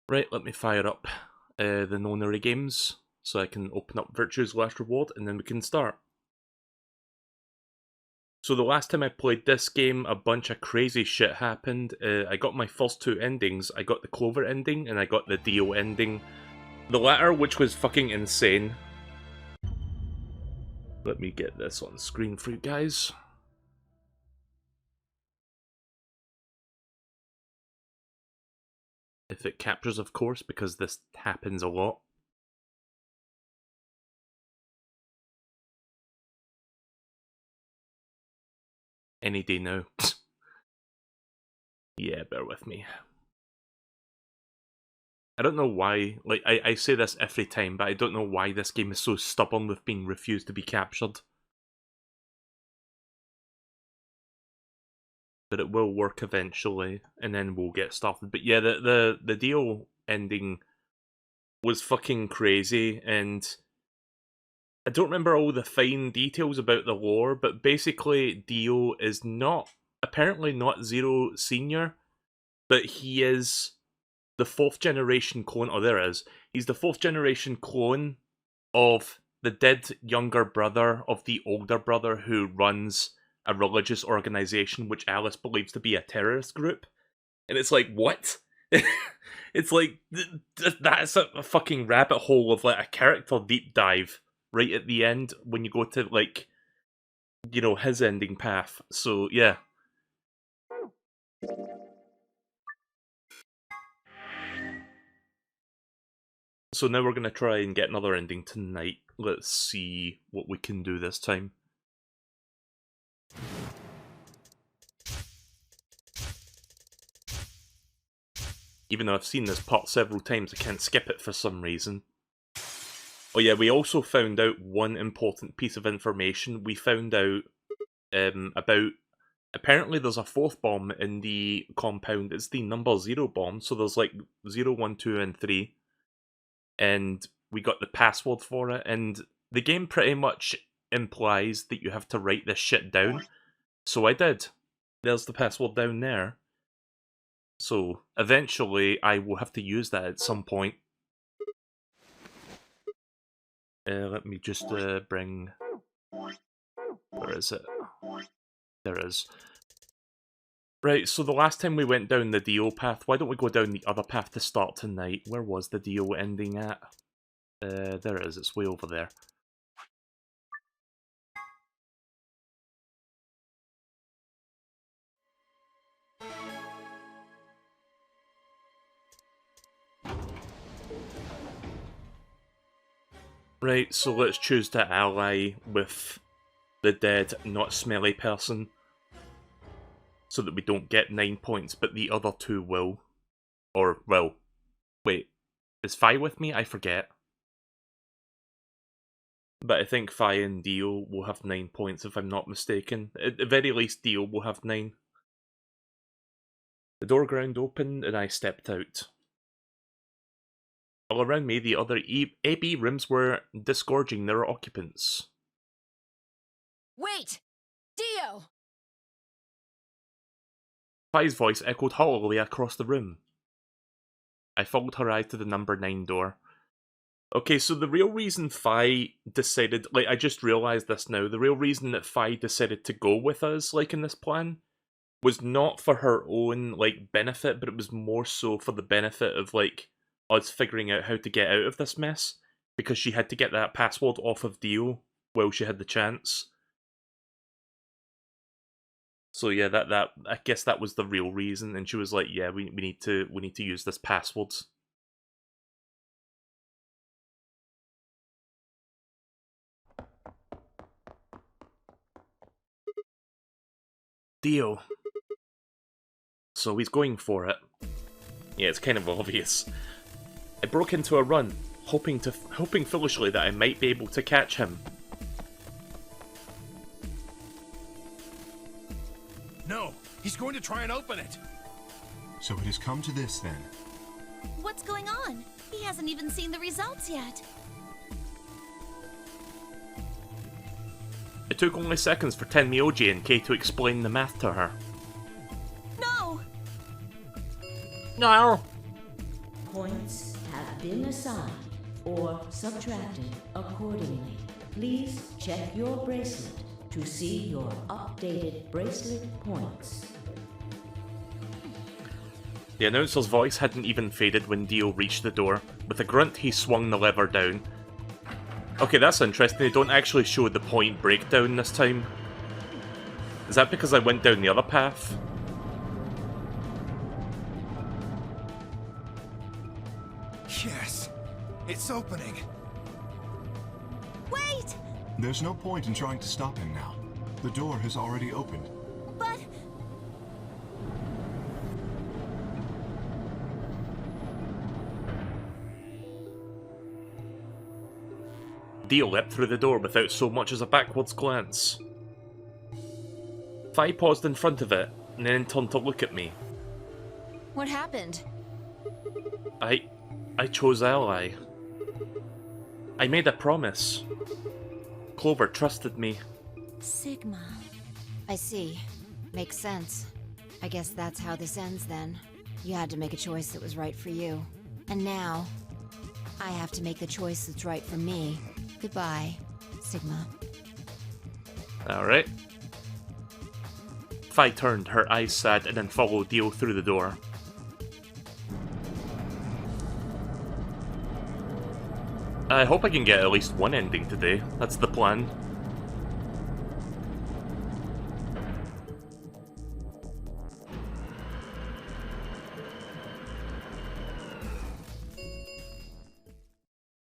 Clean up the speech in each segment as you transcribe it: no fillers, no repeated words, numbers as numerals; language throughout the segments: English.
Right, let me fire up the Nonary games so I can open up Virtue's Last Reward and then we can start. So the last time I played this game, a bunch of crazy shit happened. I got my first two endings. I got the Clover ending and I got the Dio ending. The latter, which was fucking insane. Let me get this on screen for you guys. If it captures, of course, because this happens a lot. Any day now. Yeah, bear with me. I don't know why, like, I say this every time, but I don't know why this game is so stubborn with being refused to be captured. But it will work eventually, and then we'll get started. But yeah, the Dio ending was fucking crazy, and I don't remember all the fine details about the lore, but basically Dio is apparently not Zero Senior, but he is the fourth generation clone, he's the fourth generation clone of the dead younger brother of the older brother who runs a religious organization which Alice believes to be a terrorist group. And it's like, what? It's like, that's a fucking rabbit hole of like a character deep dive right at the end when you go to like, you know, his ending path. So yeah. So now we're going to try and get another ending tonight. Let's see what we can do this time. Even though I've seen this part several times, I can't skip it for some reason. Oh yeah, we also found out one important piece of information. We found out about... Apparently there's a fourth bomb in the compound. It's the number 0 bomb, so there's like 0, 1, 2, and 3. And we got the password for it, and the game pretty much implies that you have to write this shit down. So I did. There's the password down there. So eventually I will have to use that at some point. Let me just bring... Where is it? There it is. Right, so the last time we went down the Dio path, why don't we go down the other path to start tonight? Where was the Dio ending at? There it is, it's way over there. Right, so let's choose to ally with the dead, not smelly person. So that we don't get 9 points, but the other two will. Or, well, wait, is Fi with me? I forget. But I think Fi and Dio will have 9 points if I'm not mistaken. At the very least, Dio will have 9. The door ground opened and I stepped out. All around me, the other AB rooms were disgorging their occupants. Wait! Dio! Fi's voice echoed hollowly across the room. I followed her eye to the number 9 door. Okay, so the real reason Fi decided, like, I just realised this now, the real reason that Fi decided to go with us, like, in this plan, was not for her own, like, benefit, but it was more so for the benefit of, like, us figuring out how to get out of this mess, because she had to get that password off of Dio while she had the chance. So yeah, that I guess that was the real reason, and she was like, "Yeah, we need to use this password." Dio. So he's going for it. Yeah, it's kind of obvious. I broke into a run, hoping foolishly that I might be able to catch him. No, he's going to try and open it. So it has come to this then. What's going on? He hasn't even seen the results yet. It took only seconds for Tenmyoji and Kei to explain the math to her. No! No! Points have been assigned or subtracted accordingly. Please check your bracelet to see your updated bracelet points. The announcer's voice hadn't even faded when Dio reached the door. With a grunt, he swung the lever down. Okay, that's interesting. They don't actually show the point breakdown this time. Is that because I went down the other path? Yes, it's opening. Wait! There's no point in trying to stop him now. The door has already opened. But... Dio leapt through the door without so much as a backwards glance. Fi paused in front of it, and then turned to look at me. What happened? I chose Ally. I made a promise. Clover trusted me. Sigma. I see. Makes sense. I guess that's how this ends then. You had to make a choice that was right for you. And now, I have to make the choice that's right for me. Goodbye, Sigma. Alright. Fi turned, her eyes sad, and then followed Dio through the door. I hope I can get at least one ending today. That's the plan.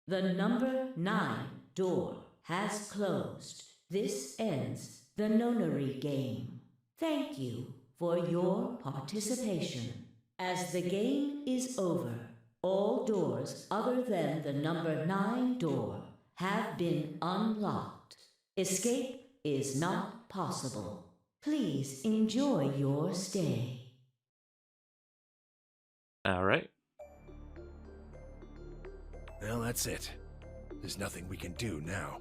The number 9 door has closed. This ends the nonary game. Thank you for your participation. As the game is over, all doors other than the number 9 door have been unlocked. Escape is not possible. Please enjoy your stay. Alright. Well, that's it. There's nothing we can do now.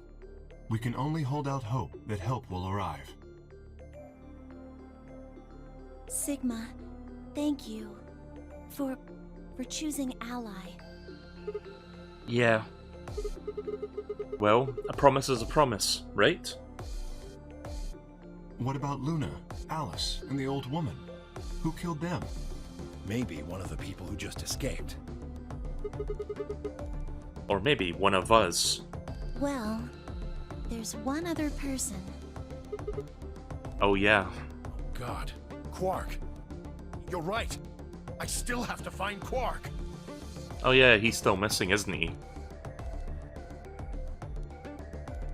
We can only hold out hope that help will arrive. Sigma, thank you for choosing Ally. Yeah. Well, a promise is a promise, right? What about Luna, Alice, and the old woman? Who killed them? Maybe one of the people who just escaped. Or maybe one of us. Well, there's one other person. Oh yeah. God. Quark. You're right. I still have to find Quark. Oh yeah, he's still missing, isn't he?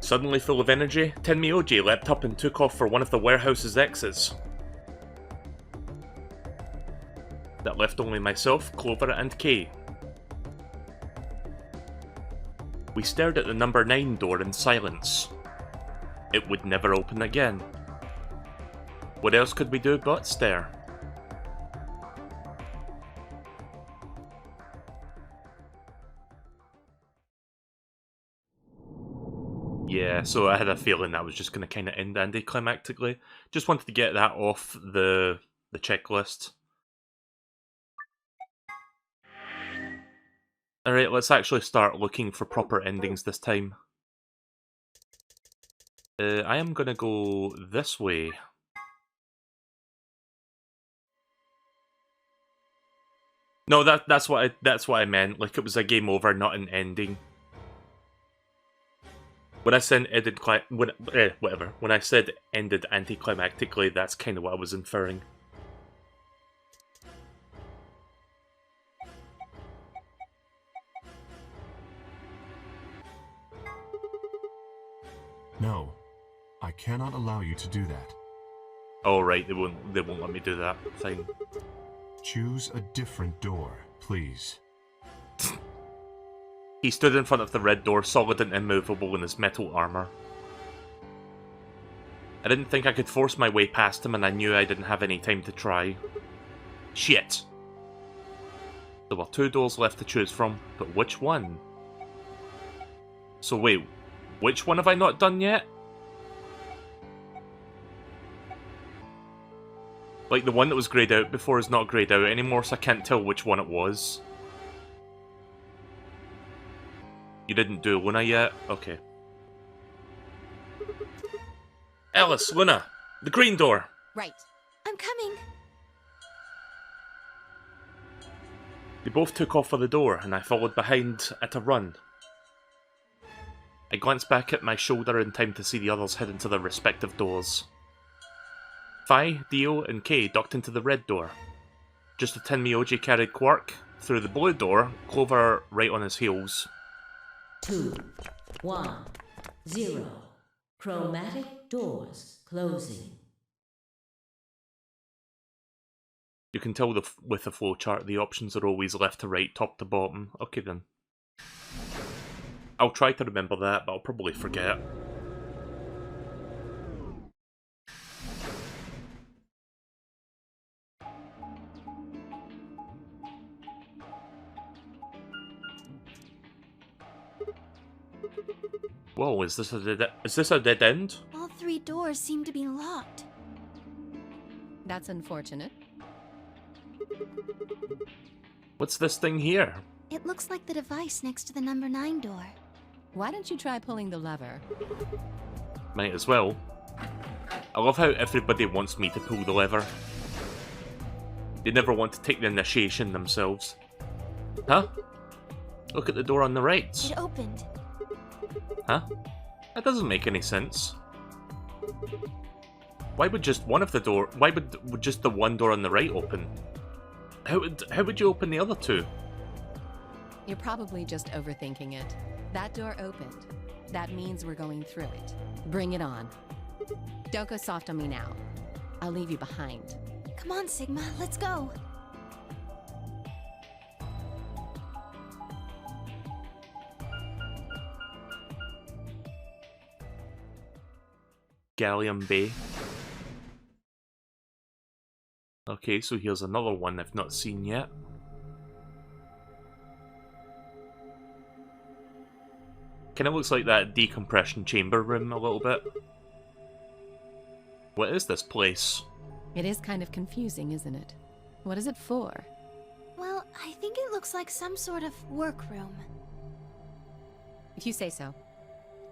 Suddenly full of energy, Tenmyoji leapt up and took off for one of the warehouse's exits. That left only myself, Clover, and Kay. We stared at the number 9 door in silence. It would never open again. What else could we do but stare? Yeah, so I had a feeling that was just going to kind of end anticlimactically. Just wanted to get that off the checklist. Alright, let's actually start looking for proper endings this time. I am going to go this way. No, that's what I meant. Like it was a game over, not an ending. When I said when I said ended anticlimactically, that's kind of what I was inferring. No, I cannot allow you to do that. Oh right, they won't let me do that. Fine. Choose a different door, please. He stood in front of the red door, solid and immovable in his metal armor. I didn't think I could force my way past him, and I knew I didn't have any time to try. Shit! There were 2 doors left to choose from, but which one? So wait, which one have I not done yet? Like, the one that was greyed out before is not greyed out anymore, so I can't tell which one it was. You didn't do Luna yet? Okay. Alice, Luna! The green door! Right. I'm coming. They both took off for the door, and I followed behind at a run. I glanced back at my shoulder in time to see the others head into their respective doors. Fi, Dio, and Kay ducked into the red door. Just as Tenmyoji carried Quark through the blue door, Clover right on his heels. 2, 1, 0. Chromatic doors closing. You can tell with the flowchart the options are always left to right, top to bottom. Okay then. I'll try to remember that, but I'll probably forget. Whoa, is this a dead end? All 3 doors seem to be locked. That's unfortunate. What's this thing here? It looks like the device next to the number 9 door. Why don't you try pulling the lever? Might as well. I love how everybody wants me to pull the lever. They never want to take the initiation themselves. Huh? Look at the door on the right. It opened. Huh? That doesn't make any sense. Why would just one of the door? Why would just the one door on the right open? How would you open the other two? You're probably just overthinking it. That door opened. That means we're going through it. Bring it on. Don't go soft on me now. I'll leave you behind. Come on, Sigma, let's go. Gallium Bay. Okay, so here's another one I've not seen yet. Kinda looks like that decompression chamber room a little bit. What is this place? It is kind of confusing, isn't it? What is it for? Well, I think it looks like some sort of workroom. If you say so.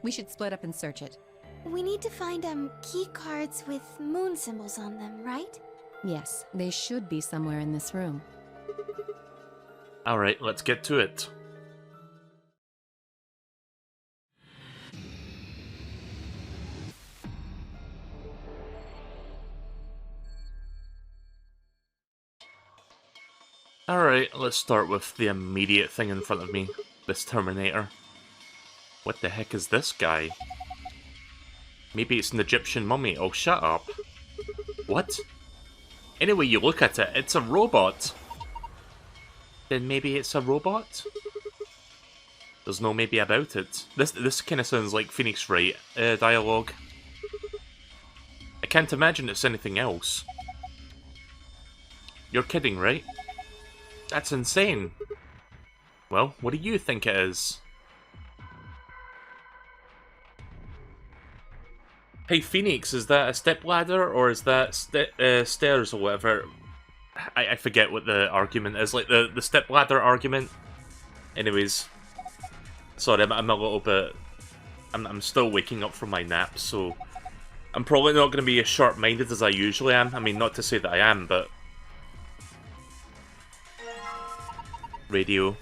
We should split up and search it. We need to find, key cards with moon symbols on them, right? Yes, they should be somewhere in this room. Alright, let's get to it. Alright, let's start with the immediate thing in front of me. This Terminator. What the heck is this guy? Maybe it's an Egyptian mummy. Oh, shut up. What? Anyway, you look at it, it's a robot. Then maybe it's a robot? There's no maybe about it. This kind of sounds like Phoenix Wright dialogue. I can't imagine it's anything else. You're kidding, right? That's insane. Well, what do you think it is? Hey Phoenix, is that a stepladder or is that stairs or whatever? I forget what the argument is, like the stepladder argument. Anyways, sorry, I'm a little bit. I'm still waking up from my nap, so I'm probably not going to be as sharp-minded as I usually am. I mean, not to say that I am, but radio.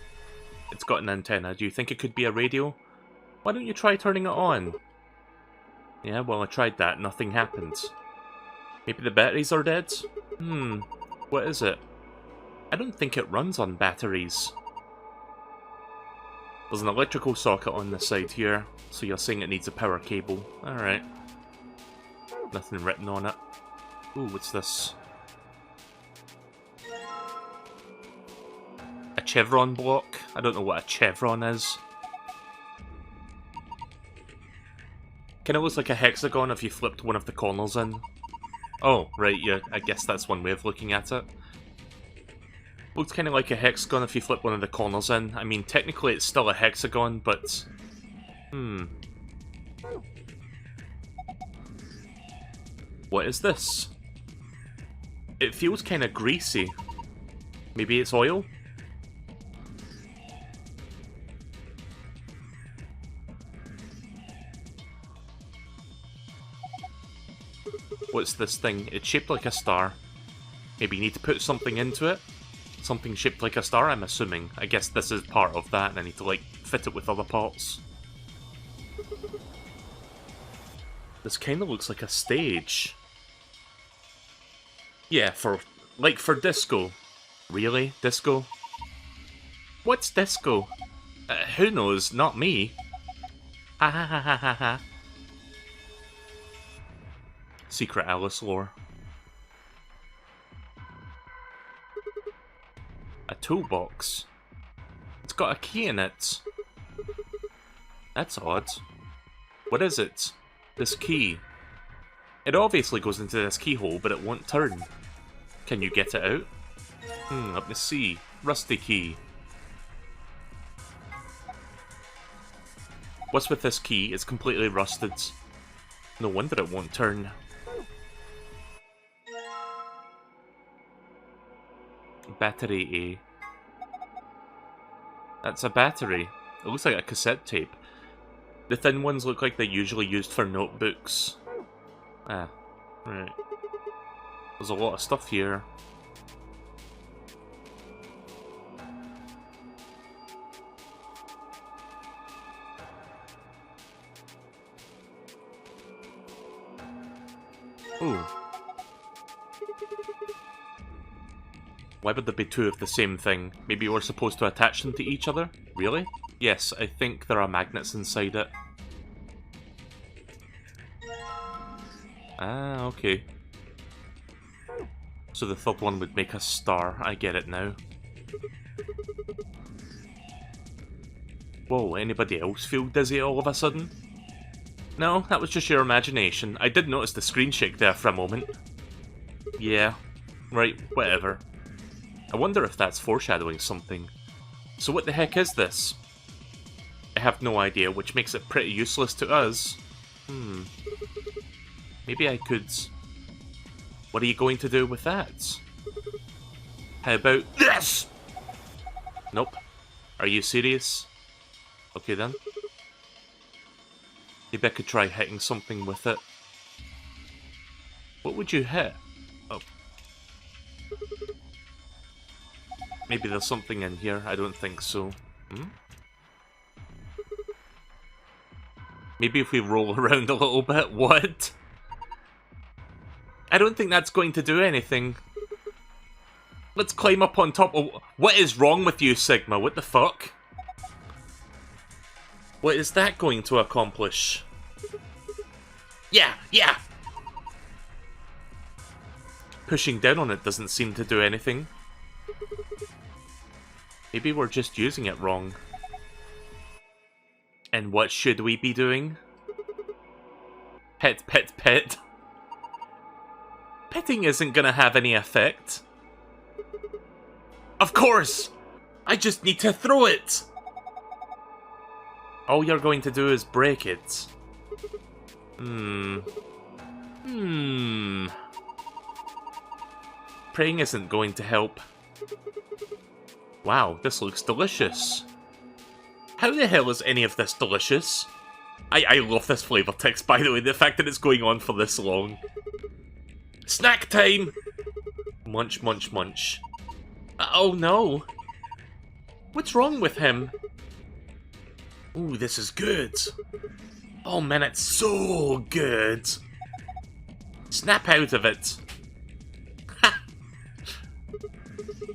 It's got an antenna. Do you think it could be a radio? Why don't you try turning it on? Yeah, well, I tried that. Nothing happened. Maybe the batteries are dead? What is it? I don't think it runs on batteries. There's an electrical socket on the side here, so you're saying it needs a power cable. Alright. Nothing written on it. Ooh, what's this? A chevron block? I don't know what a chevron is. Kinda looks like a hexagon if you flipped one of the corners in. Oh, right, yeah, I guess that's one way of looking at it. Looks kinda like a hexagon if you flip one of the corners in. I mean, technically it's still a hexagon, but... What is this? It feels kinda greasy. Maybe it's oil? What's this thing? It's shaped like a star. Maybe you need to put something into it? Something shaped like a star, I'm assuming. I guess this is part of that, and I need to, like, fit it with other parts. This kind of looks like a stage. Yeah, for disco. Really? Disco? What's disco? Who knows? Not me. Ha ha ha ha ha ha. Secret Alice lore. A toolbox. It's got a key in it. That's odd. What is it? This key. It obviously goes into this keyhole, but it won't turn. Can you get it out? Let me see. Rusty key. What's with this key? It's completely rusted. No wonder it won't turn. Battery A. That's a battery. It looks like a cassette tape. The thin ones look like they're usually used for notebooks. Ah, right. There's a lot of stuff here. Ooh. Why would there be two of the same thing? Maybe we're supposed to attach them to each other? Really? Yes, I think there are magnets inside it. Ah, okay. So the third one would make a star. I get it now. Whoa, anybody else feel dizzy all of a sudden? No, that was just your imagination. I did notice the screen shake there for a moment. Yeah, right, whatever. I wonder if that's foreshadowing something. So what the heck is this? I have no idea, which makes it pretty useless to us. Maybe I could... What are you going to do with that? How about this? Nope. Are you serious? Okay then. Maybe I could try hitting something with it. What would you hit? Oh. Maybe there's something in here. I don't think so. Maybe if we roll around a little bit. What? I don't think that's going to do anything. Let's climb up on top of... What is wrong with you, Sigma? What the fuck? What is that going to accomplish? Yeah, yeah! Pushing down on it doesn't seem to do anything. Maybe we're just using it wrong. And what should we be doing? Pet, pet, pet. Petting isn't gonna have any effect. Of course! I just need to throw it! All you're going to do is break it. Praying isn't going to help. Wow, this looks delicious. How the hell is any of this delicious? I love this flavor text, by the way, the fact that it's going on for this long. Snack time! Munch, munch, munch. Oh no! What's wrong with him? Ooh, this is good. Oh man, it's so good. Snap out of it. Ha!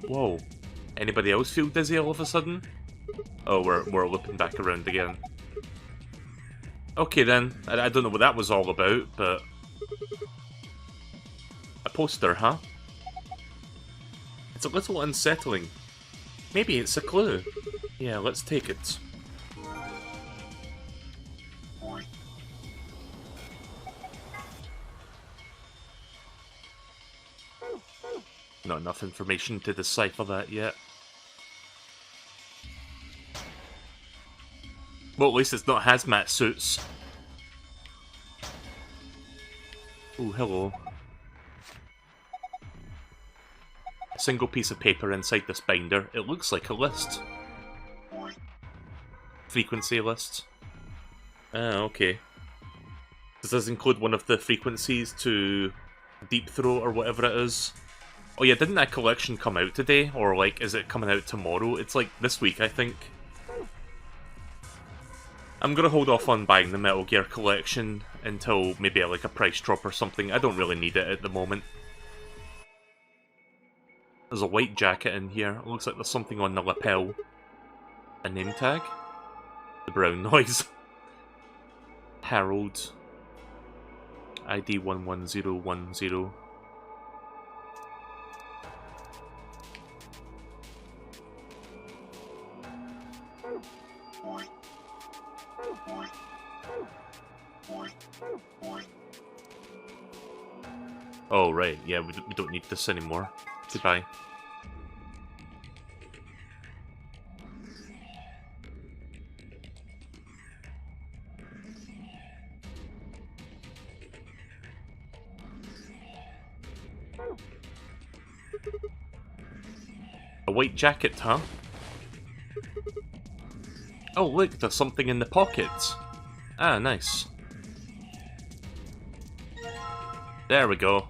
Whoa. Anybody else feel dizzy all of a sudden? Oh, we're looping back around again. Okay then, I don't know what that was all about, but... A poster, huh? It's a little unsettling. Maybe it's a clue. Yeah, let's take it. Not enough information to decipher that yet. Well, at least it's not hazmat suits. Ooh, hello. A single piece of paper inside this binder. It looks like a list. Frequency list. Ah, okay. Does this include one of the frequencies to Deep Throat or whatever it is? Oh yeah, didn't that collection come out today? Or like, is it coming out tomorrow? It's like this week, I think. I'm gonna hold off on buying the Metal Gear collection until maybe like a price drop or something. I don't really need it at the moment. There's a white jacket in here. It looks like there's something on the lapel. A name tag? The brown noise. Harold. ID 11010. Oh, right. Yeah, we don't need this anymore. Goodbye. A white jacket, huh? Oh, look, there's something in the pockets. Ah, nice. There we go.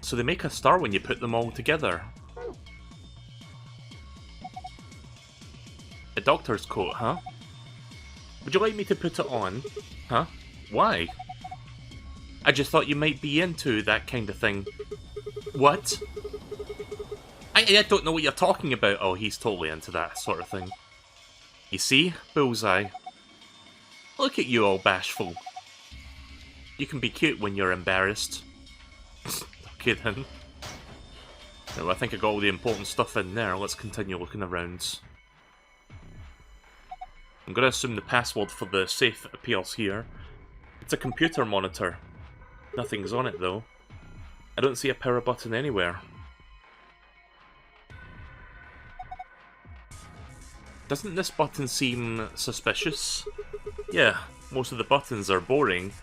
So they make a star when you put them all together. A doctor's coat, huh? Would you like me to put it on? Huh? Why? I just thought you might be into that kind of thing. What? I don't know what you're talking about. Oh, he's totally into that sort of thing. You see? Bullseye. Look at you all bashful. You can be cute when you're embarrassed. Okay then. Well, I think I got all the important stuff in there. Let's continue looking around. I'm gonna assume the password for the safe appears here. It's a computer monitor. Nothing's on it though. I don't see a power button anywhere. Doesn't this button seem suspicious? Yeah, most of the buttons are boring.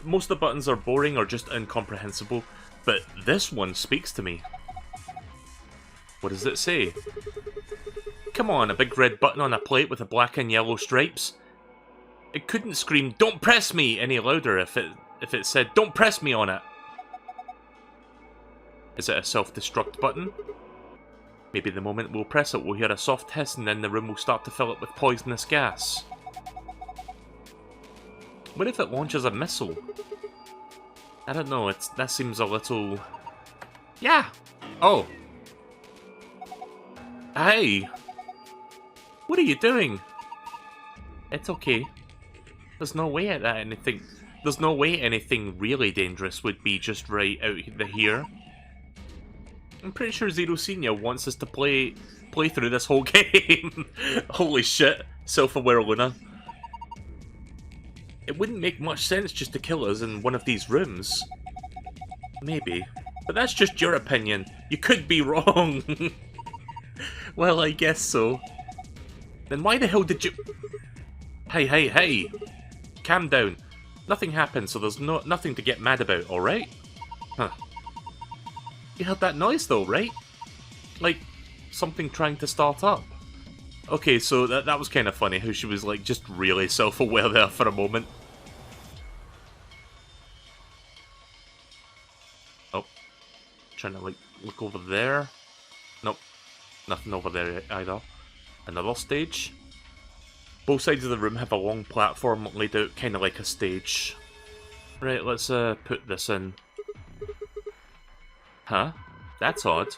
Most of the buttons are boring or just incomprehensible, but this one speaks to me. What does it say? Come on, a big red button on a plate with a black and yellow stripes? It couldn't scream, "Don't press me!" any louder if it said, "Don't press me" on it. Is it a self-destruct button? Maybe the moment we'll press it, we'll hear a soft hiss and then the room will start to fill up with poisonous gas. What if it launches a missile? I don't know, that seems a little... Yeah! Oh! Hey! What are you doing? It's okay. There's no way There's no way anything really dangerous would be just right out here. I'm pretty sure Zero Senior wants us to play through this whole game. Holy shit, self-aware Luna. It wouldn't make much sense just to kill us in one of these rooms. Maybe. But that's just your opinion. You could be wrong. Well, I guess so. Then why the hell did you... Hey. Calm down. Nothing happened, so there's nothing to get mad about, alright? Huh. You heard that noise though, right? Like, something trying to start up. Okay, so that was kind of funny, how she was like just really self-aware there for a moment. Oh. Trying to like look over there. Nope. Nothing over there either. Another stage. Both sides of the room have a long platform laid out kind of like a stage. Right, let's put this in. Huh? That's odd.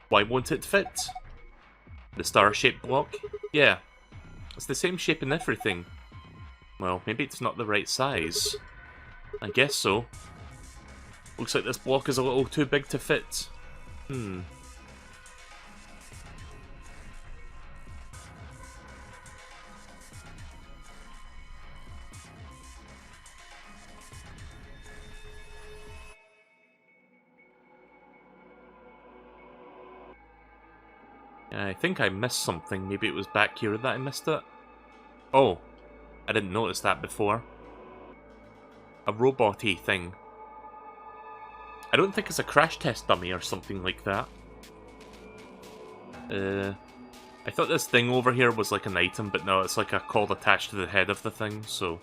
Why won't it fit? The star-shaped block? Yeah. It's the same shape and everything. Well, maybe it's not the right size. I guess so. Looks like this block is a little too big to fit. I think I missed something. Maybe it was back here that I missed it. Oh, I didn't notice that before. A robot-y thing. I don't think it's a crash test dummy or something like that. I I thought this thing over here was like an item, but no, it's like a cord attached to the head of the thing, so...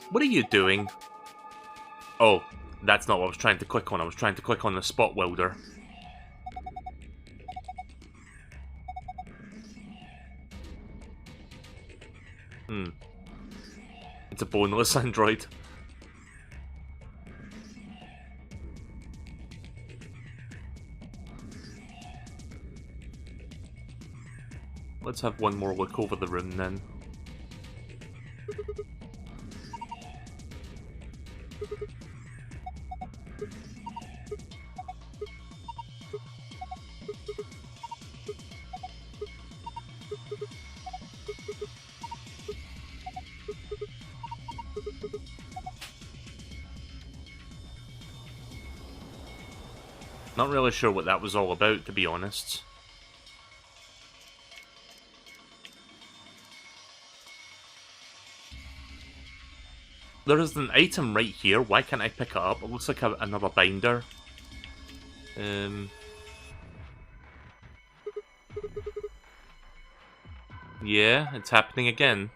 What are you doing? Oh, that's not what I was trying to click on. I was trying to click on the spot welder. It's a boneless android. Let's have one more look over the room then. Not really sure what that was all about, to be honest. There is an item right here. Why can't I pick it up? It looks like another binder. Yeah, it's happening again.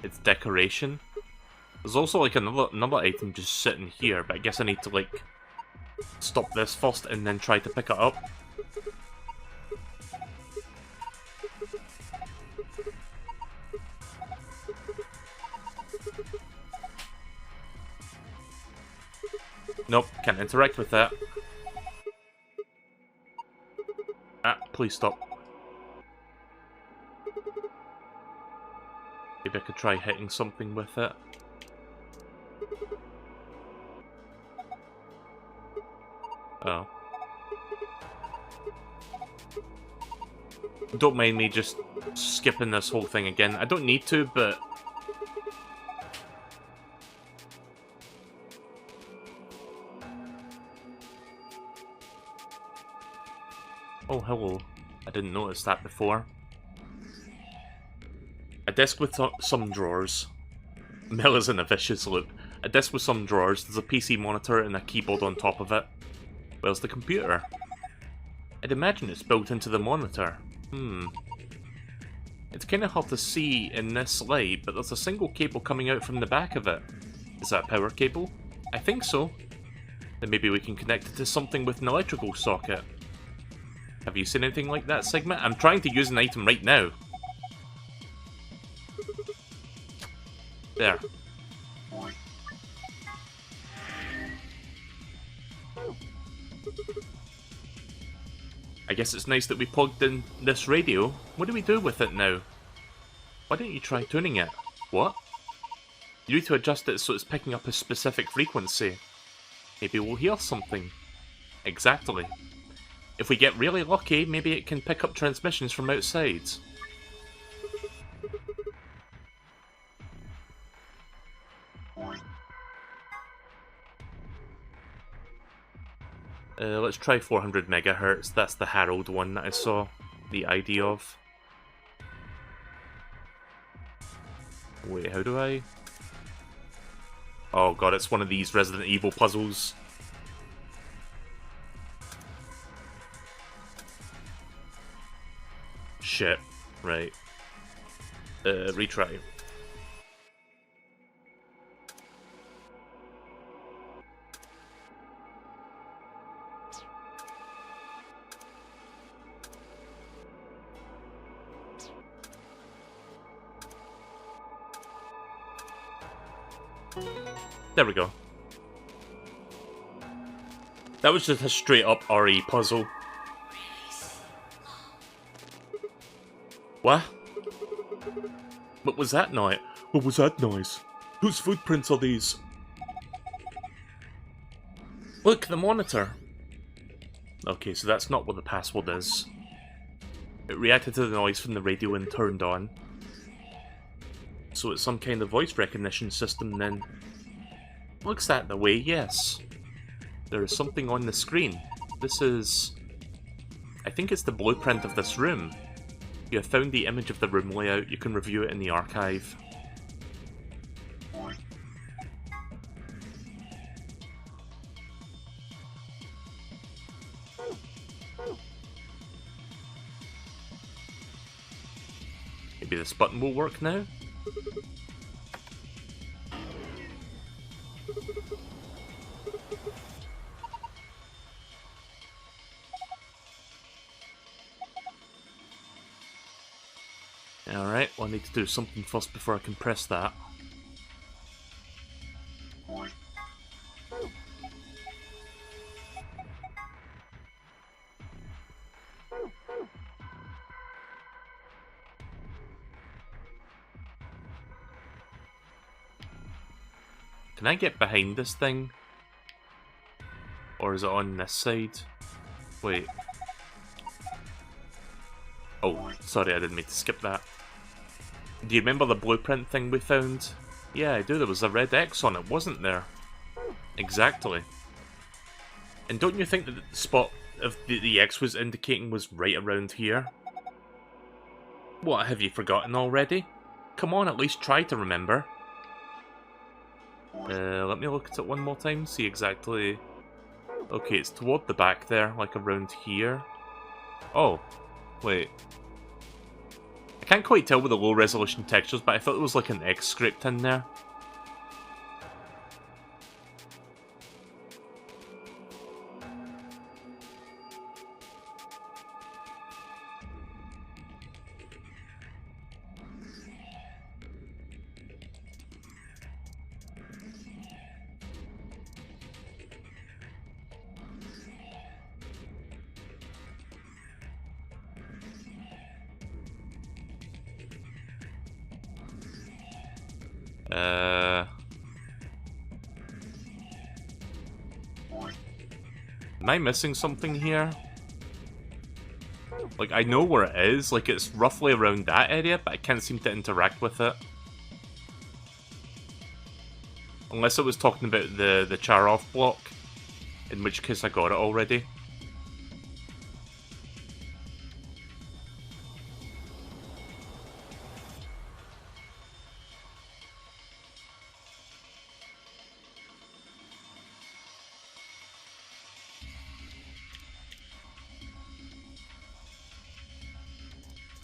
It's decoration. There's also like another item just sitting here, but I guess I need to like stop this first and then try to pick it up. Nope, can't interact with that. Ah, please stop. Maybe I could try hitting something with it. Oh. Don't mind me just skipping this whole thing again. I don't need to, but... Oh, hello. I didn't notice that before. A desk with some drawers. Mel is in a vicious loop. A desk with some drawers, there's a PC monitor and a keyboard on top of it. Where's the computer? I'd imagine it's built into the monitor. It's kinda hard to see in this light, but there's a single cable coming out from the back of it. Is that a power cable? I think so. Then maybe we can connect it to something with an electrical socket. Have you seen anything like that, Sigma? I'm trying to use an item right now. There. I guess it's nice that we plugged in this radio. What do we do with it now? Why don't you try tuning it? What? You need to adjust it so it's picking up a specific frequency. Maybe we'll hear something. Exactly. If we get really lucky, maybe it can pick up transmissions from outside. Let's try 400 megahertz. That's the Harold one that I saw the ID of. Wait, how do I... Oh god, it's one of these Resident Evil puzzles. Shit. Right. Retry. There we go. That was just a straight up RE puzzle. What? What was that noise? What was that noise? Whose footprints are these? Look, the monitor. Okay, so that's not what the password is. It reacted to the noise from the radio and turned on. So it's some kind of voice recognition system then. Looks that the way, yes. There is something on the screen. This is... I think it's the blueprint of this room. You have found the image of the room layout. You can review it in the archive. Maybe this button will work now? Alright, well I need to do something first before I can press that. Can I get behind this thing? Or is it on this side? Wait. Oh, sorry, I didn't mean to skip that. Do you remember the blueprint thing we found? Yeah, I do. There was a red X on it, wasn't there? Exactly. And don't you think that the spot of the X was indicating was right around here? What, have you forgotten already? Come on, at least try to remember. Let me look at it one more time, see exactly... Okay, it's toward the back there, like around here. Oh, wait. I can't quite tell with the low resolution textures, but I thought there was like an X script in there. Am I missing something here? Like, I know where it is, like it's roughly around that area, but I can't seem to interact with it. Unless it was talking about the Charov block, in which case I got it already.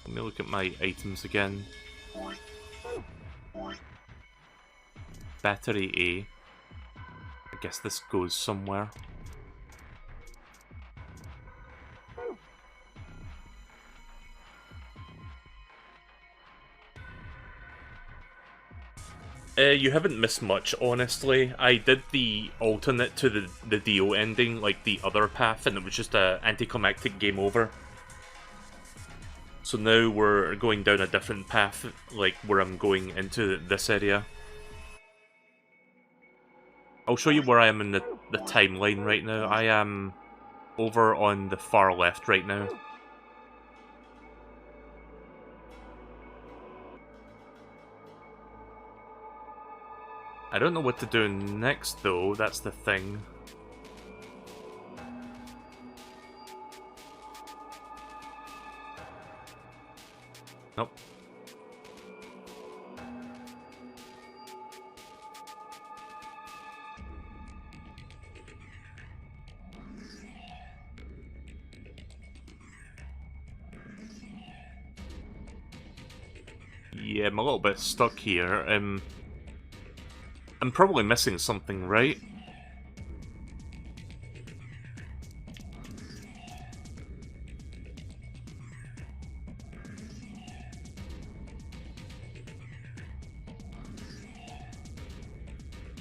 Let me look at my items again. Battery A. I guess this goes somewhere. You haven't missed much, honestly. I did the alternate to the Dio ending, like the other path, and it was just a anticlimactic game over. So now we're going down a different path, like where I'm going into this area. I'll show you where I am in the timeline right now. I am over on the far left right now. I don't know what to do next though, that's the thing. Nope. Yeah, I'm a little bit stuck here. I'm probably missing something, right?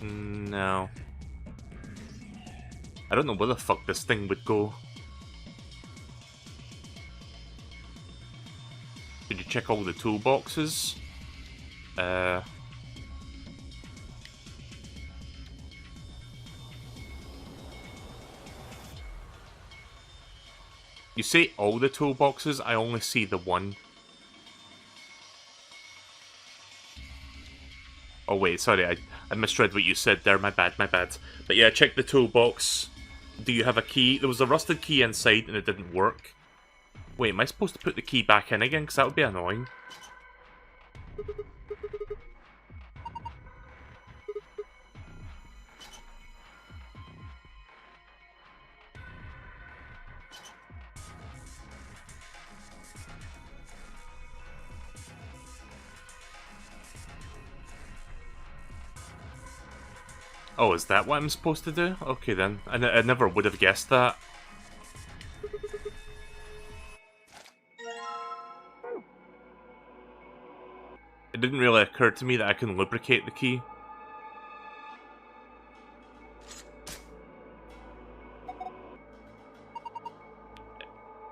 No. I don't know where the fuck this thing would go. Did you check all the toolboxes? You say all the toolboxes, I only see the one. Oh wait, sorry, I misread what you said there, my bad, my bad. But yeah, check the toolbox. Do you have a key? There was a rusted key inside and it didn't work. Wait, am I supposed to put the key back in again? Because that would be annoying. Oh, is that what I'm supposed to do? Okay then. I never would have guessed that. It didn't really occur to me that I can lubricate the key.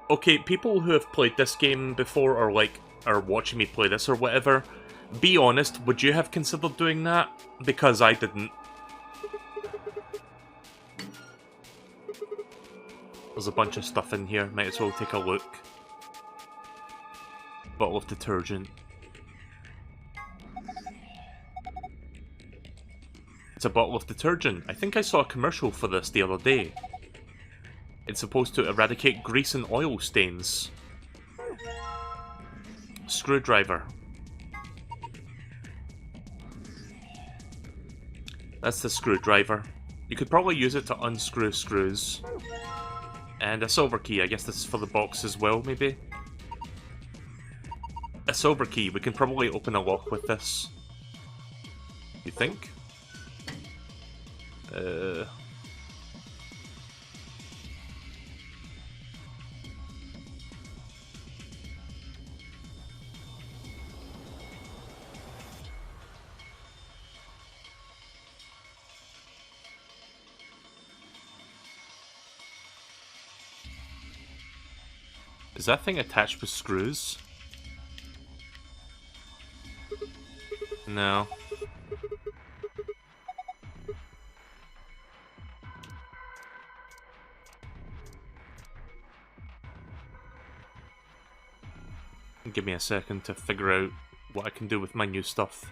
Okay, people who have played this game before or like are watching me play this or whatever, be honest, would you have considered doing that? Because I didn't. There's a bunch of stuff in here, might as well take a look. Bottle of detergent. It's a bottle of detergent. I think I saw a commercial for this the other day. It's supposed to eradicate grease and oil stains. Screwdriver. That's the screwdriver. You could probably use it to unscrew screws. And a silver key. I guess this is for the box as well, maybe? A silver key. We can probably open a lock with this. You think? Is that thing attached with screws? No. Give me a second to figure out what I can do with my new stuff.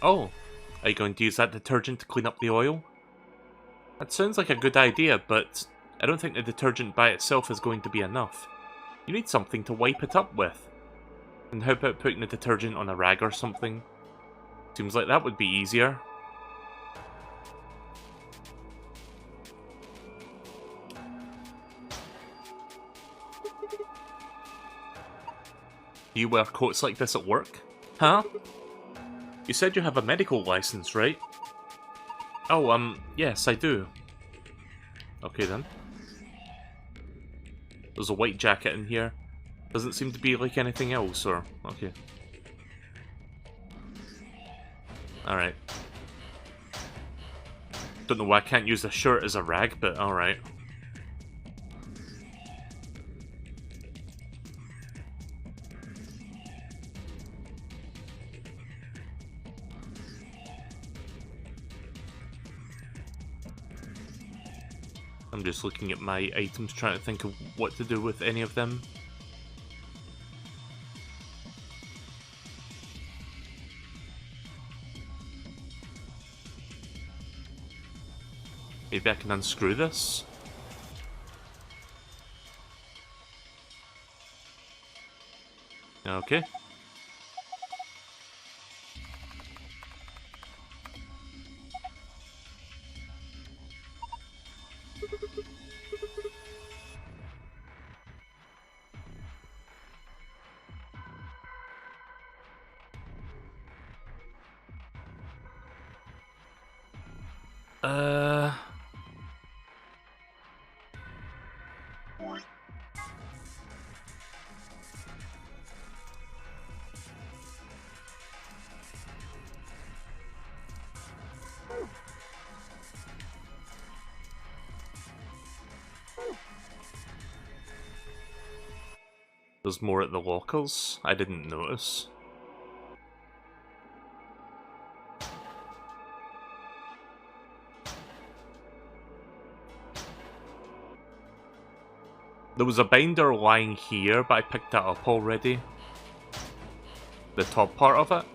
Oh, are you going to use that detergent to clean up the oil? That sounds like a good idea, but I don't think the detergent by itself is going to be enough. You need something to wipe it up with. And how about putting the detergent on a rag or something? Seems like that would be easier. Do you wear coats like this at work? Huh? You said you have a medical license, right? Oh, yes, I do. Okay then. There's a white jacket in here. Doesn't seem to be like anything else, or... okay. Alright. Don't know why I can't use a shirt as a rag, but alright. I'm just looking at my items, trying to think of what to do with any of them. Maybe I can unscrew this? Okay. There's more at the lockers? I didn't notice. There was a binder lying here, but I picked that up already. The top part of it.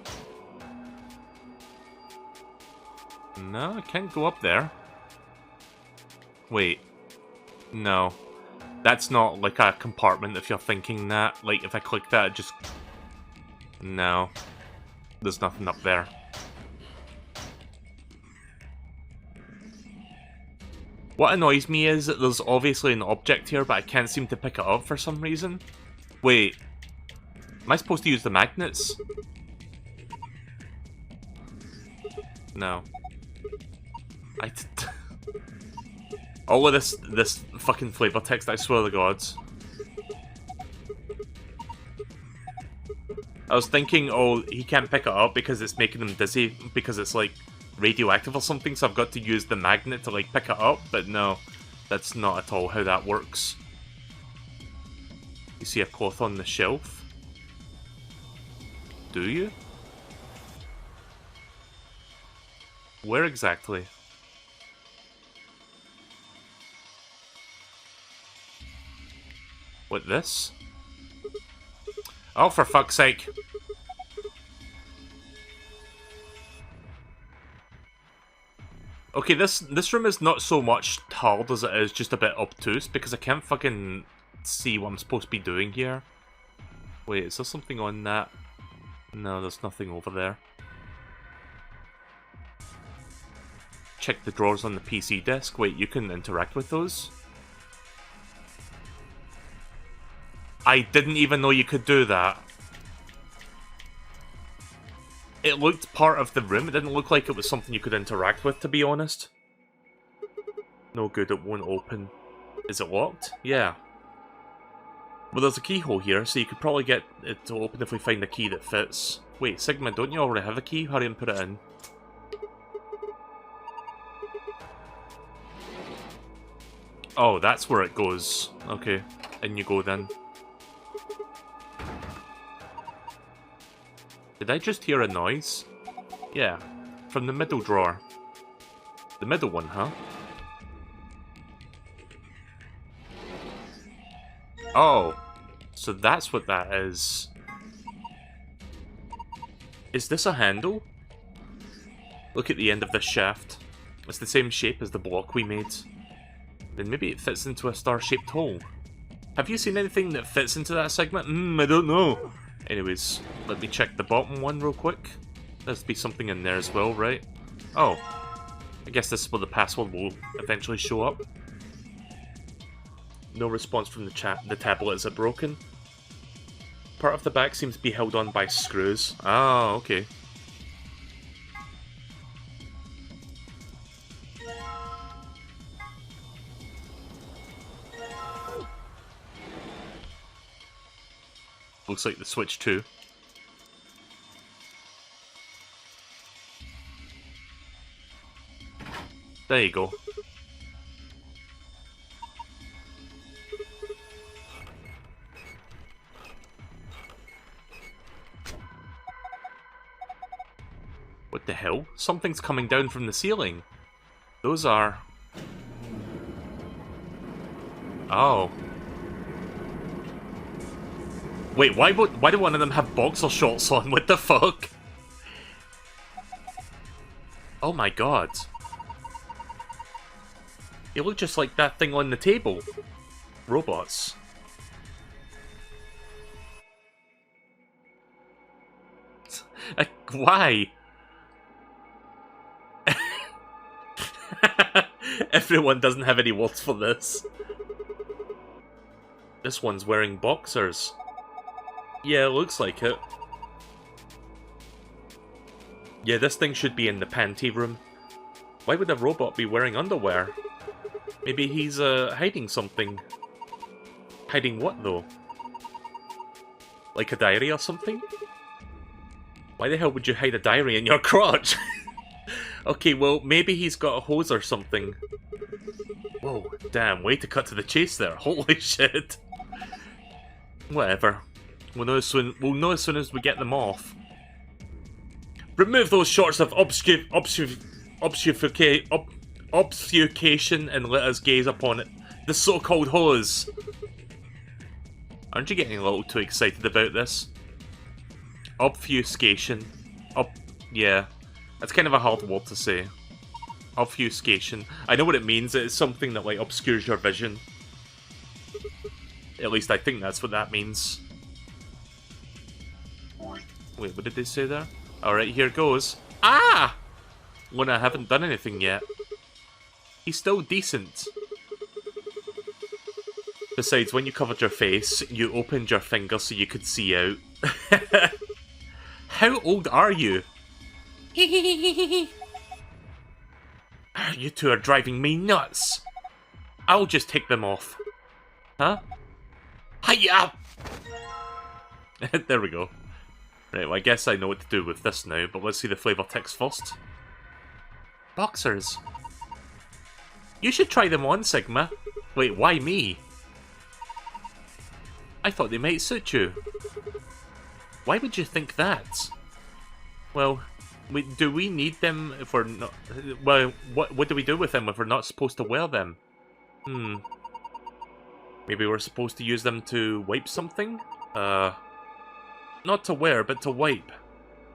No, I can't go up there. Wait. No. That's not like a compartment if you're thinking that. Like, if I click that, it just... No. There's nothing up there. What annoys me is that there's obviously an object here, but I can't seem to pick it up for some reason. Wait. Am I supposed to use the magnets? No. All of this fucking flavor text, I swear to God. I was thinking, oh, he can't pick it up because it's making him dizzy, because it's like radioactive or something, so I've got to use the magnet to like pick it up, but no, that's not at all how that works. You see a cloth on the shelf? Do you? Where exactly? What, this? Oh, for fuck's sake. Okay, this room is not so much hard as it is just a bit obtuse, because I can't fucking see what I'm supposed to be doing here. Wait, is there something on that? No, there's nothing over there. Check the drawers on the PC desk. Wait, you can interact with those? I didn't even know you could do that. It looked part of the room. It didn't look like it was something you could interact with, to be honest. No good, it won't open. Is it locked? Yeah. Well, there's a keyhole here, so you could probably get it to open if we find a key that fits. Wait, Sigma, don't you already have a key? Hurry and put it in. Oh, that's where it goes. Okay, in you go then. Did I just hear a noise? Yeah, from the middle drawer. The middle one, huh? Oh, so that's what that is. Is this a handle? Look at the end of this shaft. It's the same shape as the block we made. Then maybe it fits into a star-shaped hole. Have you seen anything that fits into that segment? I don't know. Anyways, let me check the bottom one real quick. There's be something in there as well, right? Oh. I guess this is where the password will eventually show up. No response from the chat. The tablet, is it broken? Part of the back seems to be held on by screws. Ah, okay. Looks like the Switch 2. There you go. What the hell? Something's coming down from the ceiling. Those are... Oh. Wait, why do one of them have boxer shorts on? What the fuck? Oh my god. They look just like that thing on the table. Robots. Why? Everyone doesn't have any words for this. This one's wearing boxers. Yeah, it looks like it. Yeah, this thing should be in the panty room. Why would a robot be wearing underwear? Maybe he's hiding something. Hiding what, though? Like a diary or something? Why the hell would you hide a diary in your crotch? Okay, well, maybe he's got a hose or something. Whoa, damn, way to cut to the chase there. Holy shit. Whatever. We'll know as soon as we get them off. Remove those shorts of obfuscation and let us gaze upon it. The so-called hose. Aren't you getting a little too excited about this? Obfuscation. Yeah. That's kind of a hard word to say. Obfuscation. I know what it means. It's something that, like, obscures your vision. At least I think that's what that means. Wait, what did they say there? Alright, here goes. Ah! When I haven't done anything yet. He's still decent. Besides, when you covered your face, you opened your finger so you could see out. How old are you? You two are driving me nuts. I'll just take them off. Huh? Hiya! There we go. Right, well, I guess I know what to do with this now, but let's see the flavor text first. Boxers. You should try them on, Sigma. Wait, why me? I thought they might suit you. Why would you think that? Well, do we need them if we're not... Well, what do we do with them if we're not supposed to wear them? Maybe we're supposed to use them to wipe something? Not to wear, but to wipe.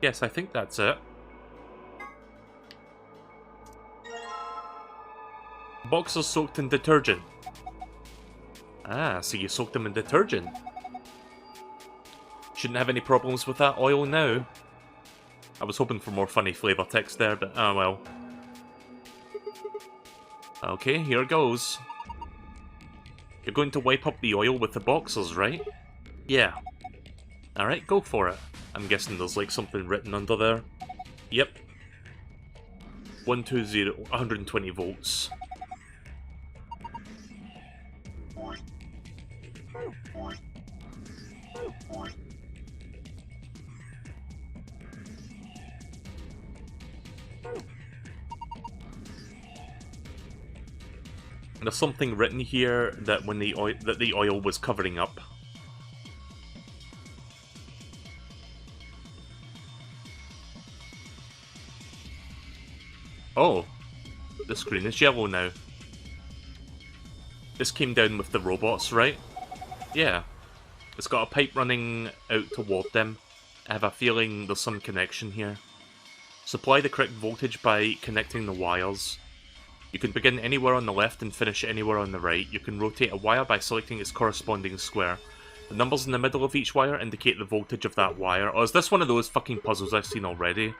Yes, I think that's it. Boxers soaked in detergent. Ah, so you soaked them in detergent. Shouldn't have any problems with that oil now. I was hoping for more funny flavor text there, but oh well. Okay, here goes. You're going to wipe up the oil with the boxers, right? Yeah. Alright, go for it. I'm guessing there's like something written under there. Yep. 120 volts. There's something written here that when the oil was covering up. Oh, the screen is yellow now. This came down with the robots, right? Yeah. It's got a pipe running out toward them. I have a feeling there's some connection here. Supply the correct voltage by connecting the wires. You can begin anywhere on the left and finish anywhere on the right. You can rotate a wire by selecting its corresponding square. The numbers in the middle of each wire indicate the voltage of that wire. Oh, is this one of those fucking puzzles I've seen already?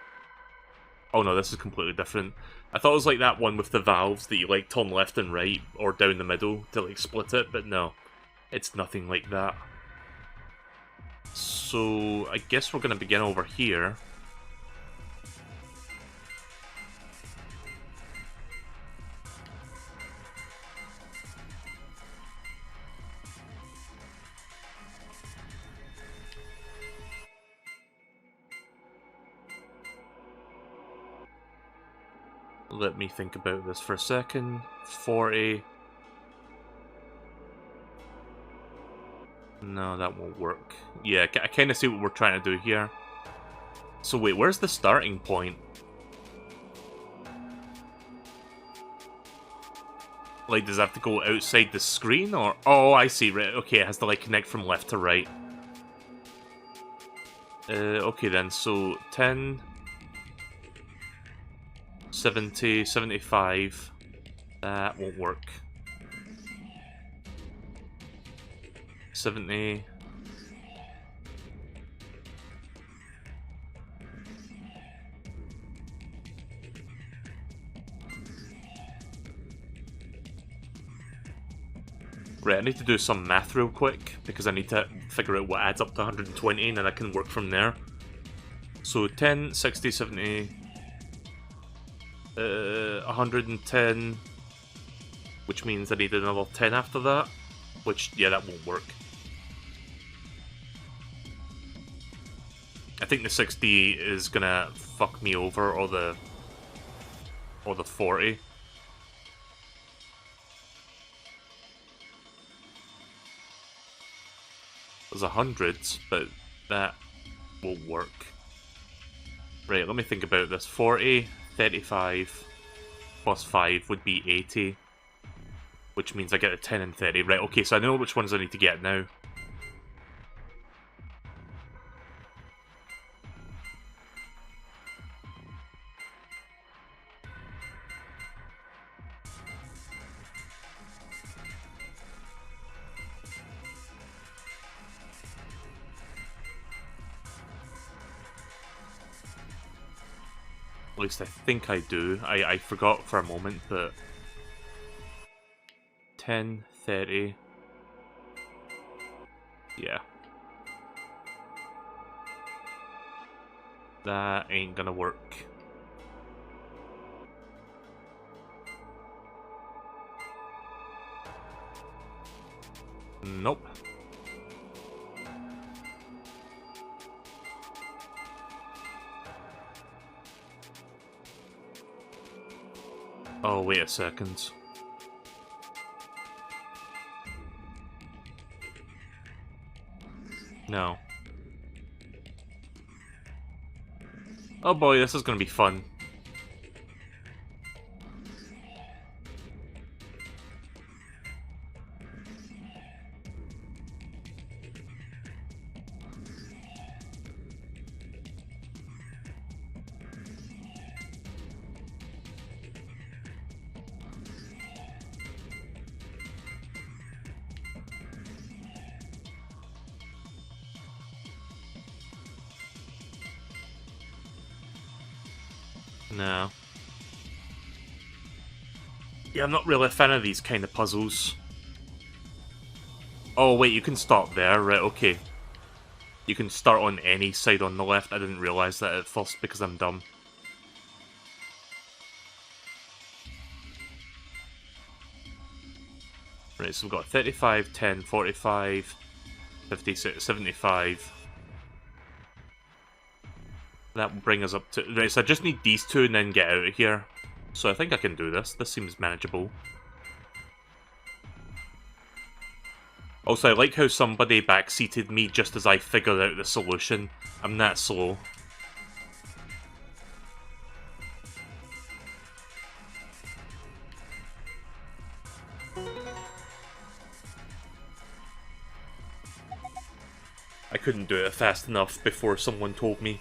Oh no, this is completely different. I thought it was like that one with the valves that you like turn left and right, or down the middle to like split it, but no. It's nothing like that. So, I guess we're gonna begin over here. Let me think about this for a second. 40. No, that won't work. Yeah, I kind of see what we're trying to do here. So wait, where's the starting point? Like, does it have to go outside the screen, or... Oh, I see, right. Okay, it has to, like, connect from left to right. Okay then, so 10... 70, 75, that won't work. 70. Right, I need to do some math real quick, because I need to figure out what adds up to 120, and then I can work from there. So 10, 60, 70... 110, which means I need another 10 after that, which, yeah, that won't work. I think the 60 is gonna fuck me over, or the 40. There's 100, but that won't work. Right, let me think about this. 40, 35, plus 5 would be 80, which means I get a 10 and 30. Right, okay, so I know which ones I need to get now. At least I think I do. I forgot for a moment, but 10, 30. Yeah. That ain't gonna work. Nope. Oh, wait a second. No. Oh boy, this is gonna be fun. No. Yeah, I'm not really a fan of these kind of puzzles. Oh wait, you can start there, right, okay. You can start on any side on the left. I didn't realise that at first because I'm dumb. Right, so we've got 35, 10, 45, 56, 75. That will bring us up to... Right, so I just need these two and then get out of here. So I think I can do this. This seems manageable. Also, I like how somebody backseated me just as I figured out the solution. I'm that slow. I couldn't do it fast enough before someone told me.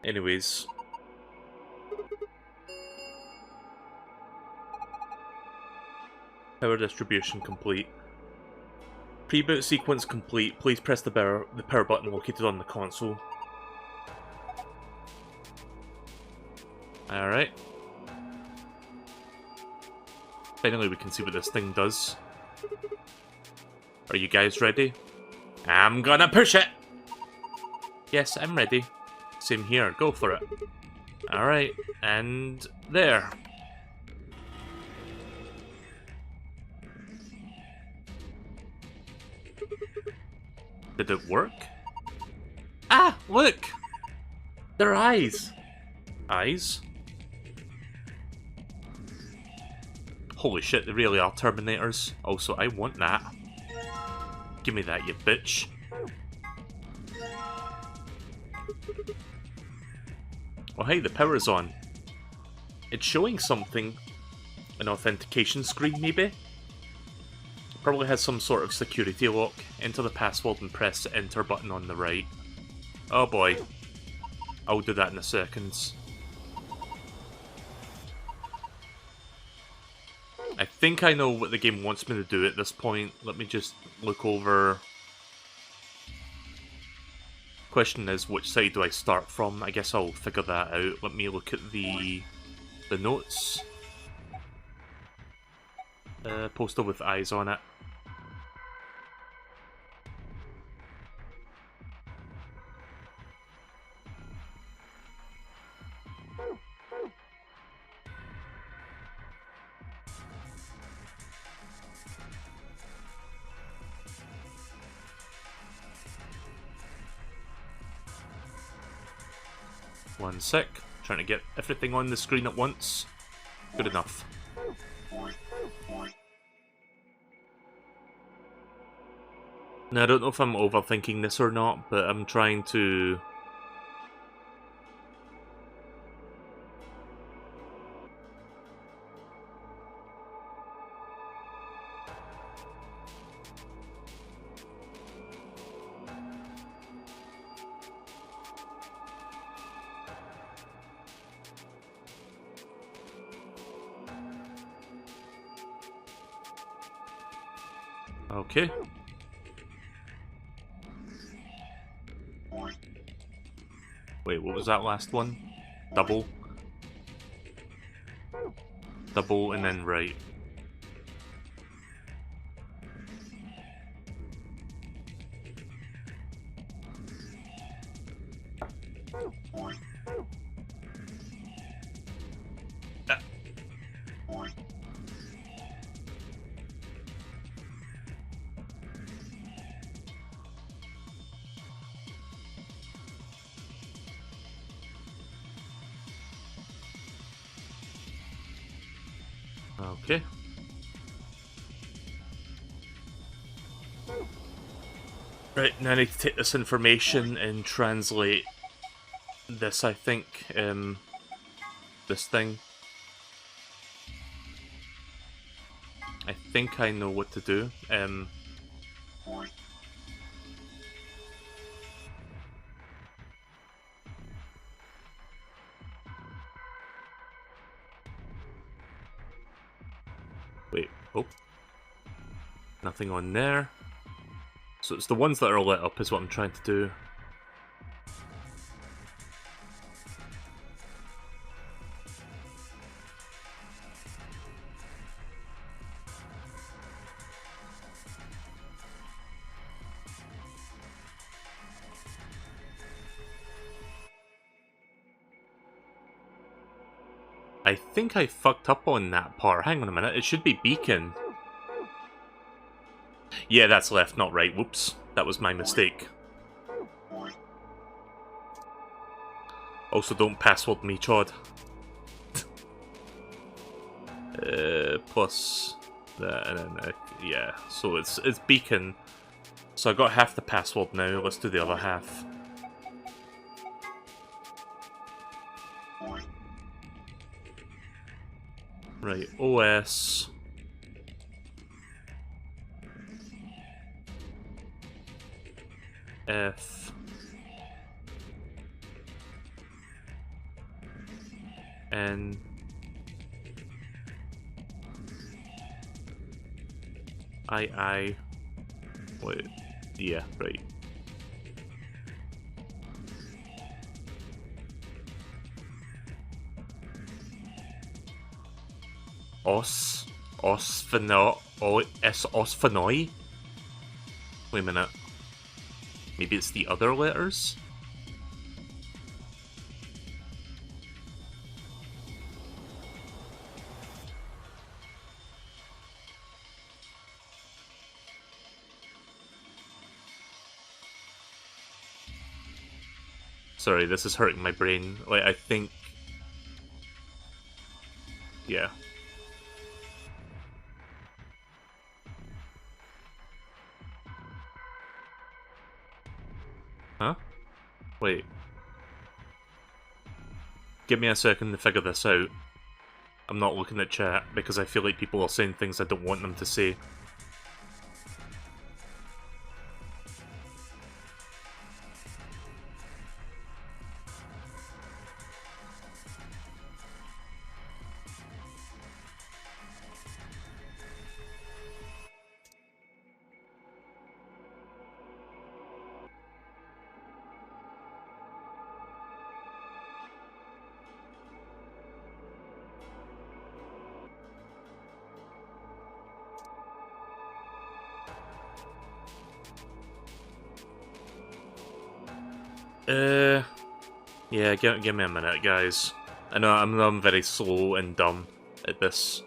Anyways. Power distribution complete. Pre-boot sequence complete. Please press the power button located on the console. Alright. Finally we can see what this thing does. Are you guys ready? I'm gonna push it! Yes, I'm ready. Same here, go for it. Alright, and there. Did it work? Ah, look! They're eyes! Eyes? Holy shit, they really are Terminators. Also, I want that. Give me that, you bitch. Oh hey, the power's on. It's showing something. An authentication screen, maybe? Probably has some sort of security lock. Enter the password and press the enter button on the right. Oh boy. I'll do that in a second. I think I know what the game wants me to do at this point. Let me just look over. Question is, which side do I start from? I guess I'll figure that out. Let me look at the notes. Poster with eyes on it. One sec. Trying to get everything on the screen at once. Good enough. Now, I don't know if I'm overthinking this or not, but I'm trying to... Okay. Wait, what was that last one? Double. Double and then right. Okay. Right, now I need to take this information and translate this, I think, this thing. I think I know what to do. Wait, oh. Nothing on there. So it's the ones that are lit up is what I'm trying to do. I think I fucked up on that part. Hang on a minute, it should be beacon. Yeah, that's left, not right. Whoops, that was my mistake. Also, don't password me, Chod. Plus that, and then yeah. So it's beacon. So I got half the password now. Let's do the other half. Right, OS. F. N. I. Wait. Yeah, right. Osphenoi? Wait a minute. Maybe it's the other letters? Sorry, this is hurting my brain. Like, I think... Yeah. Huh? Wait. Give me a second to figure this out. I'm not looking at chat because I feel like people are saying things I don't want them to say. Yeah, give me a minute, guys. I know I'm very slow and dumb at this.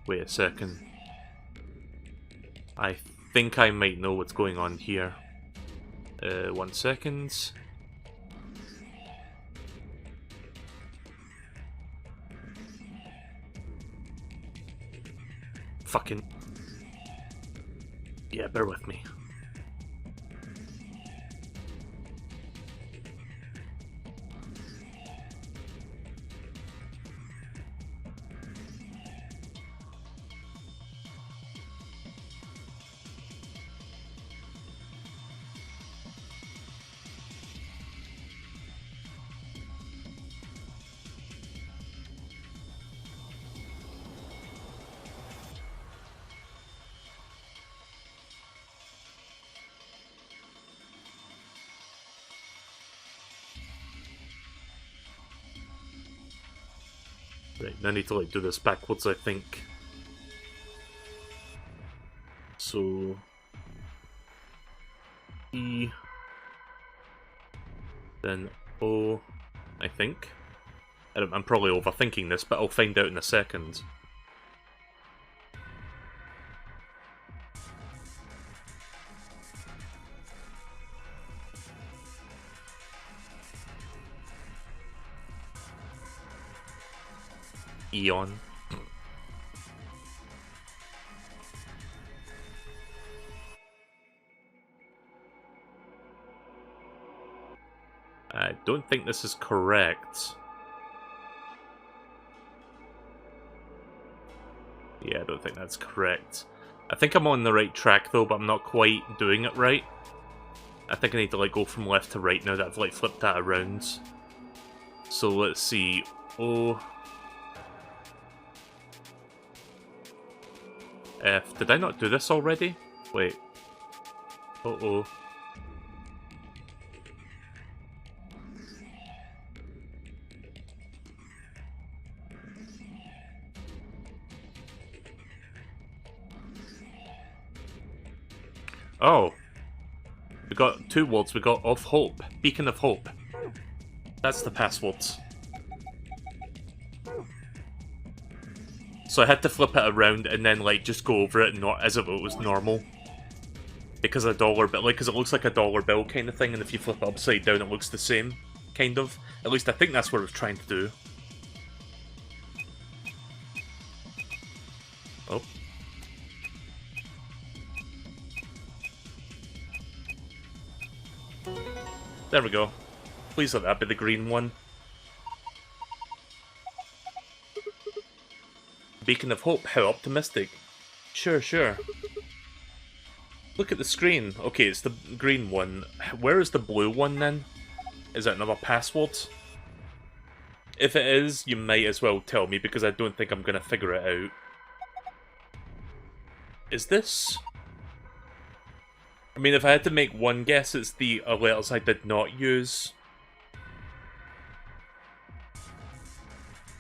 Wait a second. I think I might know what's going on here. 1 second. Fucking... Yeah, bear with me. Right, now I need to like do this backwards, I think. So E, then O, I think. I'm probably overthinking this, but I'll find out in a second. Eon. I don't think this is correct. Yeah, I don't think that's correct. I think I'm on the right track though, but I'm not quite doing it right. I think I need to like go from left to right now that I've like flipped that around. So let's see. O, F. Did I not do this already? Wait. Uh-oh. Oh. We got two words. We got of hope. Beacon of hope. That's the password. So I had to flip it around and then like just go over it not as if it was normal. Because a dollar bill, like, because it looks like a dollar bill kind of thing, and if you flip it upside down it looks the same, kind of. At least I think that's what it was trying to do. Oh. There we go. Please let that be the green one. Beacon of hope, how optimistic. Sure, sure. Look at the screen. Okay, it's the green one. Where is the blue one then? Is that another password? If it is, you might as well tell me because I don't think I'm going to figure it out. Is this? I mean, if I had to make one guess, it's the letters I did not use.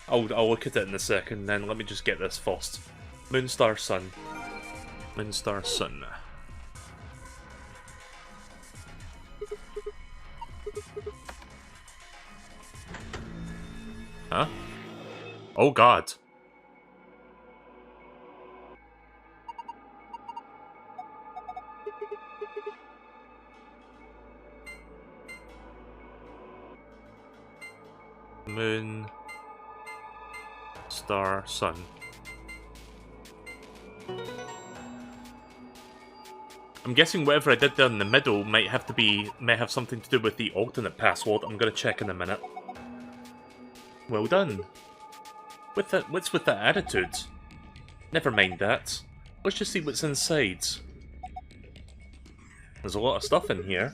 I'll look at it in a second, then let me just get this first. Moonstar Sun. Moonstar Sun. Huh? Oh god. Moon, star, sun. I'm guessing whatever I did there in the middle might have something to do with the alternate password. I'm gonna check in a minute. Well done. What's with that attitude? Never mind that. Let's just see what's inside. There's a lot of stuff in here.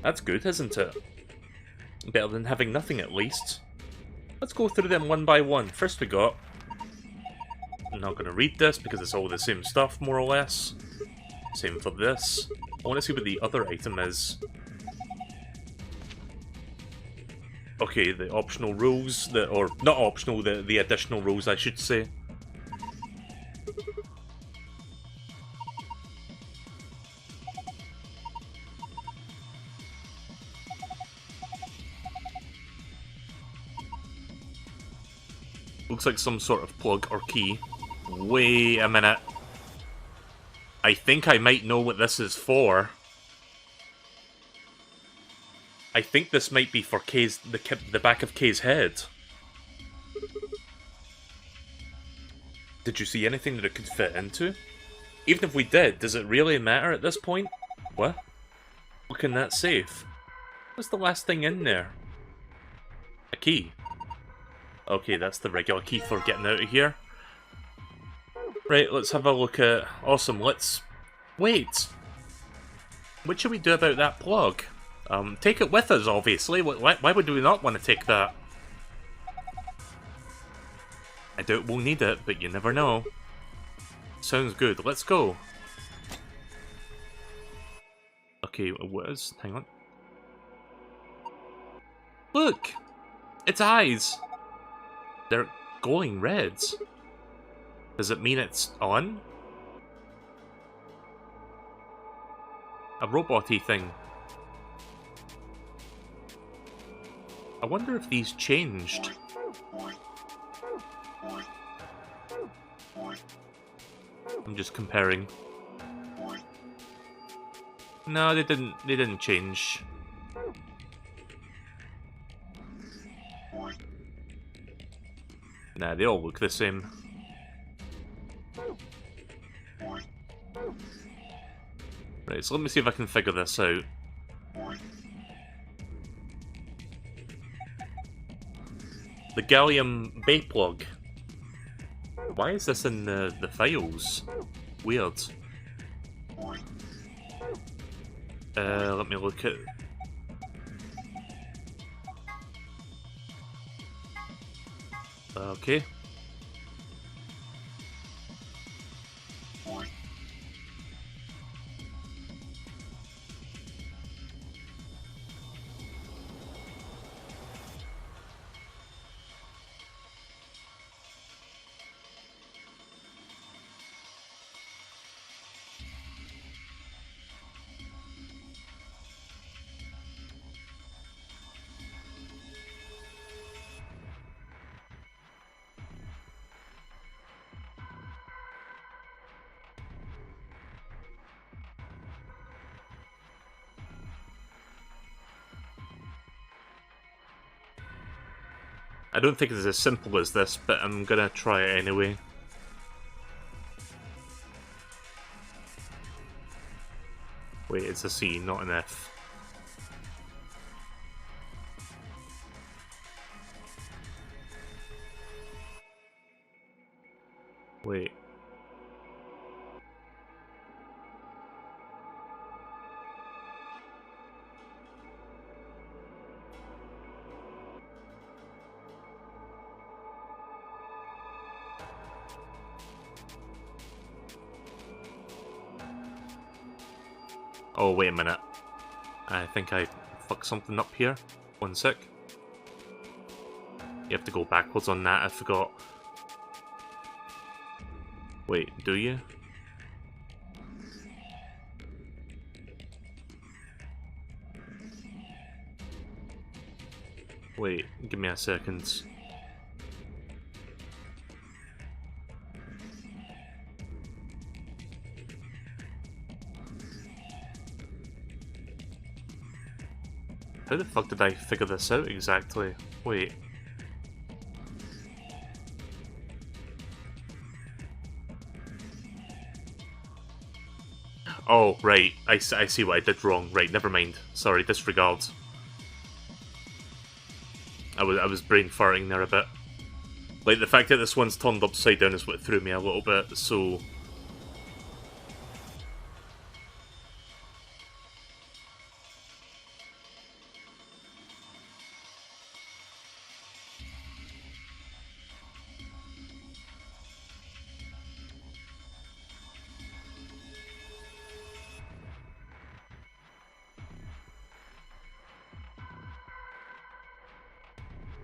That's good, isn't it? Better than having nothing, at least. Let's go through them one by one. First we got... I'm not going to read this because it's all the same stuff, more or less. Same for this. I want to see what the other item is. Okay, the optional rules, or not optional, the additional rules, I should say. Looks like some sort of plug or key. Wait a minute. I think I might know what this is for. I think this might be for Kay's, the back of Kay's head. Did you see anything that it could fit into? Even if we did, does it really matter at this point? What? Look in that safe. What's the last thing in there? A key. Okay, that's the regular key for getting out of here. Right, let's have a look at... Awesome, let's... Wait! What should we do about that plug? Take it with us, obviously. Why would we not want to take that? I doubt we'll need it, but you never know. Sounds good, let's go. Okay, what is... Hang on. Look! Its eyes! They're glowing reds. Does it mean it's on? A robot-y thing. I wonder if these changed. I'm just comparing. No, they didn't change. Nah, they all look the same. Right, so let me see if I can figure this out. The gallium bay plug. Why is this in the files? Weird. Let me look at... Okay. I don't think it's as simple as this, but I'm gonna try it anyway. Wait, it's a C, not an F. Wait. Oh, wait a minute. I think I fucked something up here. One sec. You have to go backwards on that, I forgot. Wait, do you? Wait, give me a second. How the fuck did I figure this out exactly? Wait. Oh, right. I see what I did wrong. Right, never mind. Sorry, disregard. I was brain farting there a bit. Like, the fact that this one's turned upside down is what threw me a little bit, so...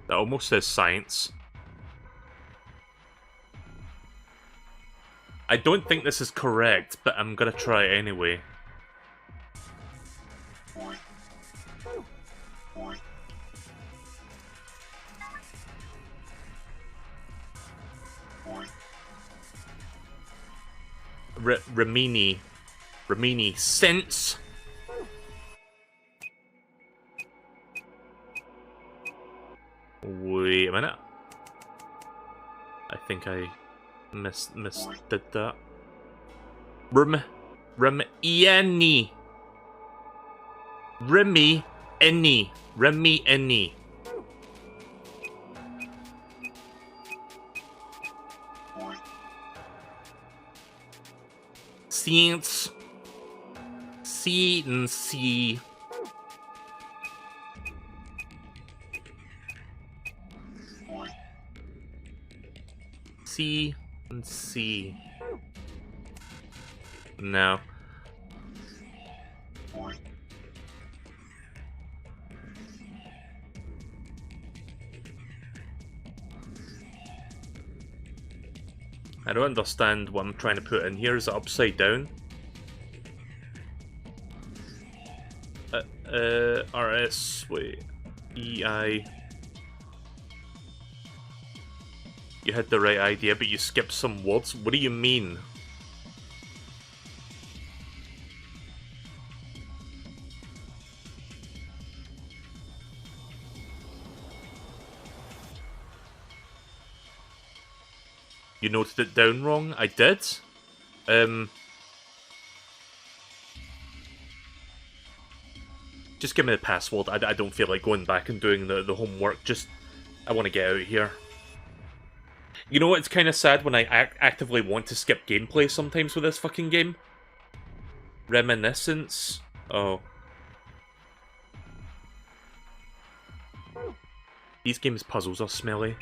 That almost says science. I don't think this is correct, but I'm gonna try it anyway. Ramini sense. Wait a minute. I think I misdid that. Remy any. Science. C and C. C and C. No. I don't understand what I'm trying to put in here. Is it upside down? RS, wait, EI. You had the right idea, but you skipped some words. What do you mean? You noted it down wrong? I did. Just give me the password. I don't feel like going back and doing the homework. Just, I want to get out of here. You know what? It's kind of sad when I actively want to skip gameplay sometimes with this fucking game. Reminiscence. Oh. These games' puzzles are smelly.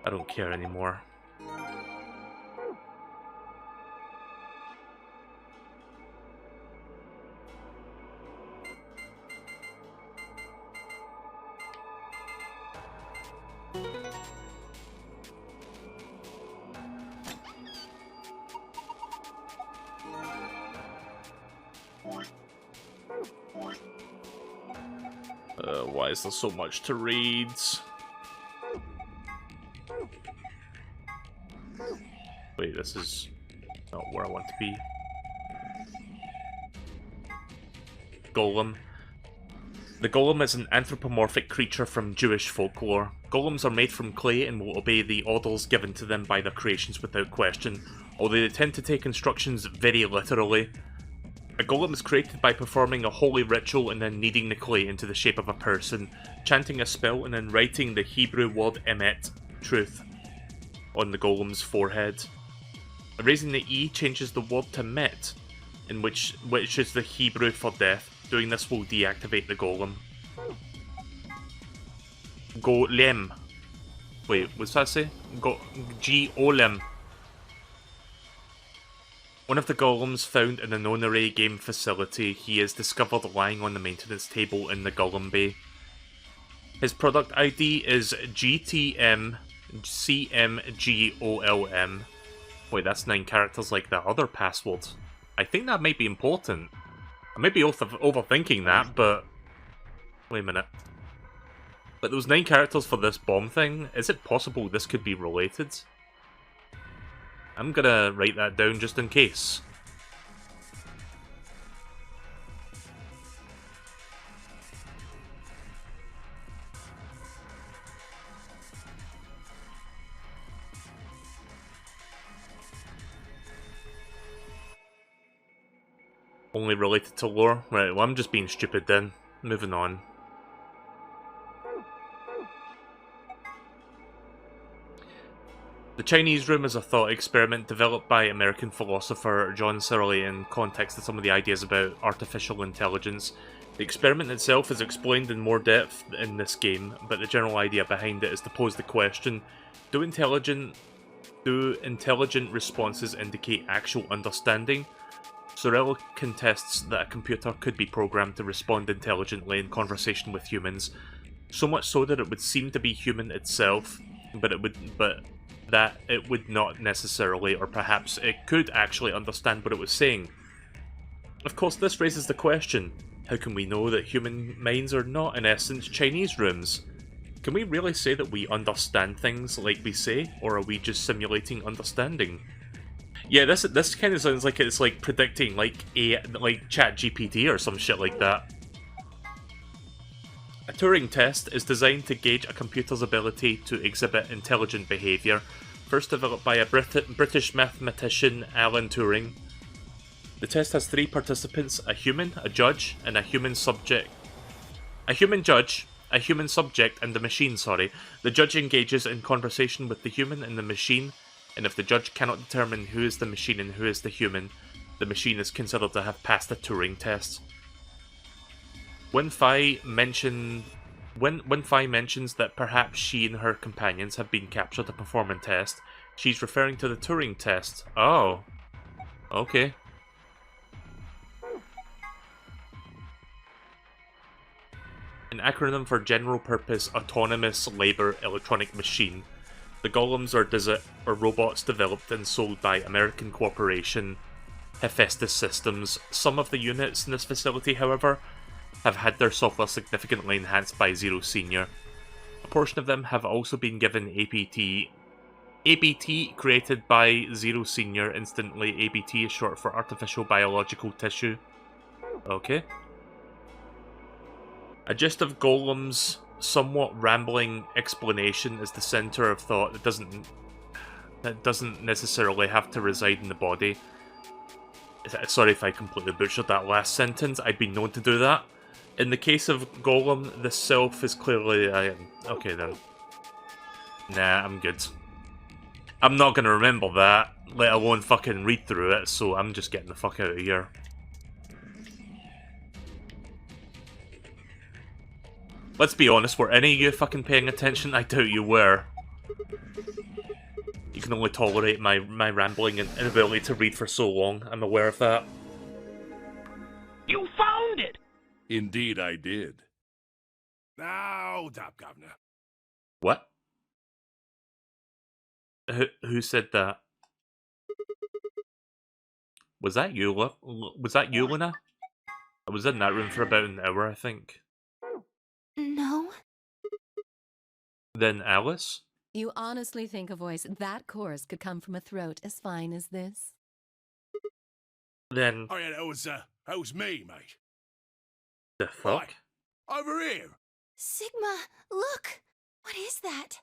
I don't care anymore. Why is there so much to read? Wait, this is not where I want to be. Golem. The golem is an anthropomorphic creature from Jewish folklore. Golems are made from clay and will obey the orders given to them by their creations without question, although they tend to take instructions very literally. A golem is created by performing a holy ritual and then kneading the clay into the shape of a person, chanting a spell and then writing the Hebrew word emet, truth, on the golem's forehead. Erasing the E changes the word to met, which is the Hebrew for death. Doing this will deactivate the golem. Golem. Wait, what's that say? Golem. One of the golems found in the Nonary game facility, he is discovered lying on the maintenance table in the golem bay. His product ID is GTMCMGOLM. Wait, that's 9 characters like the other password. I think that might be important. I might be overthinking that, but... Wait a minute. But those 9 characters for this bomb thing, is it possible this could be related? I'm gonna write that down just in case. Only related to lore? Right, well I'm just being stupid then. Moving on. The Chinese Room is a thought experiment developed by American philosopher John Searle in context to some of the ideas about artificial intelligence. The experiment itself is explained in more depth in this game, but the general idea behind it is to pose the question, do intelligent responses indicate actual understanding? Searle contests that a computer could be programmed to respond intelligently in conversation with humans, so much so that it would seem to be human itself, but that it would not necessarily, or perhaps it could actually understand what it was saying. Of course, this raises the question, how can we know that human minds are not, in essence, Chinese rooms? Can we really say that we understand things like we say, or are we just simulating understanding? Yeah, this kind of sounds like it's like predicting like ChatGPT or some shit like that. A Turing test is designed to gauge a computer's ability to exhibit intelligent behaviour, first developed by a British mathematician, Alan Turing. The test has 3 participants, a human, a judge, and a human subject. A human judge, a human subject, and the machine, sorry. The judge engages in conversation with the human and the machine, and if the judge cannot determine who is the machine and who is the machine is considered to have passed the Turing test. When Fai mentions that perhaps she and her companions have been captured to perform a test, she's referring to the Turing test. Oh. Okay. An acronym for General Purpose Autonomous Labor Electronic Machine. The golems are robots developed and sold by American corporation Hephaestus Systems. Some of the units in this facility, however, have had their software significantly enhanced by Zero Senior. A portion of them have also been given ABT. ABT, created by Zero Senior, instantly ABT is short for Artificial Biological Tissue. Okay. A gist of Golem's somewhat rambling explanation is the center of thought that doesn't necessarily have to reside in the body. Sorry if I completely butchered that last sentence, I'd been known to do that. In the case of Golem, the self is clearly... okay then. Nah, I'm good. I'm not gonna remember that, let alone fucking read through it, so I'm just getting the fuck out of here. Let's be honest, were any of you fucking paying attention? I doubt you were. You can only tolerate my rambling and inability to read for so long, I'm aware of that. You found it! Indeed I did. Now, hold up, Governor. What? Who said that? Was that you, Luna? I was in that room for about an hour, I think. No. Then Alice? You honestly think a voice that coarse could come from a throat as fine as this? Then... Oh yeah, that was me, mate. The fuck? Right. Over here! Sigma, look! What is that?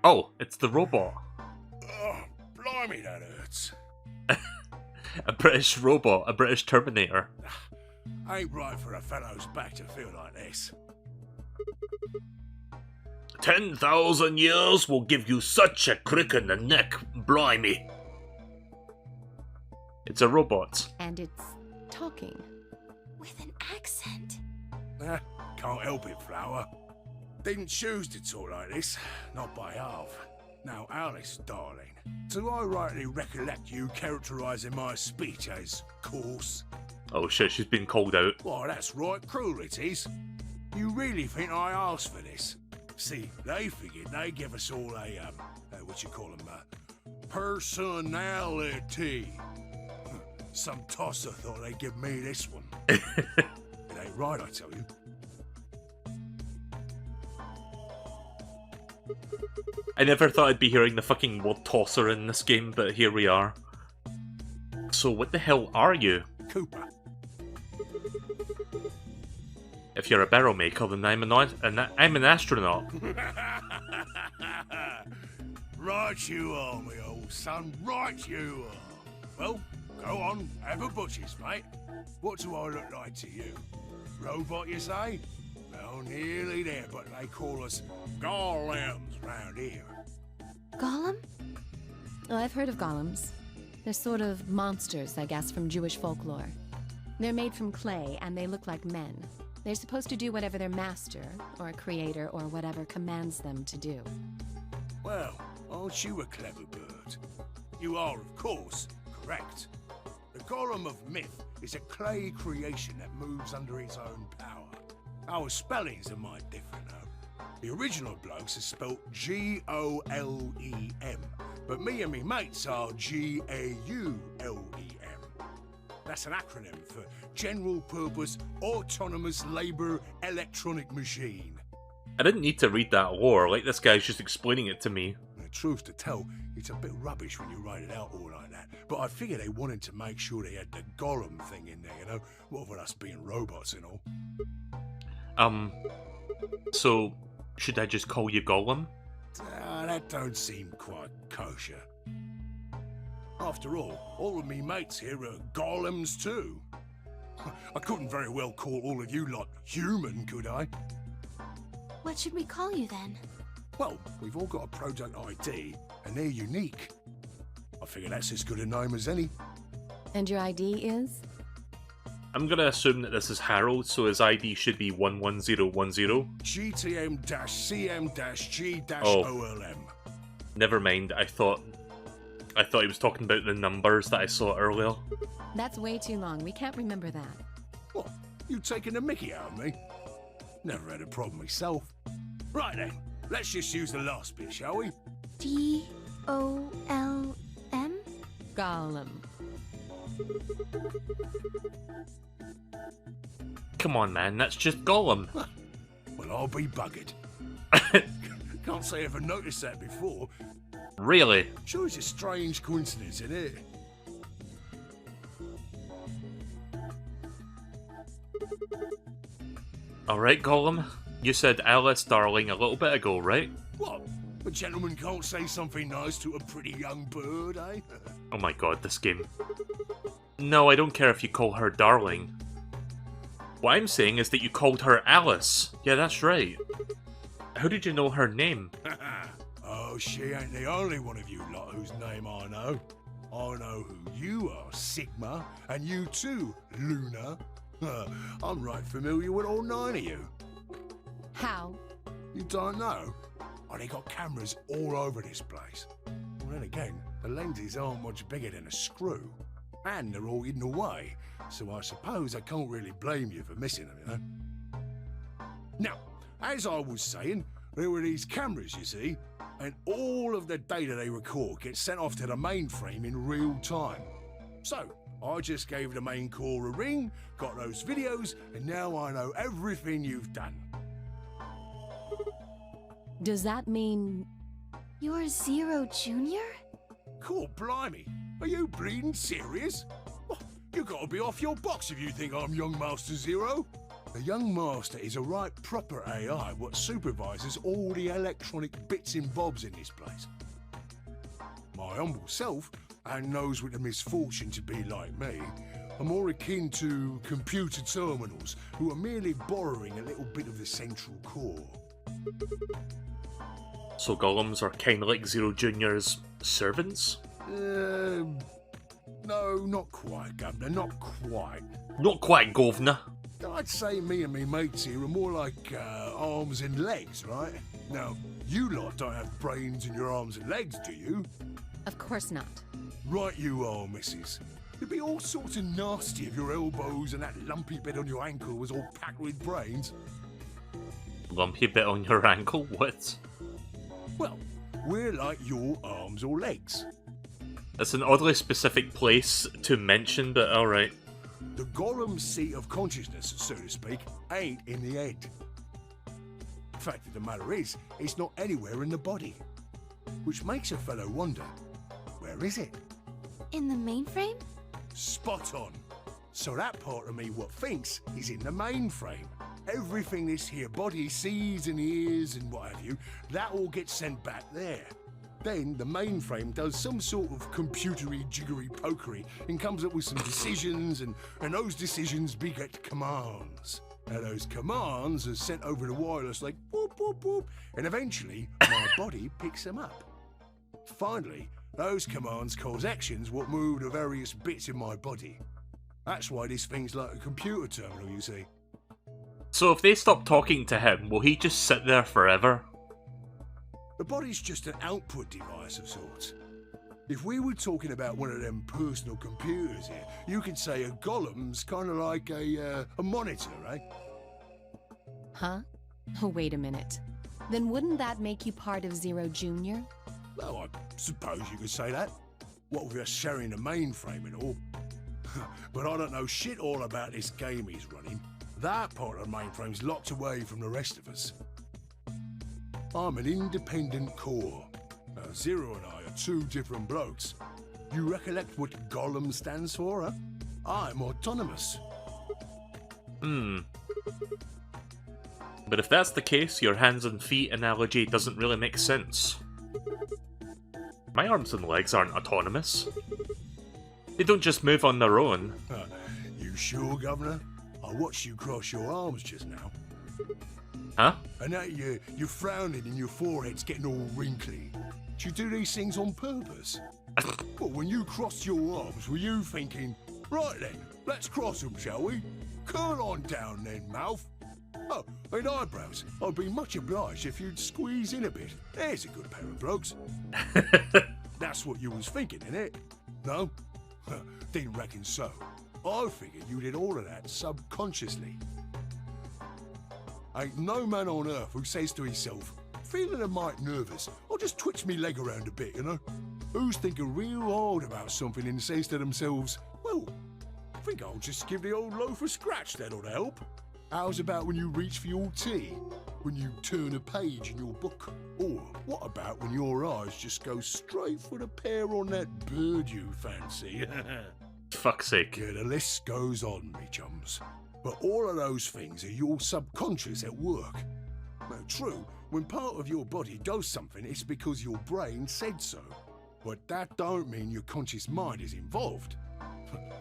Oh, it's the robot. Oh, blimey, that hurts. A British robot, a British Terminator. Ain't right for a fellow's back to feel like this. 10,000 years will give you such a crick in the neck, blimey. It's a robot. And it's talking. With an accent. Can't help it, Flower. Didn't choose to talk like this, not by half. Now, Alice, darling, do I rightly recollect you characterising my speech as coarse? Oh shit, she's been called out. Why, that's right, cruel it is. You really think I asked for this? See, they figured they'd give us all a, what you call them, personality. Some tosser thought they'd give me this one. It ain't right, I tell you. I never thought I'd be hearing the fucking word tosser in this game, but here we are. So what the hell are you? Cooper. If you're a barrel maker, then I'm an astronaut. Right you are, me old son, right you are. Well, go on, have a butcher's, mate. What do I look like to you? Robot, you say? Well, nearly there, but they call us golems round here. Golem? Oh, I've heard of golems. They're sort of monsters, I guess, from Jewish folklore. They're made from clay, and they look like men. They're supposed to do whatever their master, or creator, or whatever commands them to do. Well, aren't you a clever bird? You are, of course, correct. The golem of myth is a clay creation that moves under its own power. Our spellings are might different, though. The original blokes are spelt G-O-L-E-M, but me and me mates are G-A-U-L-E-M. That's an acronym for General Purpose Autonomous Labor Electronic Machine. I didn't need to read that lore, like this guy's just explaining it to me. The truth to tell, it's a bit rubbish when you write it out all like that, but I figure they wanted to make sure they had the golem thing in there, you know? What with us being robots and all. So, should I just call you Golem? That don't seem quite kosher. After all of me mates here are golems too. I couldn't very well call all of you lot human, could I? What should we call you then? Well, we've all got a product ID, and they're unique. I figure that's as good a name as any. And your ID is? I'm gonna assume that this is Harold, so his ID should be 11010. GTM-CM-G-OLM. Never mind, I thought I thought he was talking about the numbers that I saw earlier. That's way too long. We can't remember that. What? You taking a mickey out of me? Never had a problem myself. Right then, let's just use the last bit, shall we? G-O-L-M? Gollum. Come on, man, that's just Gollum. Well, I'll be buggered. Can't say I ever noticed that before. Really? Sure, it's a strange coincidence, isn't it? Alright, Gollum. You said Alice darling a little bit ago, right? What? A gentleman can't say something nice to a pretty young bird, eh? Oh my god, this game. No, I don't care if you call her darling. What I'm saying is that you called her Alice. Yeah, that's right. How did you know her name? Oh, she ain't the only one of you lot whose name I know. I know who you are, Sigma, and you too, Luna. I'm right familiar with all 9 of you. How? You don't know? Oh, they got cameras all over this place. Well, then again, the lenses aren't much bigger than a screw. And they're all hidden away, so I suppose I can't really blame you for missing them, you know? Now, as I was saying, there were these cameras, you see, and all of the data they record gets sent off to the mainframe in real time. So, I just gave the main core a ring, got those videos, and now I know everything you've done. Does that mean... You're Zero Jr.? Cool, blimey. Are you bleeding serious? Oh, you gotta be off your box if you think I'm Young Master Zero. The Young Master is a right proper AI what supervises all the electronic bits and bobs in this place. My humble self, and those with the misfortune to be like me, are more akin to computer terminals who are merely borrowing a little bit of the central core. So Golems are kind of like Zero Jr.'s servants? No, not quite, Governor, not quite. Not quite, Governor. I'd say me and me mates here are more like arms and legs, right? Now, you lot don't have brains in your arms and legs, do you? Of course not. Right you are, missus. It'd be all sorts of nasty if your elbows and that lumpy bit on your ankle was all packed with brains. Lumpy bit on your ankle? What? Well, we're like your arms or legs. That's an oddly specific place to mention, but alright. The Gollum's seat of consciousness, so to speak, ain't in the head. The fact of the matter is, it's not anywhere in the body. Which makes a fellow wonder, where is it? In the mainframe? Spot on. So that part of me what thinks is in the mainframe. Everything this here body sees and hears and what have you, that all gets sent back there. Then the mainframe does some sort of computery jiggery pokery and comes up with some decisions, and those decisions beget commands. Now those commands are sent over the wireless like boop boop boop, and eventually my body picks them up. Finally, those commands cause actions what move the various bits in my body. That's why this thing's like a computer terminal, you see. So if they stop talking to him, will he just sit there forever? The body's just an output device of sorts. If we were talking about one of them personal computers here, you could say a Golem's kind of like a monitor, right? Huh? Oh, wait a minute. Then wouldn't that make you part of Zero Jr.? Well, I suppose you could say that. What with us sharing the mainframe and all. But I don't know shit all about this game he's running. That part of the mainframe's locked away from the rest of us. I'm an independent core. Zero and I are 2 different blokes. You recollect what Gollum stands for, huh? I'm autonomous. But if that's the case, your hands and feet analogy doesn't really make sense. My arms and legs aren't autonomous. They don't just move on their own. You sure, Governor? I watched you cross your arms just now. Huh? And now you're frowning and your forehead's getting all wrinkly. Do you do these things on purpose? Well, when you crossed your arms, were you thinking, right then, let's cross them, shall we? Curl on down then, mouth. Oh, and eyebrows. I'd be much obliged if you'd squeeze in a bit. There's a good pair of blokes. That's what you was thinking, innit? No? Didn't reckon so. I figured you did all of that subconsciously. Ain't no man on earth who says to himself, feeling a mite nervous, I'll just twitch me leg around a bit, you know? Who's thinking real hard about something and says to themselves, well, I think I'll just give the old loaf a scratch, that'll help. How's about when you reach for your tea? When you turn a page in your book? Or what about when your eyes just go straight for the pear on that bird you fancy? Fuck's sake. Yeah, the list goes on, me chums. But all of those things are your subconscious at work. Now, true, when part of your body does something, it's because your brain said so. But that don't mean your conscious mind is involved.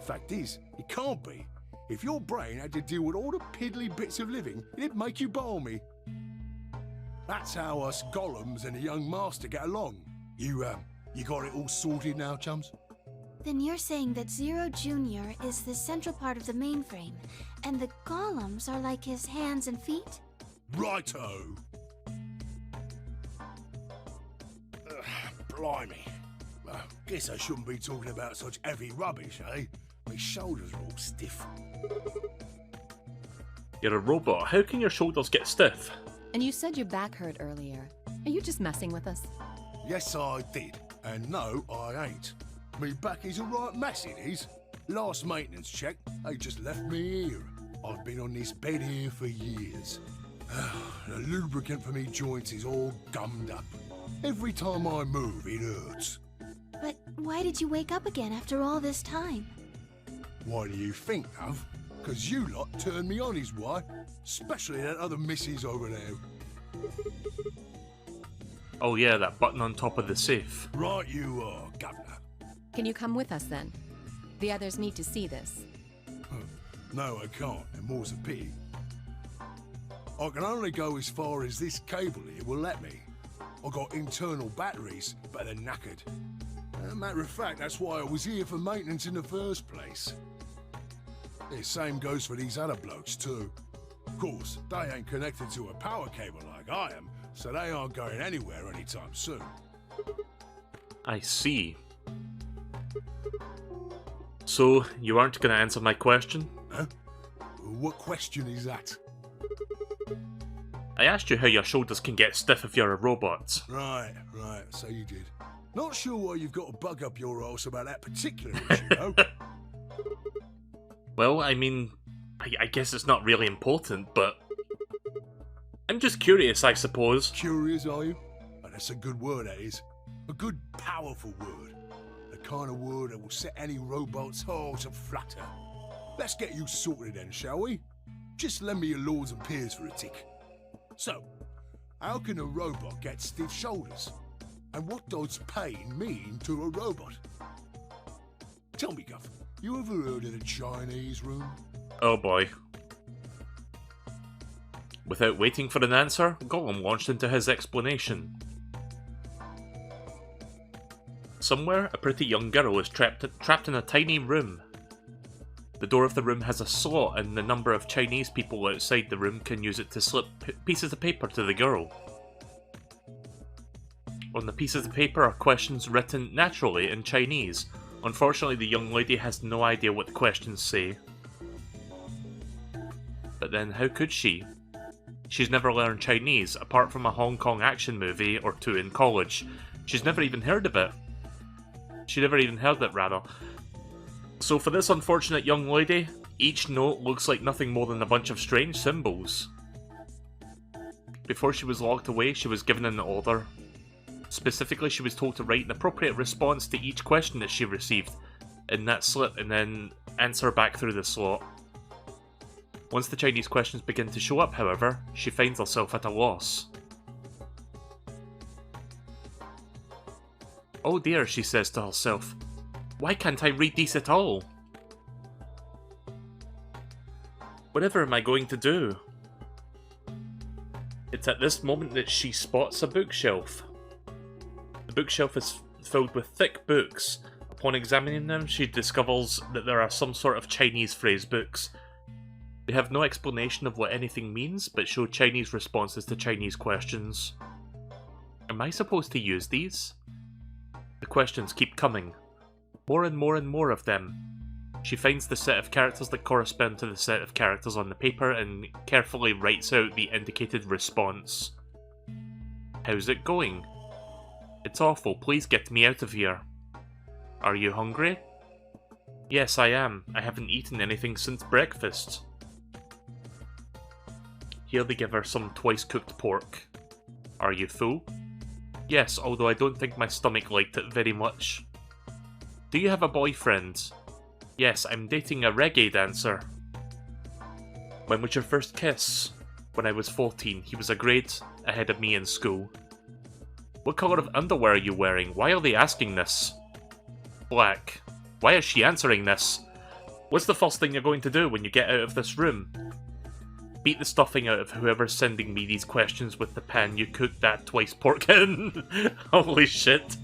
Fact is, it can't be. If your brain had to deal with all the piddly bits of living, it'd make you balmy. That's how us golems and the young master get along. You got it all sorted now, chums? Then you're saying that Zero Jr. is the central part of the mainframe, and the golems are like his hands and feet? Righto! Blimey. Guess I shouldn't be talking about such heavy rubbish, eh? My shoulders are all stiff. You're a robot. How can your shoulders get stiff? And you said your back hurt earlier. Are you just messing with us? Yes, I did. And no, I ain't. Me back is a right mess, it is. Last maintenance check, they just left me here. I've been on this bed here for years. The lubricant for me joints is all gummed up. Every time I move, it hurts. But why did you wake up again after all this time? Why do you think, love? 'Cause you lot turned me on is why. Especially that other missus over there. Oh yeah, that button on top of the safe. Right you are, Governor. Can you come with us then? The others need to see this. No, I can't, and more's a pity. I can only go as far as this cable here will let me. I got internal batteries, but they're knackered. Matter of fact, that's why I was here for maintenance in the first place. The same goes for these other blokes too. Of course, they ain't connected to a power cable like I am, so they aren't going anywhere anytime soon. I see. So, you aren't going to answer my question? Huh? What question is that? I asked you how your shoulders can get stiff if you're a robot. Right, so you did. Not sure why you've got to bug up your arse about that particular issue, though. Well, I mean, I guess it's not really important, but I'm just curious, I suppose. Curious, are you? Oh, that's a good word, that is. A good, powerful word. The kind of word that will set any robot's heart aflutter. Let's get you sorted then, shall we? Just lend me your lords and peers for a tick. So, how can a robot get stiff shoulders? And what does pain mean to a robot? Tell me, Guff, you ever heard of the Chinese room? Oh boy. Without waiting for an answer, Gollum launched into his explanation. Somewhere, a pretty young girl is trapped in a tiny room. The door of the room has a slot, and the number of Chinese people outside the room can use it to slip pieces of paper to the girl. On the pieces of paper are questions written naturally in Chinese. Unfortunately, the young lady has no idea what the questions say. But then, how could she? She's never learned Chinese, apart from a Hong Kong action movie or two in college. She's never even heard of it. She never even heard it, rather. So for this unfortunate young lady, each note looks like nothing more than a bunch of strange symbols. Before she was locked away, she was given an order. Specifically, she was told to write an appropriate response to each question that she received in that slip and then answer back through the slot. Once the Chinese questions begin to show up, however, she finds herself at a loss. Oh dear, she says to herself. Why can't I read these at all? Whatever am I going to do? It's at this moment that she spots a bookshelf. The bookshelf is filled with thick books. Upon examining them, she discovers that there are some sort of Chinese phrase books. They have no explanation of what anything means, but show Chinese responses to Chinese questions. Am I supposed to use these? The questions keep coming. More and more and more of them. She finds the set of characters that correspond to the set of characters on the paper and carefully writes out the indicated response. How's it going? It's awful, please get me out of here. Are you hungry? Yes, I am. I haven't eaten anything since breakfast. Here they give her some twice-cooked pork. Are you full? Yes, although I don't think my stomach liked it very much. Do you have a boyfriend? Yes, I'm dating a reggae dancer. When was your first kiss? When I was 14. He was a grade ahead of me in school. What colour of underwear are you wearing? Why are they asking this? Black. Why is she answering this? What's the first thing you're going to do when you get out of this room? Beat the stuffing out of whoever's sending me these questions with the pan you cooked that twice pork in. Holy shit.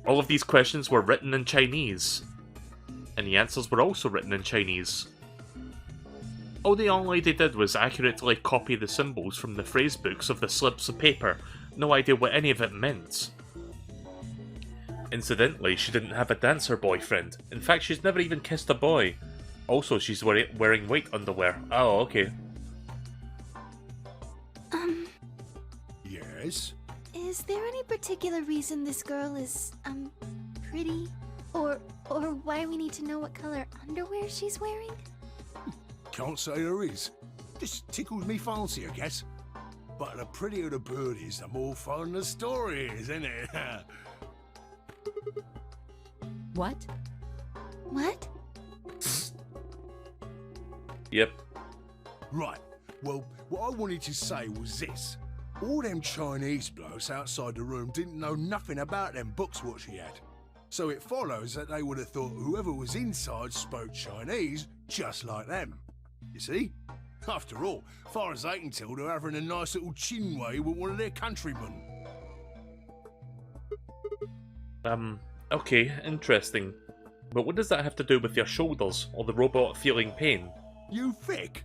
All of these questions were written in Chinese. And the answers were also written in Chinese. All the young lady did was accurately copy the symbols from the phrase books of the slips of paper. No idea what any of it meant. Incidentally, she didn't have a dancer boyfriend. In fact, she's never even kissed a boy. Also, she's wearing white underwear. Oh, okay. Yes? Is there any particular reason this girl is, pretty? Or why we need to know what color underwear she's wearing? Can't say there is. Just tickles me fancy, I guess. But the prettier the bird is, the more fun the story is, isn't it? What? What? Yep. Right. Well, what I wanted to say was this. All them Chinese blokes outside the room didn't know nothing about them books what she had. So it follows that they would have thought whoever was inside spoke Chinese just like them. You see? After all, far as they can tell, they're having a nice little chinway with one of their countrymen. Okay, interesting. But what does that have to do with your shoulders, or the robot feeling pain? You thick?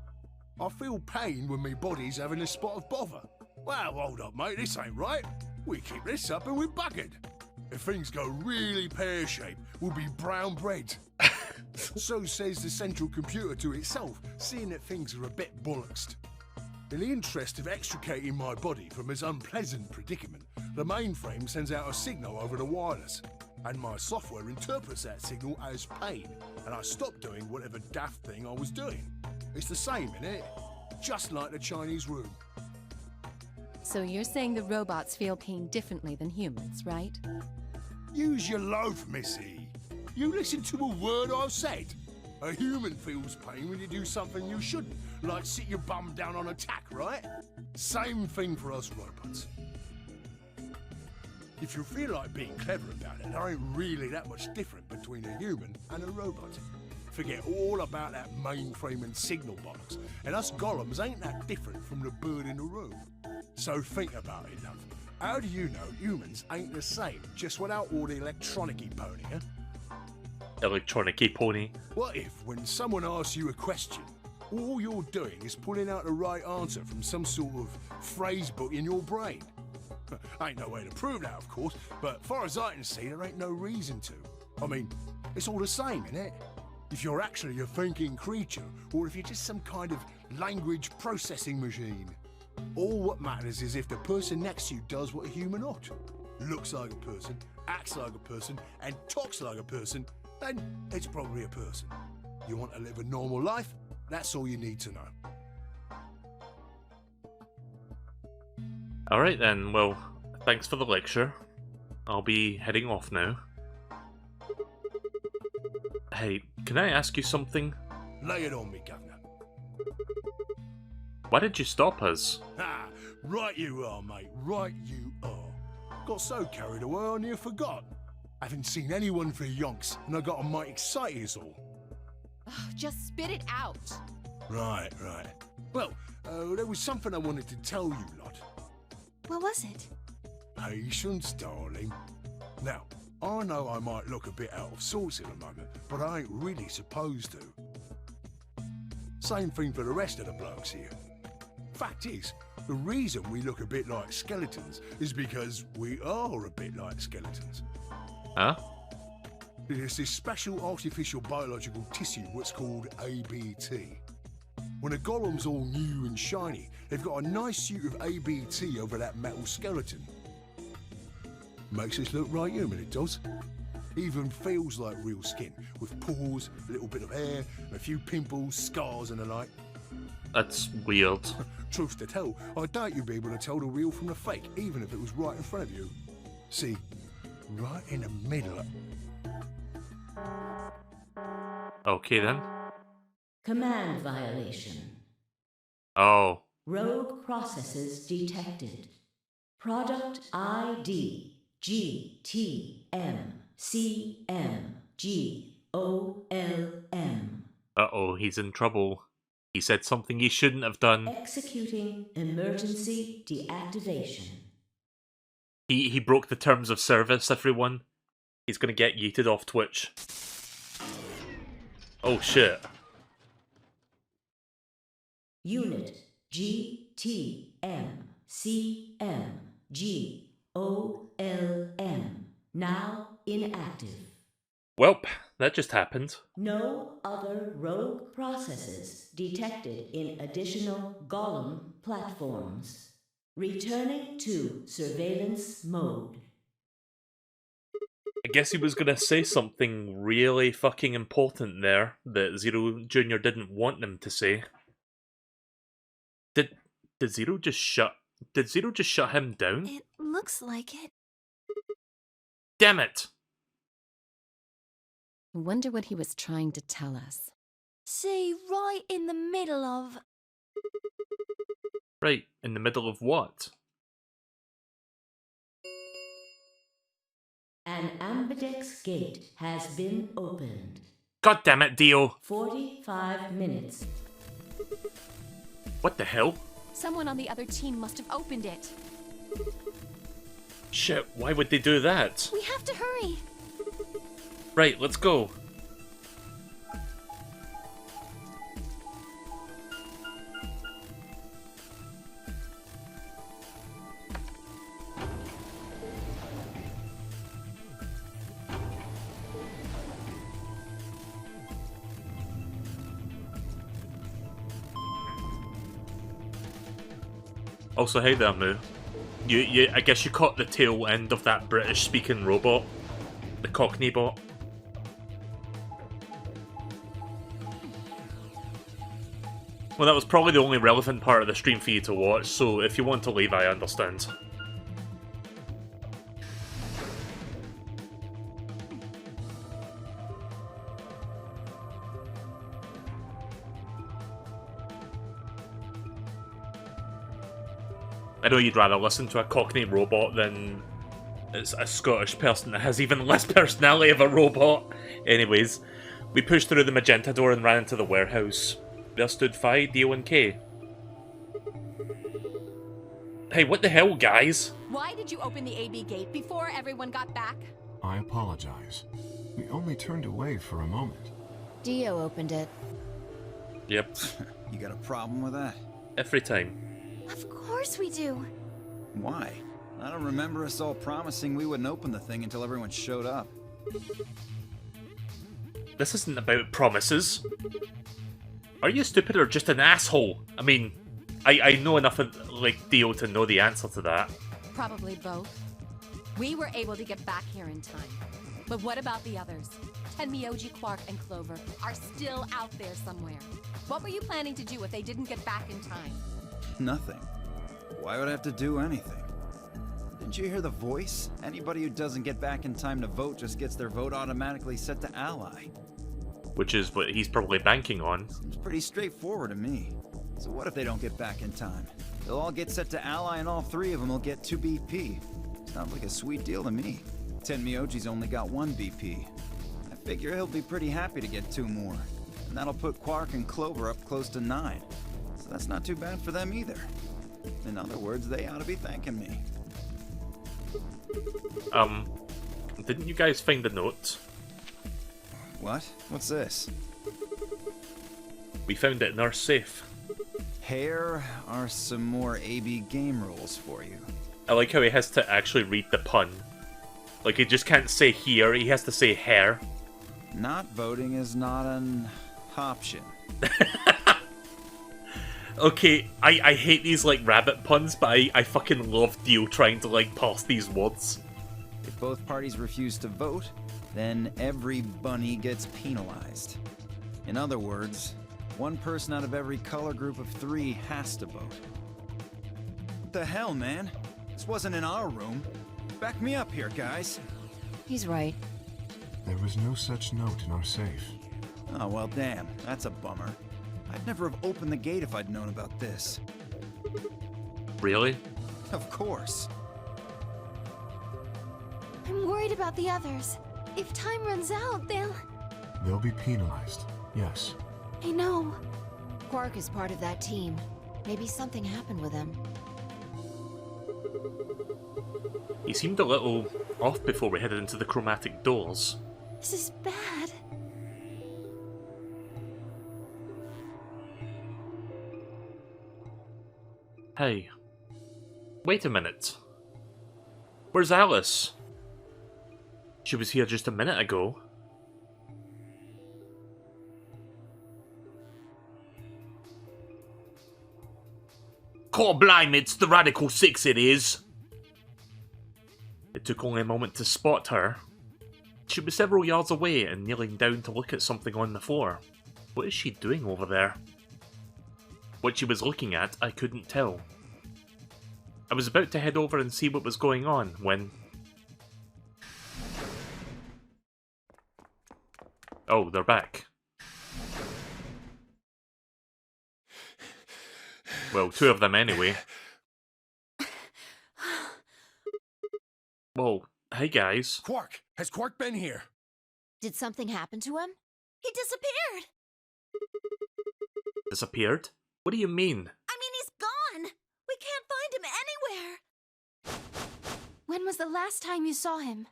I feel pain when my body's having a spot of bother. Well, hold up, mate, this ain't right. We keep this up and we're buggered. If things go really pear-shaped, we'll be brown bread. So says the central computer to itself, seeing that things are a bit bollocksed. In the interest of extricating my body from this unpleasant predicament, the mainframe sends out a signal over the wireless, and my software interprets that signal as pain, and I stop doing whatever daft thing I was doing. It's the same, innit? Just like the Chinese room. So you're saying the robots feel pain differently than humans, right? Use your loaf, missy. You listen to a word I've said. A human feels pain when you do something you shouldn't, like sit your bum down on a tack, right? Same thing for us robots. If you feel like being clever about it, there ain't really that much different between a human and a robot. Forget all about that mainframe and signal bollocks, and us golems ain't that different from the bird in the room. So think about it, love. How do you know humans ain't the same, just without all the electronic-y pony, huh? Electronic-y pony. What if, when someone asks you a question, all you're doing is pulling out the right answer from some sort of phrase book in your brain? Ain't no way to prove that, of course, but far as I can see, there ain't no reason to. I mean, it's all the same, innit? If you're actually a thinking creature, or if you're just some kind of language processing machine. All what matters is if the person next to you does what a human ought. Looks like a person, acts like a person, and talks like a person, then it's probably a person. You want to live a normal life? That's all you need to know. Alright then, well, thanks for the lecture. I'll be heading off now. Hey, can I ask you something? Lay it on me, Governor. Why did you stop us? Ah, right you are, mate, right you are. Got so carried away I near forgot. Haven't seen anyone for yonks, and I got a mite excited as all. Just spit it out. Right. Well, there was something I wanted to tell you lot. What was it? Patience, darling. Now, I know I might look a bit out of sorts at the moment, but I ain't really supposed to. Same thing for the rest of the blokes here. fact is, the reason we look a bit like skeletons is because we are a bit like skeletons. Huh? There's this special artificial biological tissue what's called ABT. When a golem's all new and shiny, they've got a nice suit of ABT over that metal skeleton. Makes us look right human, it does. Even feels like real skin, with pores, a little bit of hair, a few pimples, scars and the like. That's weird. Truth to tell, I doubt you'd be able to tell the real from the fake, even if it was right in front of you. See, right in the middle. Okay then. Command violation. Oh. Rogue processes detected. Product ID GTMCMGOLM. Uh-oh, he's in trouble. He said something he shouldn't have done. Executing emergency deactivation. He broke the terms of service, everyone. He's gonna get yeeted off Twitch. Oh shit. Unit GTMCMGOLM. Now inactive. Welp, that just happened. No other rogue processes detected in additional golem platforms. Returning to surveillance mode. I guess he was gonna say something really fucking important there that Zero Jr. didn't want him to say. Did Zero just shut him down? It looks like it. Damn it! I wonder what he was trying to tell us. See, right in the middle of... Right, in the middle of what? An ambidex gate has been opened. God damn it, Dio! 45 minutes. What the hell? Someone on the other team must have opened it. Shit, why would they do that? We have to hurry. Right, let's go. Also, hey there, Moo. I guess you caught the tail end of that British-speaking robot. The Cockney bot. Well, that was probably the only relevant part of the stream for you to watch, so if you want to leave, I understand. I know you'd rather listen to a Cockney robot than a Scottish person that has even less personality of a robot. Anyways, we pushed through the magenta door and ran into the warehouse. There stood Phi, Dio, and K. Hey, what the hell, guys? Why did you open the AB gate before everyone got back? I apologize. We only turned away for a moment. Dio opened it. Yep, You got a problem with that? every time. Of course we do. Why? I don't remember us all promising we wouldn't open the thing until everyone showed up. This isn't about promises. Are you stupid or just an asshole? I mean, I know enough of, like, Dio to know the answer to that. Probably both. We were able to get back here in time. But what about the others? Tenmyoji, Quark, and Clover are still out there somewhere. What were you planning to do if they didn't get back in time? Nothing. Why would I have to do anything? Didn't you hear the voice? Anybody who doesn't get back in time to vote just gets their vote automatically set to ally. Which is what he's probably banking on. Seems pretty straightforward to me. So what if they don't get back in time? They'll all get set to ally and all three of them will get 2 BP. Sounds like a sweet deal to me. Tenmyoji's only got 1 BP. I figure he'll be pretty happy to get 2 more. And that'll put Quark and Clover up close to 9. So that's not too bad for them either. In other words, they ought to be thanking me. Didn't you guys find the note? What? What's this? We found it in our safe. Here are some more AB game rules for you. I like how he has to actually read the pun. Like, he just can't say here, he has to say hair. Not voting is not an option. Okay, I hate these, like, rabbit puns, but I fucking love Dio trying to, like, parse these words. If both parties refuse to vote, then every bunny gets penalized. In other words, one person out of every color group of 3 has to vote. What the hell, man? This wasn't in our room. Back me up here, guys. He's right. There was no such note in our safe. Oh, well, damn. That's a bummer. I'd never have opened the gate if I'd known about this. Really? Of course. I'm worried about the others. If time runs out, They'll be penalized, yes. I know. Quark is part of that team. Maybe something happened with him. He seemed a little off before we headed into the chromatic doors. This is bad. Hey. Wait a minute. Where's Alice? She was here just a minute ago. God blime, it's the Radical Six, it is! It took only a moment to spot her. She was several yards away and kneeling down to look at something on the floor. What is she doing over there? What she was looking at, I couldn't tell. I was about to head over and see what was going on when... Oh, they're back. Well, 2 of them anyway. Whoa, hey guys. Quark! Has Quark been here? Did something happen to him? He disappeared! Disappeared? What do you mean? I mean, he's gone! We can't find him anywhere! When was the last time you saw him?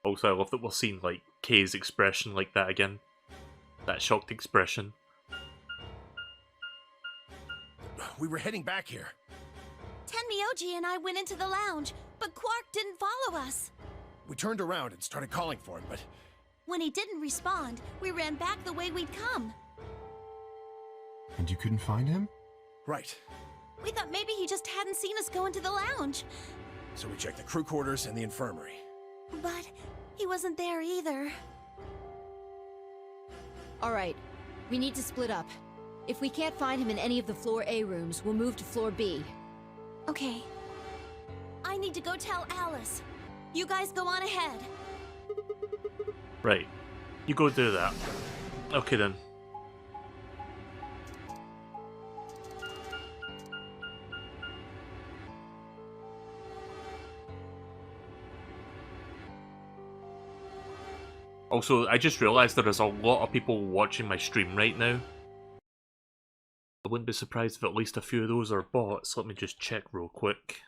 Also, I love that we're seeing, like, Kay's expression like that again. That shocked expression. We were heading back here. Tenmyoji and I went into the lounge, but Quark didn't follow us. We turned around and started calling for him, but... When he didn't respond, we ran back the way we'd come. And you couldn't find him? Right. We thought maybe he just hadn't seen us go into the lounge. So we checked the crew quarters and the infirmary. But he wasn't there either. Alright, we need to split up. If we can't find him in any of the Floor A rooms, we'll move to Floor B. Okay. I need to go tell Alice. You guys go on ahead. Right. You go do that. Okay then. Also, I just realised there is a lot of people watching my stream right now. I wouldn't be surprised if at least a few of those are bots. Let me just check real quick.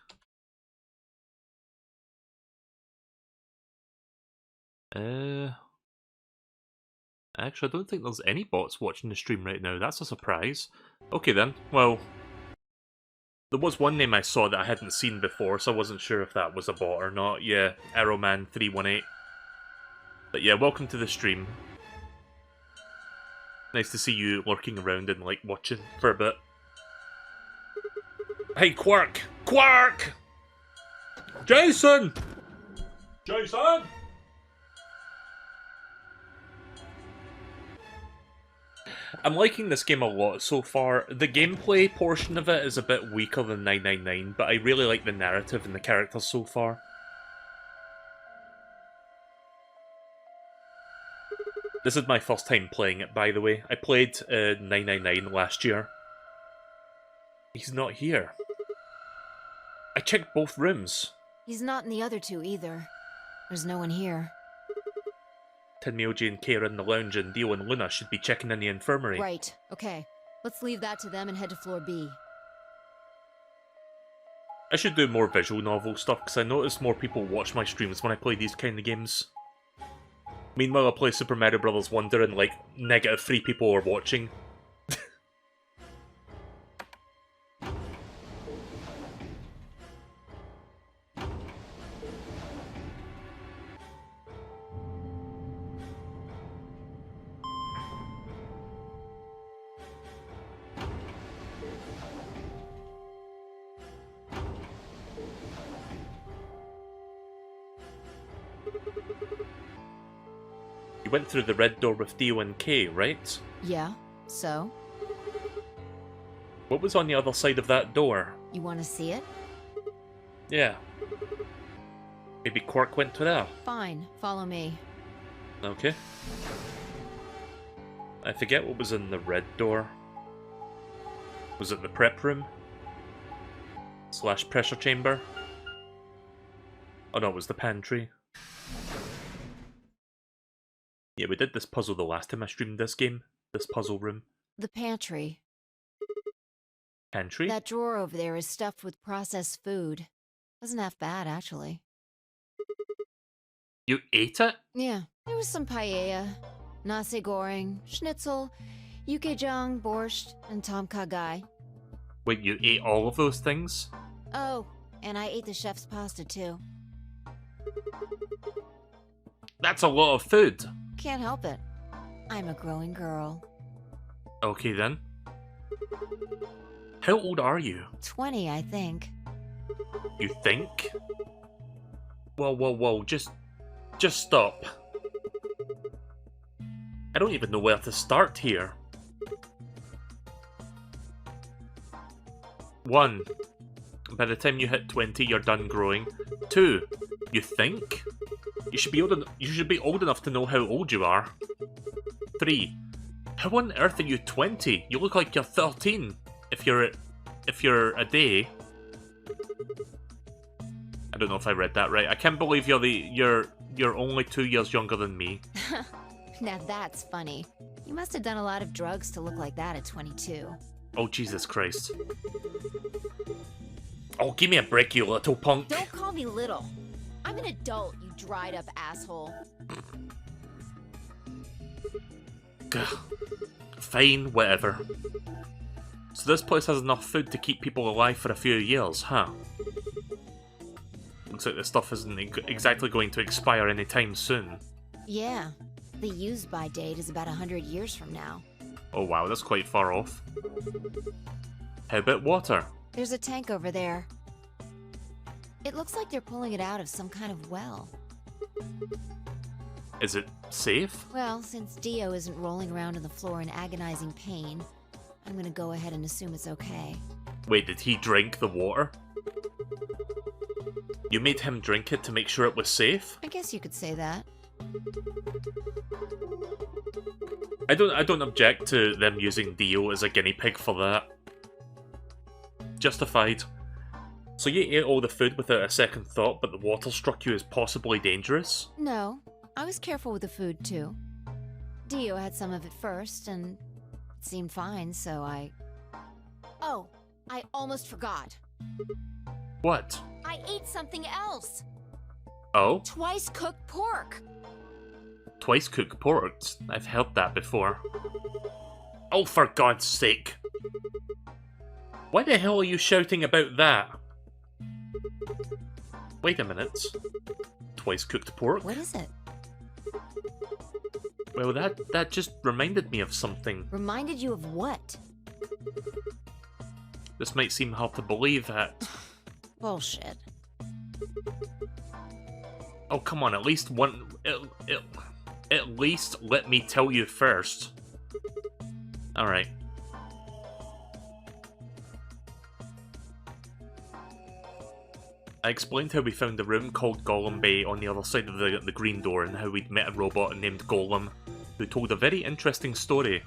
Actually, I don't think there's any bots watching the stream right now. That's a surprise. Okay then, well... There was one name I saw that I hadn't seen before, so I wasn't sure if that was a bot or not. Yeah, Arrowman318. But yeah, welcome to the stream. Nice to see you lurking around and, like, watching for a bit. Hey, Quark! Quark! Jason! Jason! I'm liking this game a lot so far. The gameplay portion of it is a bit weaker than 999, but I really like the narrative and the characters so far. This is my first time playing it, by the way. I played 999 last year. He's not here. I checked both rooms. He's not in the other 2 either. There's no one here. Tenmyoji and Kay are in the lounge, and Dio and Luna should be checking in the infirmary. Right, okay. Let's leave that to them and head to Floor B. I should do more visual novel stuff, because I notice more people watch my streams when I play these kind of games. Meanwhile, I play Super Mario Bros. Wonder and, like, -3 people are watching. You went through the red door with Dio and Kay, right? Yeah, so? What was on the other side of that door? You want to see it? Yeah. Maybe Quark went to there. Fine, follow me. Okay. I forget what was in the red door. Was it the prep room? / pressure chamber? Oh no, it was the pantry. Yeah, we did this puzzle the last time I streamed this game. This puzzle room. The pantry. Pantry? That drawer over there is stuffed with processed food. Wasn't half bad, actually. You ate it? Yeah, there was some paella, nasi goreng, schnitzel, yukejang, borscht, and tom kha gai. Wait, you ate all of those things? Oh, and I ate the chef's pasta too. That's a lot of food. Can't help it. I'm a growing girl. Okay then. How old are you? 20, I think. You think? Whoa, just stop. I don't even know where to start here. 1. By the time you hit 20, you're done growing. 2. You think? You should be old enough to know how old you are. 3. How on earth are you 20? You look like you're 13. If you're a day. I don't know if I read that right. I can't believe you're only 2 years younger than me. Now that's funny. You must have done a lot of drugs to look like that at 22. Oh, Jesus Christ. Oh, give me a break, you little punk. Don't call me little. I'm an adult, you dried up asshole. Gah. Fine, whatever. So this place has enough food to keep people alive for a few years, huh? Looks like this stuff isn't exactly going to expire anytime soon. Yeah. The use-by date is about 100 years from now. Oh wow, that's quite far off. How about water? There's a tank over there. It looks like they're pulling it out of some kind of well. Is it safe? Well, since Dio isn't rolling around on the floor in agonizing pain, I'm gonna go ahead and assume it's okay. Wait, did he drink the water? You made him drink it to make sure it was safe? I guess you could say that. I don't object to them using Dio as a guinea pig for that. Justified. So you ate all the food without a second thought, but the water struck you as possibly dangerous? No, I was careful with the food too. Dio had some of it first, and it seemed fine, so I... Oh, I almost forgot. What? I ate something else! Oh? Twice cooked pork! Twice cooked pork? I've heard that before. Oh, for God's sake! Why the hell are you shouting about that? Wait a minute. Twice cooked pork? What is it? Well, that just reminded me of something. Reminded you of what? This might seem hard to believe that... Bullshit. Oh, come on, at least one... At least let me tell you first. Alright. I explained how we found a room called Golem Bay on the other side of the green door and how we'd met a robot named Golem who told a very interesting story.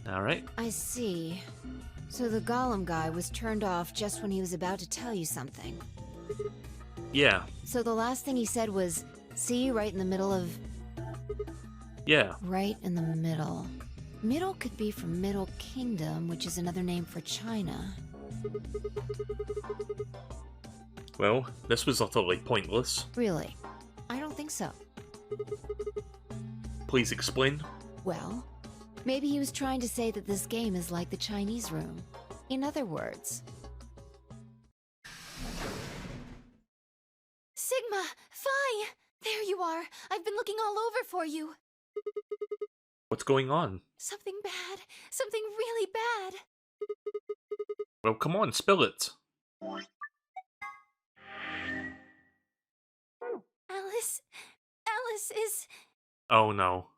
Alright. I see. So the Golem guy was turned off just when he was about to tell you something. Yeah. So the last thing he said was, see you right in the middle of... Yeah. Right in the middle. Middle could be from Middle Kingdom, which is another name for China. Well, this was utterly pointless. Really? I don't think so. Please explain. Well, maybe he was trying to say that this game is like the Chinese room. In other words... Sigma! Phi! There you are! I've been looking all over for you! What's going on? Something bad. Something really bad. Well, come on, spill it. Alice is... Oh no.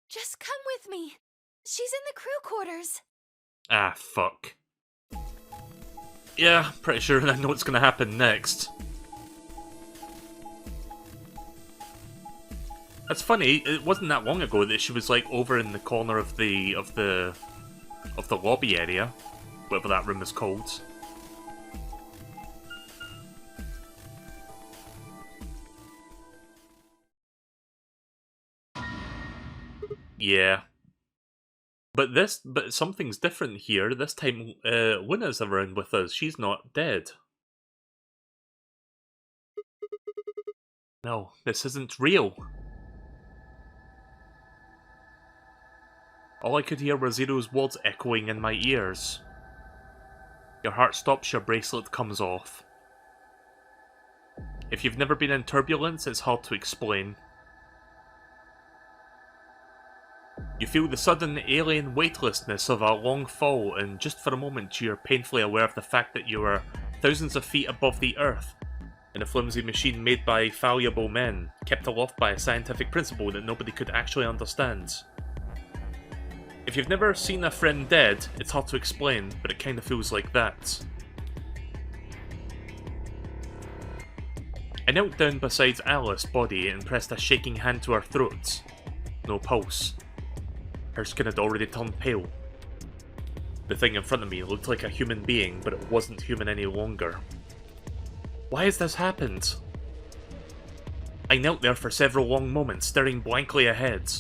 Just come with me. She's in the crew quarters. Ah, fuck. Yeah, pretty sure I know what's gonna happen next. That's funny, it wasn't that long ago that she was like over in the corner of the lobby area, whatever that room is called. Yeah. But something's different here. This time, Luna's around with us. She's not dead. No, this isn't real. All I could hear were Zero's words echoing in my ears. Your heart stops, your bracelet comes off. If you've never been in turbulence, it's hard to explain. You feel the sudden alien weightlessness of a long fall, and just for a moment you're painfully aware of the fact that you are thousands of feet above the Earth, in a flimsy machine made by fallible men, kept aloft by a scientific principle that nobody could actually understand. If you've never seen a friend dead, it's hard to explain, but it kind of feels like that. I knelt down beside Alice's body and pressed a shaking hand to her throat. No pulse. Her skin had already turned pale. The thing in front of me looked like a human being, but it wasn't human any longer. Why has this happened? I knelt there for several long moments, staring blankly ahead.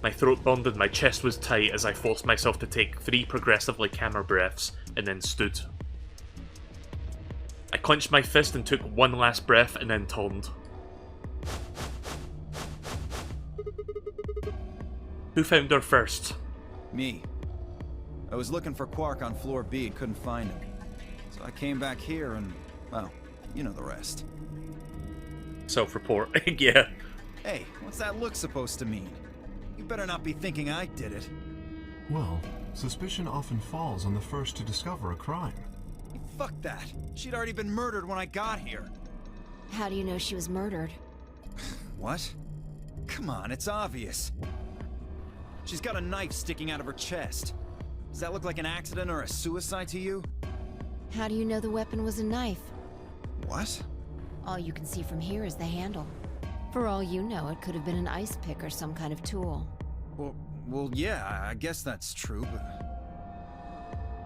My throat burned and my chest was tight as I forced myself to take 3 progressively calmer breaths, and then stood. I clenched my fist and took one last breath, and then turned. Who found her first? Me. I was looking for Quark on floor B and couldn't find him. So I came back here and, well, you know the rest. Self-report, yeah. Hey, what's that look supposed to mean? You better not be thinking I did it. Well, suspicion often falls on the first to discover a crime. Fuck that. She'd already been murdered when I got here. How do you know she was murdered? What? Come on, it's obvious. She's got a knife sticking out of her chest. Does that look like an accident or a suicide to you? How do you know the weapon was a knife? What? All you can see from here is the handle. For all you know, it could have been an ice pick or some kind of tool. Well, yeah, I guess that's true, but...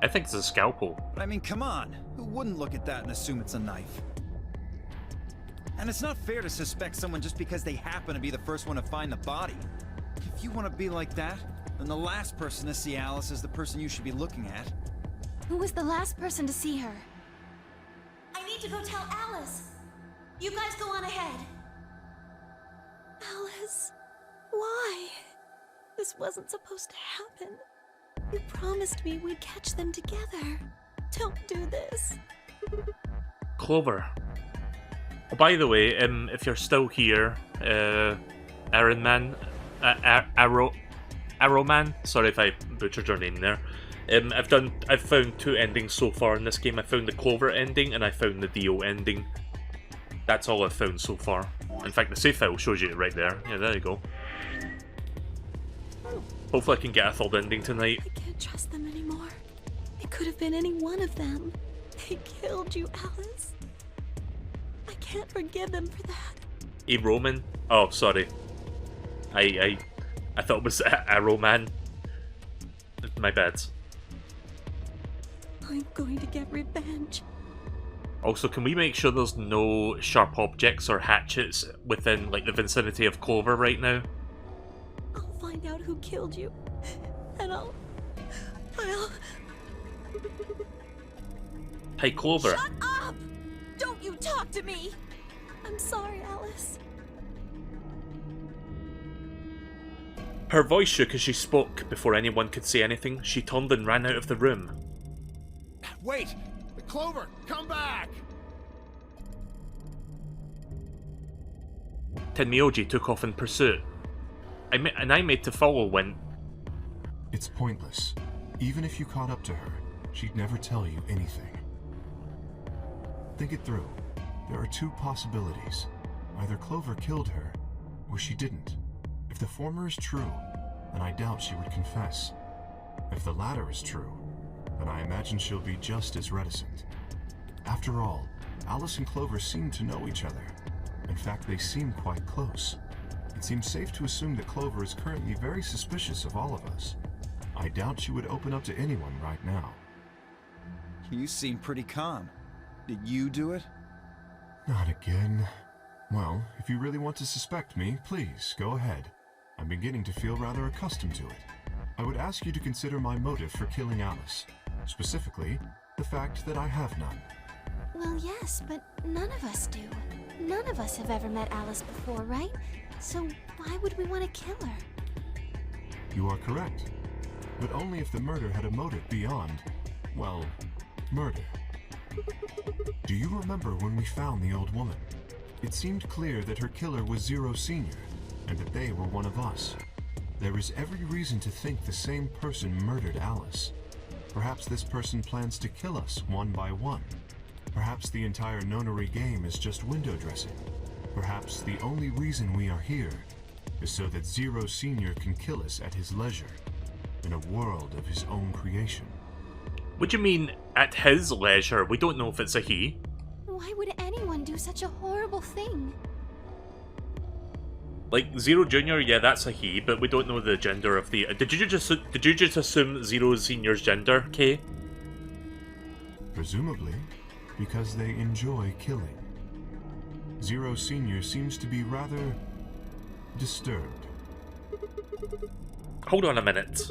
I think it's a scalpel. I mean, come on. Who wouldn't look at that and assume it's a knife? And it's not fair to suspect someone just because they happen to be the first one to find the body. If you want to be like that, then the last person to see Alice is the person you should be looking at. Who was the last person to see her? I need to go tell Alice. You guys go on ahead. Alice, why? This wasn't supposed to happen. You promised me we'd catch them together. Don't do this. Clover. Oh, by the way, if you're still here, Aaron Man, Arrow Man. Sorry if I butchered your name there. I've found 2 endings so far in this game. I found the Clover ending and I found the Dio ending. That's all I've found so far. In fact, the save file shows you it right there. Yeah, there you go. Hopefully I can get a 3rd ending tonight. I can't trust them anymore. It could have been any one of them. They killed you, Alice. I can't forgive them for that. A Roman? Oh, sorry. I thought it was Arrow Man. My bad. I'm going to get revenge. Also, can we make sure there's no sharp objects or hatchets within, like, the vicinity of Clover right now? I'll find out who killed you. And I'll... Hey, Clover. Shut up! Don't you talk to me! I'm sorry, Alice. Her voice shook as she spoke. Before anyone could say anything, she turned and ran out of the room. Wait! Clover, come back! Tenmyoji took off in pursuit. I made to follow when... It's pointless. Even if you caught up to her, she'd never tell you anything. Think it through. There are two possibilities. Either Clover killed her, or she didn't. If the former is true, then I doubt she would confess. If the latter is true, then I imagine she'll be just as reticent. After all, Alice and Clover seem to know each other. In fact, they seem quite close. It seems safe to assume that Clover is currently very suspicious of all of us. I doubt she would open up to anyone right now. You seem pretty calm. Did you do it? Not again. Well, if you really want to suspect me, please, go ahead. I'm beginning to feel rather accustomed to it. I would ask you to consider my motive for killing Alice. Specifically, the fact that I have none. Well, yes, but none of us do. None of us have ever met Alice before, right? So why would we want to kill her? You are correct. But only if the murder had a motive beyond, well, murder. Do you remember when we found the old woman? It seemed clear that her killer was Zero Sr., and that they were one of us. There is every reason to think the same person murdered Alice. Perhaps this person plans to kill us one by one. Perhaps the entire nonary game is just window dressing. Perhaps the only reason we are here is so that Zero Sr. can kill us at his leisure, in a world of his own creation. What do you mean, at his leisure? We don't know if it's a he. Why would anyone do such a horrible thing? Like, Zero Jr., yeah, that's a he, but we don't know the gender of the... Did you just assume Zero Sr.'s gender, Kay? Presumably, because they enjoy killing. Zero Sr. seems to be rather disturbed. Hold on a minute.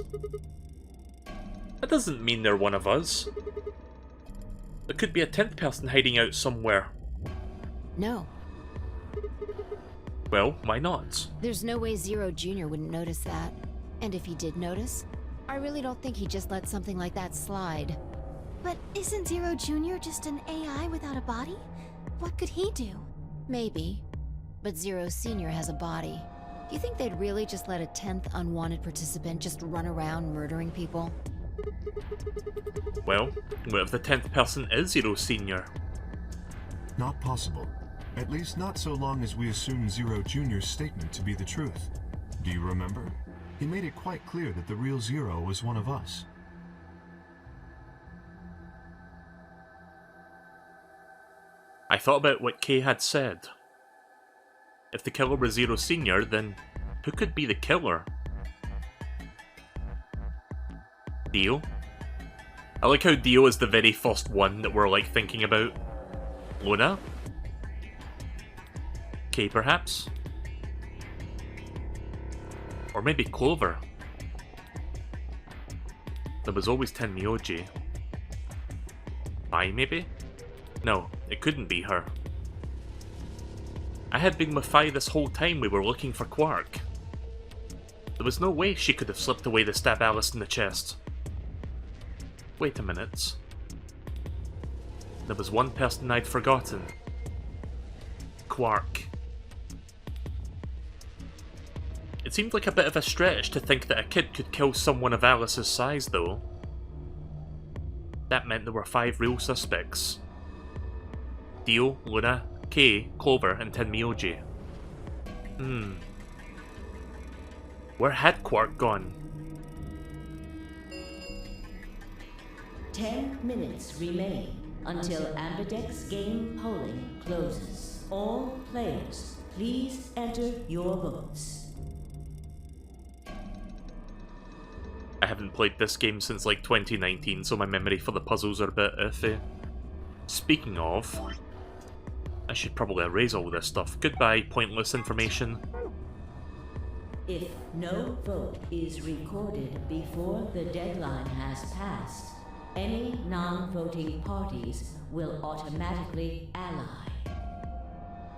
That doesn't mean they're one of us. There could be a 10th person hiding out somewhere. No. Well, why not? There's no way Zero Jr. wouldn't notice that. And if he did notice, I really don't think he'd just let something like that slide. But isn't Zero Jr. just an AI without a body? What could he do? Maybe. But Zero Sr. has a body. Do you think they'd really just let a 10th unwanted participant just run around murdering people? Well, what if the 10th person is Zero Sr.? Not possible. At least not so long as we assume Zero Jr.'s statement to be the truth. Do you remember? He made it quite clear that the real Zero was one of us. I thought about what Kay had said. If the killer was Zero Sr., then who could be the killer? Dio? I like how Dio is the very first one that we're like thinking about. Luna? Kay, perhaps? Or maybe Clover? There was always Tenmyoji. Mai, maybe? No, it couldn't be her. I had been with Fi this whole time we were looking for Quark. There was no way she could have slipped away to stab Alice in the chest. Wait a minute. There was one person I'd forgotten. Quark. It seemed like a bit of a stretch to think that a kid could kill someone of Alice's size, though. That meant there were 5 real suspects. Dio, Luna, Kay, Clover, and Tenmyoji. Where had Quark gone? 10 minutes remain until Ambidex game polling closes. All players, please enter your votes. I haven't played this game since like 2019, so my memory for the puzzles are a bit iffy. Speaking of, I should probably erase all this stuff. Goodbye, pointless information. If no vote is recorded before the deadline has passed, any non-voting parties will automatically ally.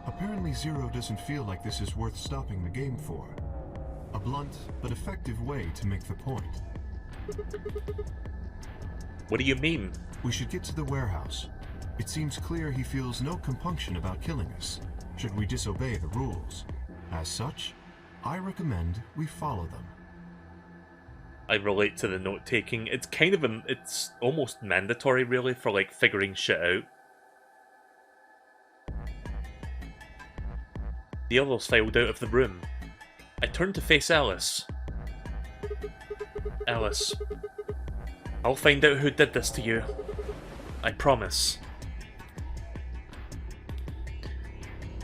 Apparently Zero doesn't feel like this is worth stopping the game for. A blunt but effective way to make the point. What do you mean? We should get to the warehouse. It seems clear he feels no compunction about killing us, should we disobey the rules. As such, I recommend we follow them. I relate to the note-taking. It's kind of it's almost mandatory, really, for like figuring shit out. The others filed out of the room. I turned to face Alice. Alice, I'll find out who did this to you. I promise.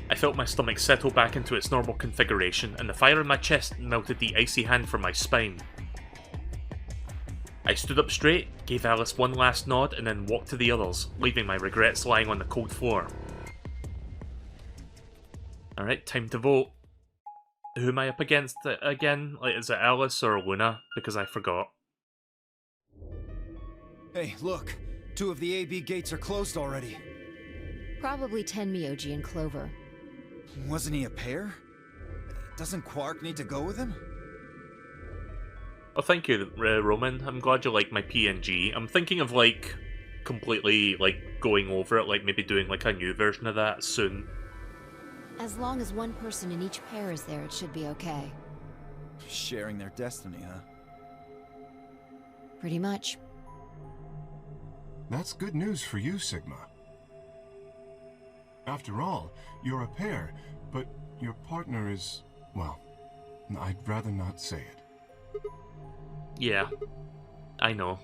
I felt my stomach settle back into its normal configuration, and the fire in my chest melted the icy hand from my spine. I stood up straight, gave Alice one last nod, and then walked to the others, leaving my regrets lying on the cold floor. Alright, time to vote. Who am I up against again? Like, is it Alice or Luna? Because I forgot. Hey, look! 2 of the AB gates are closed already. Probably Tenmyoji and Clover. Wasn't he a pair? Doesn't Quark need to go with him? Oh, thank you, Roman. I'm glad you like my PNG. I'm thinking of, like, completely, like, going over it, like, maybe doing, like, a new version of that soon. As long as one person in each pair is there, it should be okay. Sharing their destiny, huh? Pretty much. That's good news for you, Sigma. After all, you're a pair, but your partner is, well, I'd rather not say it. Yeah, I know.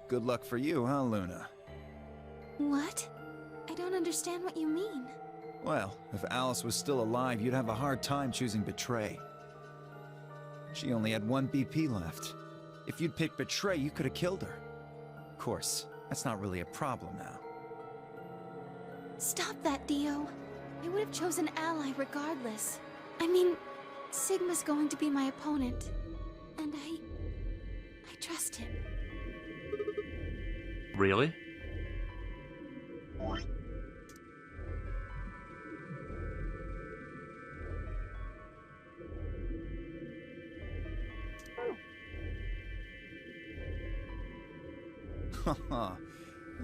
Good luck for you, huh, Luna? What? I don't understand what you mean. Well, if Alice was still alive, you'd have a hard time choosing Betray. She only had 1 BP left. If you'd picked Betray, you could have killed her. Of course, that's not really a problem now. Stop that, Dio. I would have chosen Ally regardless. I mean, Sigma's going to be my opponent. And I trust him. Really? Haha.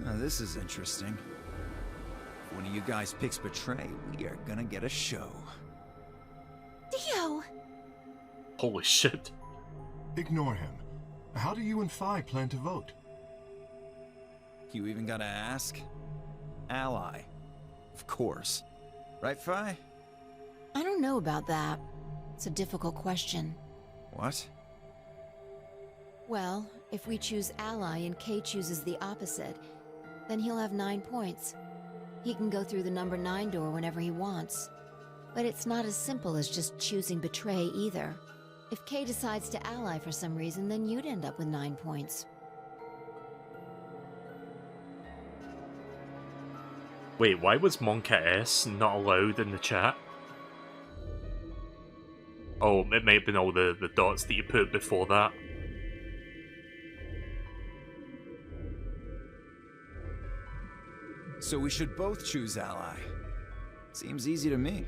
Now this is interesting. If one of you guys picks Betray, we are gonna get a show. Dio! Holy shit. Ignore him. How do you and Phi plan to vote? You even gotta ask? Ally. Of course. Right, Phi? I don't know about that. It's a difficult question. What? Well, if we choose Ally and Kay chooses the opposite, then he'll have 9 points. He can go through the number 9 door whenever he wants. But it's not as simple as just choosing Betray either. If Kay decides to ally for some reason, then you'd end up with 9 points. Wait, why was Monka S not allowed in the chat? Oh, it may have been all the dots that you put before that. So we should both choose Ally. Seems easy to me.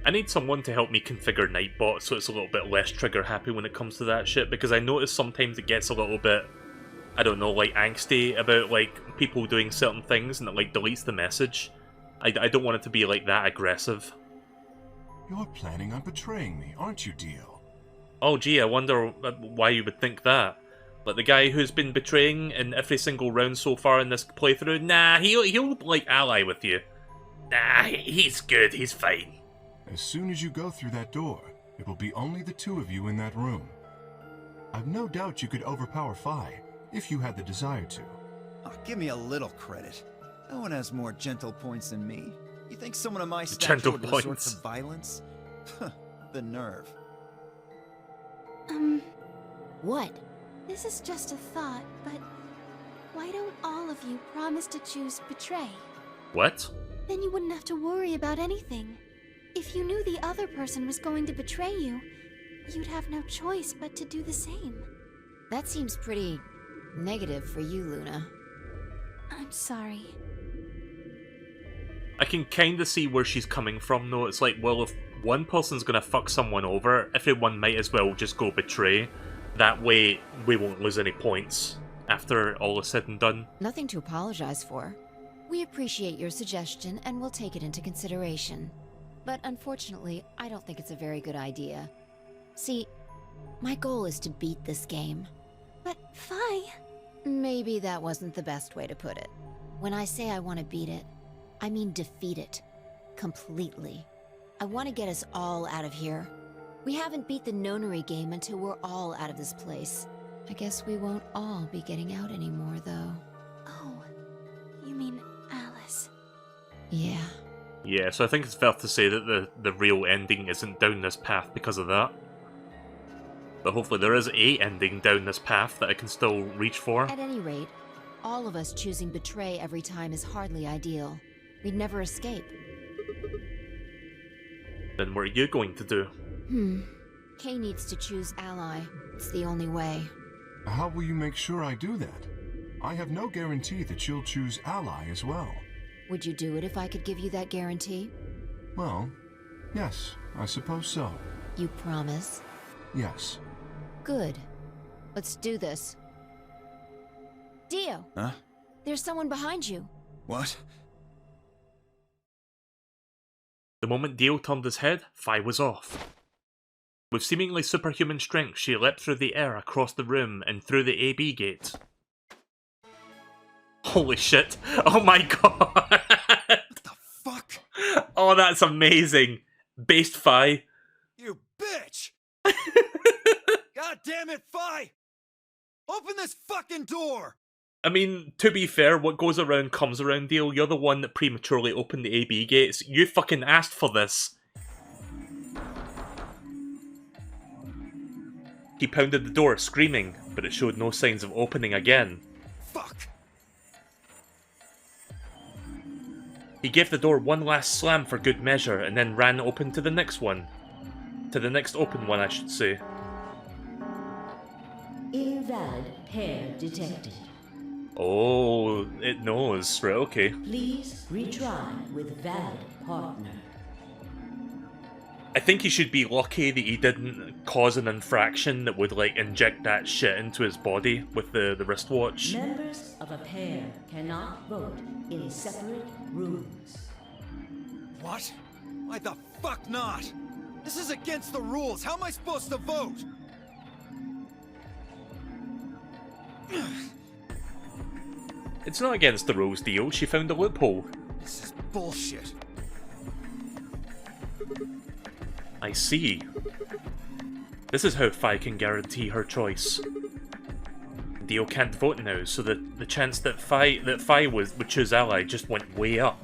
I need someone to help me configure Nightbot so it's a little bit less trigger happy when it comes to that shit, because I notice sometimes it gets a little bit, I don't know, like angsty about like people doing certain things and it like deletes the message. I don't want it to be like that aggressive. You're planning on betraying me, aren't you, Dio? Oh gee, I wonder why you would think that. Like the guy who's been betraying in every single round so far in this playthrough, nah, he'll like ally with you. Nah, he's good, he's fine. As soon as you go through that door, it will be only the 2 of you in that room. I've no doubt you could overpower Phi, if you had the desire to. Oh, give me a little credit. No one has more gentle points than me. You think someone of my stature would resort to violence? The nerve. What? This is just a thought, but why don't all of you promise to choose Betray? What? Then you wouldn't have to worry about anything. If you knew the other person was going to betray you, you'd have no choice but to do the same. That seems pretty negative for you, Luna. I'm sorry. I can kinda see where she's coming from though. It's like, well, if one person's gonna fuck someone over, everyone might as well just go betray. That way, we won't lose any points after all is said and done. Nothing to apologize for. We appreciate your suggestion and we'll take it into consideration. But unfortunately, I don't think it's a very good idea. See, My goal is to beat this game. But Fi... Maybe that wasn't the best way to put it. When I say I want to beat it, I mean defeat it. Completely. I want to get us all out of here. We haven't beat the nonary game until we're all out of this place. I guess we won't all be getting out anymore, though. Oh, you mean Alice? Yeah. Yeah, so I think it's fair to say that the real ending isn't down this path because of that. But hopefully there is a ending down this path that I can still reach for. At any rate, all of us choosing betray every time is hardly ideal. We'd never escape. Then what are you going to do? Kay needs to choose ally. It's the only way. How will you make sure I do that? I have no guarantee that you'll choose ally as well. Would you do it if I could give you that guarantee? Well, yes, I suppose so. You promise? Yes. Good. Let's do this. Dio! Huh? There's someone behind you. What? The moment Dio turned his head, Fi was off. With seemingly superhuman strength, she leapt through the air across the room and through the AB gate. Holy shit. Oh my god. What the fuck? Oh, that's amazing. Based Fi. You bitch! God damn it, Fi! Open this fucking door! I mean, to be fair, what goes around comes around, Dio. You're the one that prematurely opened the AB gates. You fucking asked for this. He pounded the door, screaming, but it showed no signs of opening again. Fuck! He gave the door one last slam for good measure, and then ran open to the next one. To the next open one, I should say. Invalid pair detected. Oh, it knows. Right, okay. Please retry with valid partner. I think he should be lucky that he didn't cause an infraction that would, like, inject that shit into his body with the wristwatch. Members of a pair cannot vote in separate rooms. What? Why the fuck not? This is against the rules. How am I supposed to vote? It's not against the rules, Dio. She found a loophole. This is bullshit. I see. This is how Fi can guarantee her choice. Dio can't vote now, so the chance that Fi would choose ally just went way up.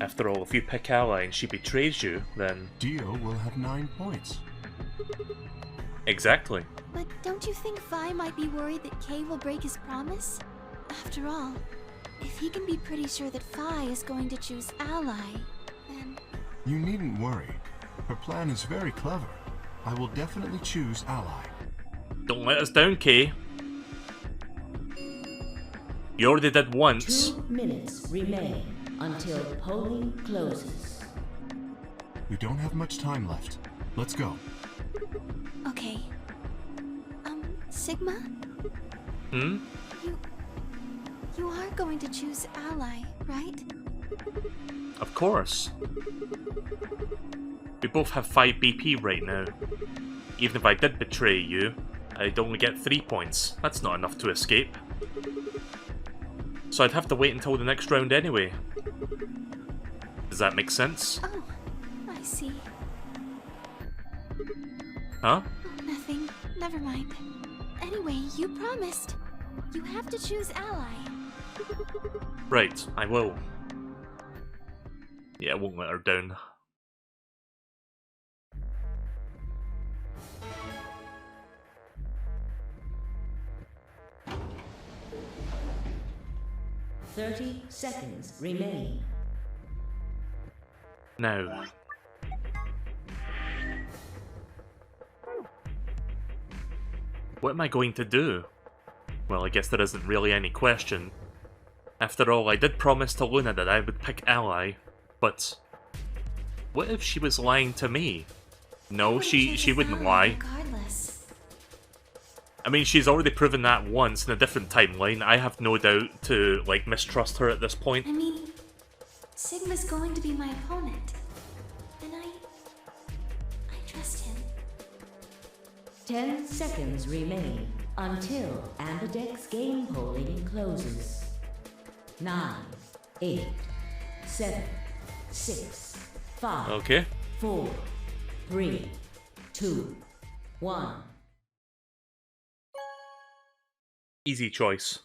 After all, if you pick ally and she betrays you, then... Dio will have 9 points. Exactly. But don't you think Fi might be worried that Kay will break his promise? After all, if he can be pretty sure that Fi is going to choose ally, then... You needn't worry. Her plan is very clever. I will definitely choose ally. Don't let us down, Kay. You already did once. 2 minutes remain until polling closes. We don't have much time left. Let's go. Okay. Sigma? Hmm? You are going to choose ally, right? Of course. We both have 5 BP right now. Even if I did betray you, I'd only get 3 points. That's not enough to escape. So I'd have to wait until the next round anyway. Does that make sense? Oh, I see. Huh? Oh, nothing. Never mind. Anyway, you promised. You have to choose ally. Right, I will. Yeah, I won't let her down. Thirty seconds remain. Now. What am I going to do? Well, I guess there isn't really any question. After all, I did promise to Luna that I would pick ally, but... what if she was lying to me? No, she wouldn't lie. Regardless. I mean, she's already proven that once in a different timeline. I have no doubt to, like, mistrust her at this point. I mean, Sigma's going to be my opponent. And I trust him. 10 seconds remain until Ambidex game polling closes. 9, 8, 7, 6, 5, Okay. 4, 3, 2, 1. Easy choice.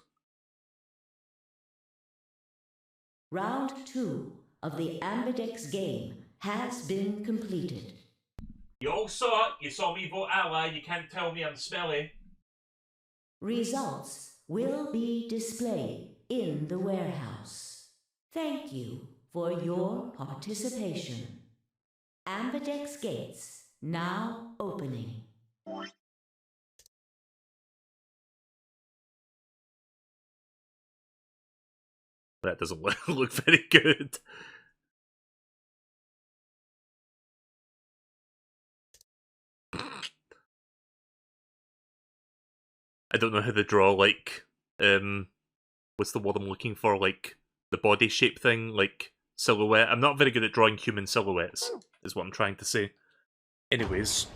Round 2 of the Ambidex game has been completed. You all saw it. You saw me vote ally. You can't tell me I'm smelly. Results will be displayed in the warehouse. Thank you for your participation. Ambidex gates now opening. That doesn't look very good. I don't know how to draw, like, what's the word I'm looking for? Like, the body shape thing, like, silhouette. I'm not very good at drawing human silhouettes, is what I'm trying to say. Anyways.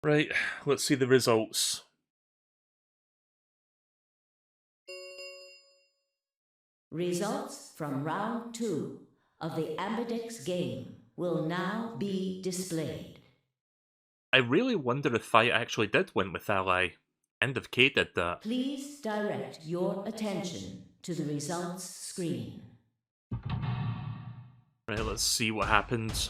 Right, let's see the results. Results from round 2 of the Ambidex game will now be displayed. I really wonder if I actually did win with ally, and if Kay did that. Please direct your attention to the results screen. Right, let's see what happens.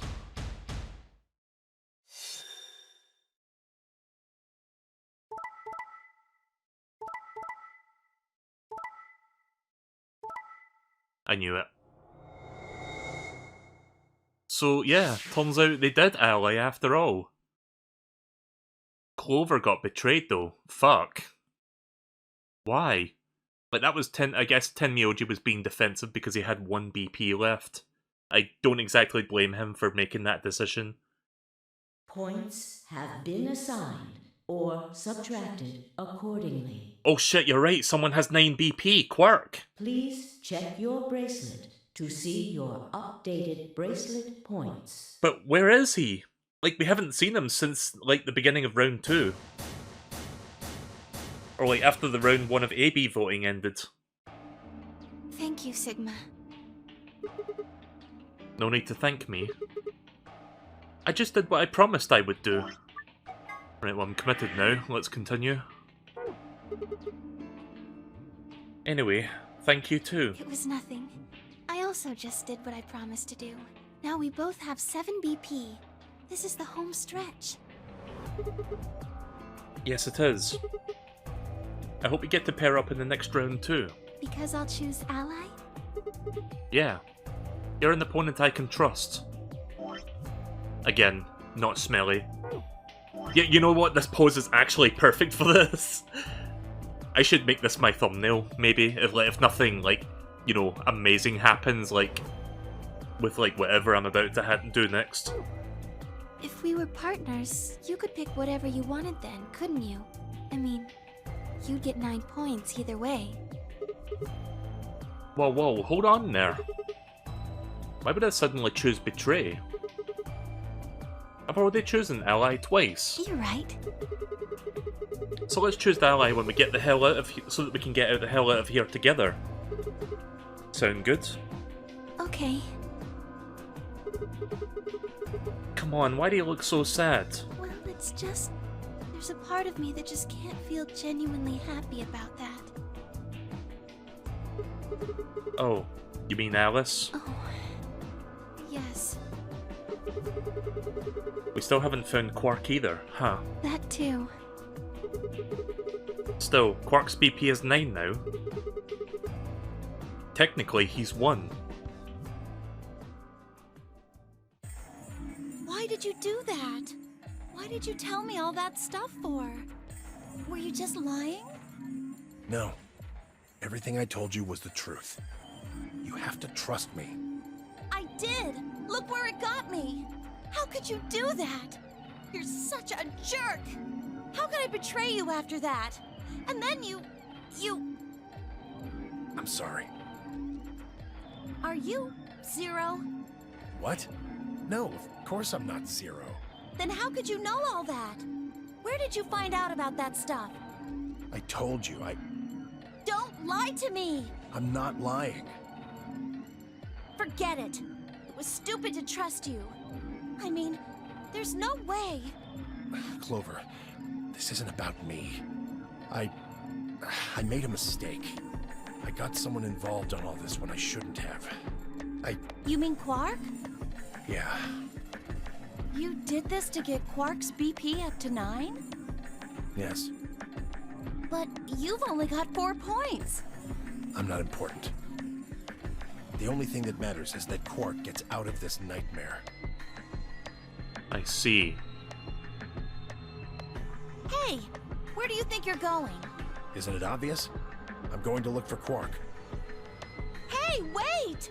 I knew it. So, yeah, turns out they did ally after all. Clover got betrayed though. Fuck. Why? Like, that was 10, I guess Tenmyoji was being defensive because he had 1 BP left. I don't exactly blame him for making that decision. Points have been assigned or subtracted accordingly. Oh shit, you're right, someone has 9 BP, Quirk! Please check your bracelet to see your updated bracelet points. But where is he? Like, we haven't seen him since, like, the beginning of round 2. Or, like, after the round 1 of AB voting ended. Thank you, Sigma. No need to thank me. I just did what I promised I would do. Right, well, I'm committed now. Let's continue. Anyway, thank you too. It was nothing. I also just did what I promised to do. Now we both have 7 BP. This is the home stretch. Yes, it is. I hope we get to pair up in the next round too. Because I'll choose ally? Yeah. You're an opponent I can trust. Again, not smelly. You know what? This pose is actually perfect for this. I should make this my thumbnail, maybe, if nothing, like, you know, amazing happens, like, with, like, whatever I'm about to do next. If we were partners, you could pick whatever you wanted then, couldn't you? I mean, you'd get 9 points either way. Whoa, hold on there. Why would I suddenly choose Betray? I've already chosen Ally twice. You're right. So let's choose the Ally when we get the hell out of here, so that we can get the hell out of here together. Sound good? Okay. Come on, why do you look so sad? Well, it's just... there's a part of me that just can't feel genuinely happy about that. Oh, you mean Alice? Oh... yes. We still haven't found Quark either, huh? That too. Still, Quark's BP is 9 now. Technically, he's 1. Why did you do that? Why did you tell me all that stuff for? Were you just lying? No. Everything I told you was the truth. You have to trust me. I did! Look where it got me! How could you do that? You're such a jerk! How could I betray you after that? And then you... I'm sorry. Are you Zero? What? No, of course I'm not Zero. Then how could you know all that? Where did you find out about that stuff? I told you, Don't lie to me! I'm not lying. Forget it. It was stupid to trust you. I mean, there's no way. Clover, this isn't about me. I made a mistake. I got someone involved on all this when I shouldn't have. You mean Quark? Yeah. You did this to get Quark's BP up to 9? Yes. But you've only got 4 points. I'm not important. The only thing that matters is that Quark gets out of this nightmare. I see. Hey, where do you think you're going? Isn't it obvious? I'm going to look for Quark. Hey, wait!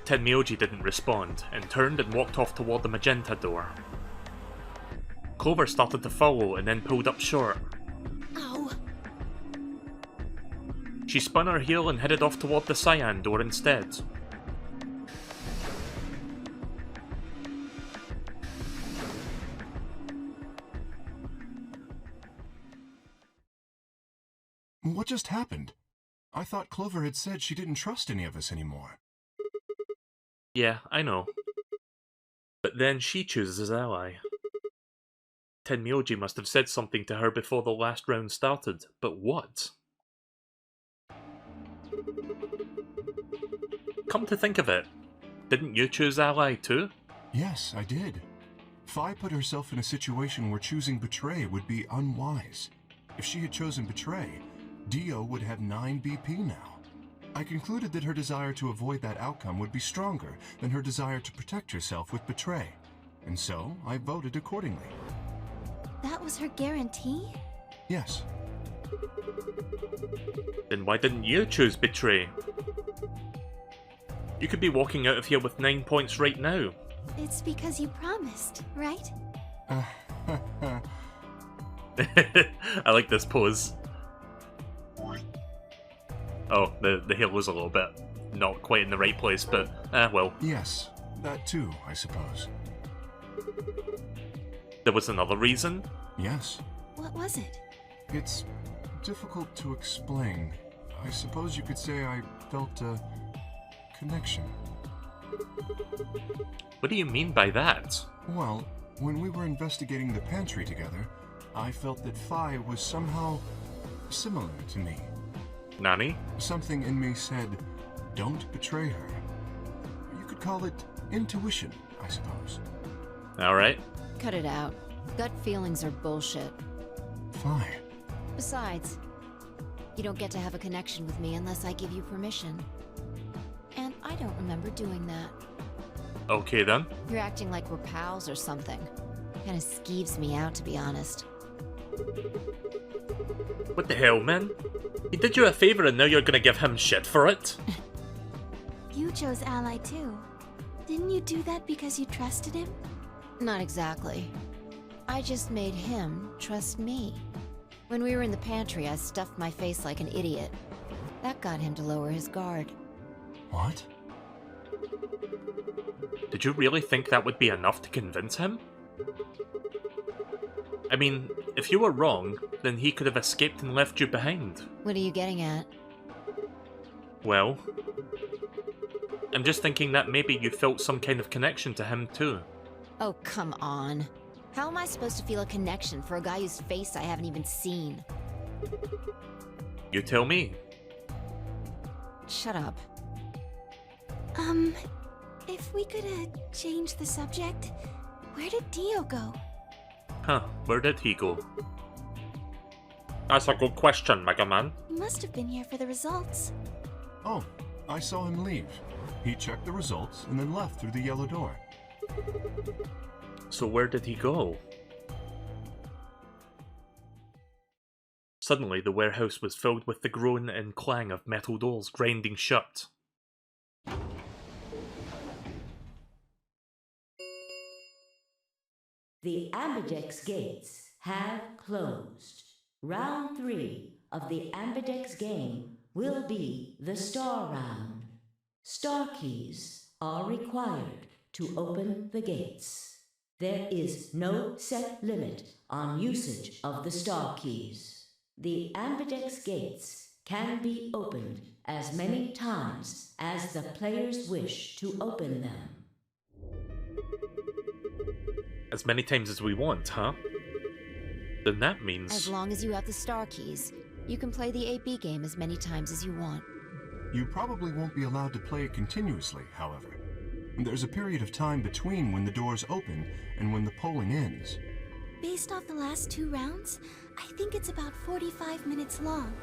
Tenmyoji didn't respond, and turned and walked off toward the magenta door. Clover started to follow and then pulled up short. Ow. She spun her heel and headed off toward the cyan door instead. What just happened? I thought Clover had said she didn't trust any of us anymore. Yeah, I know. But then she chooses his ally. Tenmyoji must have said something to her before the last round started, but what? Come to think of it, didn't you choose ally too? Yes, I did. Fi put herself in a situation where choosing Betray would be unwise. If she had chosen Betray, Dio would have 9 BP now. I concluded that her desire to avoid that outcome would be stronger than her desire to protect herself with Betray, and so I voted accordingly. That was her guarantee? Yes. Then why didn't you choose Betray? You could be walking out of here with 9 points right now. It's because you promised, right? I like this pose. Oh, the hill was a little bit not quite in the right place, but well. Yes, that too, I suppose. There was another reason? Yes. What was it? It's difficult to explain. I suppose you could say I felt a connection. What do you mean by that? Well, when we were investigating the pantry together, I felt that Fi was somehow similar to me. Nani? Something in me said, don't betray her. You could call it intuition, I suppose. Alright. Cut it out. Gut feelings are bullshit. Fi. Besides, you don't get to have a connection with me unless I give you permission. And I don't remember doing that. Okay then. You're acting like we're pals or something. Kinda skeeves me out, to be honest. What the hell, man? He did you a favor and now you're gonna give him shit for it? You chose ally too. Didn't you do that because you trusted him? Not exactly. I just made him trust me. When we were in the pantry, I stuffed my face like an idiot. That got him to lower his guard. What? Did you really think that would be enough to convince him? I mean, if you were wrong, then he could have escaped and left you behind. What are you getting at? Well, I'm just thinking that maybe you felt some kind of connection to him too. Oh, come on. How am I supposed to feel a connection for a guy whose face I haven't even seen? You tell me. Shut up. If we could, change the subject, where did Dio go? Huh, where did he go? That's a good question, Mega Man. He must have been here for the results. Oh, I saw him leave. He checked the results and then left through the yellow door. So where did he go? Suddenly, the warehouse was filled with the groan and clang of metal doors grinding shut. The Ambidex gates have closed. Round 3 of the Ambidex game will be the Star Round. Star keys are required to open the gates. There is no set limit on usage of the star keys. The ambidex gates can be opened as many times as the players wish to open them. As many times as we want, huh? Then that means... As long as you have the star keys, you can play the 8B game as many times as you want. You probably won't be allowed to play it continuously, however. There's a period of time between when the doors open and when the polling ends. Based off the last 2 rounds, I think it's about 45 minutes long.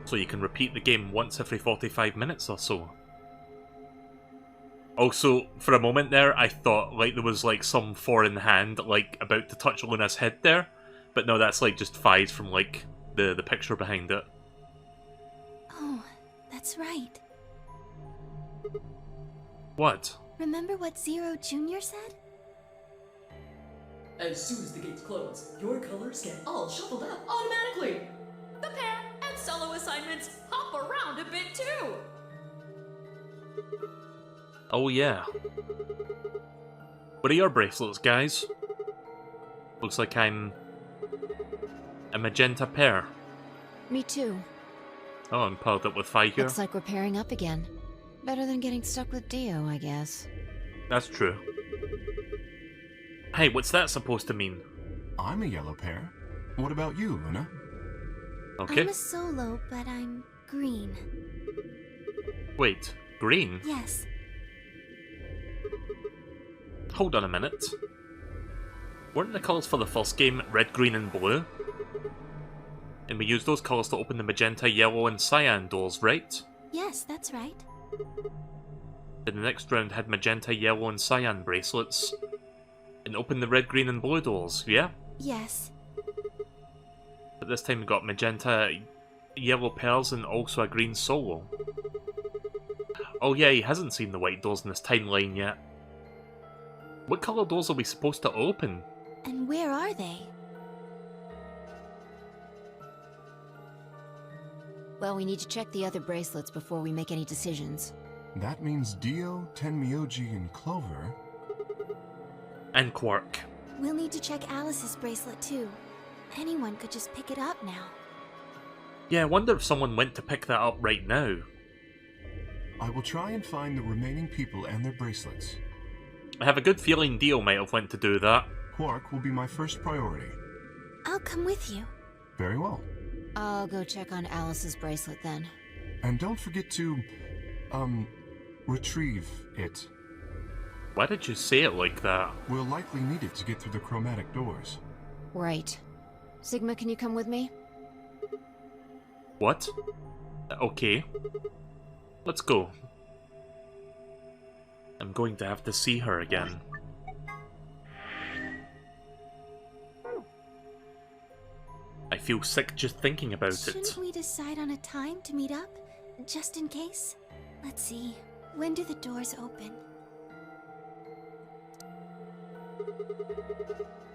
So you can repeat the game once every 45 minutes or so. Also, for a moment there, I thought like there was like some foreign hand like about to touch Luna's head there. But no, that's like just Fi's from like the picture behind it. Oh, that's right. What? Remember what Zero Jr. said? As soon as the gates close, your colors get all shuffled up automatically. The pair and solo assignments hop around a bit too. Oh yeah. What are your bracelets, guys? Looks like I'm a magenta pair. Me too. Oh, I'm paired up with Fi here. Looks like we're pairing up again. Better than getting stuck with Dio, I guess. That's true. Hey, what's that supposed to mean? I'm a yellow pair. What about you, Luna? Okay. I'm a solo, but I'm green. Wait, green? Yes. Hold on a minute. Weren't the colours for the first game red, green and blue? And we used those colours to open the magenta, yellow and cyan doors, right? Yes, that's right. Then the next round had magenta, yellow and cyan bracelets. And opened the red, green and blue doors, yeah? Yes. But this time we got magenta, yellow pearls and also a green solo. Oh yeah, he hasn't seen the white doors in this timeline yet. What colour doors are we supposed to open? And where are they? Well, we need to check the other bracelets before we make any decisions. That means Dio, Tenmyoji, and Clover... And Quark. We'll need to check Alice's bracelet too. Anyone could just pick it up now. Yeah, I wonder if someone went to pick that up right now. I will try and find the remaining people and their bracelets. I have a good feeling Dio might have went to do that. Quark will be my first priority. I'll come with you. Very well. I'll go check on Alice's bracelet then. And don't forget to, retrieve it. Why did you say it like that? We'll likely need it to get through the chromatic doors. Right. Sigma, can you come with me? What? Okay. Let's go. I'm going to have to see her again. I feel sick just thinking about Shouldn't it. we decide on a time to meet up? Just in case? Let's see. When do the doors open?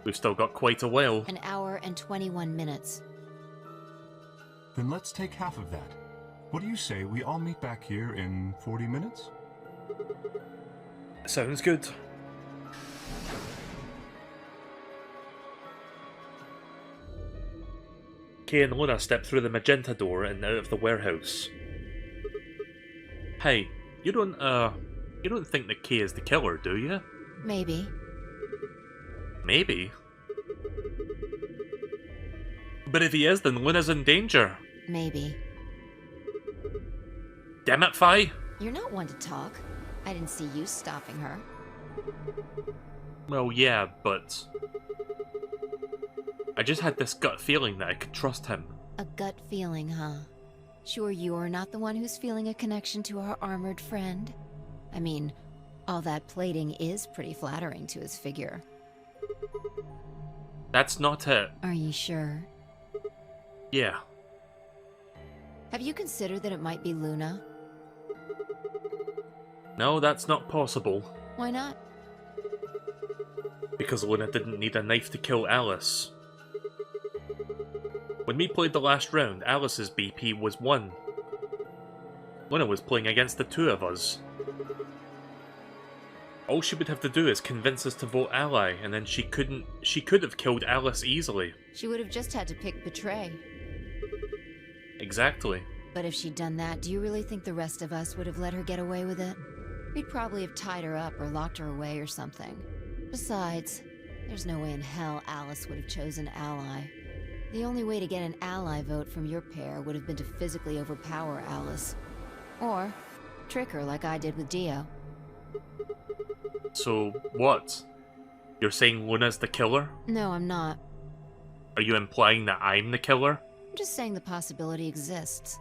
We've still got quite a while. An hour and 21 minutes. Then let's take half of that. What do you say we all meet back here in 40 minutes? Sounds good. Kay and Luna step through the magenta door and out of the warehouse. Hey, you don't think that Kay is the killer, do you? Maybe. Maybe. But if he is, then Luna's in danger. Maybe. Damn it, Fi! You're not one to talk. I didn't see you stopping her. Well, yeah, but... I just had this gut feeling that I could trust him. A gut feeling, huh? Sure you're not the one who's feeling a connection to our armored friend? I mean, all that plating is pretty flattering to his figure. That's not it. Are you sure? Yeah. Have you considered that it might be Luna? No, that's not possible. Why not? Because Luna didn't need a knife to kill Alice. When we played the last round, Alice's BP was 1. Luna was playing against the two of us. All she would have to do is convince us to vote ally, and then she could have killed Alice easily. She would have just had to pick betray. Exactly. But if she'd done that, do you really think the rest of us would have let her get away with it? We'd probably have tied her up or locked her away or something. Besides, there's no way in hell Alice would have chosen ally. The only way to get an ally vote from your pair would have been to physically overpower Alice. Or trick her like I did with Dio. So, what? You're saying Luna's the killer? No, I'm not. Are you implying that I'm the killer? I'm just saying the possibility exists.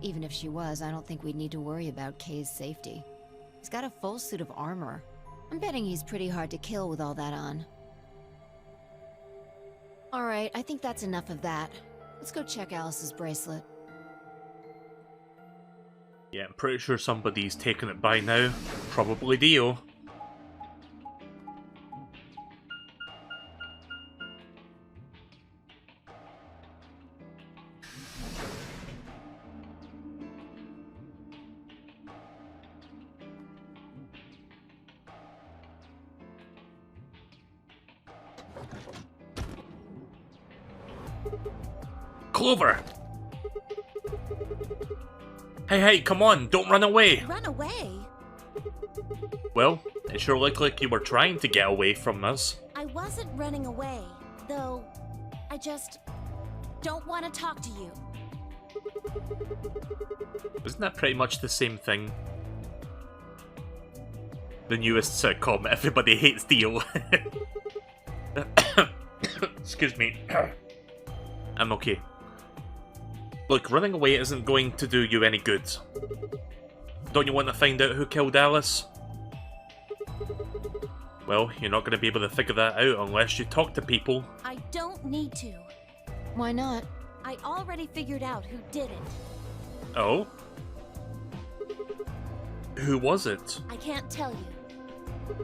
Even if she was, I don't think we'd need to worry about Kay's safety. He's got a full suit of armor. I'm betting he's pretty hard to kill with all that on. Alright, I think that's enough of that. Let's go check Alice's bracelet. Yeah, I'm pretty sure somebody's taken it by now. Probably Dio. Clover! Hey, come on, don't run away! Run away? Well, it sure looked like you were trying to get away from us. I wasn't running away, though I just don't want to talk to you. Isn't that pretty much the same thing? The newest sitcom, Everybody Hates Dio. Excuse me. I'm okay. Look, running away isn't going to do you any good. Don't you want to find out who killed Alice? Well, you're not going to be able to figure that out unless you talk to people. I don't need to. Why not? I already figured out who did it. Oh? Who was it? I can't tell you.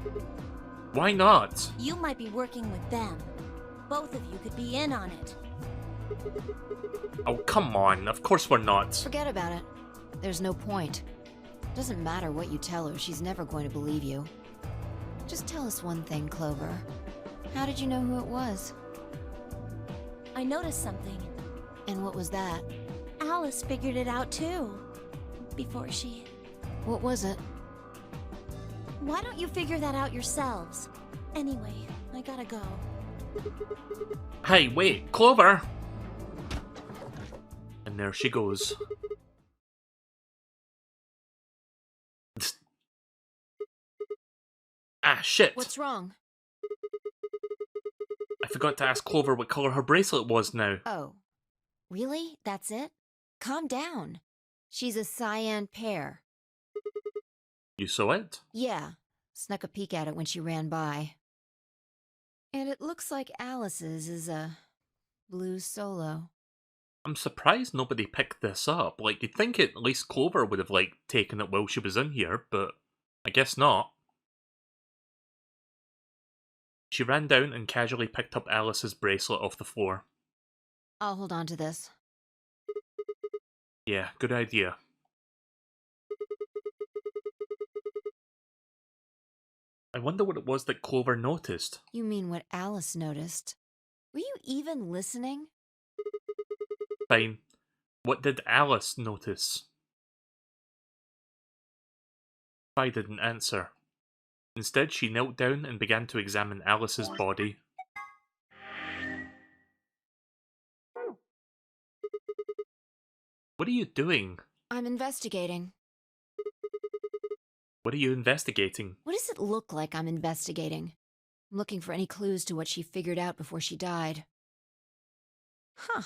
Why not? You might be working with them. Both of you could be in on it. Oh, come on. Of course we're not. Forget about it. There's no point. Doesn't matter what you tell her, she's never going to believe you. Just tell us one thing, Clover. How did you know who it was? I noticed something. And what was that? Alice figured it out too. Before she... What was it? Why don't you figure that out yourselves? Anyway, I gotta go. Hey, wait, Clover! And there she goes. Ah, shit! What's wrong? I forgot to ask Clover what color her bracelet was now. Oh. Really? That's it? Calm down. She's a cyan pear. You saw it? Yeah. Snuck a peek at it when she ran by. And it looks like Alice's is a blue solo. I'm surprised nobody picked this up. Like, you'd think at least Clover would have, like, taken it while she was in here, but I guess not. She ran down and casually picked up Alice's bracelet off the floor. I'll hold on to this. Yeah, good idea. I wonder what it was that Clover noticed. You mean what Alice noticed? Were you even listening? Fine. What did Alice notice? I didn't answer. Instead, she knelt down and began to examine Alice's body. What are you doing? I'm investigating. What are you investigating? What does it look like I'm investigating? I'm looking for any clues to what she figured out before she died. Huh.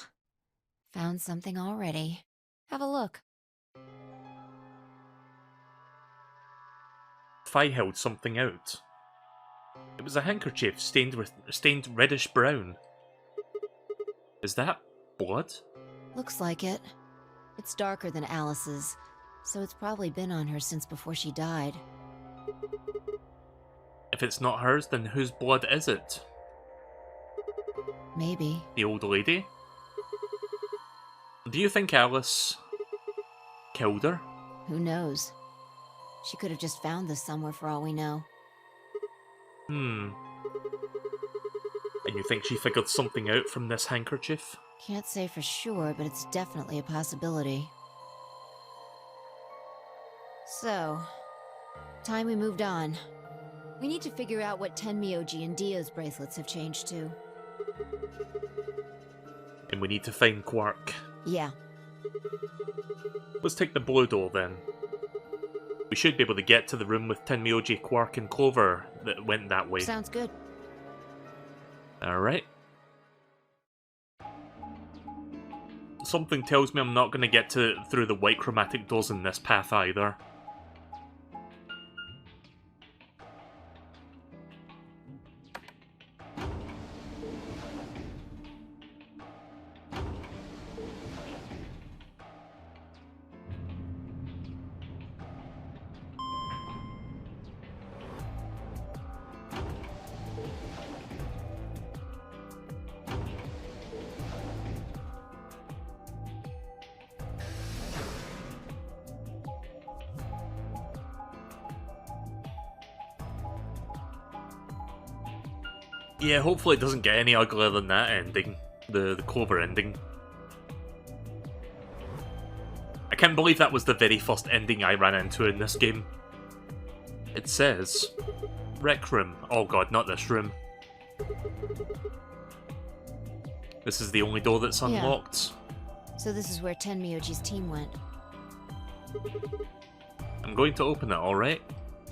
Found something already. Have a look. Fi held something out. It was a handkerchief stained reddish brown. Is that blood? Looks like it. It's darker than Alice's, so it's probably been on her since before she died. If it's not hers, then whose blood is it? Maybe. The old lady? Do you think Alice killed her? Who knows? She could have just found this somewhere for all we know. And you think she figured something out from this handkerchief? Can't say for sure, but it's definitely a possibility. So, time we moved on. We need to figure out what Tenmyoji and Dio's bracelets have changed to. And we need to find Quark. Yeah. Let's take the blue door then. We should be able to get to the room with Tenmyoji, Quark, and Clover that went that way. Sounds good. Alright. Something tells me I'm not going to get through the white chromatic doors in this path either. Yeah, hopefully it doesn't get any uglier than that ending. The Clover ending. I can't believe that was the very first ending I ran into in this game. It says... Rec room. Oh god, not this room. This is the only door that's unlocked. Yeah. So this is where Tenmyoji's team went. I'm going to open it, alright?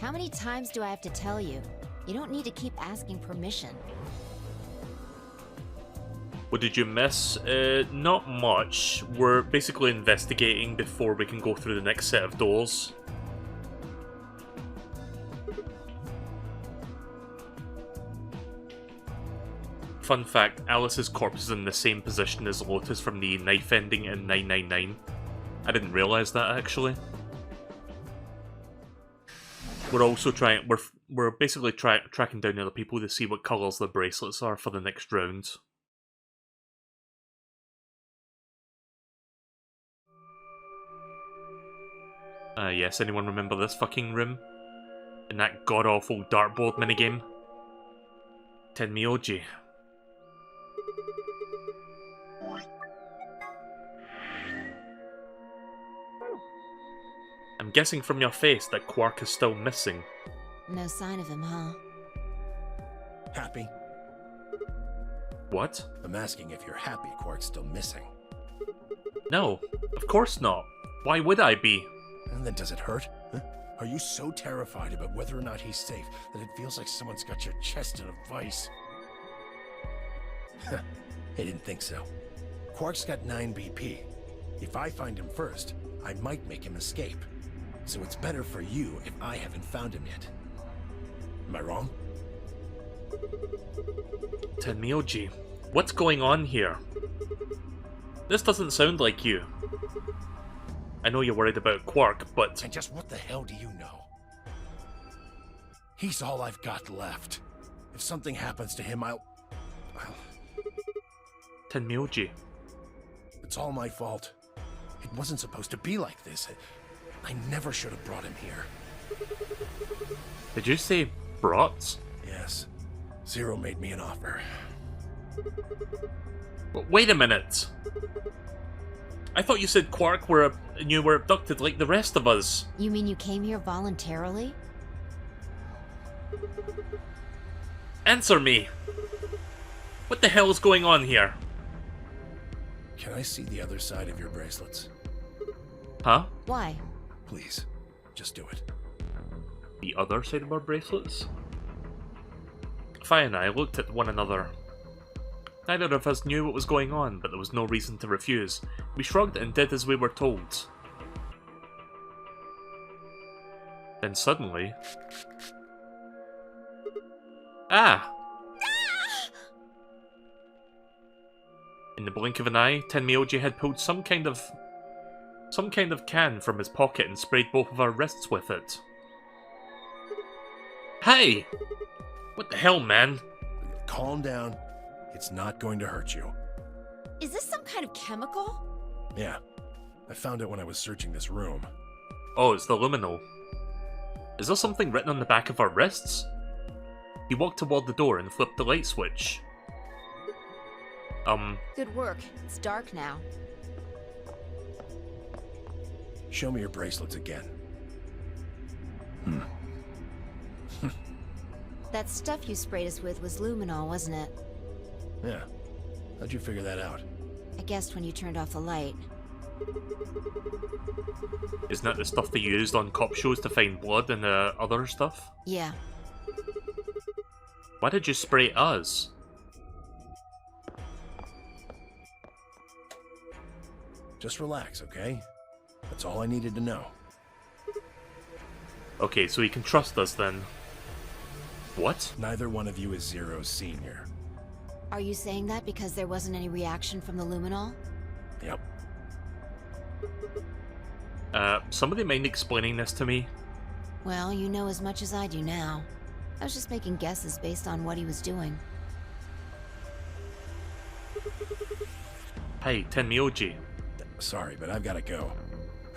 How many times do I have to tell you? You don't need to keep asking permission. What did you miss? Not much. We're basically investigating before we can go through the next set of doors. Fun fact, Alice's corpse is in the same position as Lotus from the knife ending in 999. I didn't realise that, actually. We're also trying... We're basically tracking down other people to see what colours their bracelets are for the next round. Yes, anyone remember this fucking room? In that god-awful dartboard minigame? Tenmyoji. I'm guessing from your face that Quark is still missing. No sign of him, huh? Happy? What? I'm asking if you're happy Quark's still missing. No, of course not. Why would I be? And then does it hurt? Huh? Are you so terrified about whether or not he's safe that it feels like someone's got your chest in a vice? I didn't think so. Quark's got 9 BP. If I find him first, I might make him escape. So it's better for you if I haven't found him yet. Am I wrong? Tenmyoji, what's going on here? This doesn't sound like you. I know you're worried about Quark, but... And just what the hell do you know? He's all I've got left. If something happens to him, I'll... Tenmyoji. It's all my fault. It wasn't supposed to be like this. I never should have brought him here. Did you say brought? Yes. Zero made me an offer. But wait a minute. I thought you said Quark and you were abducted like the rest of us. You mean you came here voluntarily? Answer me. What the hell is going on here? Can I see the other side of your bracelets? Huh? Why? Please, just do it. The other side of our bracelets? Fi and I looked at one another. Neither of us knew what was going on, but there was no reason to refuse. We shrugged and did as we were told. Then suddenly... Ah! In the blink of an eye, Tenmyoji had pulled some kind of can from his pocket and sprayed both of our wrists with it. Hey! What the hell, man? Calm down. It's not going to hurt you. Is this some kind of chemical? Yeah. I found it when I was searching this room. Oh, it's the luminol. Is there something written on the back of our wrists? He walked toward the door and flipped the light switch. Good work. It's dark now. Show me your bracelets again. That stuff you sprayed us with was luminol, wasn't it? Yeah. How'd you figure that out? I guessed when you turned off the light. Isn't that the stuff they used on cop shows to find blood and other stuff? Yeah. Why did you spray us? Just relax, okay? That's all I needed to know. Okay, so he can trust us then. What? Neither one of you is Zero's senior. Are you saying that because there wasn't any reaction from the luminol? Yep. Somebody mind explaining this to me? Well, you know as much as I do now. I was just making guesses based on what he was doing. Hey, Tenmyoji. Sorry, but I've gotta go.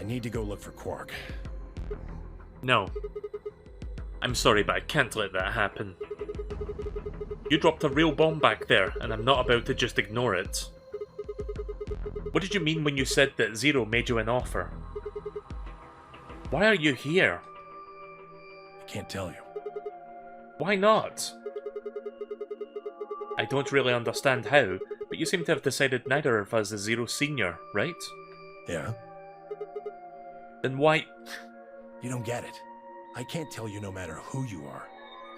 I need to go look for Quark. No. I'm sorry, but I can't let that happen. You dropped a real bomb back there, and I'm not about to just ignore it. What did you mean when you said that Zero made you an offer? Why are you here? I can't tell you. Why not? I don't really understand how, but you seem to have decided neither of us is Zero Senior, right? Yeah? Then why... You don't get it. I can't tell you no matter who you are.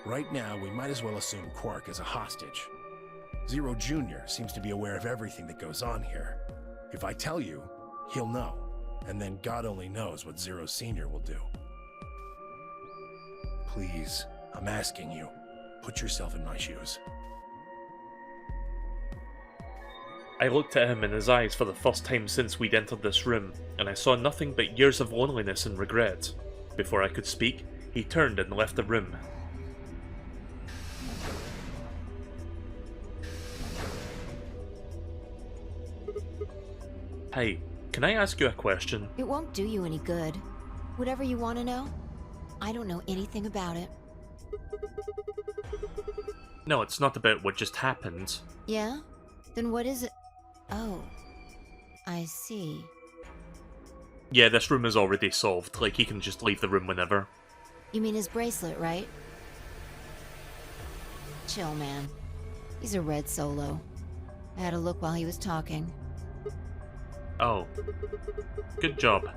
Right now, we might as well assume Quark is a hostage. Zero Jr. seems to be aware of everything that goes on here. If I tell you, he'll know. And then God only knows what Zero Sr. will do. Please, I'm asking you, put yourself in my shoes. I looked at him in his eyes for the first time since we'd entered this room, and I saw nothing but years of loneliness and regret. Before I could speak, he turned and left the room. Hey, can I ask you a question? It won't do you any good. Whatever you want to know, I don't know anything about it. No, it's not about what just happened. Yeah? Then what is it? Oh, I see. Yeah, this room is already solved. Like, he can just leave the room whenever. You mean his bracelet, right? Chill, man. He's a red Solo. I had a look while he was talking. Oh. Good job.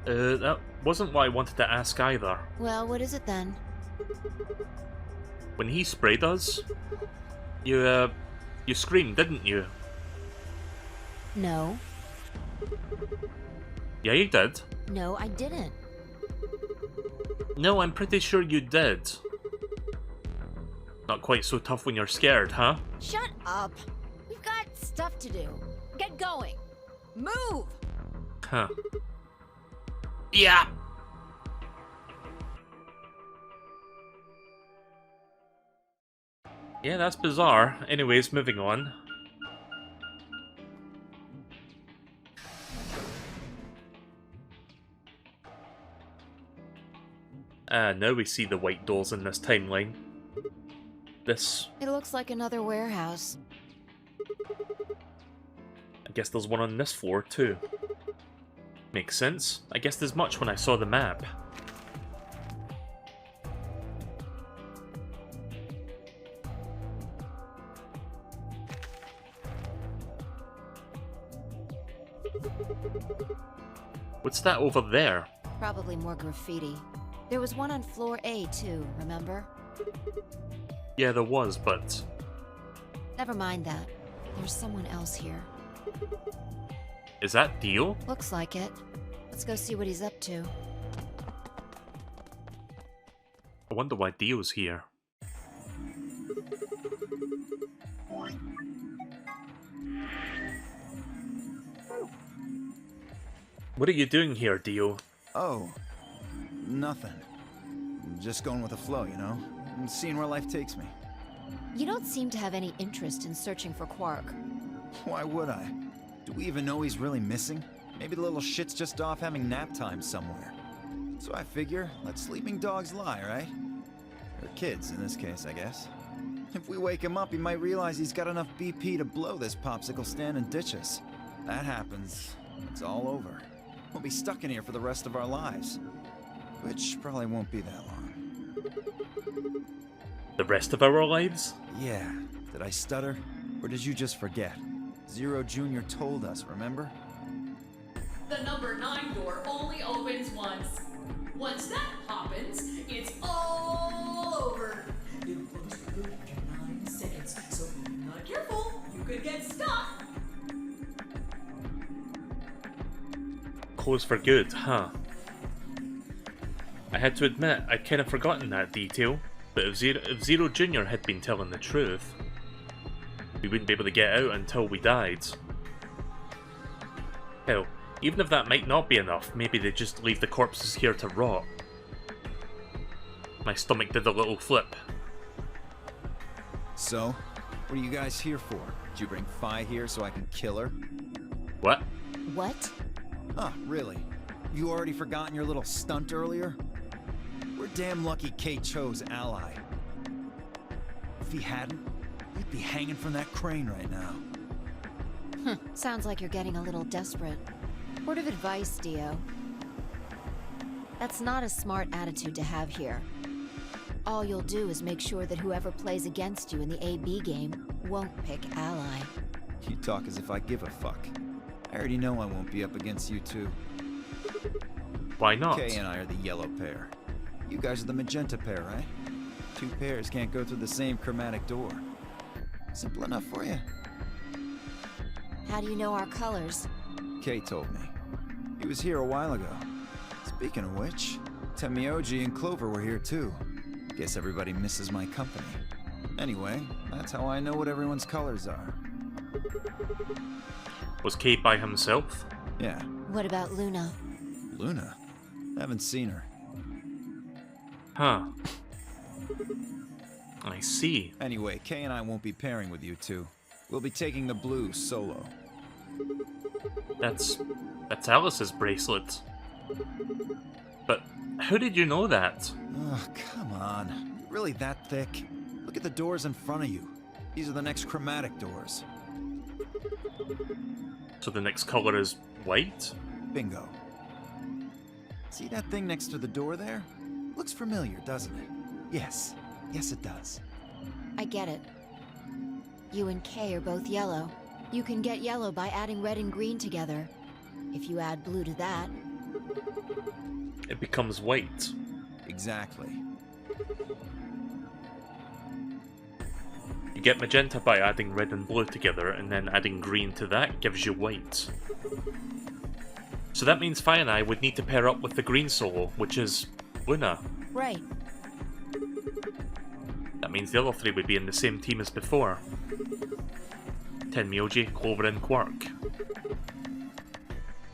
That wasn't what I wanted to ask either. Well, what is it then? When he sprayed us, you screamed, didn't you? No. Yeah, you did. No, I didn't. No, I'm pretty sure you did. Not quite so tough when you're scared, huh? Shut up. We've got stuff to do. Get going. Move! Huh. Yeah! Yeah, that's bizarre. Anyways, moving on. Now we see the white doors in this timeline. This... It looks like another warehouse. I guess there's one on this floor, too. Makes sense. I guessed as much when I saw the map. What's that over there? Probably more graffiti. There was one on floor A, too, remember? Yeah, there was, but... Never mind that. There's someone else here. Is that Dio? Looks like it. Let's go see what he's up to. I wonder why Dio's here. What are you doing here, Dio? Oh, nothing. Just going with the flow, you know? And seeing where life takes me. You don't seem to have any interest in searching for Quark. Why would I? Do we even know he's really missing? Maybe the little shit's just off having nap time somewhere. So I figure, let sleeping dogs lie, right? Or kids, in this case, I guess. If we wake him up, he might realize he's got enough BP to blow this popsicle stand and ditch us. That happens, it's all over. We'll be stuck in here for the rest of our lives. Which probably won't be that long. The rest of our lives? Yeah. Did I stutter? Or did you just forget? Zero Jr. told us, remember? The number 9 door only opens once. Once that happens, it's all over. It'll close for good after 9 seconds, so if you're not careful, you could get stuck. Close for good, huh? I had to admit, I'd kind of forgotten that detail, but if Zero Jr. had been telling the truth, we wouldn't be able to get out until we died. Hell, even if that might not be enough, maybe they just leave the corpses here to rot. My stomach did a little flip. So, what are you guys here for? Did you bring Fi here so I can kill her? What? What? Huh, really? You already forgotten your little stunt earlier? We're damn lucky Kate chose Ally. If he hadn't, we'd be hanging from that crane right now. Sounds like you're getting a little desperate. Word of advice, Dio. That's not a smart attitude to have here. All you'll do is make sure that whoever plays against you in the AB game won't pick Ally. You talk as if I give a fuck. I already know I won't be up against you two. Why not? Kay and I are the yellow pair. You guys are the magenta pair, right? Two pairs can't go through the same chromatic door. Simple enough for you. How do you know our colors? Kay told me. He was here a while ago. Speaking of which, Temioji and Clover were here too. Guess everybody misses my company. Anyway, that's how I know what everyone's colors are. Was Kate by himself? Yeah. What about Luna? Luna? Haven't seen her. Huh. I see. Anyway, Kay and I won't be pairing with you two. We'll be taking the blue solo. That's Alice's bracelet. But how did you know that? Oh, come on. You're really that thick? Look at the doors in front of you. These are the next chromatic doors. So the next color is white? Bingo. See that thing next to the door there? Looks familiar, doesn't it? Yes. Yes, it does. I get it. You and Kay are both yellow. You can get yellow by adding red and green together. If you add blue to that... it becomes white. Exactly. You get magenta by adding red and blue together, and then adding green to that gives you white. So that means Fi and I would need to pair up with the green solo, which is Luna. Right. That means the other three would be in the same team as before. Tenmyoji, Clover, and Quark.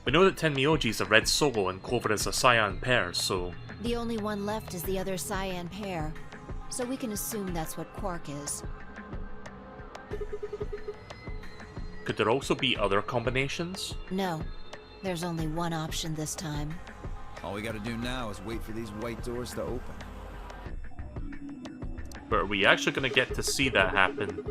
We know that Tenmyoji is a red solo and Clover is a cyan pair, so... The only one left is the other cyan pair, so we can assume that's what Quark is. Could there also be other combinations? No. There's only one option this time. All we gotta do now is wait for these white doors to open. But are we actually going to get to see that happen?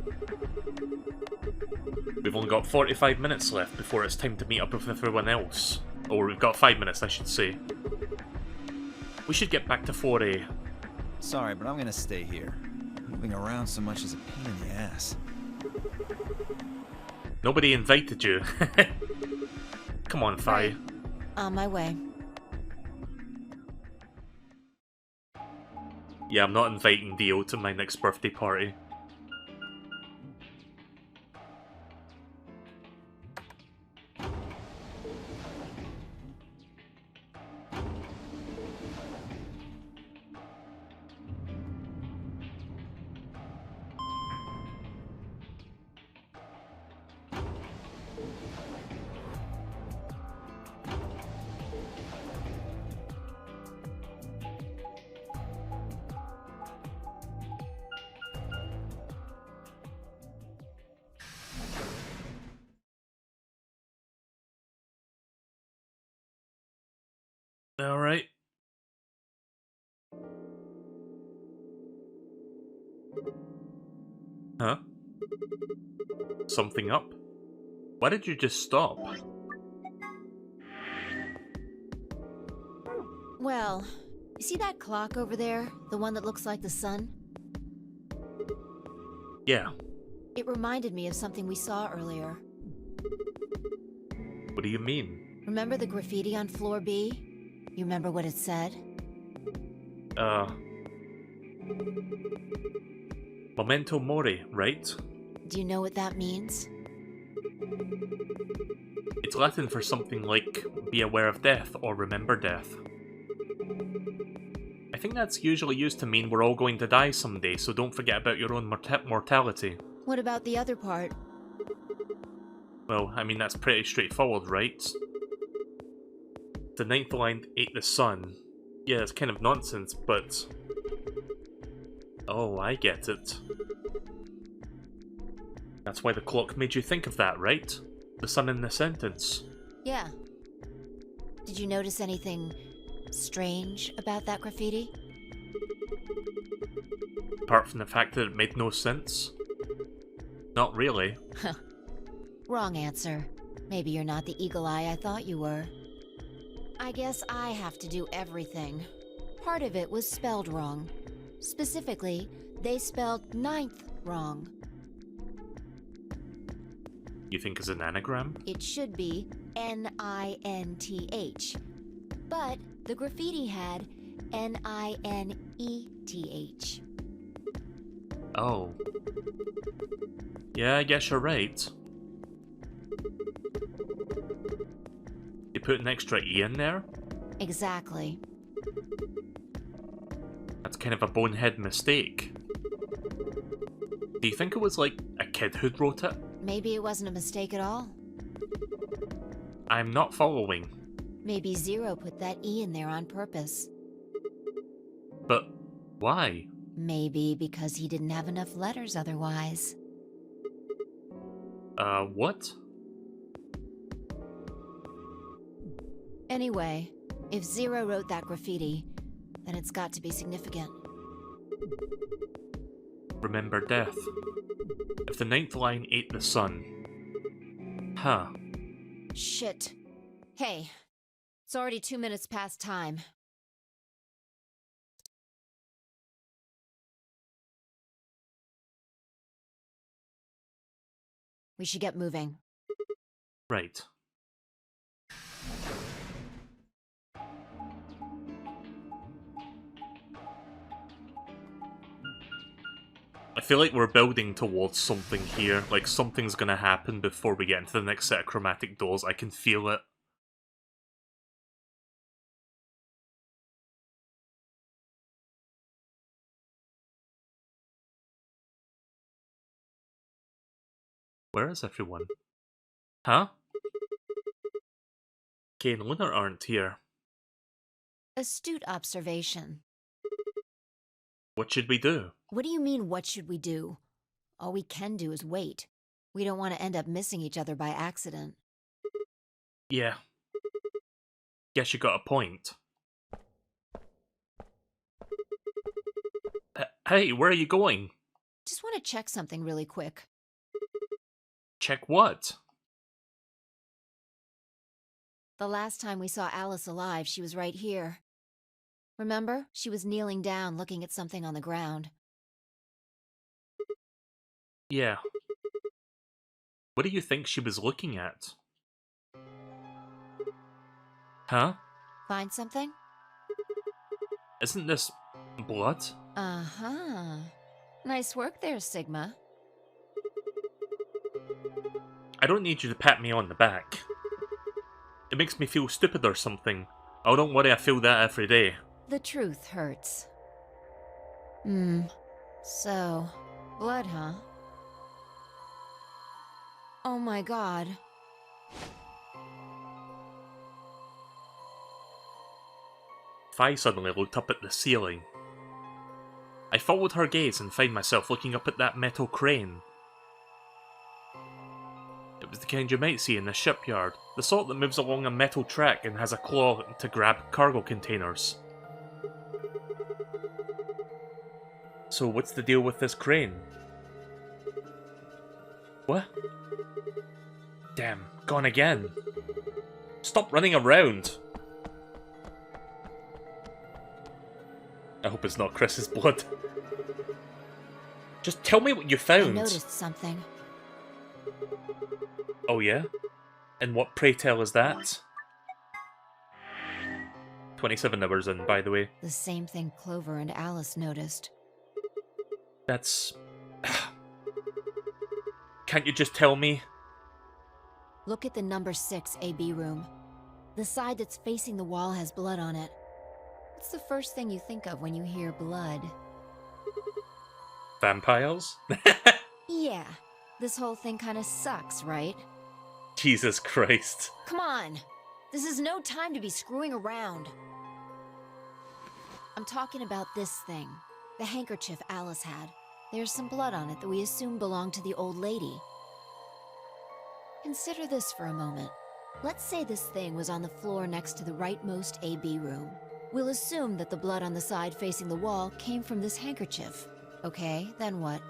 We've only got 45 minutes left before it's time to meet up with everyone else. Or we've got 5 minutes, I should say. We should get back to 4A. Sorry, but I'm gonna stay here. Moving around so much is a pain in the ass. Nobody invited you. Come on, Fi. Right. On my way. Yeah, I'm not inviting Dio to my next birthday party. Huh? Something up? Why did you just stop? Well, you see that clock over there? The one that looks like the sun? Yeah. It reminded me of something we saw earlier. What do you mean? Remember the graffiti on floor B? You remember what it said? Memento Mori, right? Do you know what that means? It's Latin for something like be aware of death or remember death. I think that's usually used to mean we're all going to die someday, so don't forget about your own mortality. What about the other part? Well, I mean, that's pretty straightforward, right? The ninth line ate the sun. Yeah, it's kind of nonsense, but... Oh, I get it. That's why the clock made you think of that, right? The sun in the sentence. Yeah. Did you notice anything strange about that graffiti? Apart from the fact that it made no sense? Not really. Wrong answer. Maybe you're not the eagle eye I thought you were. I guess I have to do everything. Part of it was spelled wrong. Specifically, they spelled ninth wrong. You think it's an anagram? It should be N-I-N-T-H. But the graffiti had N-I-N-E-T-H. Oh. Yeah, I guess you're right. You put an extra E in there? Exactly. That's kind of a bonehead mistake. Do you think it was like a kid who'd wrote it? Maybe it wasn't a mistake at all. I'm not following. Maybe Zero put that E in there on purpose. But why? Maybe because he didn't have enough letters otherwise. What? Anyway, if Zero wrote that graffiti, then it's got to be significant. Remember death. If the ninth line ate the sun. Huh. Shit. Hey, it's already 2 minutes past time. We should get moving. Right. I feel like we're building towards something here, like something's gonna happen before we get into the next set of chromatic doors. I can feel it. Where is everyone? Huh? Kay and Luna aren't here. Astute observation. What should we do? What do you mean, what should we do? All we can do is wait. We don't want to end up missing each other by accident. Yeah. Guess you got a point. Hey, where are you going? Just want to check something really quick. Check what? The last time we saw Alice alive, she was right here. Remember? She was kneeling down, looking at something on the ground. Yeah. What do you think she was looking at? Huh? Find something? Isn't this blood? Uh-huh. Nice work there, Sigma. I don't need you to pat me on the back. It makes me feel stupid or something. Oh, don't worry, I feel that every day. The truth hurts. So, blood, huh? Oh my god. Fi suddenly looked up at the ceiling. I followed her gaze and found myself looking up at that metal crane. It was the kind you might see in the shipyard, the sort that moves along a metal track and has a claw to grab cargo containers. So what's the deal with this crane? What? Damn, gone again. Stop running around. I hope it's not Chris's blood. Just tell me what you I found. noticed something. Oh yeah? And what, pray tell, is that? 27 hours in, by the way. The same thing Clover and Alice noticed. That's... Can't you just tell me? Look at the number 6 AB room. The side that's facing the wall has blood on it. What's the first thing you think of when you hear blood? Vampires? Yeah, this whole thing kinda sucks, right? Jesus Christ. Come on! This is no time to be screwing around. I'm talking about this thing. The handkerchief Alice had. There's some blood on it that we assume belonged to the old lady. Consider this for a moment. Let's say this thing was on the floor next to the rightmost AB room. We'll assume that the blood on the side facing the wall came from this handkerchief. Okay, then what?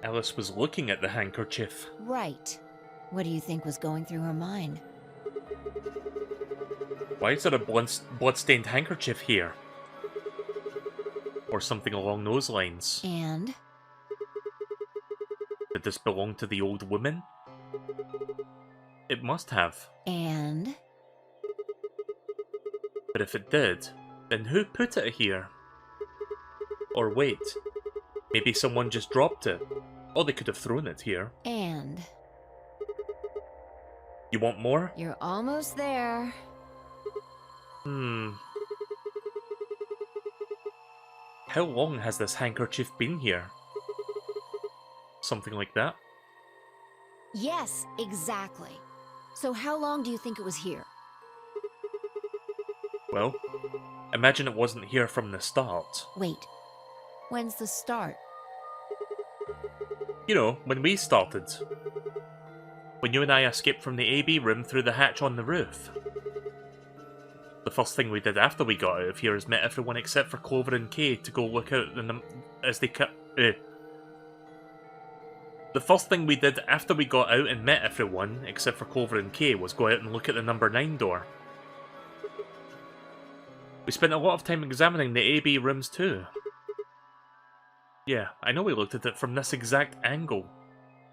Alice was looking at the handkerchief. Right. What do you think was going through her mind? Why is there a blood-stained handkerchief here? Or something along those lines. And? Did this belong to the old woman? It must have. And? But if it did, then who put it here? Or wait, maybe someone just dropped it. Or they could have thrown it here. And? You want more? You're almost there. How long has this handkerchief been here? Something like that? Yes, exactly. So how long do you think it was here? Well, imagine it wasn't here from the start. Wait, when's the start? You know, when we started. When you and I escaped from the AB room through the hatch on the roof. The first thing we did after we got out of here is met everyone except for Clover and Kay to go look out as they The first thing we did after we got out and met everyone, except for Clover and Kay, was go out and look at the number 9 door. We spent a lot of time examining the AB rooms too. Yeah, I know we looked at it from this exact angle.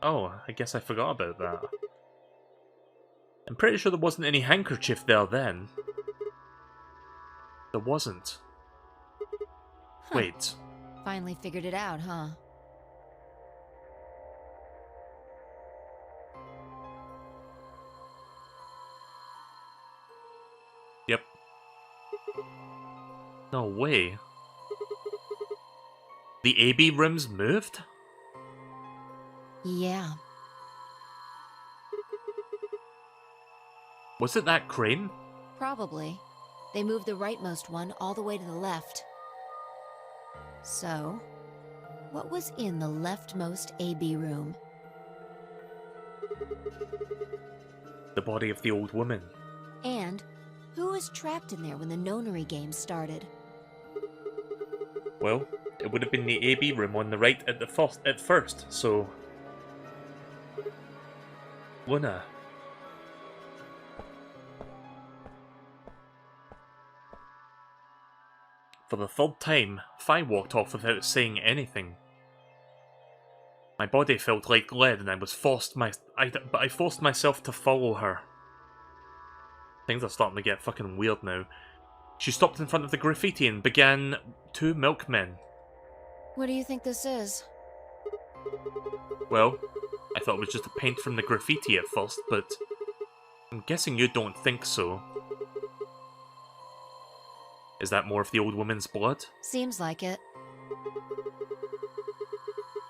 Oh, I guess I forgot about that. I'm pretty sure there wasn't any handkerchief there then. There wasn't. Huh. Wait. Finally figured it out, huh? Yep. No way. The AB rooms moved? Yeah. Was it that crane? Probably. They moved the rightmost one all the way to the left. So, what was in the leftmost AB room? The body of the old woman. And who was trapped in there when the nonary game started? Well, it would have been the AB room on the right at first, so... Luna. For the third time, Fi walked off without saying anything. My body felt like lead and I forced myself to follow her. Things are starting to get fucking weird now. She stopped in front of the graffiti and began 2 milkmen. What do you think this is? Well, I thought it was just a paint from the graffiti at first, but I'm guessing you don't think so. Is that more of the old woman's blood? Seems like it.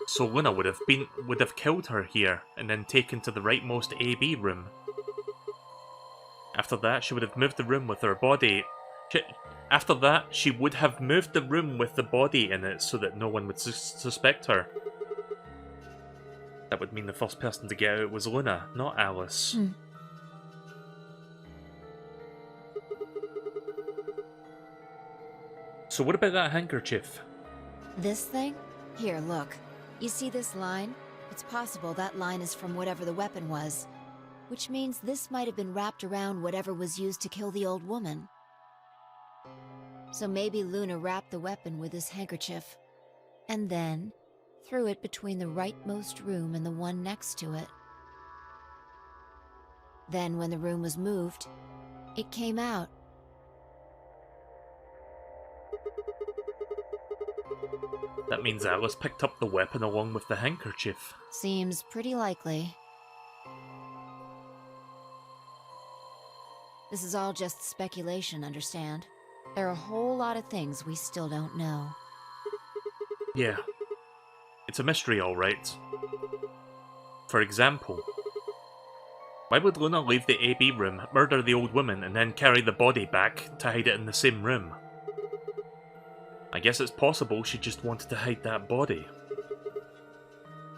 So Luna would have killed her here and then taken to the rightmost AB room. After that, she would have moved the room with her body. After that, she would have moved the room with the body in it so that no one would suspect her. That would mean the first person to get out was Luna, not Alice. So what about that handkerchief? This thing? Here, look. You see this line? It's possible that line is from whatever the weapon was, which means this might have been wrapped around whatever was used to kill the old woman. So maybe Luna wrapped the weapon with this handkerchief, and then threw it between the rightmost room and the one next to it. Then when the room was moved, it came out. That means Alice picked up the weapon along with the handkerchief. Seems pretty likely. This is all just speculation, understand? There are a whole lot of things we still don't know. Yeah. It's a mystery, alright. For example, why would Luna leave the AB room, murder the old woman, and then carry the body back to hide it in the same room? I guess it's possible she just wanted to hide that body.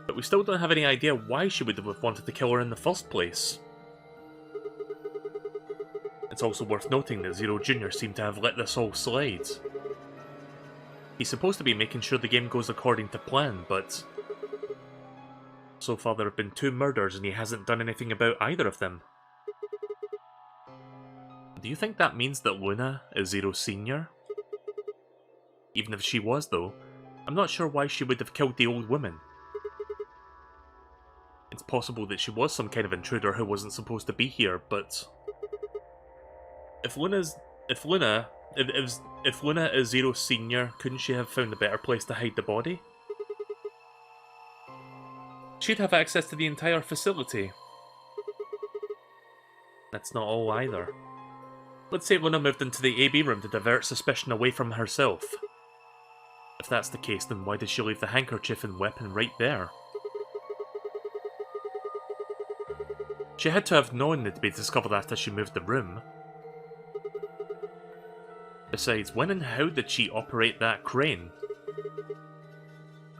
But we still don't have any idea why she would have wanted to kill her in the first place. It's also worth noting that Zero Jr. seemed to have let this all slide. He's supposed to be making sure the game goes according to plan, but so far there have been 2 murders and he hasn't done anything about either of them. Do you think that means that Luna is Zero Sr.? Even if she was, though, I'm not sure why she would have killed the old woman. It's possible that she was some kind of intruder who wasn't supposed to be here, but if Luna is Zero Sr., couldn't she have found a better place to hide the body? She'd have access to the entire facility. That's not all either. Let's say Luna moved into the AB room to divert suspicion away from herself. If that's the case, then why did she leave the handkerchief and weapon right there? She had to have known it'd be discovered after she moved the room. Besides, when and how did she operate that crane?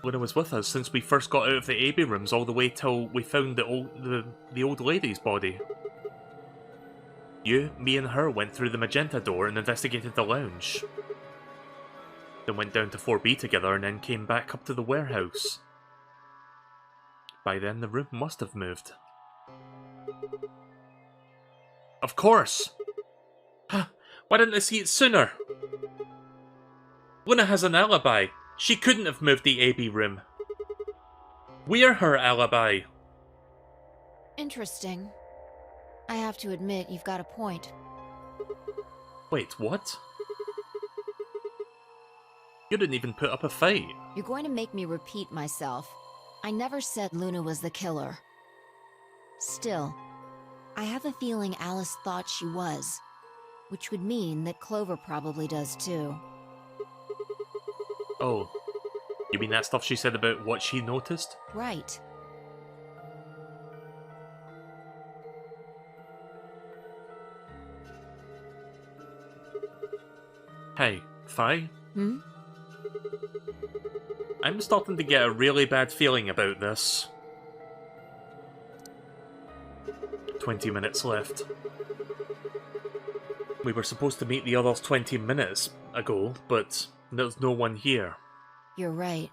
Luna was with us since we first got out of the AB rooms all the way till we found the old lady's body. You, me and her went through the magenta door and investigated the lounge. Then went down to 4B together and then came back up to the warehouse. By then the room must have moved. Of course! Why didn't I see it sooner? Luna has an alibi. She couldn't have moved the AB room. We're her alibi. Interesting. I have to admit, you've got a point. Wait, what? You didn't even put up a fight. You're going to make me repeat myself. I never said Luna was the killer. Still, I have a feeling Alice thought she was, which would mean that Clover probably does too. Oh, you mean that stuff she said about what she noticed? Right. Hey, Fi? Hmm? I'm starting to get a really bad feeling about this. 20 minutes left. We were supposed to meet the others 20 minutes ago, but there's no one here. You're right.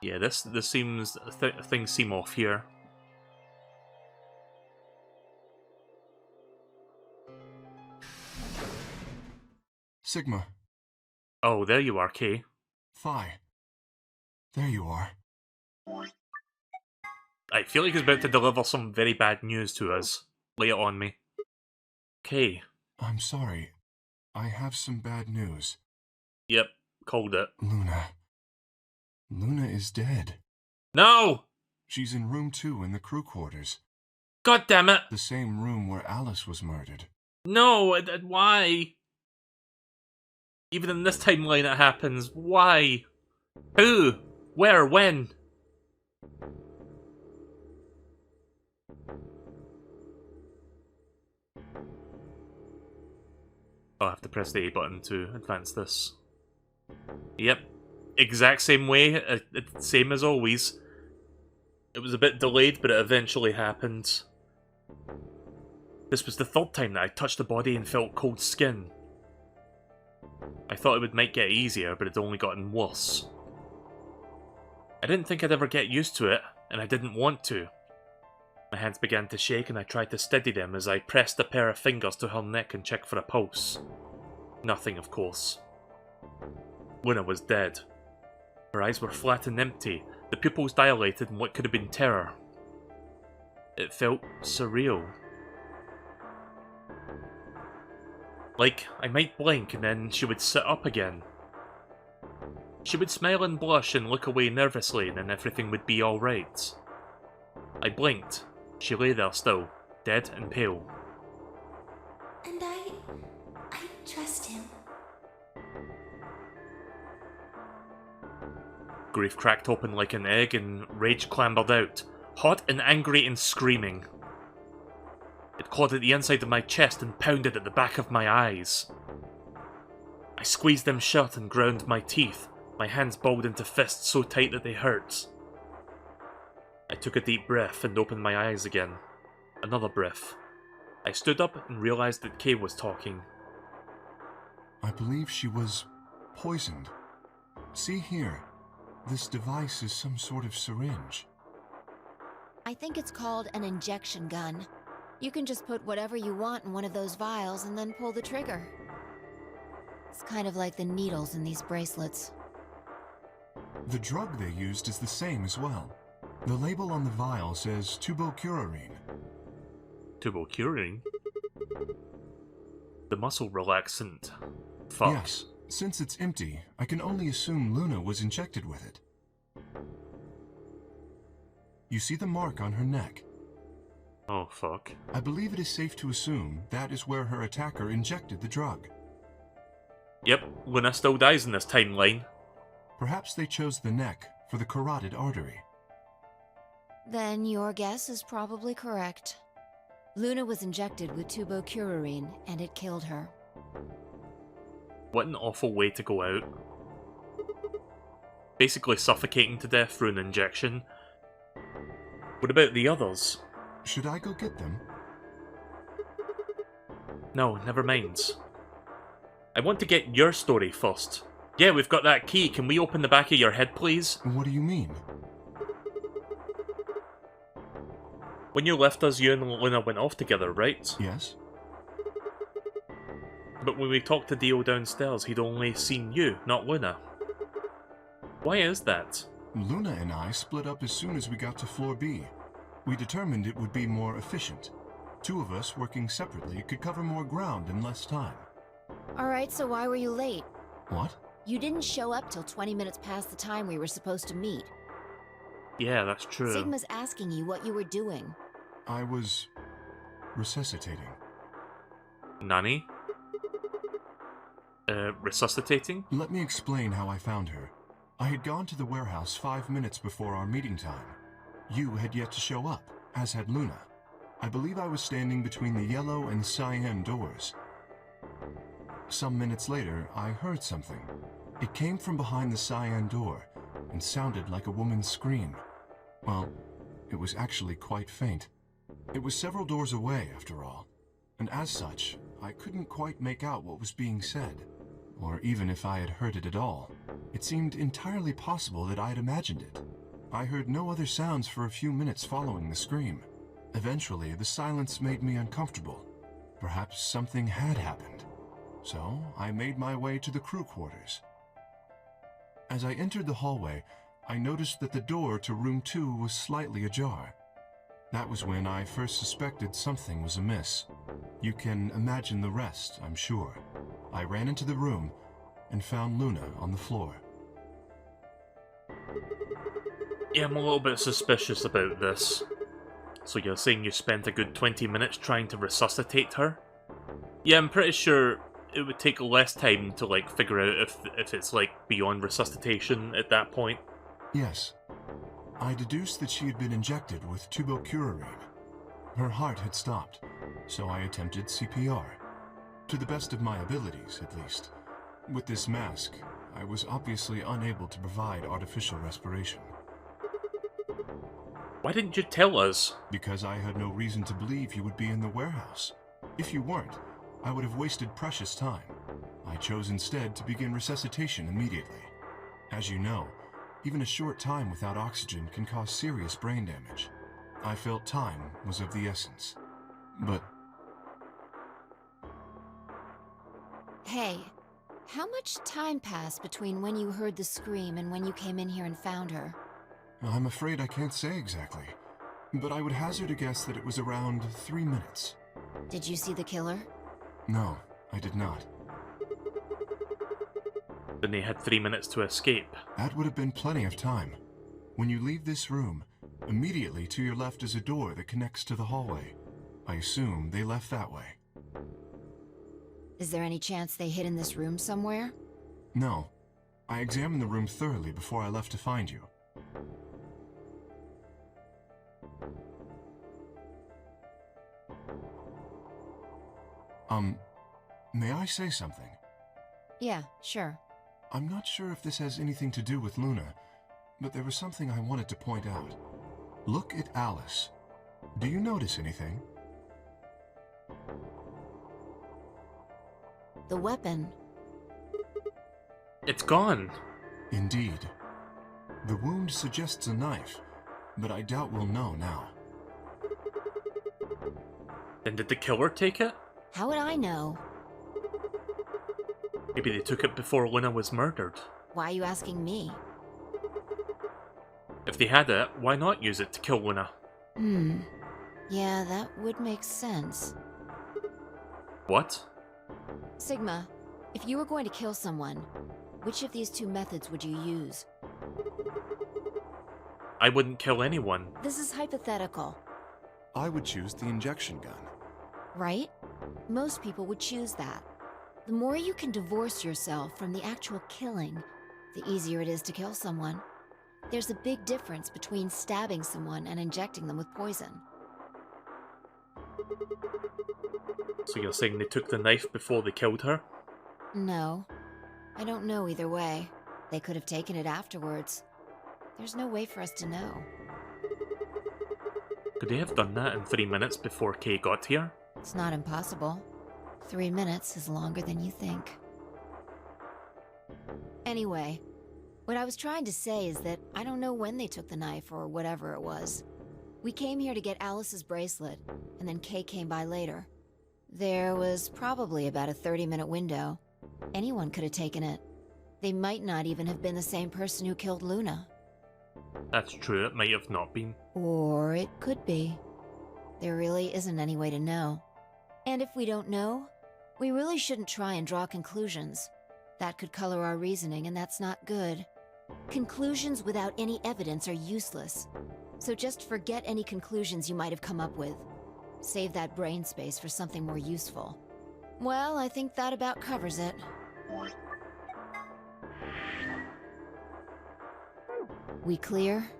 Yeah, this seems... things seem off here. Sigma. Oh, there you are, Kay. Phi. There you are. I feel like he's about to deliver some very bad news to us. Lay it on me. Kay. I'm sorry. I have some bad news. Yep, called it. Luna. Luna is dead. No! She's in room 2 in the crew quarters. God damn it! The same room where Alice was murdered. No, why? Even in this timeline it happens. Why? Who? Where? When? I'll have to press the A button to advance this. Yep. Exact same way. Same as always. It was a bit delayed, but it eventually happened. This was the 3rd time that I touched the body and felt cold skin. I thought it might get easier, but it's only gotten worse. I didn't think I'd ever get used to it, and I didn't want to. My hands began to shake and I tried to steady them as I pressed a pair of fingers to her neck and checked for a pulse. Nothing, of course. Luna was dead. Her eyes were flat and empty, the pupils dilated in what could have been terror. It felt surreal. Like, I might blink and then she would sit up again. She would smile and blush and look away nervously and then everything would be alright. I blinked. She lay there still, dead and pale. And I trust him. Grief cracked open like an egg and rage clambered out, hot and angry and screaming. It clawed at the inside of my chest and pounded at the back of my eyes. I squeezed them shut and ground my teeth, my hands balled into fists so tight that they hurt. I took a deep breath and opened my eyes again. Another breath. I stood up and realized that Kay was talking. I believe she was poisoned. See here. This device is some sort of syringe. I think it's called an injection gun. You can just put whatever you want in one of those vials and then pull the trigger. It's kind of like the needles in these bracelets. The drug they used is the same as well. The label on the vial says tubocurarine. Tubocurarine? The muscle relaxant. Fuck. Yes. Since it's empty, I can only assume Luna was injected with it. You see the mark on her neck? Oh, fuck. I believe it is safe to assume that is where her attacker injected the drug. Yep, Luna still dies in this timeline. Perhaps they chose the neck for the carotid artery. Then your guess is probably correct. Luna was injected with tubocurarine, and it killed her. What an awful way to go out. Basically suffocating to death through an injection. What about the others? Should I go get them? No, never mind. I want to get your story first. Yeah, we've got that key. Can we open the back of your head, please? What do you mean? When you left us, you and Luna went off together, right? Yes. But when we talked to Dio downstairs, he'd only seen you, not Luna. Why is that? Luna and I split up as soon as we got to floor B. We determined it would be more efficient. Two of us working separately could cover more ground in less time. Alright, so why were you late? What? You didn't show up till 20 minutes past the time we were supposed to meet. Yeah, that's true. Sigma's asking you what you were doing. I was resuscitating. Nani? Resuscitating? Let me explain how I found her. I had gone to the warehouse 5 minutes before our meeting time. You had yet to show up, as had Luna. I believe I was standing between the yellow and cyan doors. Some minutes later, I heard something. It came from behind the cyan door, and sounded like a woman's scream. Well, it was actually quite faint. It was several doors away, after all, and as such, I couldn't quite make out what was being said, or even if I had heard it at all. It seemed entirely possible that I had imagined it. I heard no other sounds for a few minutes following the scream. Eventually, the silence made me uncomfortable. Perhaps something had happened. So, I made my way to the crew quarters. As I entered the hallway, I noticed that the door to room 2 was slightly ajar. That was when I first suspected something was amiss. You can imagine the rest, I'm sure. I ran into the room and found Luna on the floor. Yeah, I'm a little bit suspicious about this. So you're saying you spent a good 20 minutes trying to resuscitate her? Yeah, I'm pretty sure it would take less time to, like, figure out if it's, like, beyond resuscitation at that point. Yes. I deduced that she had been injected with tubocurarine. Her heart had stopped, so I attempted CPR. To the best of my abilities, at least. With this mask, I was obviously unable to provide artificial respiration. Why didn't you tell us? Because I had no reason to believe you would be in the warehouse. If you weren't, I would have wasted precious time. I chose instead to begin resuscitation immediately. As you know, Even a short time without oxygen can cause serious brain damage. I felt time was of the essence. But... Hey, how much time passed between when you heard the scream and when you came in here and found her? I'm afraid I can't say exactly. But I would hazard a guess that it was around 3 minutes. Did you see the killer? No, I did not. Then they had 3 minutes to escape. That would have been plenty of time. When you leave this room, immediately to your left is a door that connects to the hallway. I assume they left that way. Is there any chance they hid in this room somewhere? No. I examined the room thoroughly before I left to find you. May I say something? Yeah, sure. I'm not sure if this has anything to do with Luna, but there was something I wanted to point out. Look at Alice. Do you notice anything? The weapon. It's gone. Indeed. The wound suggests a knife, but I doubt we'll know now. Then did the killer take it? How would I know? Maybe they took it before Luna was murdered. Why are you asking me? If they had it, why not use it to kill Luna? Yeah, that would make sense. What? Sigma, if you were going to kill someone, which of these two methods would you use? I wouldn't kill anyone. This is hypothetical, I would choose the injection gun. right? Most people would choose that. The more you can divorce yourself from the actual killing, the easier it is to kill someone. There's a big difference between stabbing someone and injecting them with poison. So you're saying they took the knife before they killed her? No. I don't know either way. They could have taken it afterwards. There's no way for us to know. Could they have done that in 3 minutes before Kay got here? It's not impossible. 3 minutes is longer than you think. Anyway, what I was trying to say is that I don't know when they took the knife or whatever it was. We came here to get Alice's bracelet, and then Kay came by later. There was probably about a 30-minute window. Anyone could have taken it. They might not even have been the same person who killed Luna. That's true, it might have not been. Or it could be. There really isn't any way to know. And if we don't know, we really shouldn't try and draw conclusions. That could color our reasoning, and that's not good. Conclusions without any evidence are useless. So just forget any conclusions you might have come up with. Save that brain space for something more useful. Well, I think that about covers it. We clear?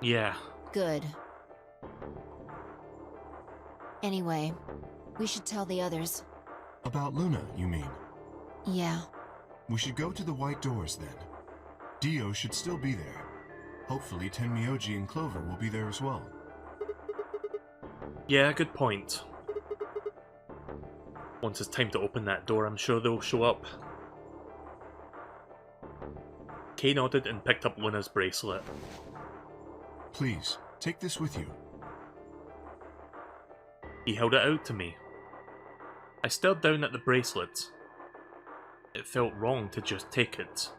Yeah. Good. Anyway, we should tell the others. About Luna, you mean? Yeah. We should go to the white doors then. Dio should still be there. Hopefully Tenmyoji and Clover will be there as well. Yeah, good point. Once it's time to open that door, I'm sure they'll show up. Kay nodded and picked up Luna's bracelet. Please, take this with you. He held it out to me. I stared down at the bracelet. It felt wrong to just take it.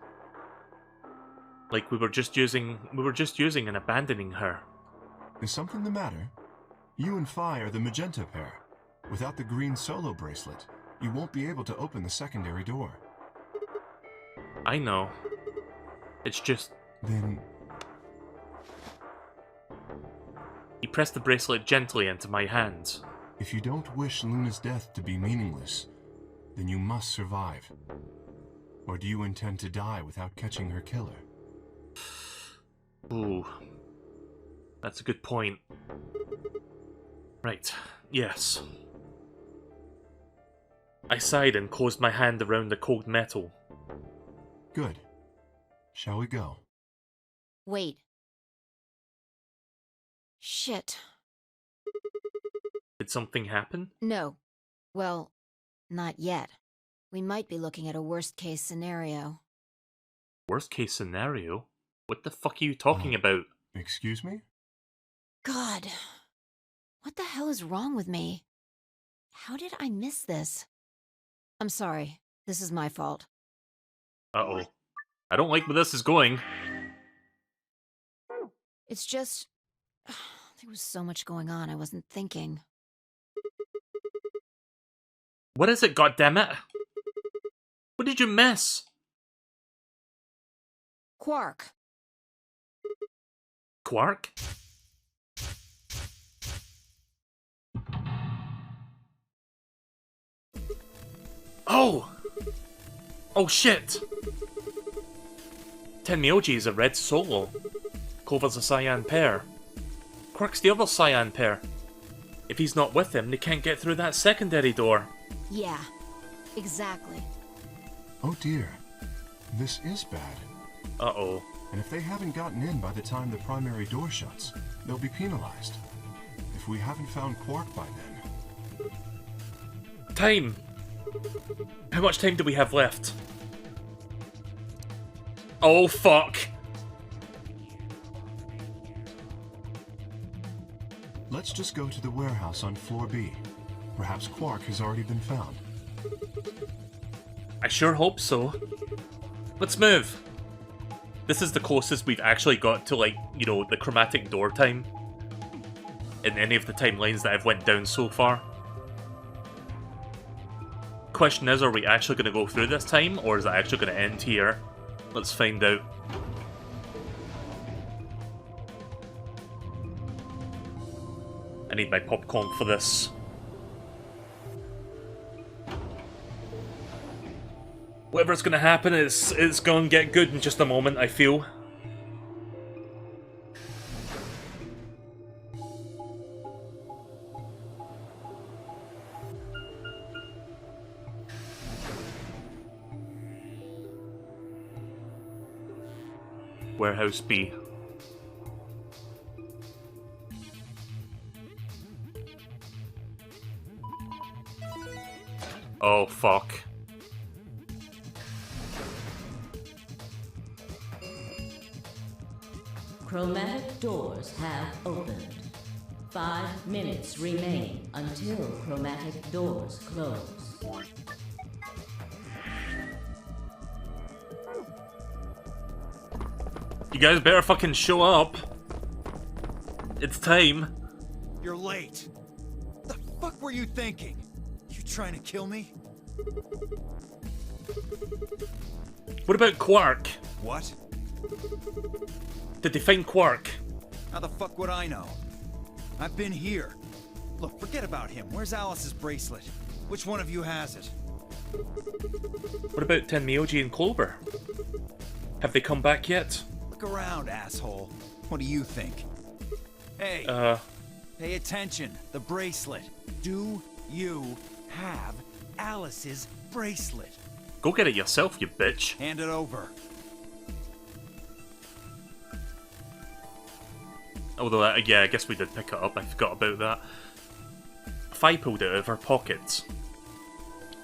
Like we were just using and abandoning her. Is something the matter? You and Phi are the magenta pair. Without the green solo bracelet, you won't be able to open the secondary door. I know. It's just... Then... He pressed the bracelet gently into my hand. If you don't wish Luna's death to be meaningless, then you must survive. Or do you intend to die without catching her killer? Ooh. That's a good point. Right, yes. I sighed and closed my hand around the cold metal. Good. Shall we go? Wait. Shit. Did something happen? No. Well, not yet. We might be looking at a worst-case scenario. Worst case scenario? What the fuck are you talking about? Excuse me? God. What the hell is wrong with me? How did I miss this? I'm sorry. This is my fault. Uh-oh. I don't like where this is going. It's just... there was so much going on, I wasn't thinking. What is it, goddammit? What did you miss? Quark. Quark? Oh! Oh shit! Tenmyoji is a red solo. Clover's a cyan pair. Quark's the other cyan pair. If he's not with them, they can't get through that secondary door. Yeah, exactly. Oh dear. This is bad. Uh-oh. And if they haven't gotten in by the time the primary door shuts, they'll be penalized. If we haven't found Quark by then... Time! How much time do we have left? Oh, fuck! Let's just go to the warehouse on floor B. Perhaps Quark has already been found. I sure hope so. Let's move! This is the closest we've actually got to, like, you know, the chromatic door time in any of the timelines that I've went down so far. Question is, are we actually going to go through this time, or is it actually going to end here? Let's find out. I need my popcorn for this. Whatever's going to happen is it's going to get good in just a moment, I feel. Warehouse B. Oh, fuck. Chromatic doors have opened. 5 minutes remain until chromatic doors close. You guys better fucking show up. It's time. You're late. The fuck were you thinking? You trying to kill me? What about Quark? What? Did they find Quark? How the fuck would I know? I've been here. Look, forget about him. Where's Alice's bracelet? Which one of you has it? What about Tenmyoji and Clover? Have they come back yet? Look around, asshole. What do you think? Hey, pay attention. The bracelet. Do you have Alice's bracelet? Go get it yourself, you bitch. Hand it over. Although, yeah, I guess we did pick it up. I forgot about that. Fi pulled it out of her pocket.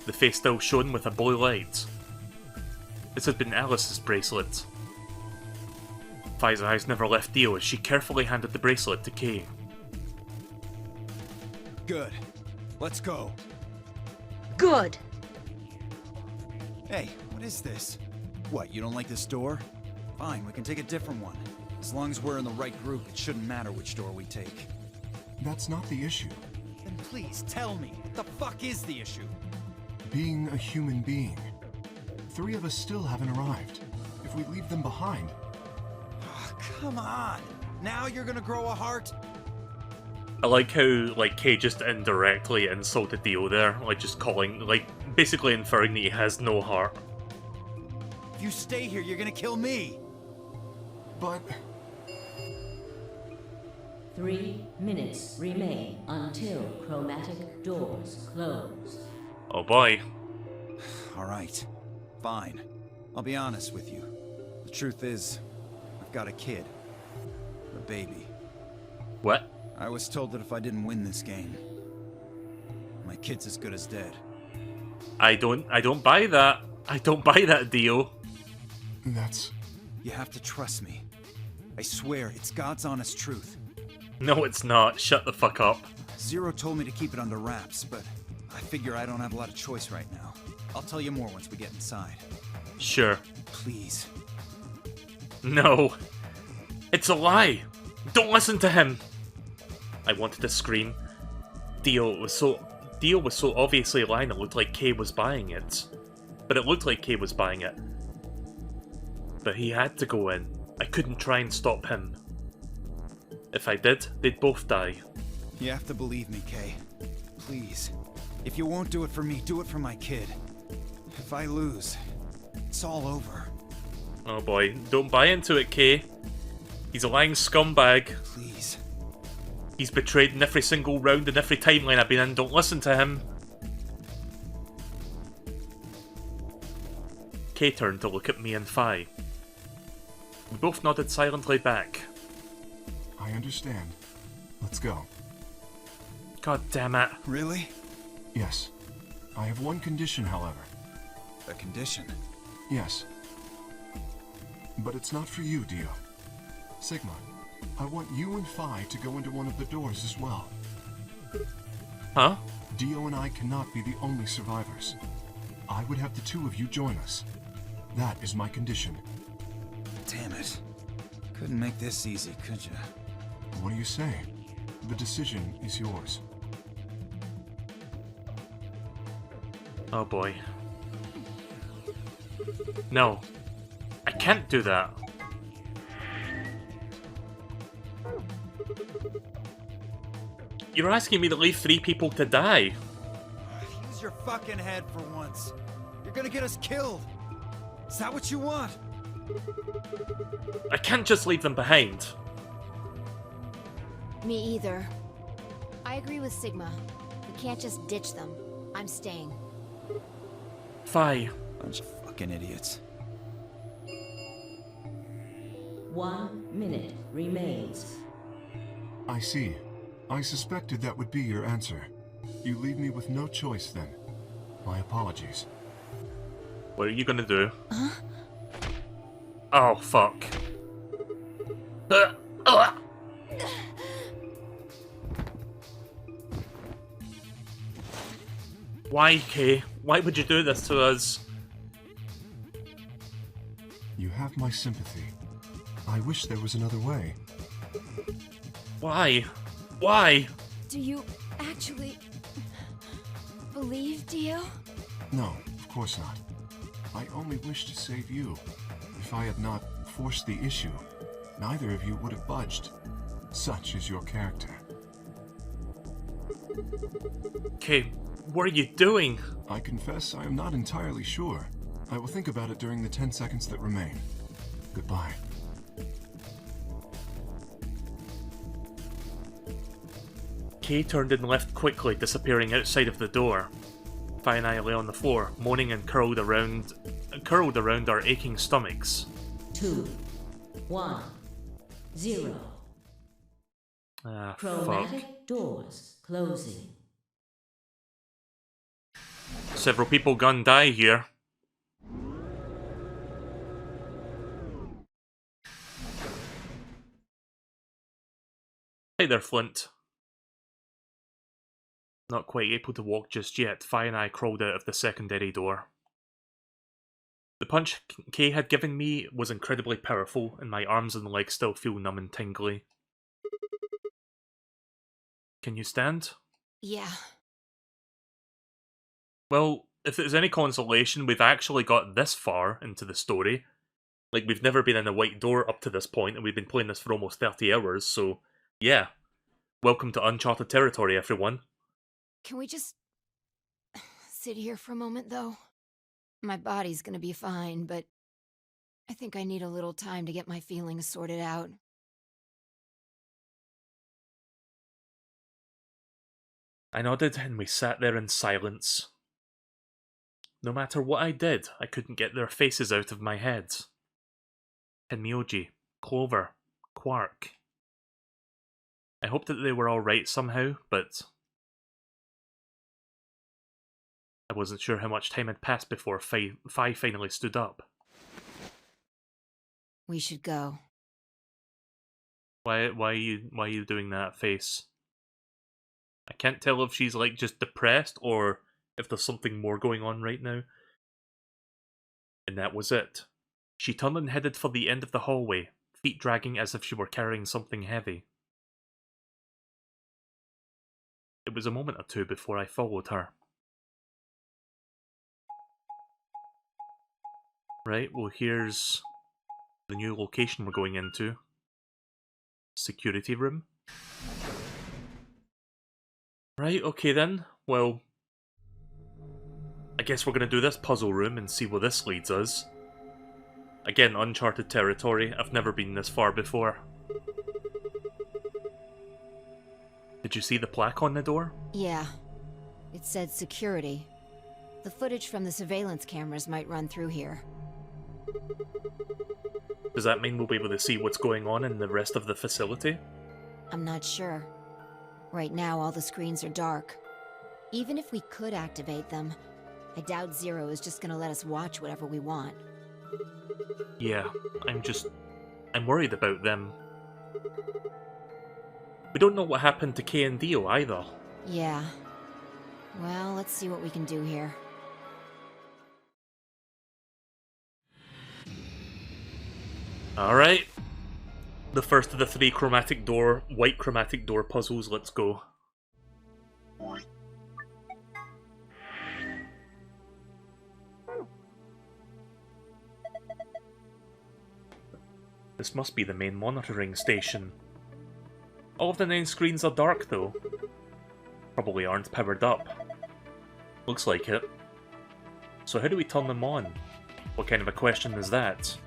The face still shone with a blue light. This had been Alice's bracelet. Fi's eyes never left Dio as she carefully handed the bracelet to Kay. Good. Let's go. Good. Hey, what is this? What, you don't like this door? Fine, we can take a different one. As long as we're in the right group, it shouldn't matter which door we take. That's not the issue. Then please tell me, what the fuck is the issue? Being a human being. 3 of us still haven't arrived. If we leave them behind... Oh, come on! Now you're gonna grow a heart? I like how, like, Kay just indirectly insulted Dio there. Like, just calling, like, basically inferring that he has no heart. If you stay here, you're gonna kill me! But... 3 minutes remain until chromatic doors close. Oh boy. Alright. Fine. I'll be honest with you. The truth is, I've got a kid. A baby. What? I was told that if I didn't win this game, my kid's as good as dead. I don't buy that. I don't buy that, Dio. That's... You have to trust me. I swear, it's God's honest truth. No, it's not. Shut the fuck up. Zero told me to keep it under wraps, but I figure I don't have a lot of choice right now. I'll tell you more once we get inside. Sure. Please. No. It's a lie. Don't listen to him. I wanted to scream. Dio was so obviously lying it looked like Kay was buying it. But it looked like Kay was buying it. But he had to go in. I couldn't try and stop him. If I did, they'd both die. You have to believe me, Kay. Please. If you won't do it for me, do it for my kid. If I lose, it's all over. Oh boy, don't buy into it, Kay. He's a lying scumbag. Please. He's betrayed in every single round and every timeline I've been in. Don't listen to him. Kay turned to look at me and Fi. We both nodded silently back. I understand. Let's go. God damn it. Really? Yes. I have one condition, however. A condition? Yes. But it's not for you, Dio. Sigma, I want you and Fi to go into one of the doors as well. Huh? Dio and I cannot be the only survivors. I would have the two of you join us. That is my condition. Damn it. Couldn't make this easy, could you? What do you say? The decision is yours. Oh boy. No. I can't do that. You're asking me to leave 3 people to die. Use your fucking head for once. You're gonna get us killed. Is that what you want? I can't just leave them behind. Me either. I agree with Sigma. We can't just ditch them. I'm staying. Fi. Bunch of fucking idiots. 1 minute remains. I see. I suspected that would be your answer. You leave me with no choice then. My apologies. What are you gonna do? Huh? Oh, fuck. Why, Kay? Why would you do this to us? You have my sympathy. I wish there was another way. Why? Why? Do you actually believe, Dio? No, of course not. I only wish to save you. If I had not forced the issue, neither of you would have budged. Such is your character. Kay, what are you doing? I confess I am not entirely sure. I will think about it during the 10 seconds that remain. Goodbye. Kay turned and left quickly, disappearing outside of the door. Fi and I lay on the floor, moaning and curled around our aching stomachs. 2, 1, 0. Ah, fuck. Chromatic doors closing. Several people gonna die here. Hey there, Flint. Not quite able to walk just yet, Fi and I crawled out of the secondary door. The punch Kay had given me was incredibly powerful, and my arms and legs still feel numb and tingly. Can you stand? Yeah. Well, if there's any consolation, we've actually got this far into the story. Like, we've never been in a white door up to this point, and we've been playing this for almost 30 hours, so yeah. Welcome to uncharted territory, everyone. Can we just sit here for a moment, though? My body's gonna be fine, but I think I need a little time to get my feelings sorted out. I nodded, and we sat there in silence. No matter what I did, I couldn't get their faces out of my head. Tenmyoji, Clover, Quark. I hoped that they were alright somehow, but I wasn't sure how much time had passed before Fi finally stood up. We should go. Why are you doing that face? I can't tell if she's like just depressed or if there's something more going on right now. And that was it. She turned and headed for the end of the hallway, feet dragging as if she were carrying something heavy. It was a moment or two before I followed her. Right, well here's the new location we're going into. Security room. Right, okay then. Well, I guess we're gonna do this puzzle room and see where this leads us. Again, uncharted territory. I've never been this far before. Did you see the plaque on the door? Yeah. It said security. The footage from the surveillance cameras might run through here. Does that mean we'll be able to see what's going on in the rest of the facility? I'm not sure. Right now, all the screens are dark. Even if we could activate them, I doubt Zero is just gonna let us watch whatever we want. Yeah, I'm worried about them. We don't know what happened to Kay and Dio either. Yeah. Well, let's see what we can do here. Alright. The first of the 3 white chromatic door puzzles, let's go. This must be the main monitoring station. All of the 9 screens are dark though. Probably aren't powered up. Looks like it. So how do we turn them on? What kind of a question is that?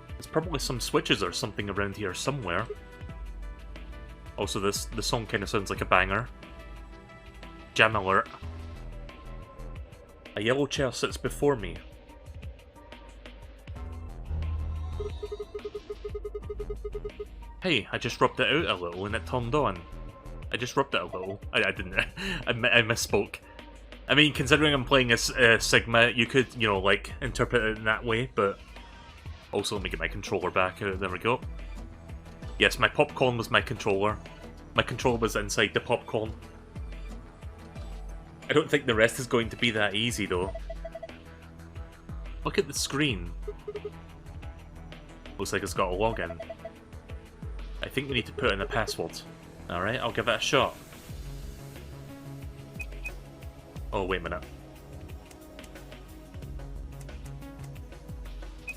There's probably some switches or something around here somewhere. Also, the song kind of sounds like a banger. Jam alert. A yellow chair sits before me. Hey, I just rubbed it out a little and it turned on. I just rubbed it a little. I didn't. I misspoke. I mean, considering I'm playing as Sigma, you could, you know, like, interpret it in that way, but... Also, let me get my controller back. There we go. Yes, my popcorn was my controller. My controller was inside the popcorn. I don't think the rest is going to be that easy, though. Look at the screen. Looks like it's got a login. I think we need to put in a password. Alright, I'll give it a shot. Oh, wait a minute.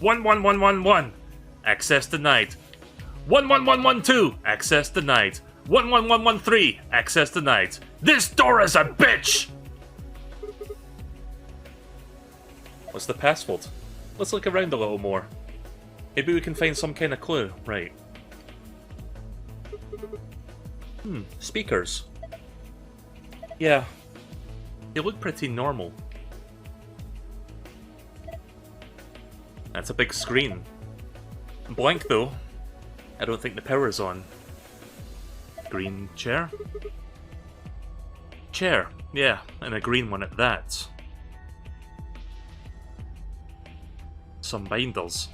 11111! Access denied. 11112! Access denied. 11113! Access denied. This door is a bitch! What's the password? Let's look around a little more. Maybe we can find some kind of clue. Right. Speakers. Yeah. They look pretty normal. That's a big screen. Blank though. I don't think the power's on. Green chair? Chair, yeah, and a green one at that. Some binders.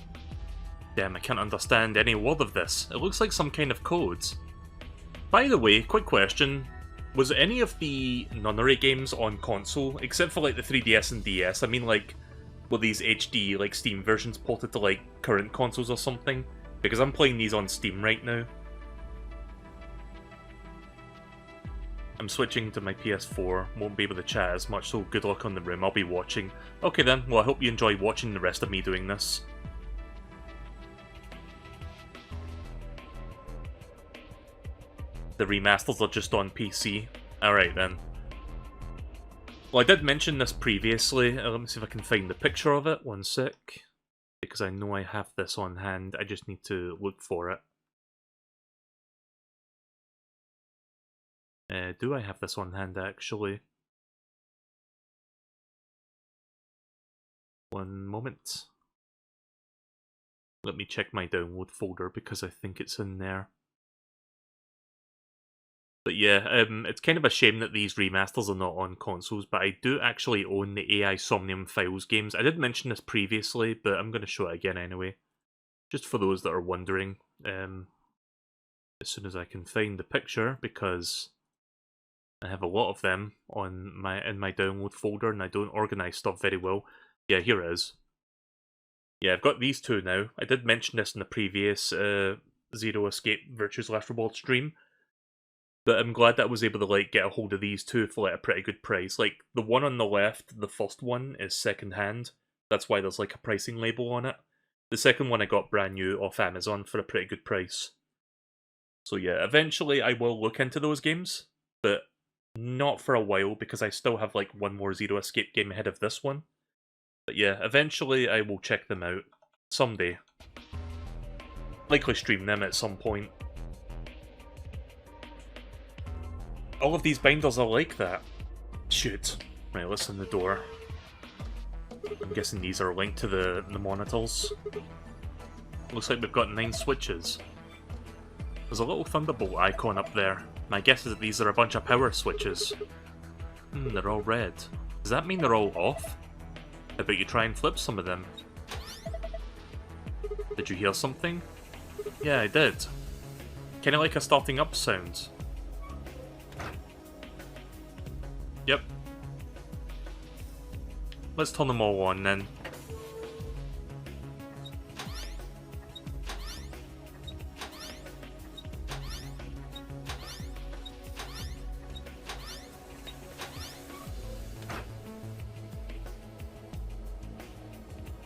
Damn, I can't understand any word of this. It looks like some kind of codes. By the way, quick question. Was any of the Nunnery games on console, except for like the 3DS and DS? I mean, like, were these HD, like, Steam versions ported to, like, current consoles or something? Because I'm playing these on Steam right now. I'm switching to my PS4, won't be able to chat as much, so good luck on the room, I'll be watching. Okay then, well I hope you enjoy watching the rest of me doing this. The remasters are just on PC. Alright then. Well, I did mention this previously. Let me see if I can find the picture of it. One sec. Because I know I have this on hand. I just need to look for it. Do I have this on hand, actually? One moment. Let me check my download folder, because I think it's in there. But yeah, it's kind of a shame that these remasters are not on consoles, but I do actually own the AI Somnium Files games. I did mention this previously, but I'm going to show it again anyway. Just for those that are wondering, as soon as I can find the picture, because I have a lot of them on in my download folder, and I don't organize stuff very well. Yeah, here it is. Yeah, I've got these two now. I did mention this in the previous Zero Escape Virtue's Last Reward stream, but I'm glad that I was able to like get a hold of these two for like a pretty good price. Like the one on the left, the first one is second hand. That's why there's like a pricing label on it. The second one I got brand new off Amazon for a pretty good price. So yeah, eventually I will look into those games, but not for a while because I still have like one more Zero Escape game ahead of this one. But yeah, eventually I will check them out someday. Likely stream them at some point. All of these binders are like that. Shoot. Right, listen the door. I'm guessing these are linked to the monitors. Looks like we've got 9 switches. There's a little Thunderbolt icon up there. My guess is that these are a bunch of power switches. They're all red. Does that mean they're all off? How about you try and flip some of them? Did you hear something? Yeah, I did. Kinda like a starting up sound. Yep. Let's turn them all on then.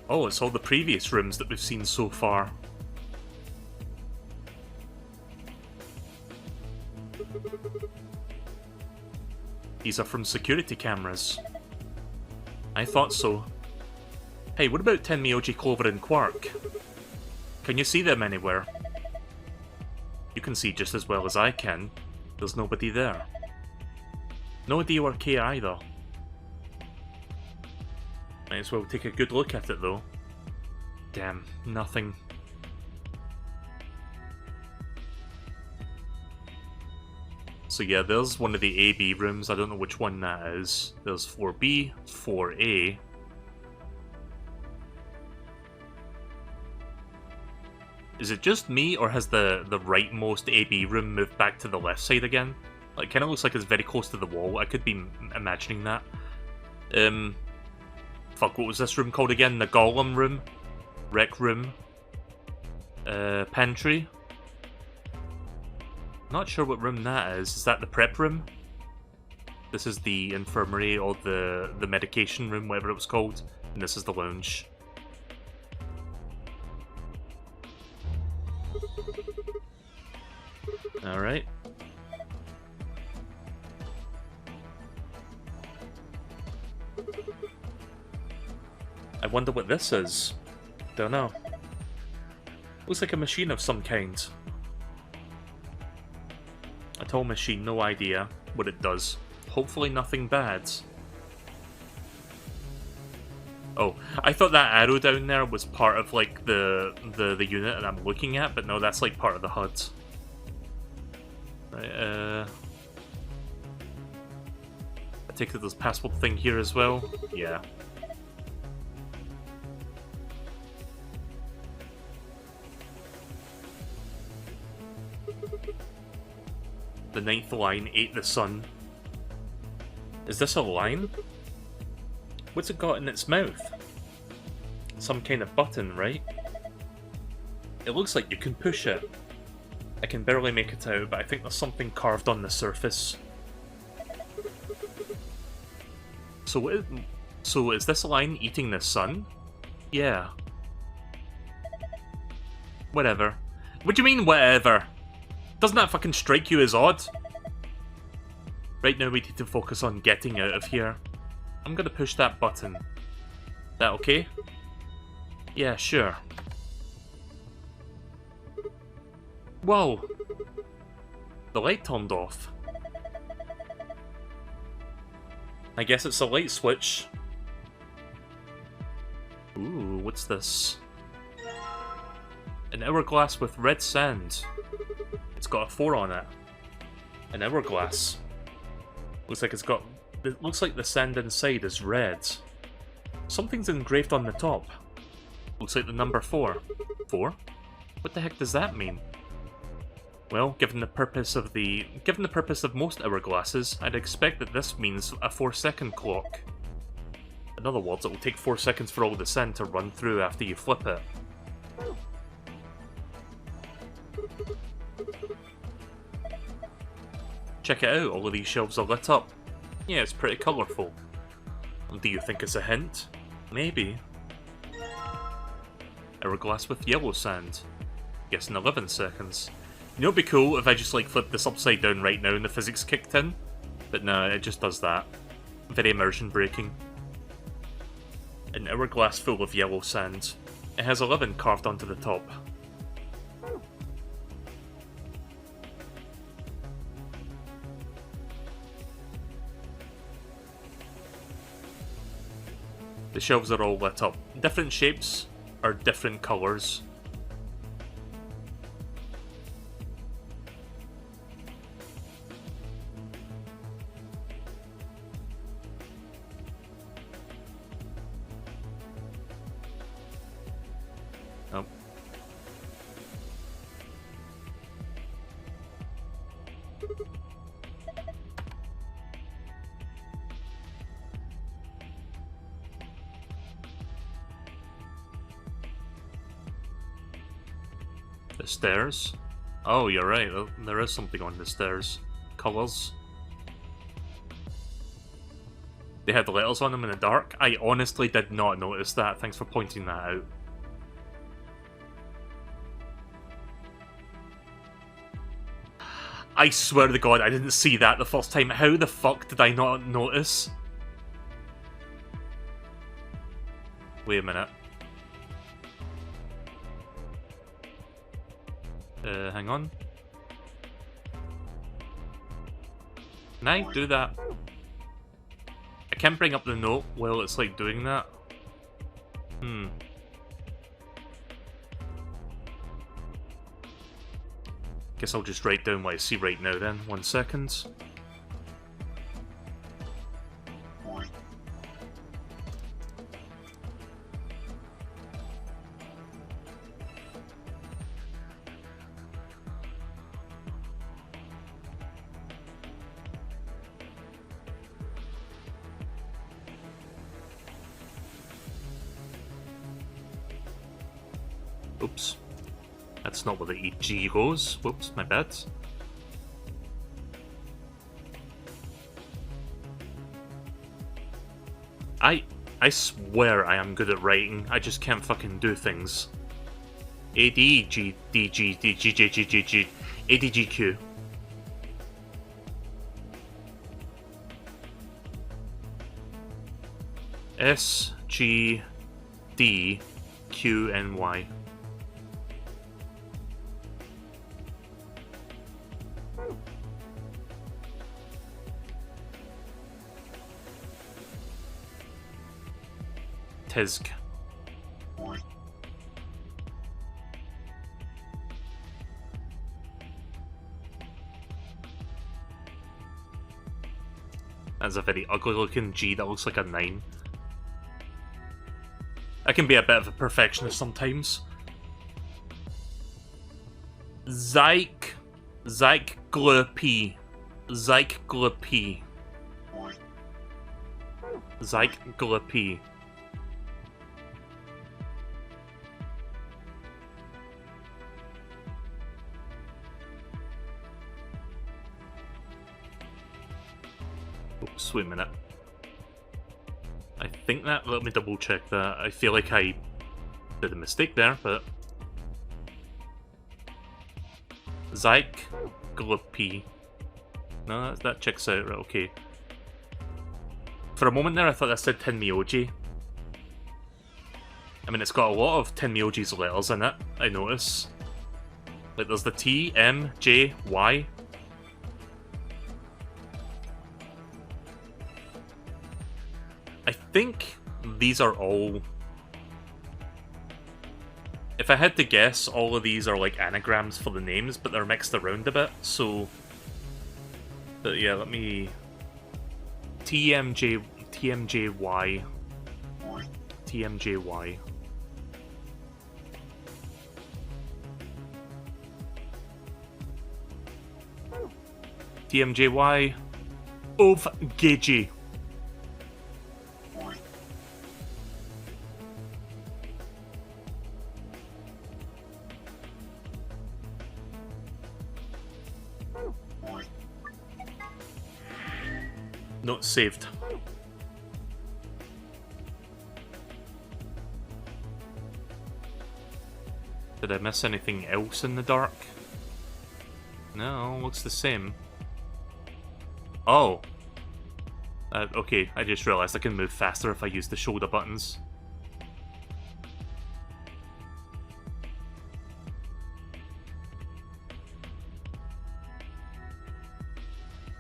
Oh, it's all the previous rooms that we've seen so far. These are from security cameras. I thought so. Hey, what about Tenmyoji, Clover, and Quark? Can you see them anywhere? You can see just as well as I can. There's nobody there. No D or K either. Might as well take a good look at it though. Damn, nothing. So yeah, there's one of the A-B rooms. I don't know which one that is. There's 4B, 4A. Is it just me, or has the rightmost A-B room moved back to the left side again? Like, kind of looks like it's very close to the wall. I could be imagining that. Fuck, what was this room called again? The Golem room? Rec room? Pantry? Not sure what room that is. Is that the prep room? This is the infirmary, or the medication room, whatever it was called. And this is the lounge. Alright. I wonder what this is. Don't know. Looks like a machine of some kind. A tall machine, no idea what it does. Hopefully nothing bad. Oh, I thought that arrow down there was part of like the unit that I'm looking at, but no, that's like part of the HUD. Right, I take it there's a password thing here as well. Yeah. The 9th line ate the sun. Is this a line? What's it got in its mouth? Some kind of button, right? It looks like you can push it. I can barely make it out, but I think there's something carved on the surface. So is this line eating the sun? Yeah. Whatever. What do you mean, whatever? Doesn't that fucking strike you as odd? Right now we need to focus on getting out of here. I'm gonna push that button. That okay? Yeah, sure. Whoa! The light turned off. I guess it's a light switch. Ooh, what's this? An hourglass with red sand. It's got a 4 on it. An hourglass. Looks like it's got... It looks like the sand inside is red. Something's engraved on the top. Looks like the number 4. 4? What the heck does that mean? Well, given the purpose of most hourglasses, I'd expect that this means a 4-second clock. In other words, it will take 4 seconds for all the sand to run through after you flip it. Check it out, all of these shelves are lit up. Yeah, it's pretty colourful. Do you think it's a hint? Maybe. Hourglass with yellow sand. Guess in 11 seconds. You know, it'd be cool if I just like flipped this upside down right now and the physics kicked in. But no, it just does that. Very immersion breaking. An hourglass full of yellow sand. It has 11 carved onto the top. The shelves are all lit up. Different shapes are different colours. Oh. The stairs? Oh, you're right. There is something on the stairs. Colours. They had the letters on them in the dark. I honestly did not notice that. Thanks for pointing that out. I swear to God, I didn't see that the first time. How the fuck did I not notice? Wait a minute. Hang on. Can I do that? I can't bring up the note while it's like doing that. Guess I'll just write down what I see right now then. 1 second. Oops. That's not where the EG goes. Whoops, my bad. I swear I am good at writing. I just can't fucking do things. A D G D G D G G G G G A D G Q. S G D Q N Y. Tizk. That's a very ugly looking G that looks like a 9. I can be a bit of a perfectionist sometimes. Zyklopy. Zyklopy. Zyklopy. Oops, wait a minute. I think that, let me double check that. I feel like I did a mistake there, but... Zyklopy. No, that checks out, right, okay. For a moment there, I thought that said Tenmyoji. I mean, it's got a lot of Tenmyoji's letters in it, I notice. Like, there's the T, M, J, Y. I think these are all... If I had to guess, all of these are like anagrams for the names, but they're mixed around a bit, so... But yeah, let me... TMJY. TMJY. TMJY of Geji. Not saved. Did I miss anything else in the dark? No, looks the same. Oh. Okay, I just realised I can move faster if I use the shoulder buttons.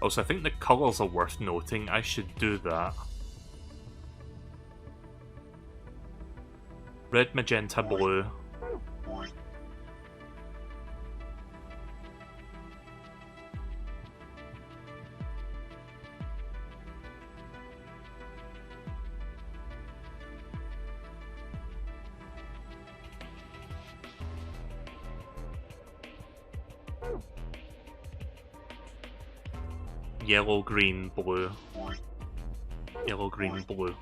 Also, I think the colours are worth noting. I should do that. Red, magenta, blue. Yellow, green, blue. Yellow, green, blue.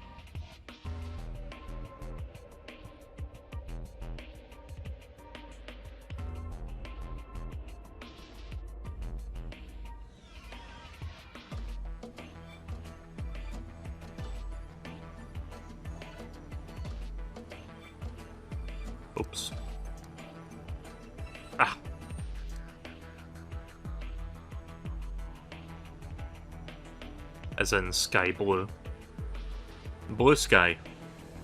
Oops. Ah. As in sky blue. Blue sky.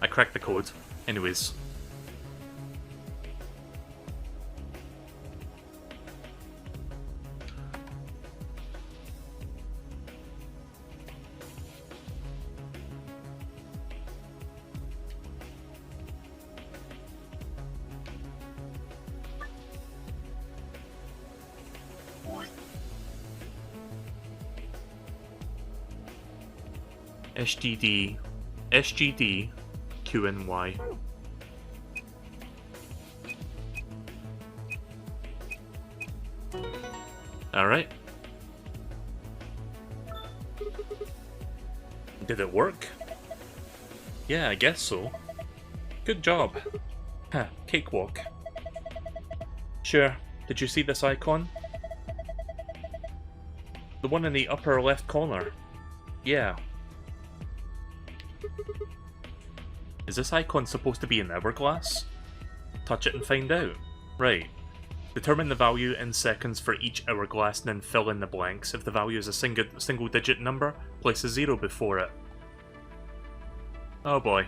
I cracked the code. Anyways. SGD, SGD, QNY. Alright. Did it work? Yeah, I guess so. Good job. Huh, cakewalk. Sure, did you see this icon? The one in the upper left corner. Yeah. Is this icon supposed to be an hourglass? Touch it and find out. Right. Determine the value in seconds for each hourglass and then fill in the blanks. If the value is a single digit number, place a 0 before it. Oh boy.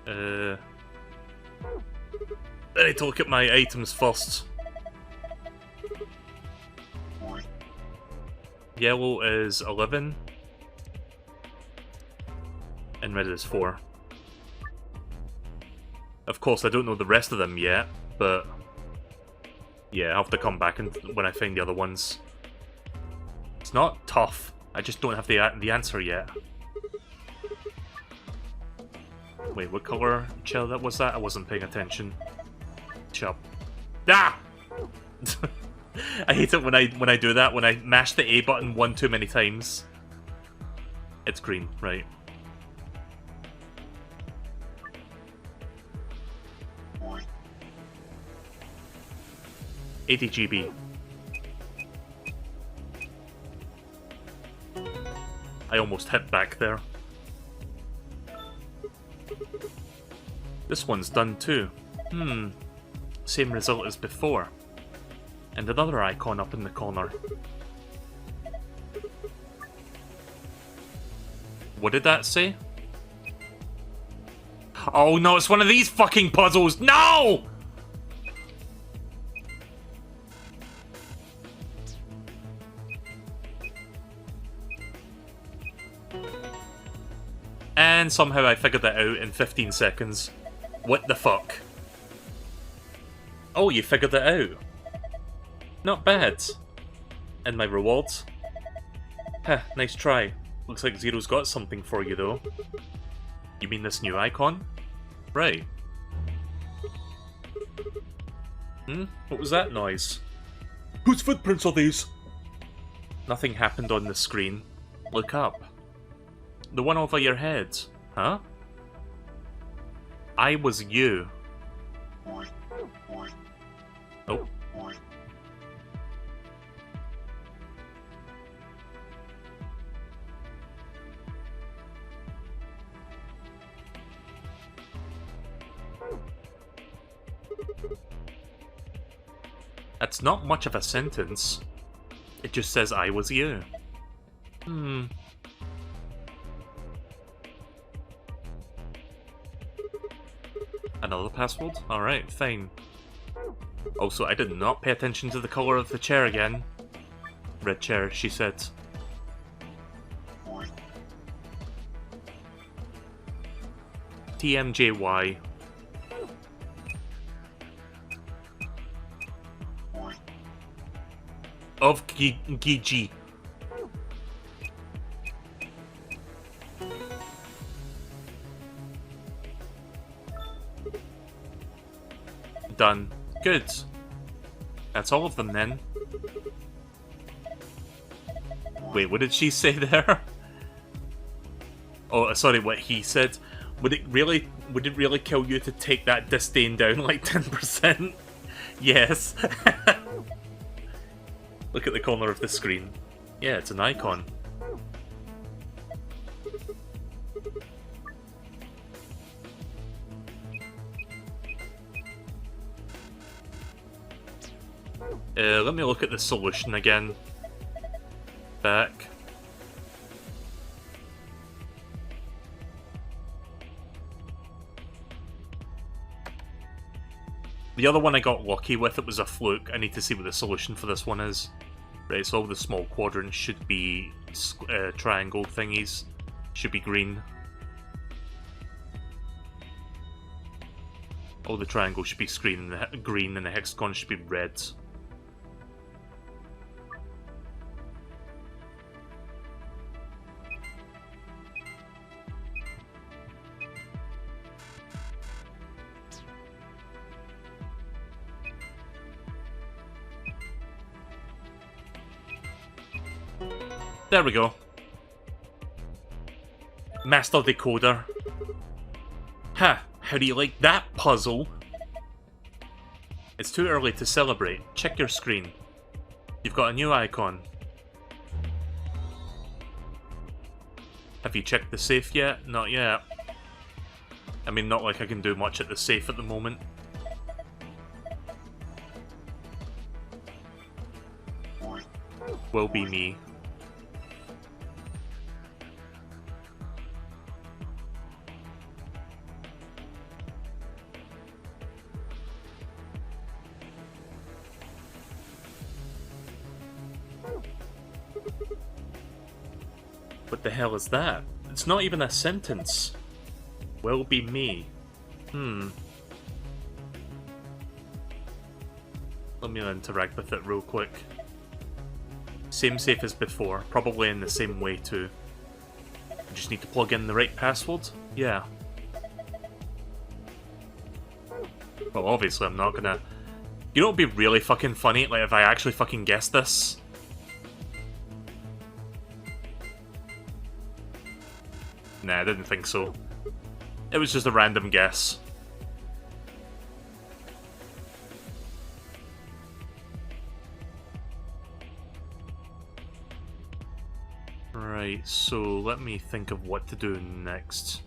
I need to look at my items first. Yellow is 11. And red is 4. Of course, I don't know the rest of them yet, but... yeah, I'll have to come back when I find the other ones. It's not tough, I just don't have the answer yet. Wait, what colour shell that was that? I wasn't paying attention. Chub. Ah! I hate it when I do that, when I mash the A button one too many times. It's green, right. $80 GB. I almost hit back there. This one's done too. Same result as before. And another icon up in the corner. What did that say? Oh no, it's one of these fucking puzzles! No! And somehow I figured that out in 15 seconds. What the fuck? Oh, you figured that out. Not bad. And my rewards? Heh, nice try. Looks like Zero's got something for you though. You mean this new icon? Right. What was that noise? Whose footprints are these? Nothing happened on the screen. Look up. The one over your head. Huh? I was you. Oh. That's not much of a sentence. It just says I was you. Another password? Alright, fine. Also, I did not pay attention to the colour of the chair again. Red chair, she said. TMJY. Of Gigi. Done. Good. That's all of them then. Wait, what did she say there? Oh, sorry, what he said. Would it really kill you to take that disdain down like 10%? Yes. Look at the corner of the screen. Yeah, it's an icon. Let me look at the solution again. Back. The other one I got lucky with, it was a fluke. I need to see what the solution for this one is. Right, so all the small quadrants should be triangle thingies. Should be green. All the triangles should be green and the hexagon should be red. There we go. Master Decoder. Ha! How do you like that puzzle? It's too early to celebrate. Check your screen. You've got a new icon. Have you checked the safe yet? Not yet. I mean, not like I can do much at the safe at the moment. Will be me. What the hell is that? It's not even a sentence. Will be me. Let me interact with it real quick. Same safe as before, probably in the same way too. I just need to plug in the right password? Yeah. Well, obviously I'm not gonna... You know what would be really fucking funny? Like, if I actually fucking guessed this? Nah, I didn't think so. It was just a random guess. Right, so let me think of what to do next.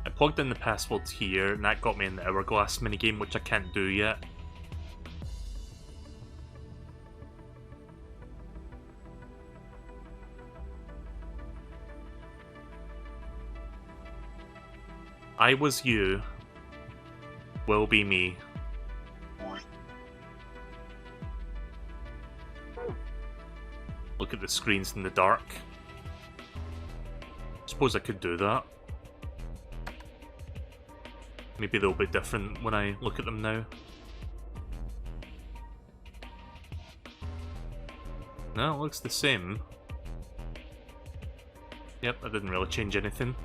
I plugged in the password here, and that got me in the hourglass minigame, which I can't do yet. I was you. Will be me. Look at the screens in the dark. Suppose I could do that. Maybe they'll be different when I look at them now. No, it looks the same. Yep, I didn't really change anything.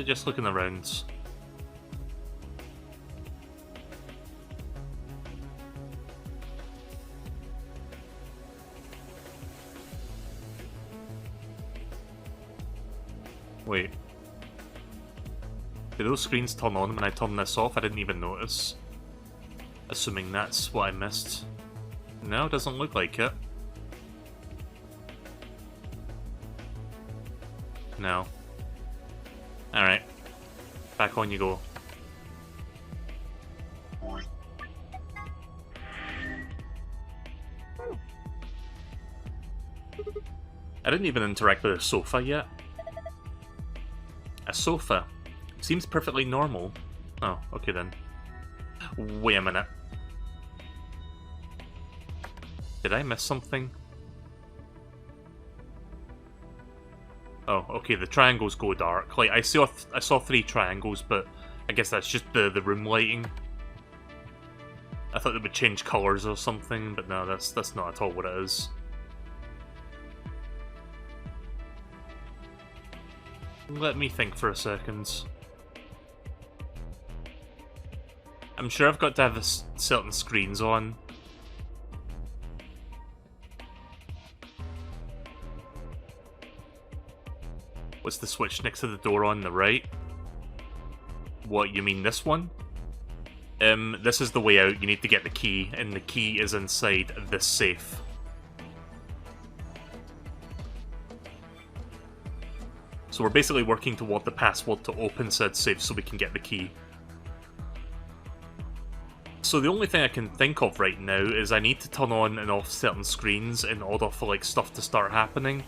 Just looking around. Wait. Did those screens turn on when I turned this off? I didn't even notice. Assuming that's what I missed. No, doesn't look like it. No. Alright. Back on you go. I didn't even interact with a sofa yet. A sofa? Seems perfectly normal. Oh, okay then. Wait a minute. Did I miss something? Oh, okay, the triangles go dark. Like, I saw 3 triangles, but I guess that's just the room lighting. I thought they would change colours or something, but no, that's not at all what it is. Let me think for a second. I'm sure I've got to have certain screens on. What's the switch next to the door on the right? What, you mean this one? This is the way out. You need to get the key, and the key is inside this safe. So we're basically working toward the password to open said safe so we can get the key. So the only thing I can think of right now is I need to turn on and off certain screens in order for like stuff to start happening.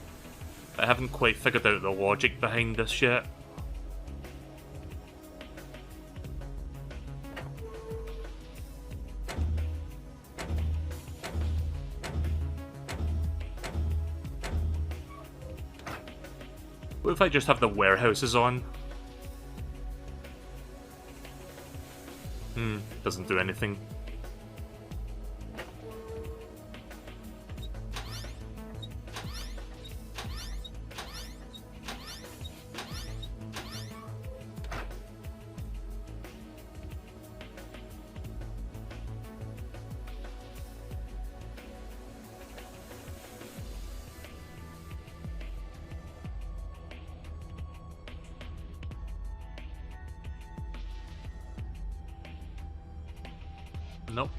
I haven't quite figured out the logic behind this yet. What if I just have the warehouses on? Doesn't do anything. Nope.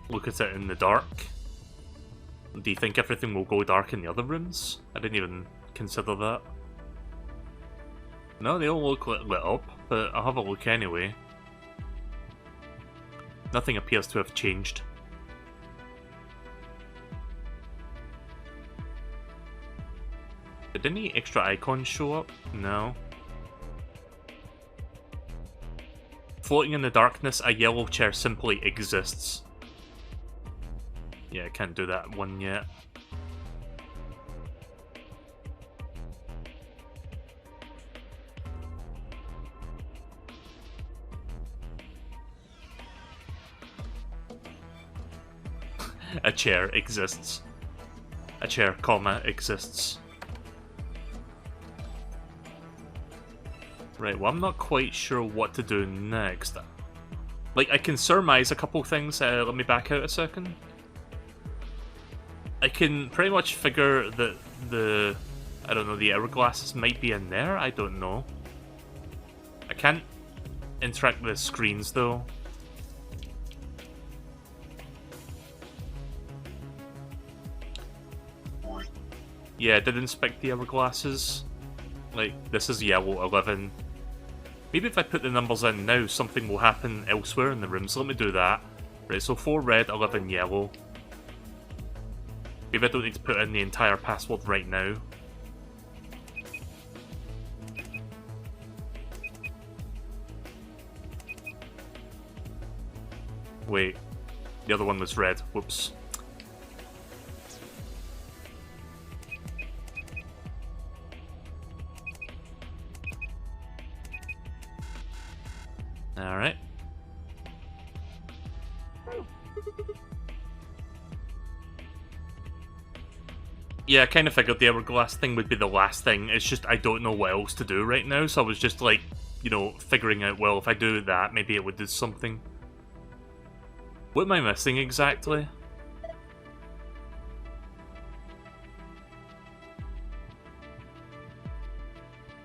Look at it in the dark. Do you think everything will go dark in the other rooms? I didn't even consider that. No, they all look lit up, but I'll have a look anyway. Nothing appears to have changed. Did any extra icons show up? No. Floating in the darkness, a yellow chair simply exists. Yeah, I can't do that one yet. A chair exists. A chair, comma, exists. Right, well, I'm not quite sure what to do next. Like, I can surmise a couple things. Let me back out a second. I can pretty much figure that I don't know, the hourglasses might be in there. I don't know. I can't interact with the screens, though. Yeah, I did inspect the hourglasses. Like, this is yellow, 11. Maybe if I put the numbers in now, something will happen elsewhere in the room, so let me do that. Right, so 4 red, 11 yellow. Maybe I don't need to put in the entire password right now. Wait. The other one was red. Whoops. Alright. Yeah, I kind of figured the hourglass thing would be the last thing. It's just I don't know what else to do right now, so I was just like, you know, figuring out, well, if I do that, maybe it would do something. What am I missing exactly?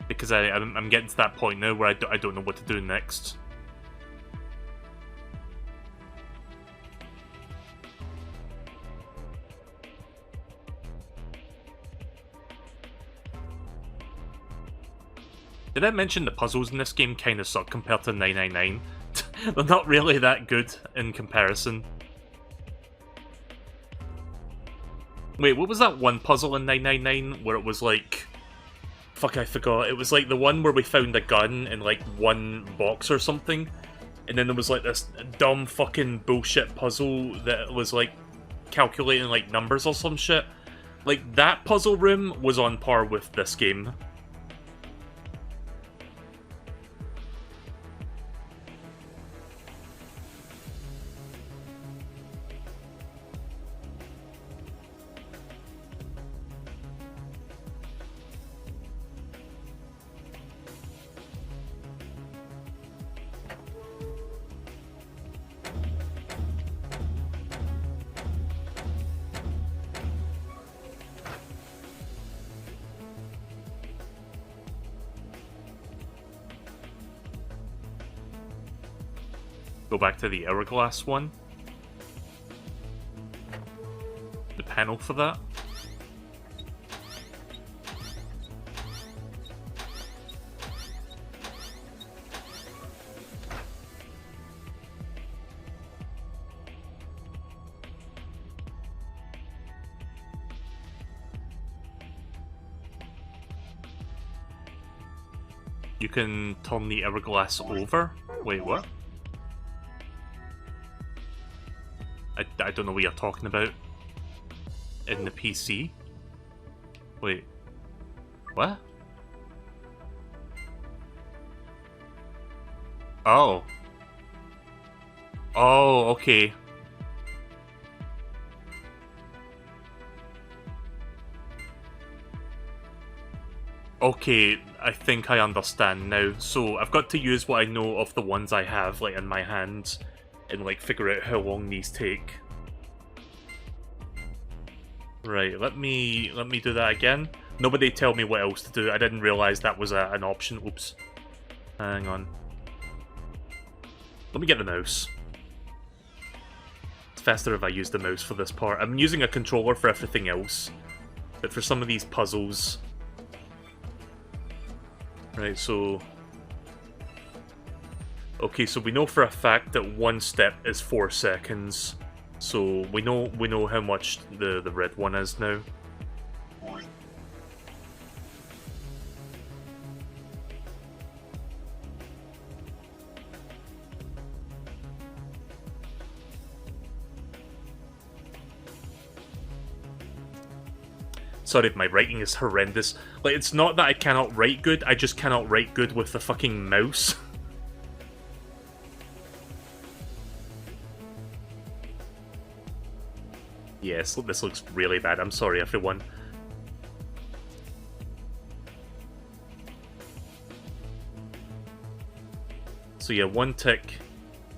Because I'm getting to that point now where I don't know what to do next. Did I mention the puzzles in this game kind of suck compared to 999? They're not really that good in comparison. Wait, what was that one puzzle in 999 where it was like... Fuck, I forgot. It was like the one where we found a gun in like one box or something. And then there was like this dumb fucking bullshit puzzle that was like calculating like numbers or some shit. Like that puzzle room was on par with this game. Go back to the hourglass one. The panel for that. You can turn the hourglass over? Wait, what? I don't know what you're talking about. In the PC? Wait. What? Oh. Oh, okay. Okay, I think I understand now. So, I've got to use what I know of the ones I have, like, in my hand, and, like, figure out how long these take. Right, let me do that again. Nobody tell me what else to do. I didn't realise that was an option. Oops. Hang on. Let me get the mouse. It's faster if I use the mouse for this part. I'm using a controller for everything else, but for some of these puzzles... Right, so... Okay, so we know for a fact that one step is 4 seconds. So we know how much the red one is now. Sorry if my writing is horrendous. Like, it's not that I cannot write good, I just cannot write good with the fucking mouse. Yes, this looks really bad. I'm sorry, everyone. So yeah, 1 tick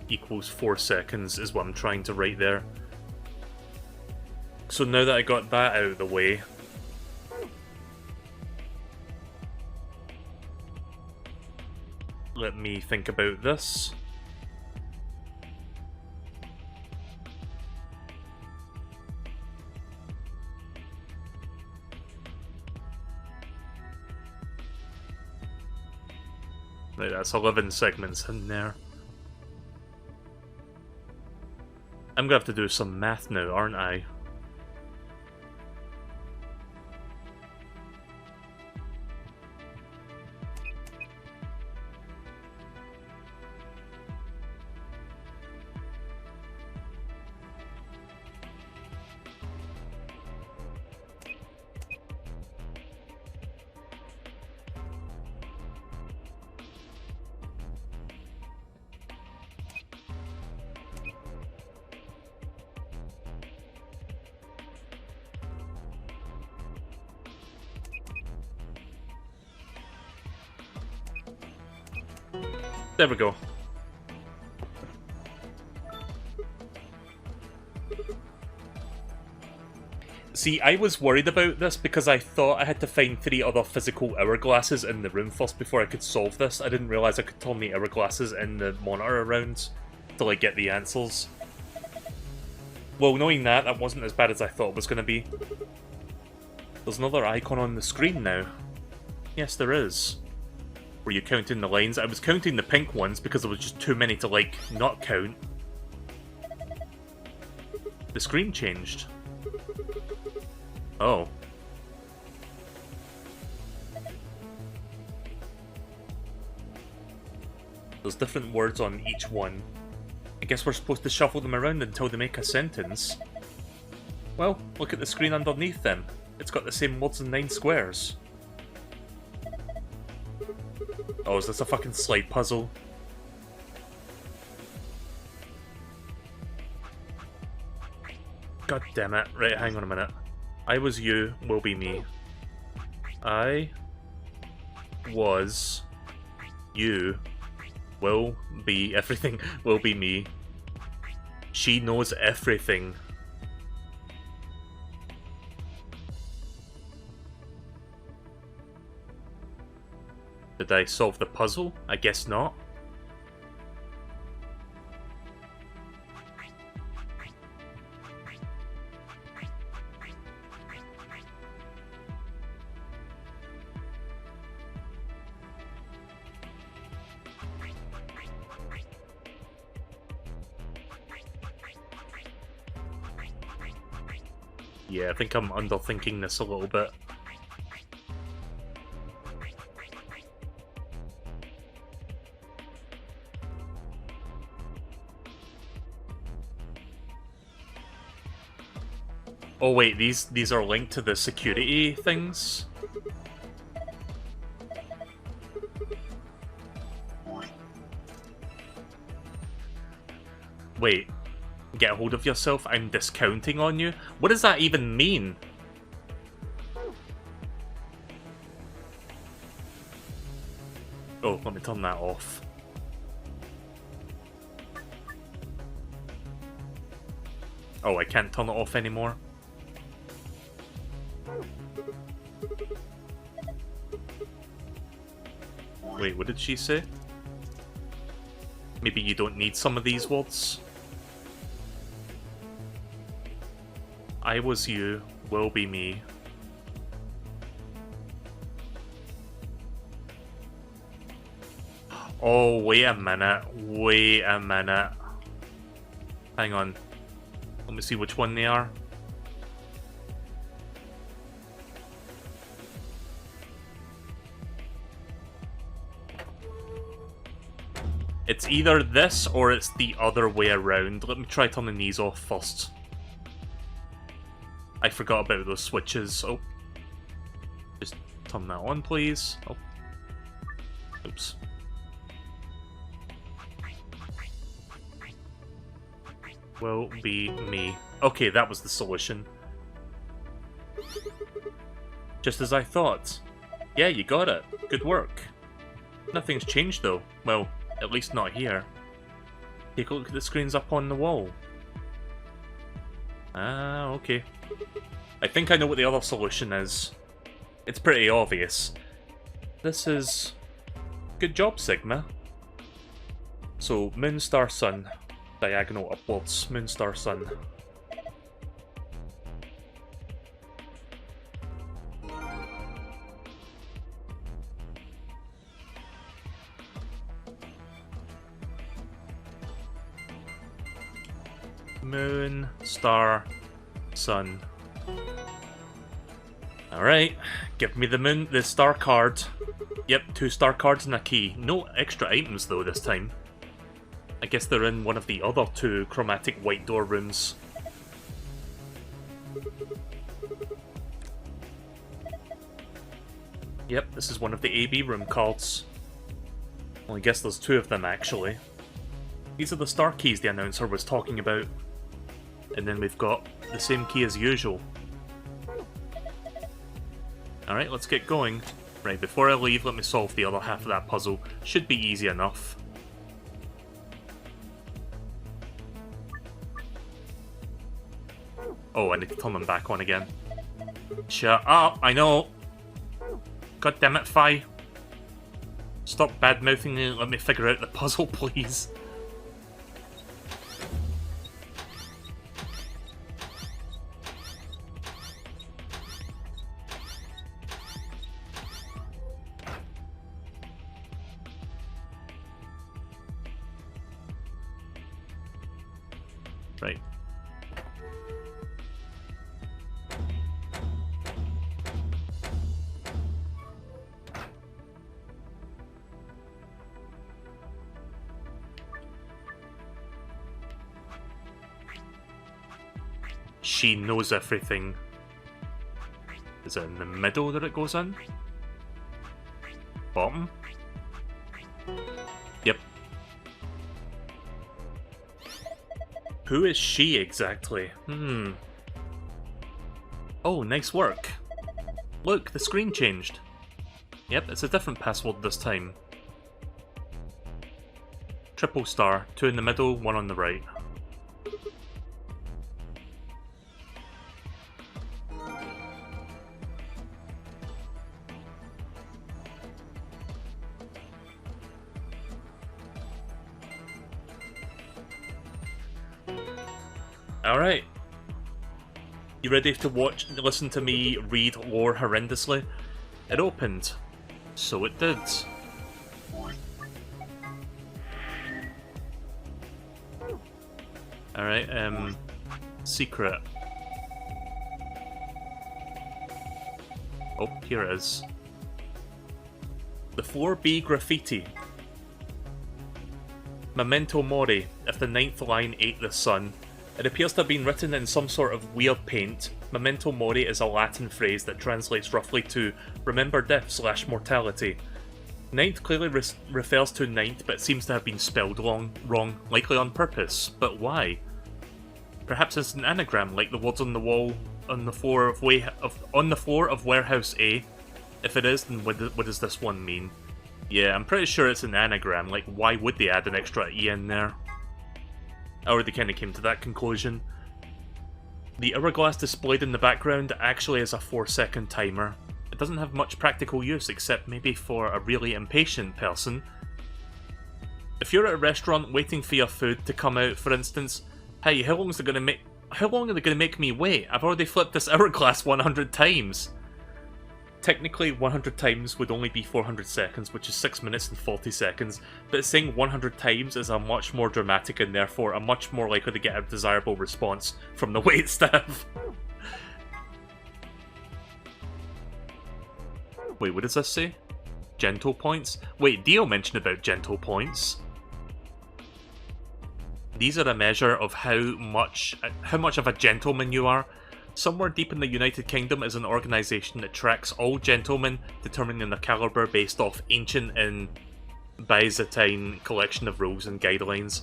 equals 4 seconds is what I'm trying to write there. So now that I got that out of the way... Let me think about this. Right, that's 11 segments in there. I'm gonna have to do some math now, aren't I? There we go. See, I was worried about this because I thought I had to find 3 other physical hourglasses in the room first before I could solve this. I didn't realise I could turn the hourglasses in the monitor around to, like, get the answers. Well, knowing that, that wasn't as bad as I thought it was going to be. There's another icon on the screen now. Yes, there is. Were you counting the lines? I was counting the pink ones because there was just too many to, like, not count. The screen changed. Oh. There's different words on each one. I guess we're supposed to shuffle them around until they make a sentence. Well, look at the screen underneath them. It's got the same words in 9 squares. Oh, is this a fucking slide puzzle? God damn it. Right, hang on a minute. I was you, will be me. I was you, will be everything, will be me. She knows everything. Did I solve the puzzle? I guess not. Yeah, I think I'm underthinking this a little bit. Oh wait, these are linked to the security things? Wait. Get a hold of yourself, I'm discounting on you? What does that even mean? Oh, let me turn that off. Oh, I can't turn it off anymore. Wait, what did she say? Maybe you don't need some of these words? I was you, will be me. Oh, wait a minute. Wait a minute. Hang on. Let me see which one they are. It's either this or it's the other way around. Let me try turning these off first. I forgot about those switches. Oh. Just turn that on, please. Oh. Oops. Will be me. Okay, that was the solution. Just as I thought. Yeah, you got it. Good work. Nothing's changed though. Well, at least not here. Take a look at the screens up on the wall. Ah, okay. I think I know what the other solution is. It's pretty obvious. This is... Good job, Sigma. So, moon, star, sun. Diagonal upwards. Moon, star, sun. Moon, star, sun. Alright, give me the star card. Yep, 2 star cards and a key. No extra items though this time. I guess they're in one of the other 2 chromatic white door rooms. Yep, this is one of the AB room cards. Well, I guess there's 2 of them actually. These are the star keys the announcer was talking about. And then we've got the same key as usual. Alright, let's get going. Right, before I leave, let me solve the other half of that puzzle. Should be easy enough. Oh, I need to turn them back on again. Shut up, I know. God damn it, Fi. Stop bad-mouthing me and let me figure out the puzzle, please. Right. She knows everything. Is it in the middle that it goes in? Bottom? Yep. Who is she exactly? Oh, nice work. Look, the screen changed. Yep, it's a different password this time. Triple star, 2 in the middle, 1 on the right. Alright. You ready to listen to me read lore horrendously? It opened. So it did. Alright, secret. Oh, here it is. The 4B graffiti. Memento mori, if the 9th line ate the sun. It appears to have been written in some sort of weird paint. Memento mori is a Latin phrase that translates roughly to remember death / mortality. Ninth clearly refers to ninth, but seems to have been spelled wrong, likely on purpose. But why? Perhaps it's an anagram, like the words on the wall on the floor of warehouse A. If it is, then what does this one mean? Yeah, I'm pretty sure it's an anagram. Like, why would they add an extra E in there? I already kind of came to that conclusion. The hourglass displayed in the background actually is a 4-second timer. It doesn't have much practical use except maybe for a really impatient person. If you're at a restaurant waiting for your food to come out, for instance, hey, how long are they gonna make me wait? I've already flipped this hourglass 100 times. Technically, 100 times would only be 400 seconds, which is 6 minutes and 40 seconds, but saying 100 times is a much more dramatic and therefore a much more likely to get a desirable response from the waitstaff. Wait, what does this say? Gentle points? Wait, Dio mentioned about gentle points. These are a measure of how much of a gentleman you are. Somewhere deep in the United Kingdom is an organisation that tracks all gentlemen, determining their calibre based off ancient and Byzantine collection of rules and guidelines.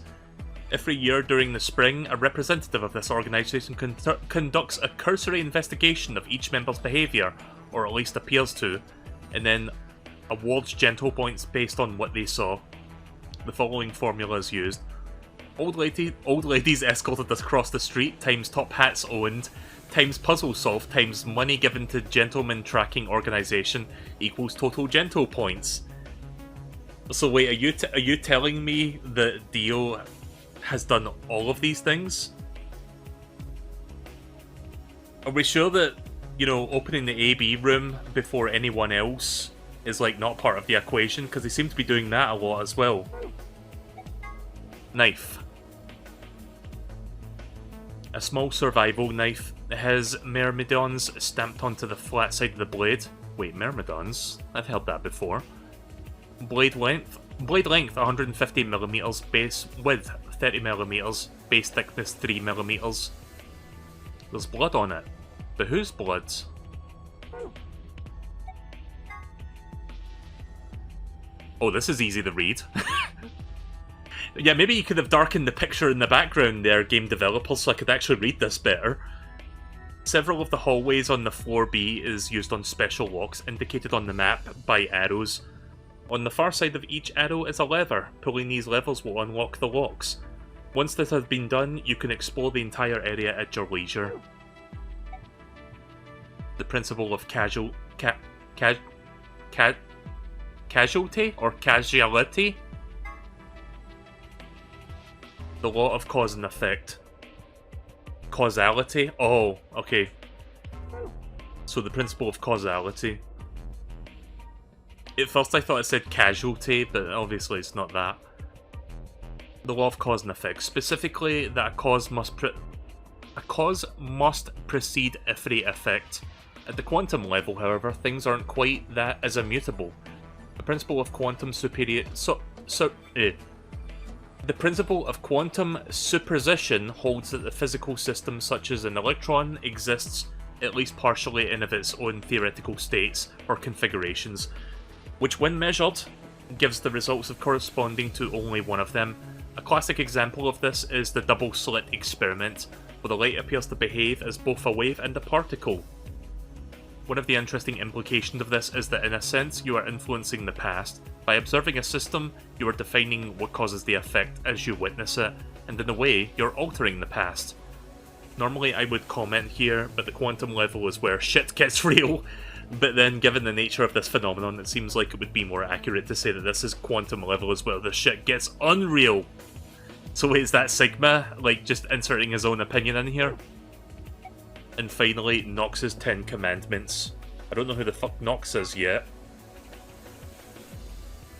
Every year during the spring, a representative of this organisation conducts a cursory investigation of each member's behaviour, or at least appears to, and then awards gentle points based on what they saw. The following formula is used. Old ladies escorted across the street times top hats owned times puzzle solved times money given to gentleman tracking organisation equals total gentle points. So wait, are you telling me that Dio has done all of these things? Are we sure that, you know, opening the AB room before anyone else is like not part of the equation? Because they seem to be doing that a lot as well. Knife. A small survival knife. It has myrmidons stamped onto the flat side of the blade. Wait, myrmidons? I've heard that before. Blade length 150mm, base width 30mm, base thickness 3mm. There's blood on it. But whose blood? Oh, this is easy to read. Yeah, maybe you could have darkened the picture in the background there, game developers, so I could actually read this better. Several of the hallways on the floor B is used on special locks indicated on the map by arrows. On the far side of each arrow is a lever. Pulling these levers will unlock the locks. Once this has been done, you can explore the entire area at your leisure. The principle of casualty or causality. The law of cause and effect. Causality? Oh, okay. So the principle of causality. At first I thought it said casualty, but obviously it's not that. The law of cause and effect. Specifically, that a cause must precede every effect. At the quantum level, however, things aren't quite that as immutable. The principle of quantum The principle of quantum superposition holds that the physical system, such as an electron, exists at least partially in of its own theoretical states or configurations, which when measured, gives the results of corresponding to only one of them. A classic example of this is the double-slit experiment, where the light appears to behave as both a wave and a particle. One of the interesting implications of this is that in a sense you are influencing the past. By observing a system, you are defining what causes the effect as you witness it, and in a way, you're altering the past. Normally I would comment here, but the quantum level is where shit gets real. But then, given the nature of this phenomenon, it seems like it would be more accurate to say that this is quantum level as well. The shit gets unreal. So wait, is that Sigma, like, just inserting his own opinion in here? And finally, Knox's 10 Commandments. I don't know who the fuck Knox is yet.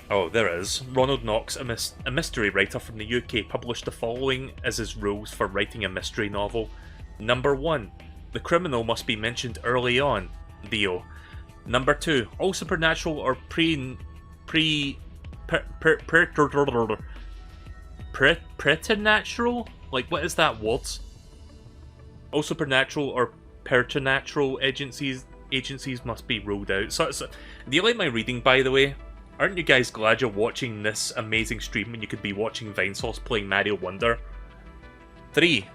Oh, there is. Ronald Knox, a mystery writer from the UK, published the following as his rules for writing a mystery novel. Number 1. The criminal must be mentioned early on. Dio. Number 2. All supernatural or preternatural? Like, what is that word? All supernatural or preternatural agencies must be ruled out. So, do you like my reading, by the way? Aren't you guys glad you're watching this amazing stream when you could be watching Vinesauce playing Mario Wonder? 3.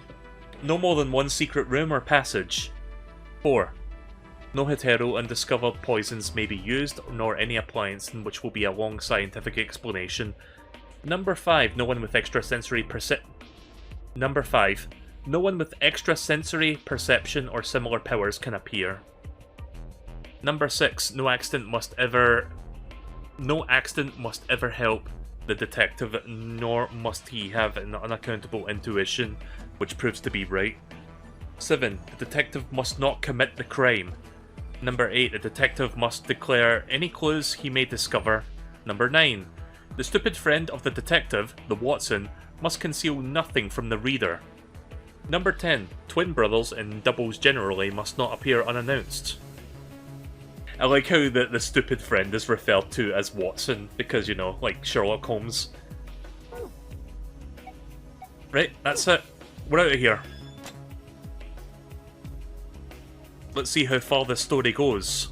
No more than one secret room or passage. 4. No hetero undiscovered poisons may be used, nor any appliance in which will be a long scientific explanation. Number 5. No one with extrasensory perception or similar powers can appear. Number 6. No accident must ever help the detective, nor must he have an unaccountable intuition, which proves to be right. 7. The detective must not commit the crime. Number 8. The detective must declare any clues he may discover. Number 9. The stupid friend of the detective, the Watson, must conceal nothing from the reader. Number 10. Twin brothers and doubles generally must not appear unannounced. I like how the stupid friend is referred to as Watson, because, you know, like Sherlock Holmes. Right, that's it. We're out of here. Let's see how far this story goes.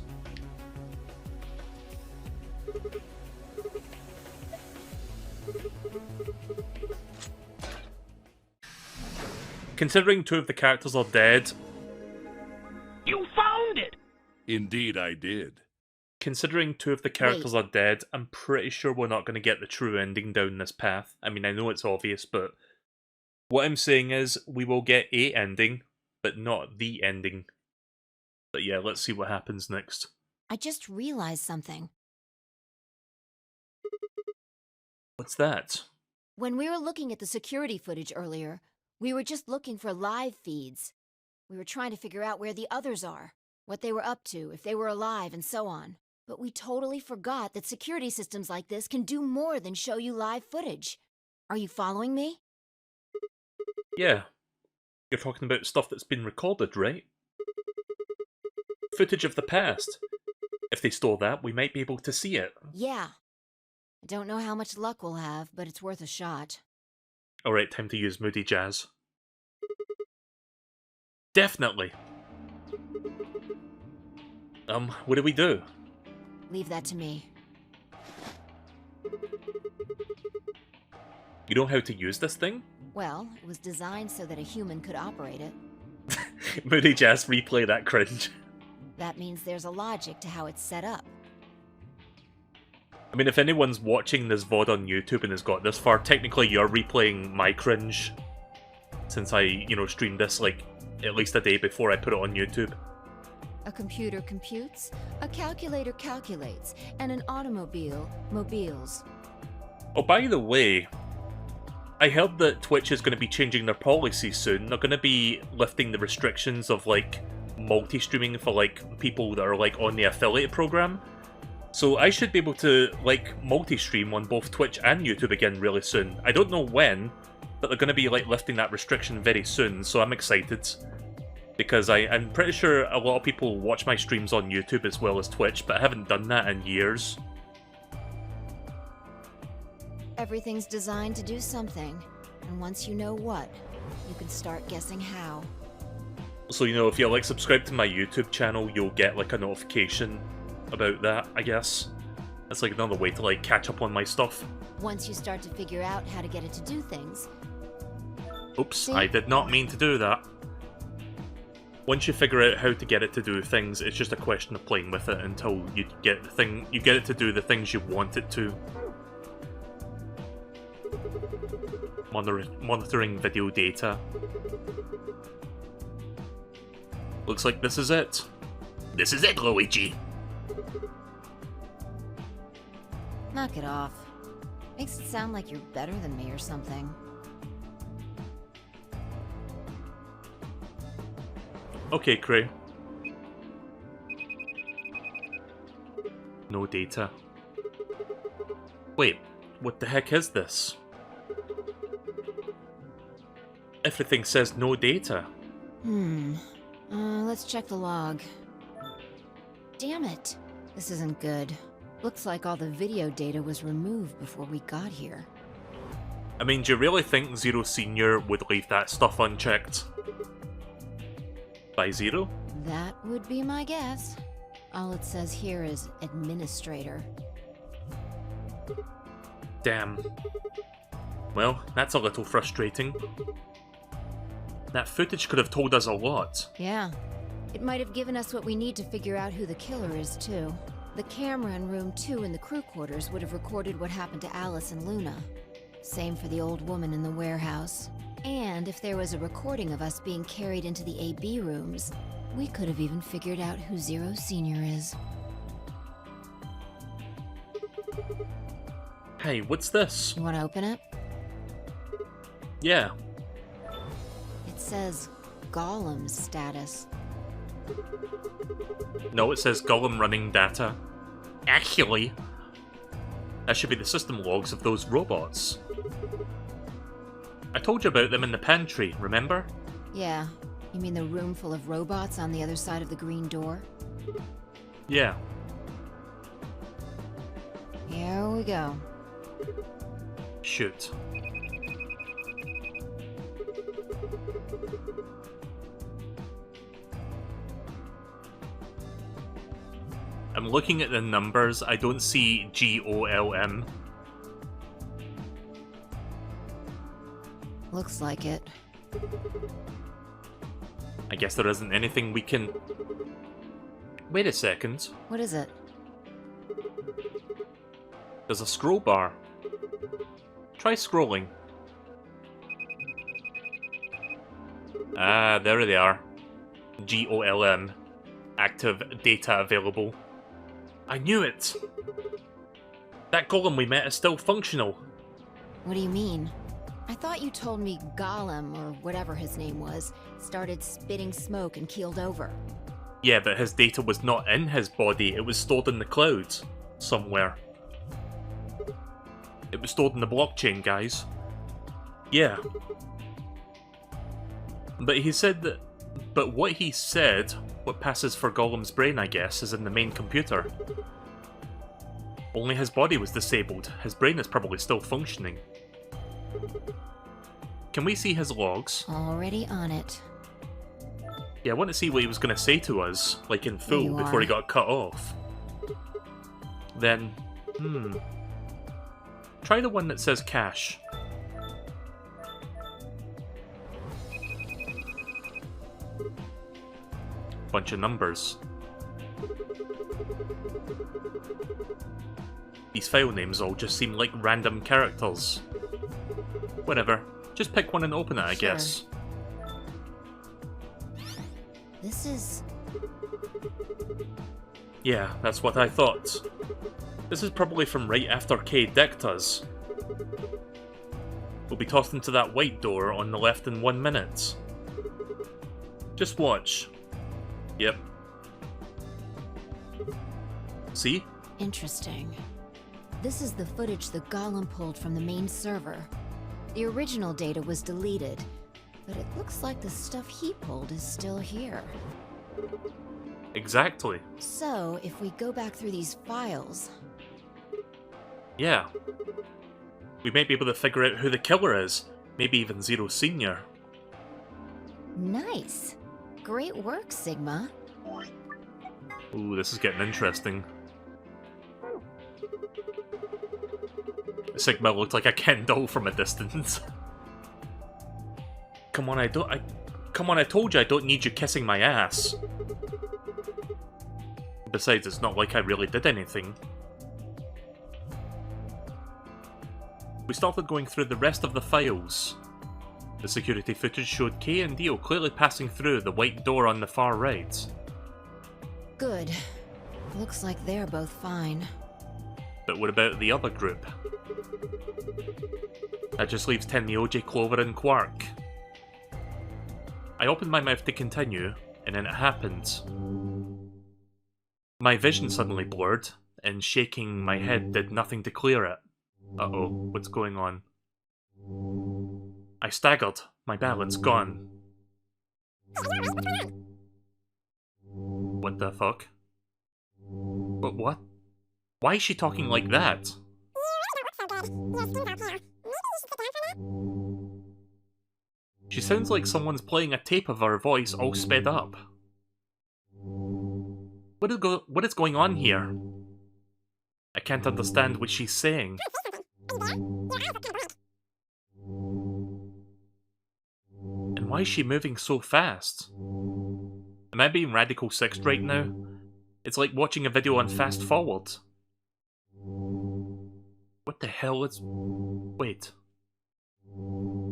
Considering 2 of the characters are dead... You found it! Indeed I did. Considering 2 of the characters are dead, I'm pretty sure we're not going to get the true ending down this path. I mean, I know it's obvious, but... What I'm saying is, we will get a ending, but not the ending. But yeah, let's see what happens next. I just realized something. What's that? When we were looking at the security footage earlier, we were just looking for live feeds. We were trying to figure out where the others are, what they were up to, if they were alive, and so on. But we totally forgot that security systems like this can do more than show you live footage. Are you following me? Yeah. You're talking about stuff that's been recorded, right? Footage of the past. If they store that, we might be able to see it. Yeah. I don't know how much luck we'll have, but it's worth a shot. Alright, time to use Moody Jazz. Definitely! What do we do? Leave that to me. You know how to use this thing? Well, it was designed so that a human could operate it. Moody Jazz, replay that cringe. That means there's a logic to how it's set up. I mean, if anyone's watching this VOD on YouTube and has got this far, technically you're replaying my cringe. Since I, streamed this, like, at least a day before I put it on YouTube. A computer computes, a calculator calculates, and an automobile mobiles. Oh, by the way, I heard that Twitch is going to be changing their policy soon. They're going to be lifting the restrictions of, like, multi-streaming for, like, people that are, like, on the affiliate program. So I should be able to, like, multi-stream on both Twitch and YouTube again really soon. I don't know when, but they're going to be, like, lifting that restriction very soon, so I'm excited. Because I'm pretty sure a lot of people watch my streams on YouTube as well as Twitch, but I haven't done that in years. Everything's designed to do something, and once you know what, you can start guessing how. So, you know, if you're, like, subscribed to my YouTube channel, you'll get, like, a notification about that, I guess. That's, like, another way to, like, catch up on my stuff. Once you start to figure out how to get it to do things... Oops, See? I did not mean to do that. Once you figure out how to get it to do things, it's just a question of playing with it until you get it to do the things you want it to. Monitoring video data. Looks like this is it. This is it, Luigi! Knock it off. Makes it sound like you're better than me or something. Okay, Cray. No data. Wait, what the heck is this? Everything says no data. Let's check the log. Damn it! This isn't good. Looks like all the video data was removed before we got here. I mean, do you really think Zero Senior would leave that stuff unchecked? By Zero? That would be my guess. All it says here is administrator. Damn. Well, that's a little frustrating. That footage could have told us a lot. Yeah. It might have given us what we need to figure out who the killer is, too. The camera in room 2 in the crew quarters would have recorded what happened to Alice and Luna. Same for the old woman in the warehouse. And if there was a recording of us being carried into the AB rooms, we could have even figured out who Zero Senior is. Hey, what's this? You want to open it? Yeah. It says Gollum's status. No, it says Gollum running data. Actually, that should be the system logs of those robots. I told you about them in the pantry, remember? Yeah. You mean the room full of robots on the other side of the green door? Yeah. Here we go. Shoot. I'm looking at the numbers, I don't see GOLM. Looks like it. I guess there isn't anything we can... Wait a second. What is it? There's a scroll bar. Try scrolling. Ah, there they are. GOLM. Active data available. I knew it! That golem we met is still functional. What do you mean? I thought you told me Gollum, or whatever his name was, started spitting smoke and keeled over. Yeah, but his data was not in his body, it was stored in the cloud. Somewhere. It was stored in the blockchain, guys. Yeah. But he said that... But what he said, what passes for Gollum's brain, I guess, is in the main computer. Only his body was disabled. His brain is probably still functioning. Can we see his logs? Already on it. Yeah, I want to see what he was going to say to us, like in full, before he got cut off. Then, try the one that says cash. Bunch of numbers. These file names all just seem like random characters. Whatever. Just pick one and open it, I guess. This is... Yeah, that's what I thought. This is probably from right after Kay decked us. We'll be tossed into that white door on the left in 1 minute. Just watch. Yep. See? Interesting. This is the footage the Golem pulled from the main server. The original data was deleted, but it looks like the stuff he pulled is still here. Exactly. So, if we go back through these files... Yeah. We might be able to figure out who the killer is. Maybe even Zero Senior. Nice! Great work, Sigma. Ooh, this is getting interesting. Sigma looked like a Ken doll from a distance. Come on, Come on, I told you I don't need you kissing my ass. Besides, it's not like I really did anything. We started going through the rest of the files. The security footage showed Kay and Dio clearly passing through the white door on the far right. Good. Looks like they're both fine. But what about the other group? That just leaves Tenmyoji, Clover, and Quark. I opened my mouth to continue, and then it happened. My vision suddenly blurred, and shaking my head did nothing to clear it. Uh-oh, what's going on? I staggered, my balance gone. What the fuck? But what? Why is she talking like that? She sounds like someone's playing a tape of her voice all sped up. What is going on here? I can't understand what she's saying. And why is she moving so fast? Am I being radical sixth right now? It's like watching a video on fast forward. What the hell is... Wait.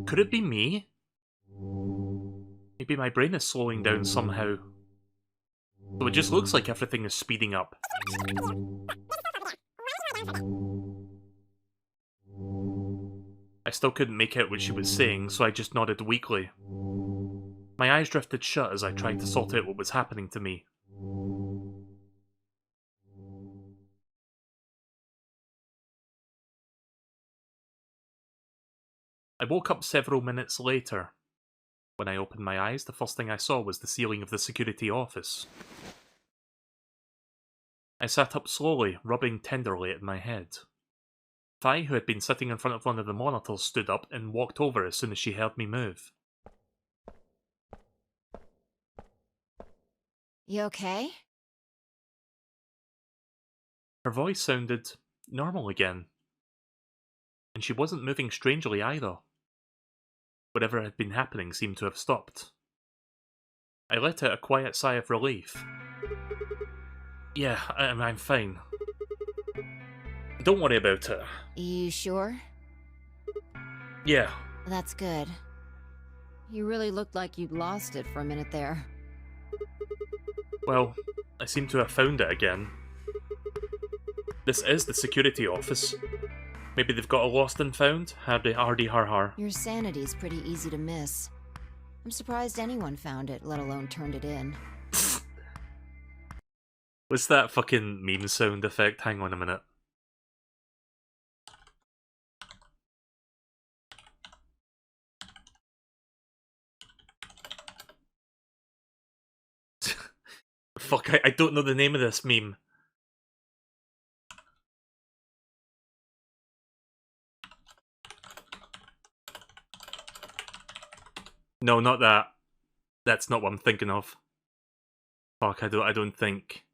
Could it be me? Maybe my brain is slowing down somehow. So it just looks like everything is speeding up. I still couldn't make out what she was saying, so I just nodded weakly. My eyes drifted shut as I tried to sort out what was happening to me. I woke up several minutes later. When I opened my eyes, the first thing I saw was the ceiling of the security office. I sat up slowly, rubbing tenderly at my head. Fi, who had been sitting in front of one of the monitors, stood up and walked over as soon as she heard me move. You okay? Her voice sounded normal again. And she wasn't moving strangely either. Whatever had been happening seemed to have stopped. I let out a quiet sigh of relief. Yeah, I'm fine. Don't worry about it. You sure? Yeah. That's good. You really looked like you'd lost it for a minute there. Well, I seem to have found it again. This is the security office. Maybe they've got a lost and found? Hardy har har. Your sanity's pretty easy to miss. I'm surprised anyone found it, let alone turned it in. What's that fucking meme sound effect? Hang on a minute. Fuck, I don't know the name of this meme. No, not that. That's not what I'm thinking of. Fuck, I don't think...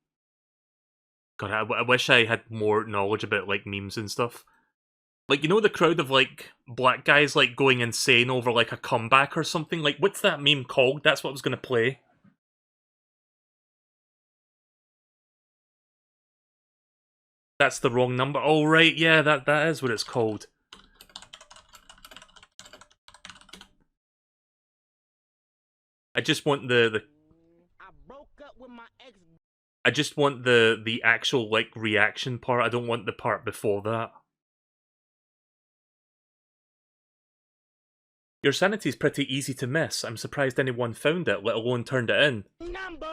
God, I wish I had more knowledge about, like, memes and stuff. Like, you know the crowd of, like, black guys, like, going insane over, like, a comeback or something? Like, what's that meme called? That's what I was gonna play. That's the wrong number. Oh, right, yeah, that is what it's called. I just want the... I broke up with my ex I just want the actual, like, reaction part. I don't want the part before that. Your sanity's pretty easy to miss. I'm surprised anyone found it, let alone turned it in. Number.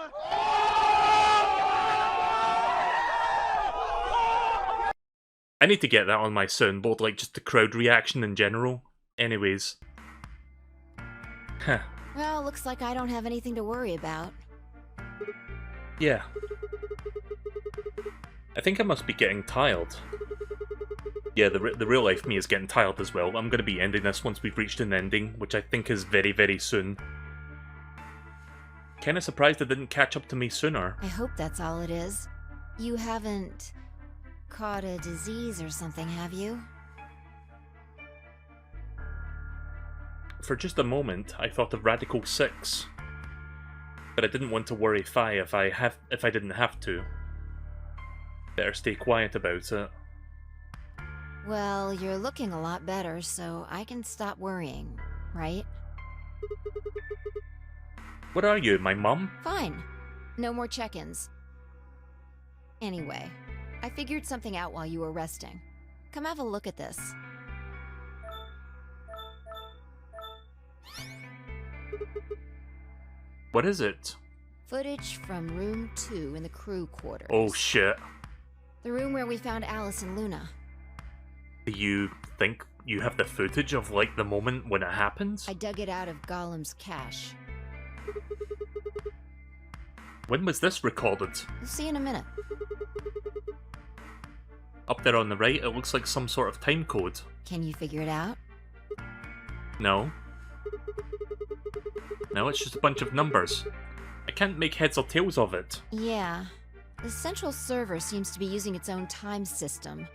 I need to get that on my soundboard, like, just the crowd reaction in general. Anyways. Huh. Well, looks like I don't have anything to worry about. Yeah. I think I must be getting tired. Yeah, the real life me is getting tired as well. I'm going to be ending this once we've reached an ending, which I think is very, very soon. Kinda surprised it didn't catch up to me sooner. I hope that's all it is. You haven't caught a disease or something, have you? For just a moment, I thought of Radical 6. But I didn't want to worry Fi if I didn't have to. Better stay quiet about it. Well, you're looking a lot better, so I can stop worrying, right? What are you, my mum? Fine. No more check-ins. Anyway, I figured something out while you were resting. Come have a look at this. What is it? Footage from room 2 in the crew quarters. Oh shit. The room where we found Alice and Luna. Do you think you have the footage of, like, the moment when it happens? I dug it out of Gollum's cache. When was this recorded? You'll see in a minute. Up there on the right, it looks like some sort of time code. Can you figure it out? No. No, it's just a bunch of numbers. I can't make heads or tails of it. Yeah. The central server seems to be using its own time system.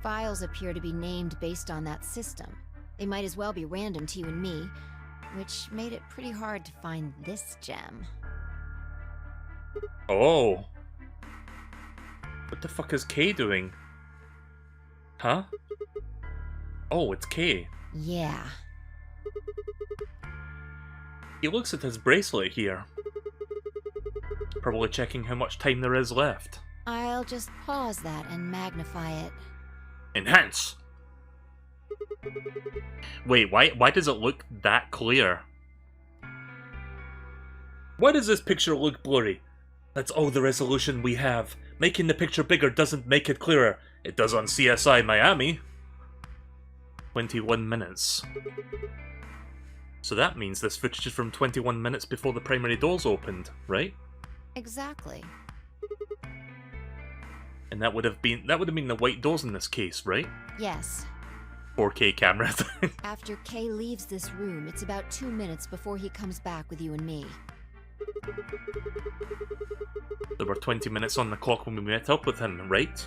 Files appear to be named based on that system. They might as well be random to you and me, which made it pretty hard to find this gem. Oh. What the fuck is Kay doing? Huh? Oh, it's Kay. Yeah. He looks at his bracelet here. Probably checking how much time there is left. I'll just pause that and magnify it. Enhance! Wait, why does it look that clear? Why does this picture look blurry? That's all the resolution we have. Making the picture bigger doesn't make it clearer. It does on CSI Miami. 21 minutes. So that means this footage is from 21 minutes before the primary doors opened, right? Exactly. And that would have been the white doors in this case, right? Yes. 4K camera. After Kay leaves this room, it's about 2 minutes before he comes back with you and me. There were 20 minutes on the clock when we met up with him, right?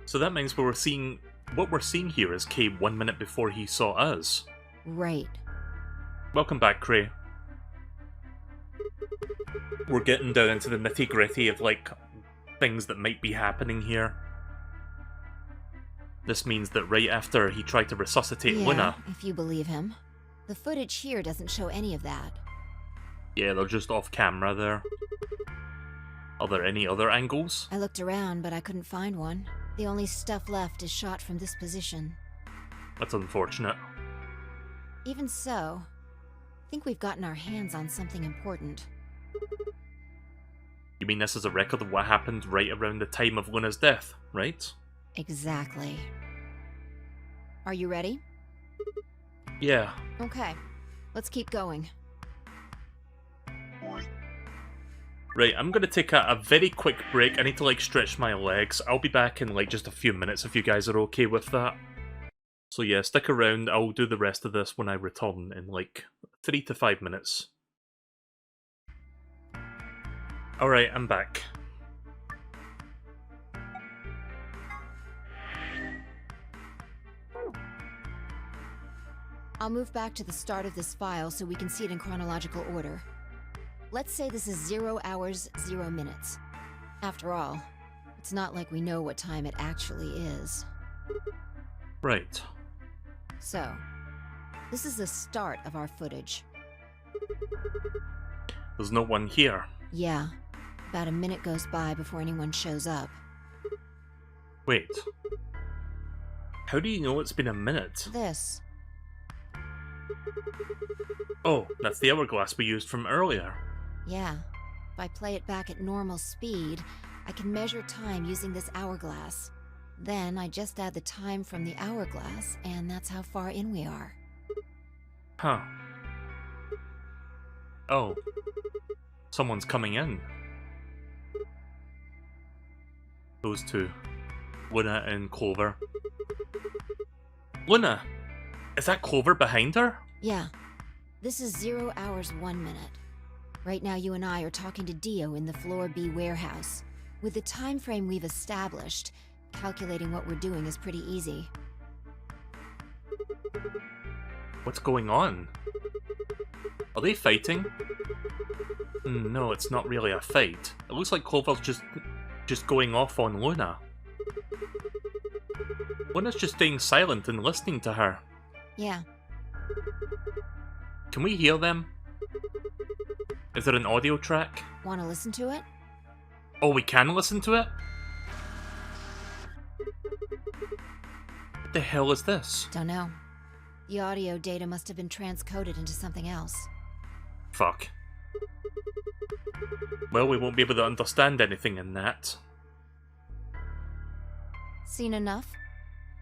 So that means what we're seeing here is Kay 1 minute before he saw us. Right. Welcome back, Cray. We're getting down into the nitty-gritty of, like, things that might be happening here. This means that right after he tried to resuscitate Luna... if you believe him. The footage here doesn't show any of that. Yeah, they're just off camera there. Are there any other angles? I looked around, but I couldn't find one. The only stuff left is shot from this position. That's unfortunate. Even so, I think we've gotten our hands on something important. You mean this is a record of what happened right around the time of Luna's death, right? Exactly. Are you ready? Yeah. Okay, let's keep going. Right, I'm gonna take a very quick break. I need to, like, stretch my legs. I'll be back in, like, just a few minutes if you guys are okay with that. So yeah, stick around. I'll do the rest of this when I return in, like, 3 to 5 minutes. Alright, I'm back. I'll move back to the start of this file so we can see it in chronological order. Let's say this is 0 hours, 0 minutes. After all, it's not like we know what time it actually is. Right. So, this is the start of our footage. There's no one here. Yeah, About a minute goes by before anyone shows up. Wait. How do you know it's been a minute? This. Oh, that's the hourglass we used from earlier. Yeah. If I play it back at normal speed, I can measure time using this hourglass. Then I just add the time from the hourglass, and that's how far in we are. Huh. Oh. Someone's coming in. Those two. Luna and Clover. Luna! Is that Clover behind her? Yeah. This is 0 hours 1 minute. Right now you and I are talking to Dio in the Floor B warehouse. With the time frame we've established, calculating what we're doing is pretty easy. What's going on? Are they fighting? No, it's not really a fight. It looks like Clover's just going off on Luna. Luna's just staying silent and listening to her. Yeah. Can we hear them? Is there an audio track? Want to listen to it? Oh, we can listen to it? What the hell is this? Don't know. The audio data must have been transcoded into something else. Fuck. Well, we won't be able to understand anything in that. Seen enough?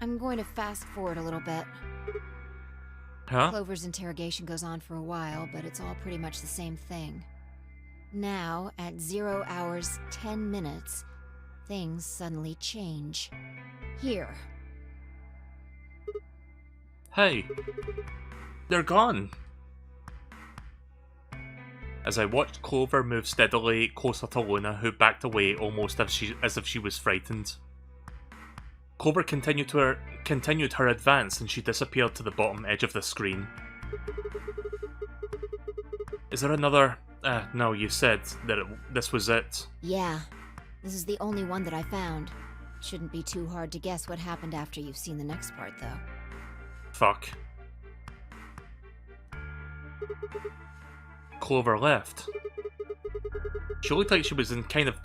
I'm going to fast forward a little bit. Huh? Clover's interrogation goes on for a while, but it's all pretty much the same thing. Now, at 0 hours 10 minutes, things suddenly change. Here. Hey. They're gone. As I watched Clover move steadily closer to Luna, who backed away almost as if she was frightened. Clover continued her advance and she disappeared to the bottom edge of the screen. Is there another... no, you said that this was it. Yeah. This is the only one that I found. Shouldn't be too hard to guess what happened after you've seen the next part, though. Fuck. Clover left. She looked like she was in kind of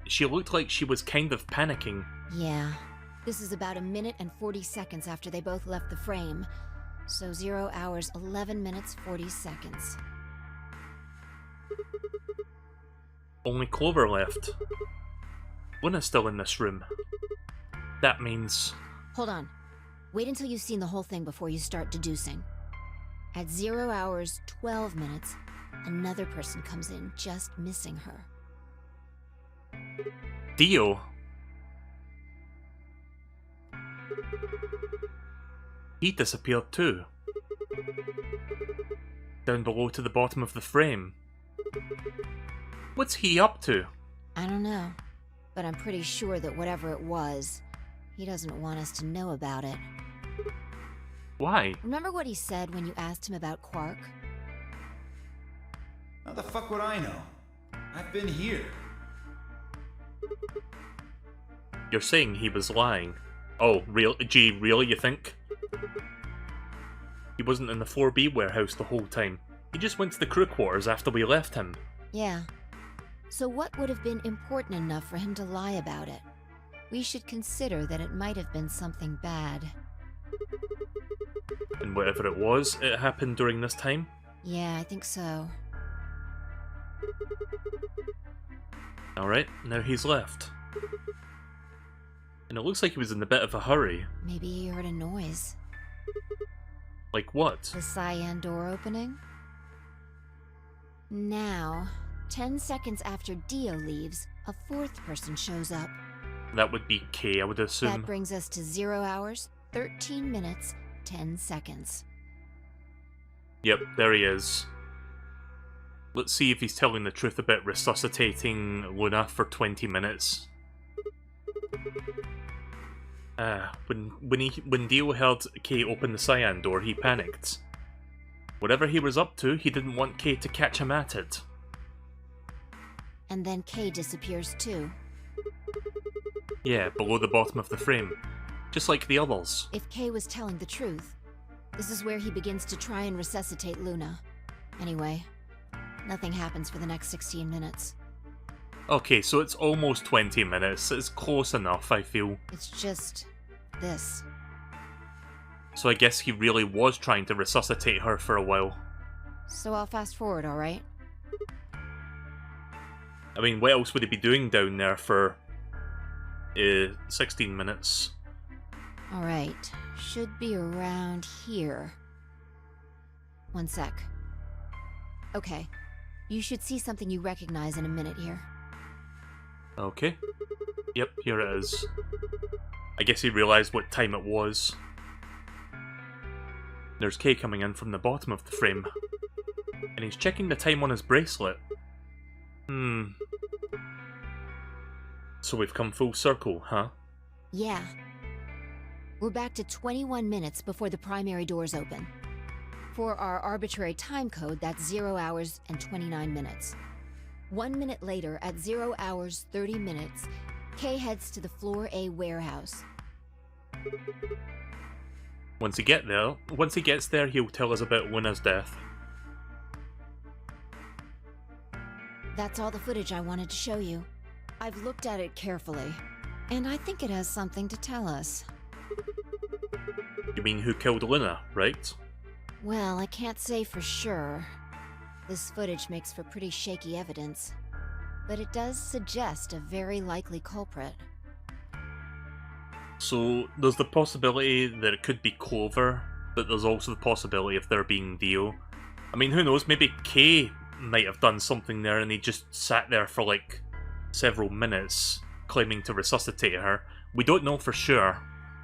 she looked like she was kind of panicking. Yeah. This is about 1 minute and 40 seconds after they both left the frame. So 0 hours 11 minutes 40 seconds. Only Clover left. Luna's still in this room. That means... Hold on. Wait until you've seen the whole thing before you start deducing. At 0 hours 12 minutes, another person comes in, just missing her. Dio? He disappeared too. Down below to the bottom of the frame. What's he up to? I don't know, but I'm pretty sure that whatever it was, he doesn't want us to know about it. Why? Remember what he said when you asked him about Quark? How the fuck would I know? I've been here. You're saying he was lying. Oh, gee, really, you think? He wasn't in the 4B warehouse the whole time. He just went to the crew quarters after we left him. Yeah. So what would have been important enough for him to lie about it? We should consider that it might have been something bad. And whatever it was, it happened during this time? Yeah, I think so. Alright, now he's left. And it looks like he was in a bit of a hurry. Maybe he heard a noise. Like what? The cyan door opening? Now, 10 seconds after Dio leaves, a fourth person shows up. That would be Kay, I would assume. That brings us to 0 hours, 13 minutes, 10 seconds. Yep, there he is. Let's see if he's telling the truth about resuscitating Luna for 20 minutes. When Dio heard Kay open the cyan door, he panicked. Whatever he was up to, he didn't want Kay to catch him at it. And then Kay disappears too. Yeah, below the bottom of the frame. Just like the others. If Kay was telling the truth, this is where he begins to try and resuscitate Luna. Anyway, nothing happens for the next 16 minutes. Okay, so it's almost 20 minutes. It's close enough, I feel. It's just... this. So I guess he really was trying to resuscitate her for a while. So I'll fast forward, alright? I mean, what else would he be doing down there for 16 minutes? Alright. Should be around here. One sec. Okay. You should see something you recognize in a minute here. Okay. Yep, here it is. I guess he realised what time it was. There's Kay coming in from the bottom of the frame. And he's checking the time on his bracelet. So we've come full circle, huh? Yeah. We're back to 21 minutes before the primary doors open. For our arbitrary time code, that's 0 hours and 29 minutes. 1 minute later, at 0 hours 30 minutes, Kay heads to the Floor A warehouse. Once he gets there, he'll tell us about Luna's death. That's all the footage I wanted to show you. I've looked at it carefully, and I think it has something to tell us. You mean who killed Luna, right? Well, I can't say for sure. This footage makes for pretty shaky evidence, but it does suggest a very likely culprit. So, there's the possibility that it could be Clover, but there's also the possibility of there being Dio. I mean, who knows, maybe Kay might have done something there and he just sat there for like several minutes, claiming to resuscitate her. We don't know for sure.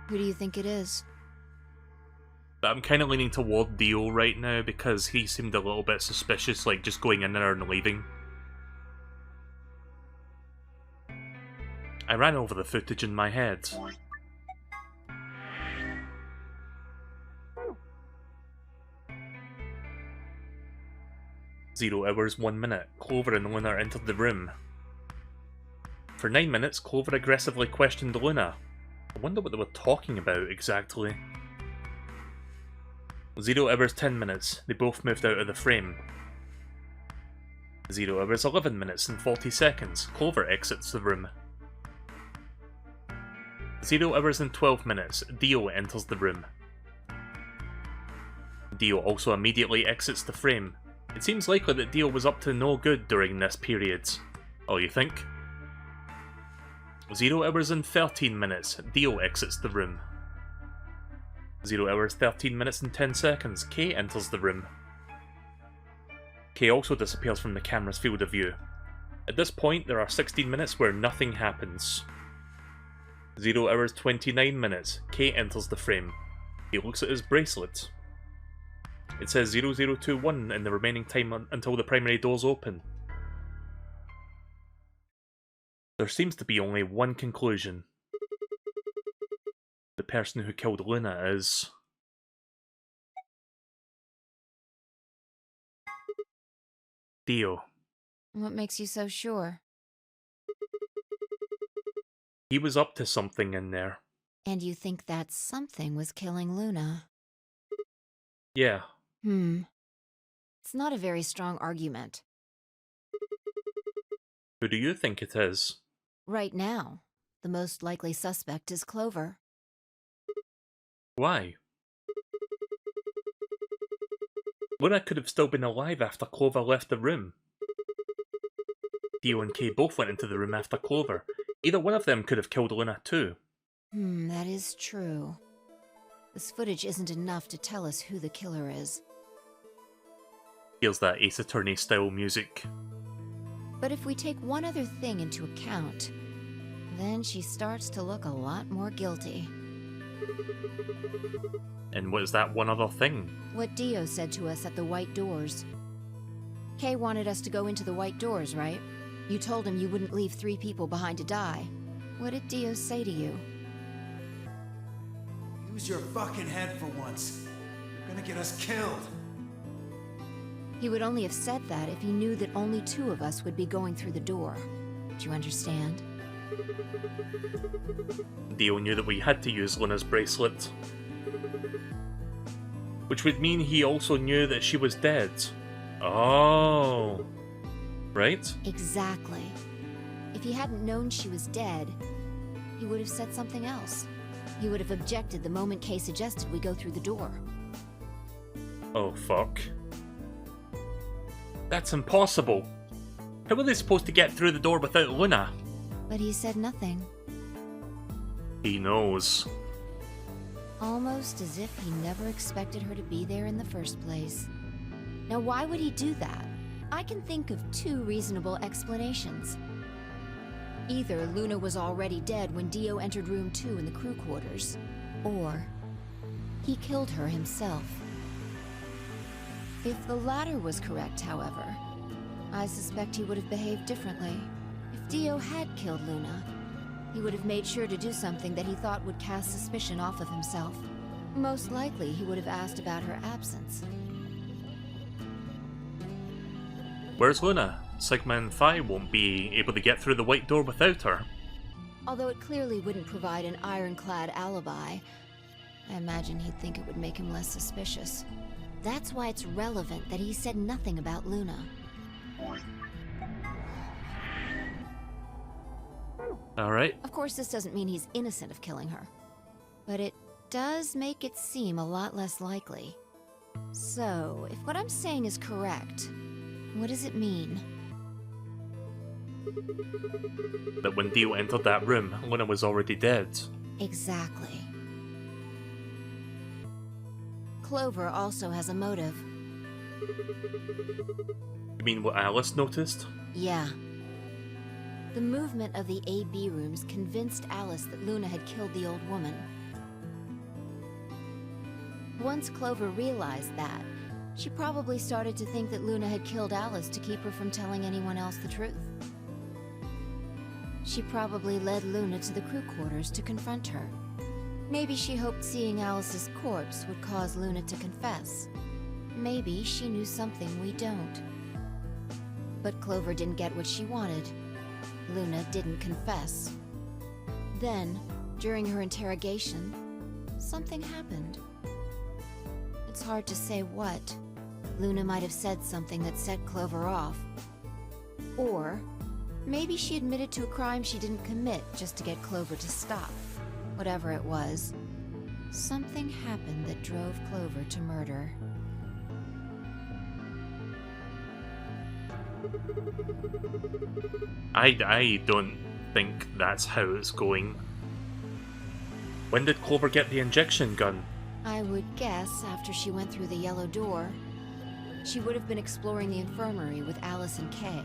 Who do you think it is? But I'm kind of leaning toward Dio right now because he seemed a little bit suspicious, like just going in there and leaving. I ran over the footage in my head. Zero hours, 1 minute. Clover and Luna entered the room. For 9 minutes, Clover aggressively questioned Luna. I wonder what they were talking about exactly. 0 hours, 10 minutes. They both moved out of the frame. 0 hours, 11 minutes and 40 seconds. Clover exits the room. 0 hours and 12 minutes. Dio enters the room. Dio also immediately exits the frame. It seems likely that Dio was up to no good during this period. Oh, you think? 0 hours and 13 minutes. Dio exits the room. 0 hours, 13 minutes and 10 seconds. Kay enters the room. Kay also disappears from the camera's field of view. At this point, there are 16 minutes where nothing happens. 0 hours, 29 minutes. Kay enters the frame. He looks at his bracelet. It says 0021 in the remaining time until the primary doors open. There seems to be only one conclusion. The person who killed Luna is... Dio. What makes you so sure? He was up to something in there. And you think that something was killing Luna? Yeah. It's not a very strong argument. Who do you think it is? Right now, the most likely suspect is Clover. Why? Luna could have still been alive after Clover left the room. Dio and Kay both went into the room after Clover. Either one of them could have killed Luna too. That is true. This footage isn't enough to tell us who the killer is. Here's that Ace Attorney style music. But if we take one other thing into account, then she starts to look a lot more guilty. And what is that one other thing? What Dio said to us at the White Doors. Kay wanted us to go into the White Doors, right? You told him you wouldn't leave 3 people behind to die. What did Dio say to you? Use your fucking head for once. You're gonna get us killed. He would only have said that if he knew that only 2 of us would be going through the door. Do you understand? Dio knew that we had to use Luna's bracelet. Which would mean he also knew that she was dead. Oh. Right? Exactly. If he hadn't known she was dead, he would have said something else. He would have objected the moment Kay suggested we go through the door. Oh, fuck. That's impossible. How are they supposed to get through the door without Luna? But he said nothing. He knows. Almost as if he never expected her to be there in the first place. Now, why would he do that? I can think of two reasonable explanations. Either Luna was already dead when Dio entered room 2 in the crew quarters, or he killed her himself. If the latter was correct, however, I suspect he would have behaved differently. If Dio had killed Luna, he would have made sure to do something that he thought would cast suspicion off of himself. Most likely, he would have asked about her absence. Where's Luna? Sigma and Phi won't be able to get through the white door without her. Although it clearly wouldn't provide an ironclad alibi, I imagine he'd think it would make him less suspicious. That's why it's relevant that he said nothing about Luna. Alright. Of course, this doesn't mean he's innocent of killing her, but it does make it seem a lot less likely. So, if what I'm saying is correct, what does it mean? That when Dio entered that room, Luna was already dead. Exactly. Clover also has a motive. You mean what Alice noticed? Yeah. The movement of the AB rooms convinced Alice that Luna had killed the old woman. Once Clover realized that, she probably started to think that Luna had killed Alice to keep her from telling anyone else the truth. She probably led Luna to the crew quarters to confront her. Maybe she hoped seeing Alice's corpse would cause Luna to confess. Maybe she knew something we don't. But Clover didn't get what she wanted. Luna didn't confess. Then, during her interrogation, something happened. It's hard to say what. Luna might have said something that set Clover off. Or maybe she admitted to a crime she didn't commit just to get Clover to stop. Whatever it was, something happened that drove Clover to murder. I don't think that's how it's going. When did Clover get the injection gun? I would guess after she went through the yellow door. She would have been exploring the infirmary with Alice and Kay.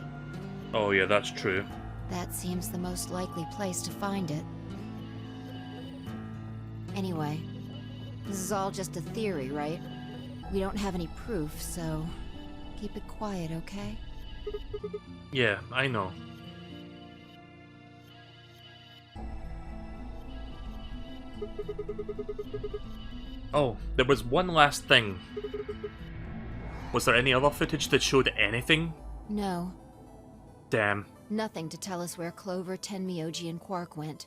Oh yeah, that's true. That seems the most likely place to find it. Anyway, this is all just a theory, right? We don't have any proof, so keep it quiet, okay? Yeah, I know. Oh, there was one last thing. Was there any other footage that showed anything? No. Damn. Nothing to tell us where Clover, Tenmyoji, and Quark went.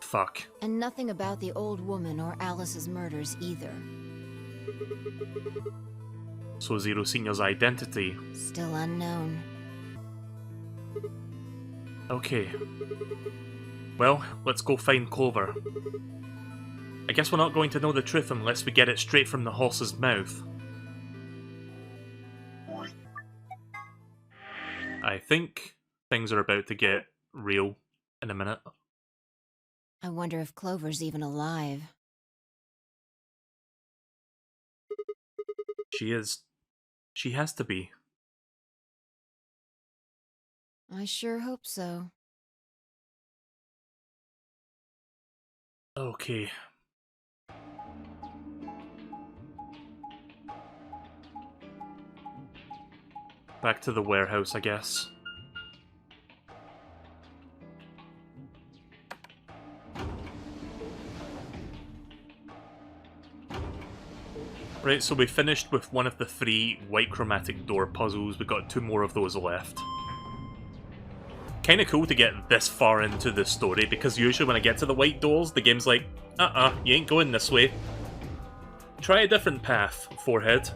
Fuck. And nothing about the old woman or Alice's murders either. So Zero Senior's identity? Still unknown. Okay. Well, let's go find Clover. I guess we're not going to know the truth unless we get it straight from the horse's mouth. I think things are about to get real in a minute. I wonder if Clover's even alive. She is. She has to be. I sure hope so. Okay. Back to the warehouse, I guess. Right, so we finished with one of the 3 white chromatic door puzzles. We got 2 more of those left. Kinda cool to get this far into the story, because usually when I get to the white doors, the game's like, you ain't going this way. Try a different path, Forehead.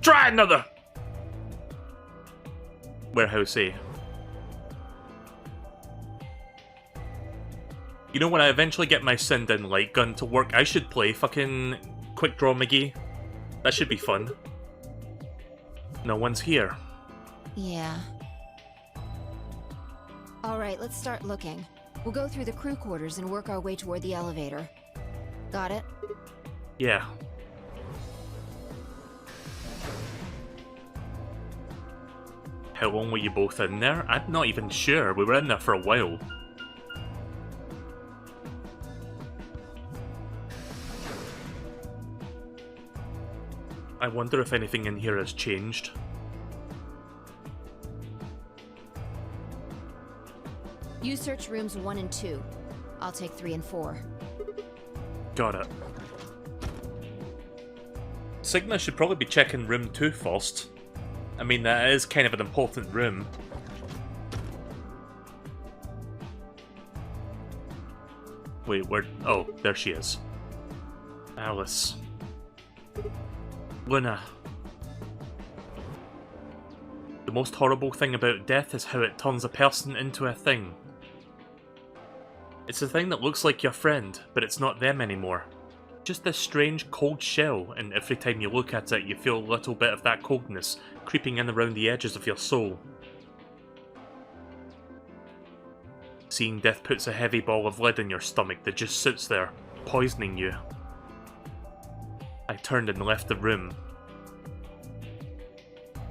Try another! Warehouse A. You know, when I eventually get my send-in light gun to work, I should play fucking Quick Draw McGee. That should be fun. No one's here. Yeah. Alright, let's start looking. We'll go through the crew quarters and work our way toward the elevator. Got it? Yeah. How long were you both in there? I'm not even sure. We were in there for a while. I wonder if anything in here has changed. You search rooms 1 and 2. I'll take 3 and 4. Got it. Sigma should probably be checking room 2 first. I mean, that is kind of an important room. Wait, where? Oh, there she is. Alice. Luna. The most horrible thing about death is how it turns a person into a thing. It's a thing that looks like your friend, but it's not them anymore. Just this strange cold shell, and every time you look at it you feel a little bit of that coldness creeping in around the edges of your soul. Seeing death puts a heavy ball of lead in your stomach that just sits there, poisoning you. I turned and left the room.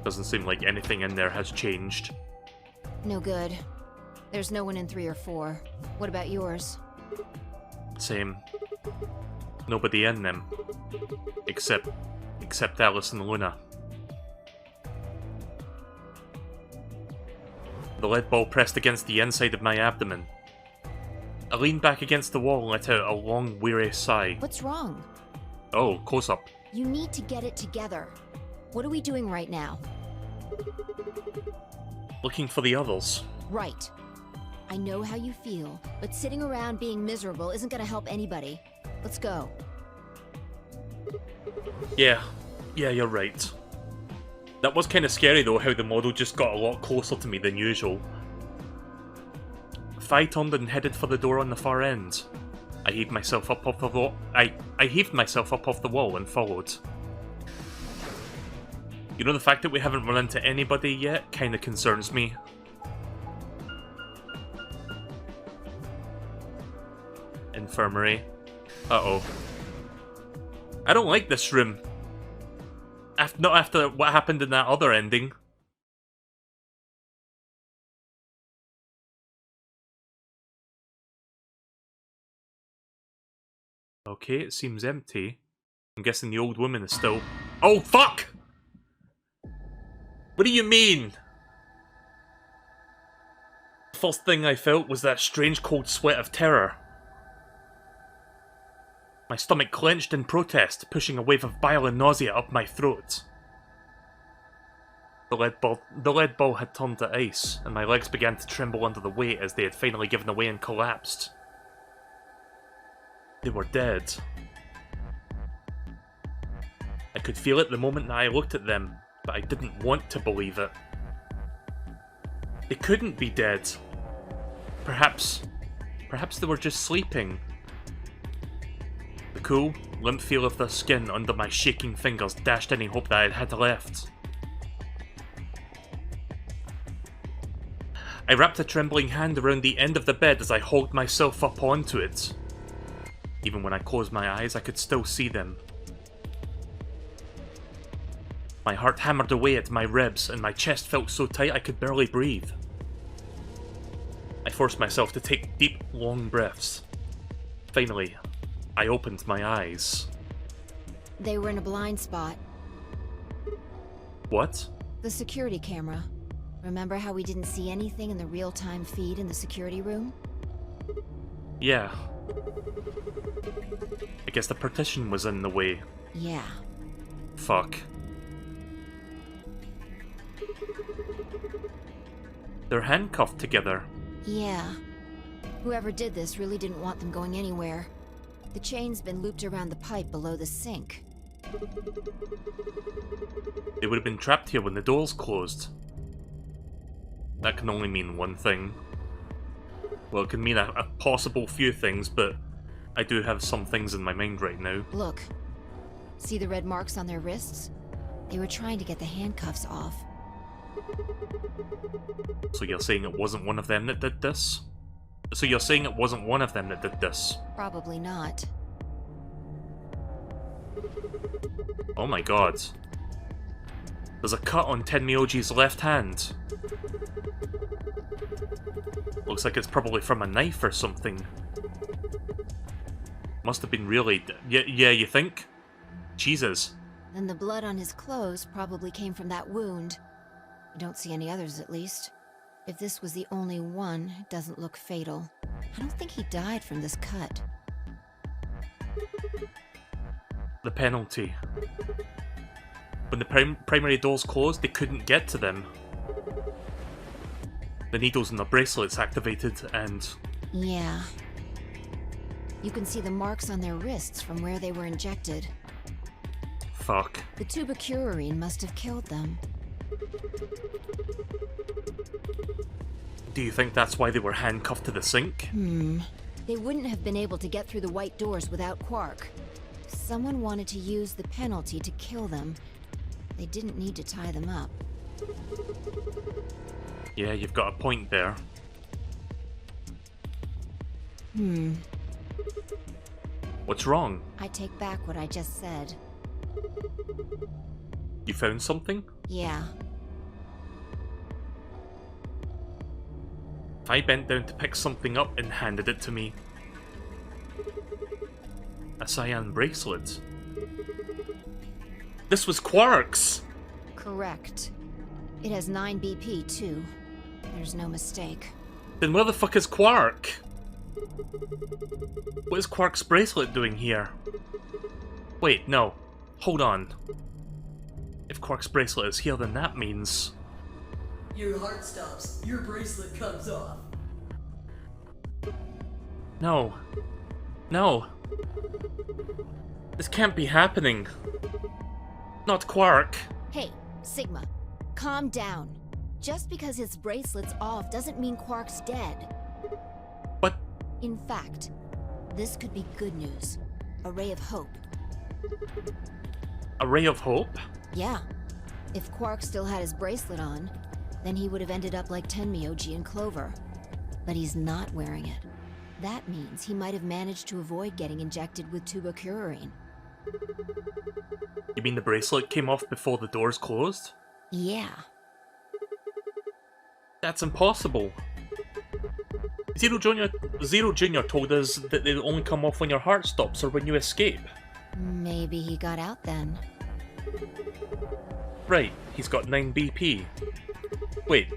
Doesn't seem like anything in there has changed. No good. There's no one in 3 or 4. What about yours? Same. Nobody in them. Except Alice and Luna. The lead ball pressed against the inside of my abdomen. I leaned back against the wall and let out a long, weary sigh. What's wrong? Oh, close up. You need to get it together. What are we doing right now? Looking for the others. Right. I know how you feel, but sitting around being miserable isn't gonna help anybody. Let's go. Yeah, you're right. That was kind of scary though, how the model just got a lot closer to me than usual. Fi turned and headed for the door on the far end. I heaved myself up off the wall. I heaved myself up off the wall and followed. You know, the fact that we haven't run into anybody yet kind of concerns me. Infirmary. Uh-oh. I don't like this room. Not after what happened in that other ending. Okay, it seems empty. I'm guessing the old woman is still... Oh, fuck! What do you mean? The first thing I felt was that strange cold sweat of terror. My stomach clenched in protest, pushing a wave of bile and nausea up my throat. The lead ball had turned to ice, and my legs began to tremble under the weight as they had finally given away and collapsed. They were dead. I could feel it the moment that I looked at them, but I didn't want to believe it. They couldn't be dead. Perhaps they were just sleeping. The cool, limp feel of their skin under my shaking fingers dashed any hope that I had left. I wrapped a trembling hand around the end of the bed as I hauled myself up onto it. Even when I closed my eyes, I could still see them. My heart hammered away at my ribs, and my chest felt so tight I could barely breathe. I forced myself to take deep, long breaths. Finally, I opened my eyes. They were in a blind spot. What? The security camera. Remember how we didn't see anything in the real-time feed in the security room? Yeah. I guess the partition was in the way. Yeah. Fuck. They're handcuffed together. Yeah. Whoever did this really didn't want them going anywhere. The chain's been looped around the pipe below the sink. They They would have been trapped here when the doors closed. That can only mean one thing. Well, it can mean a possible few things, but I do have some things in my mind right now. Look. See the red marks on their wrists? They were trying to get the handcuffs off. So you're saying it wasn't one of them that did this? So you're saying it wasn't one of them that did this? Probably not. Oh my god. There's a cut on Tenmyoji's left hand. Looks like it's probably from a knife or something. Must have been really... Yeah, you think? Jesus. And the blood on his clothes probably came from that wound. I don't see any others, at least. If this was the only one, it doesn't look fatal. I don't think he died from this cut. The penalty. When the primary doors closed, they couldn't get to them. The needles in the bracelets activated, and... Yeah. You can see the marks on their wrists from where they were injected. Fuck. The tubocurarine must have killed them. Do you think that's why they were handcuffed to the sink? They wouldn't have been able to get through the white doors without Quark. Someone wanted to use the penalty to kill them. They didn't need to tie them up. Yeah, you've got a point there. What's wrong? I take back what I just said. You found something? Yeah. If I bent down to pick something up and handed it to me. A cyan bracelet. This was Quark's! Correct. It has 9 BP, too. There's no mistake. Then where the fuck is Quark? What is Quark's bracelet doing here? Wait, no. Hold on. If Quark's bracelet is here, then that means... Your heart stops. Your bracelet comes off. No. No. This can't be happening. Not Quark. Hey, Sigma. Calm down. Just because his bracelet's off doesn't mean Quark's dead. What? In fact, this could be good news. A ray of hope. A ray of hope? Yeah. If Quark still had his bracelet on, then he would have ended up like Tenmyoji and Clover. But he's not wearing it. That means he might have managed to avoid getting injected with tubocurarine. You mean the bracelet came off before the doors closed? Yeah. That's impossible. Zero Jr. told us that they only come off when your heart stops or when you escape. Maybe he got out then. Right, he's got 9 BP. Wait,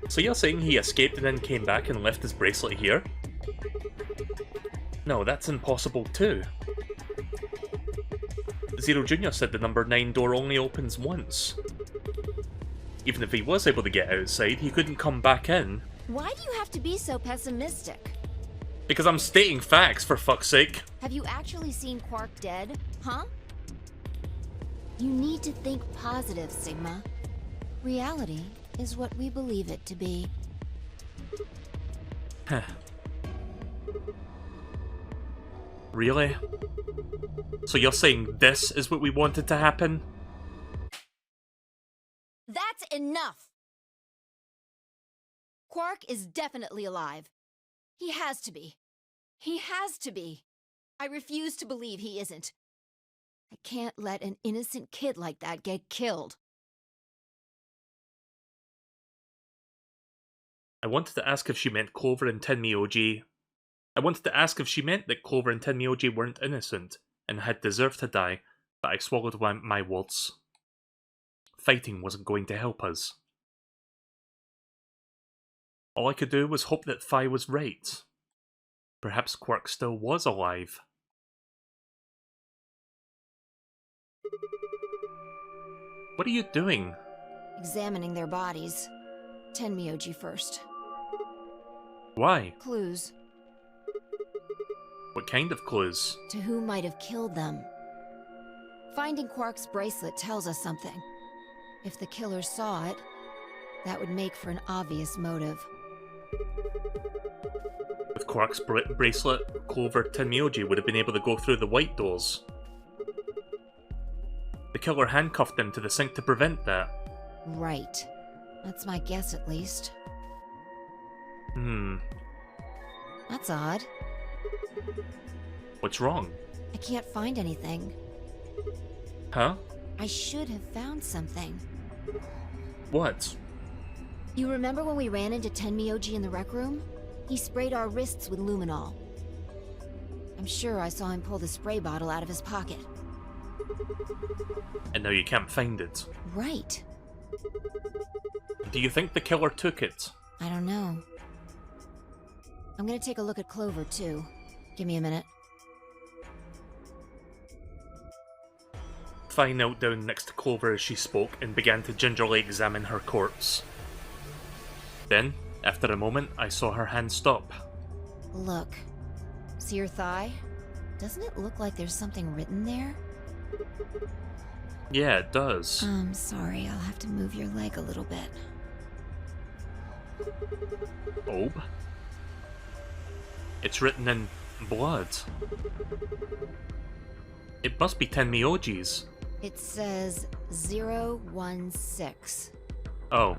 so you're saying he escaped and then came back and left his bracelet here? No, that's impossible too. Zero Jr. said the number 9 door only opens once. Even if he was able to get outside, he couldn't come back in. Why do you have to be so pessimistic? Because I'm stating facts, for fuck's sake. Have you actually seen Quark dead, huh? You need to think positive, Sigma. Reality is what we believe it to be. Huh. Really? So you're saying this is what we wanted to happen? That's enough! Quark is definitely alive. He has to be. He has to be. I refuse to believe he isn't. I can't let an innocent kid like that get killed. I wanted to ask if she meant Clover and Tenmyoji. I wanted to ask if she meant that Clover and Tenmyoji weren't innocent and had deserved to die, but I swallowed my words. Fighting wasn't going to help us. All I could do was hope that Phi was right. Perhaps Quark still was alive. What are you doing? Examining their bodies. Tenmyoji first. Why? Clues. What kind of clues? To who might have killed them. Finding Quark's bracelet tells us something. If the killer saw it, that would make for an obvious motive. With Quark's bracelet, Clover Tenmyoji would have been able to go through the white doors. The killer handcuffed them to the sink to prevent that. Right. That's my guess, at least. That's odd. What's wrong? I can't find anything. Huh? I should have found something. What? You remember when we ran into Tenmyoji in the rec room? He sprayed our wrists with luminol. I'm sure I saw him pull the spray bottle out of his pocket. And now you can't find it. Right. Do you think the killer took it? I don't know. I'm gonna take a look at Clover, too. Give me a minute. Fi knelt down next to Clover as she spoke and began to gingerly examine her corpse. Then, after a moment, I saw her hand stop. Look. See her thigh? Doesn't it look like there's something written there? Yeah, it does. I'm sorry, I'll have to move your leg a little bit. Oh? It's written in blood. It must be Tenmyoji's. It says 016. Oh.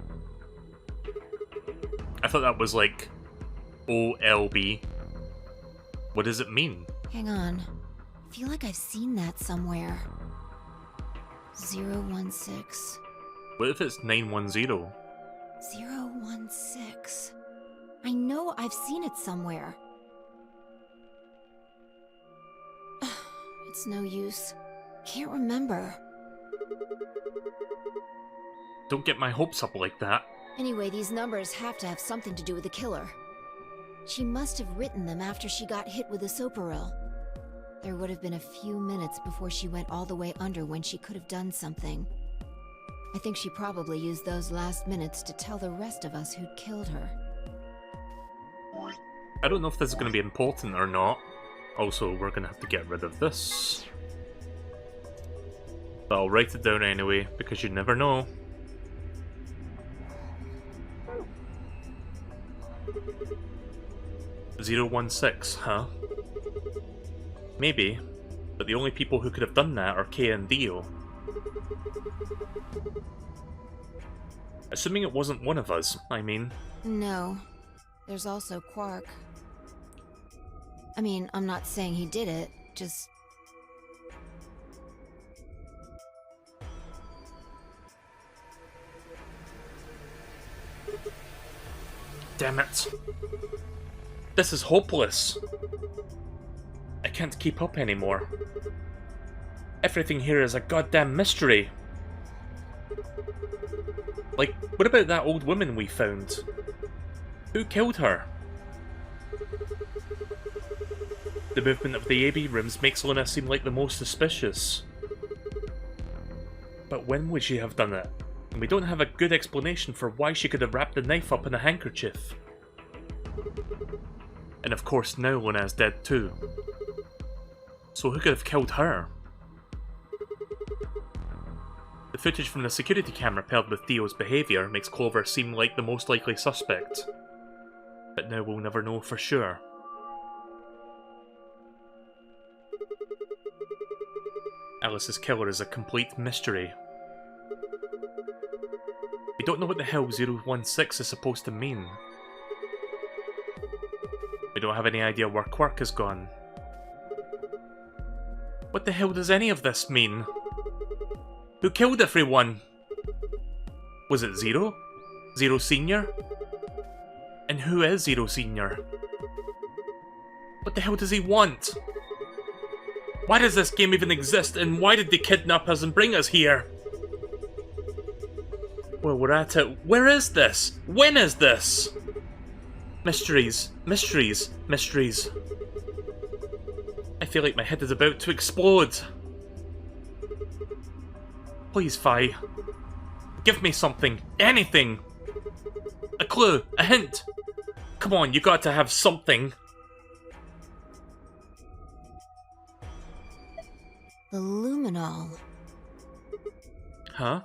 I thought that was like OLB. What does it mean? Hang on. I feel like I've seen that somewhere. 016. What if it's 910? 016. I know I've seen it somewhere. It's no use. Can't remember. Don't get my hopes up like that. Anyway, these numbers have to have something to do with the killer. She must have written them after she got hit with the soparil. There would have been a few minutes before she went all the way under when she could have done something. I think she probably used those last minutes to tell the rest of us who'd killed her. I don't know if this is going to be important or not. Also, we're going to have to get rid of this. But I'll write it down anyway, because you never know. .016, huh? Maybe, but the only people who could have done that are Kay and Dio. Assuming it wasn't one of us, I mean. No. There's also Quark. I mean, I'm not saying he did it, just... Damn it. This is hopeless. I can't keep up anymore. Everything here is a goddamn mystery. Like, what about that old woman we found? Who killed her? The movement of the AB rooms makes Luna seem like the most suspicious. But when would she have done it? And we don't have a good explanation for why she could have wrapped the knife up in a handkerchief. And of course now Luna is dead too. So who could have killed her? The footage from the security camera paired with Dio's behaviour makes Clover seem like the most likely suspect. But now we'll never know for sure. Alice's killer is a complete mystery. We don't know what the hell 016 is supposed to mean. We don't have any idea where Quark has gone. What the hell does any of this mean? Who killed everyone? Was it Zero? Zero Senior? And who is Zero Senior? What the hell does he want? Why does this game even exist, and why did they kidnap us and bring us here? Well, we're at it. Where is this? When is this? Mysteries, mysteries, mysteries. I feel like my head is about to explode. Please, Fi. Give me something. Anything. A clue. A hint. Come on, you got to have something. The luminol. Huh?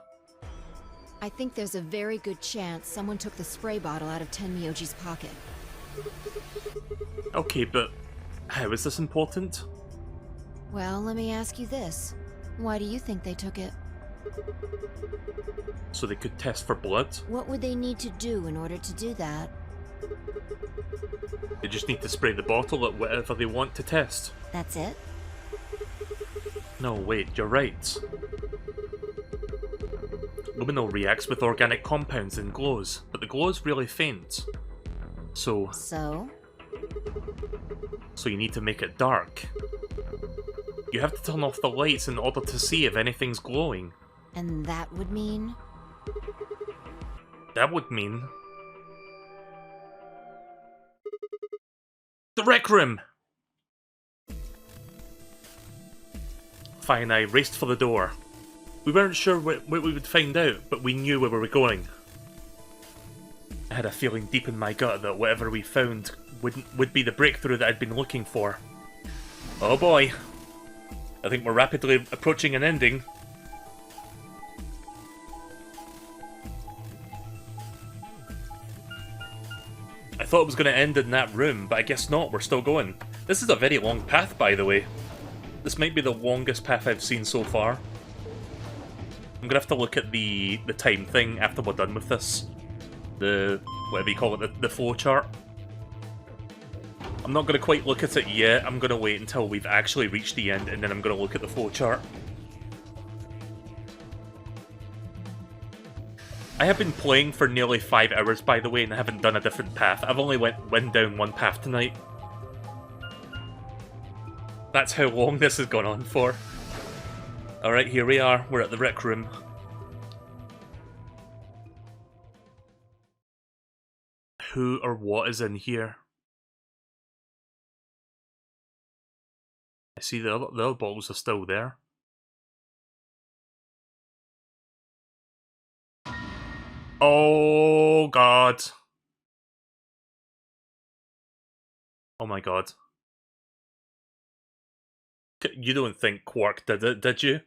I think there's a very good chance someone took the spray bottle out of Tenmyoji's pocket. Okay, but how is this important? Well, let me ask you this. Why do you think they took it? So they could test for blood? What would they need to do in order to do that? They just need to spray the bottle at whatever they want to test. That's it? No, wait, you're right. Luminol reacts with organic compounds and glows, but the glow is really faint. So you need to make it dark. You have to turn off the lights in order to see if anything's glowing. And that would mean? That would mean... the rec room! Fine, I raced for the door. We weren't sure what we would find out, but we knew where we were going. I had a feeling deep in my gut that whatever we found would be the breakthrough that I'd been looking for. Oh boy. I think we're rapidly approaching an ending. I thought it was going to end in that room, but I guess not, we're still going. This is a very long path, by the way. This might be the longest path I've seen so far. I'm gonna have to look at the time thing after we're done with this. The, whatever you call it, the flowchart. I'm not gonna quite look at it yet, I'm gonna wait until we've actually reached the end and then I'm gonna look at the flowchart. I have been playing for nearly 5 hours, by the way, and I haven't done a different path. I've only went down one path tonight. That's how long this has gone on for. Alright, here we are. We're at the rec room. Who or what is in here? I see the other bottles are still there. Oh god. Oh my god. You don't think Quark did it, did you?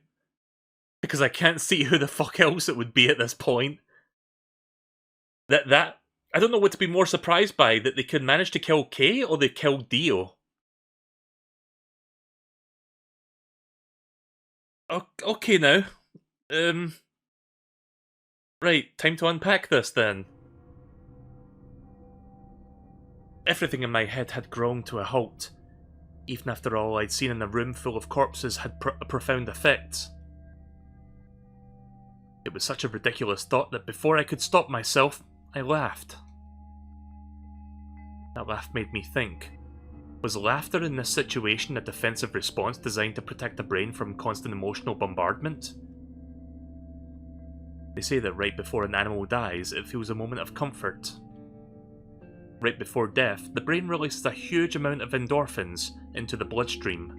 Because I can't see who the fuck else it would be at this point. I don't know what to be more surprised by, that they could manage to kill Kay or they killed Dio. Okay now. Right, time to unpack this then. Everything in my head had grown to a halt. Even after all I'd seen in a room full of corpses had a profound effect. It was such a ridiculous thought that before I could stop myself, I laughed. That laugh made me think. Was laughter in this situation a defensive response designed to protect the brain from constant emotional bombardment? They say that right before an animal dies, it feels a moment of comfort. Right before death, the brain releases a huge amount of endorphins into the bloodstream.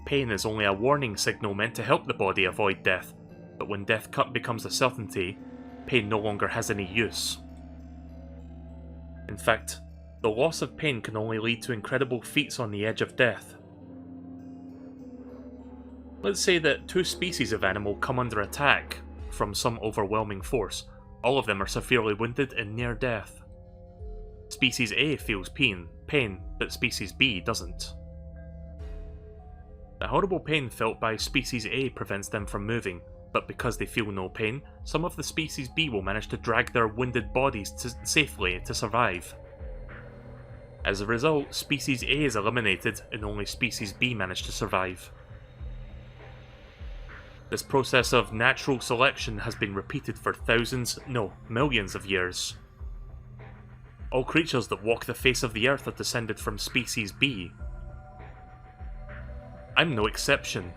Pain is only a warning signal meant to help the body avoid death, but when death becomes a certainty, pain no longer has any use. In fact, the loss of pain can only lead to incredible feats on the edge of death. Let's say that 2 species of animal come under attack from some overwhelming force. All of them are severely wounded and near death. Species A feels pain, but Species B doesn't. The horrible pain felt by Species A prevents them from moving, but because they feel no pain, some of the Species B will manage to drag their wounded bodies safely to survive. As a result, Species A is eliminated and only Species B manage to survive. This process of natural selection has been repeated for millions of years. All creatures that walk the face of the earth are descended from Species B. I'm no exception.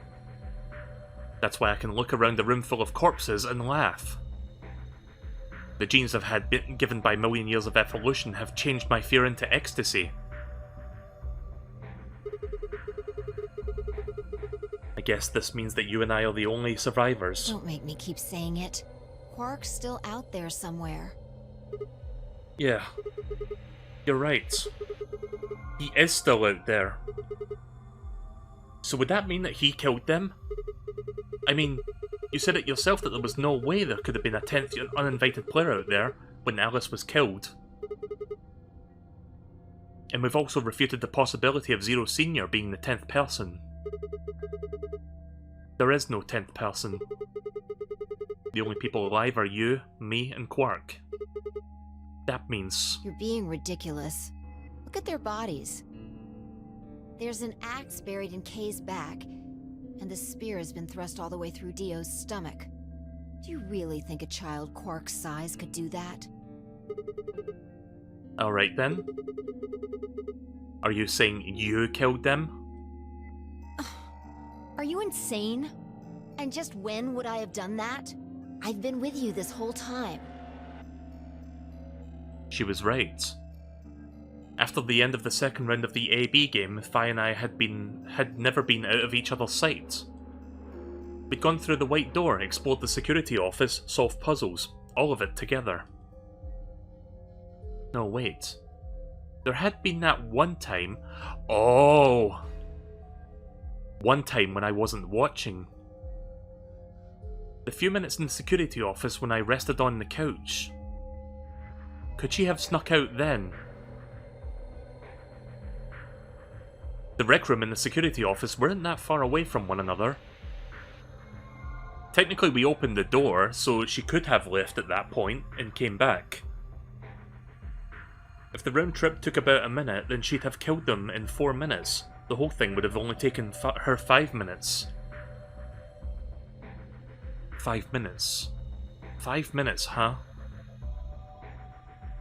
That's why I can look around a room full of corpses and laugh. The genes I've had given by million years of evolution have changed my fear into ecstasy. I guess this means that you and I are the only survivors. Don't make me keep saying it. Quark's still out there somewhere. Yeah. You're right. He is still out there. So would that mean that he killed them? I mean, You said it yourself that there was no way there could have been a 10th uninvited player out there when Alice was killed. And we've also refuted the possibility of Zero Senior being the 10th person. There is no 10th person. The only people alive are you, me, and Quark. That means... You're being ridiculous. Look at their bodies. There's an axe buried in Kay's back, and the spear has been thrust all the way through Dio's stomach. Do you really think a child Quark's size could do that? Alright then. Are you saying you killed them? Are you insane? And just when would I have done that? I've been with you this whole time. She was right. After the end of the second round of the AB game, Fi and I had never been out of each other's sight. We'd gone through the white door, explored the security office, solved puzzles, all of it together. No, wait. There had been that one time... Oh! One time when I wasn't watching. The few minutes in the security office when I rested on the couch. Could she have snuck out then? The rec room and the security office weren't that far away from one another. Technically we opened the door, so she could have left at that point and came back. If the round trip took about a minute, then she'd have killed them in 4 minutes. The whole thing would have only taken her 5 minutes. 5 minutes. 5 minutes, huh?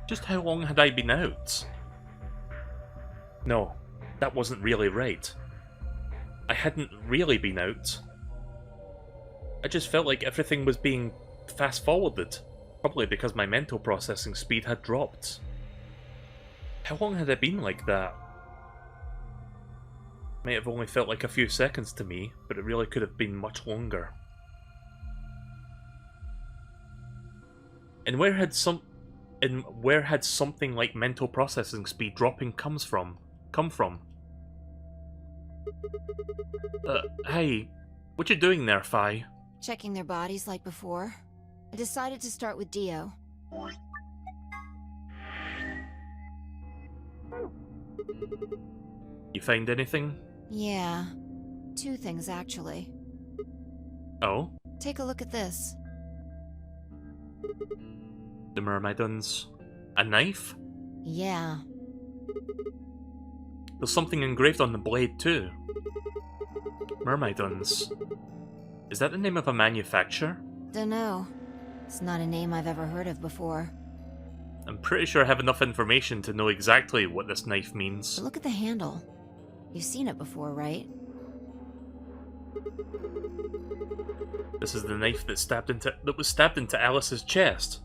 Just how long had I been out? No, that wasn't really right. I hadn't really been out. I just felt like everything was being fast-forwarded, probably because my mental processing speed had dropped. How long had I been like that? May have only felt like a few seconds to me, but it really could have been much longer. And where had something like mental processing speed dropping come from? Hey, what you doing there, Fi? Checking their bodies like before. I decided to start with Dio. You find anything? Yeah. 2 things, actually. Oh? Take a look at this. The Myrmidons. A knife? Yeah. There's something engraved on the blade, too. Myrmidons. Is that the name of a manufacturer? Dunno. It's not a name I've ever heard of before. I'm pretty sure I have enough information to know exactly what this knife means. But look at the handle. You've seen it before, right? This is the knife that was stabbed into Alice's chest.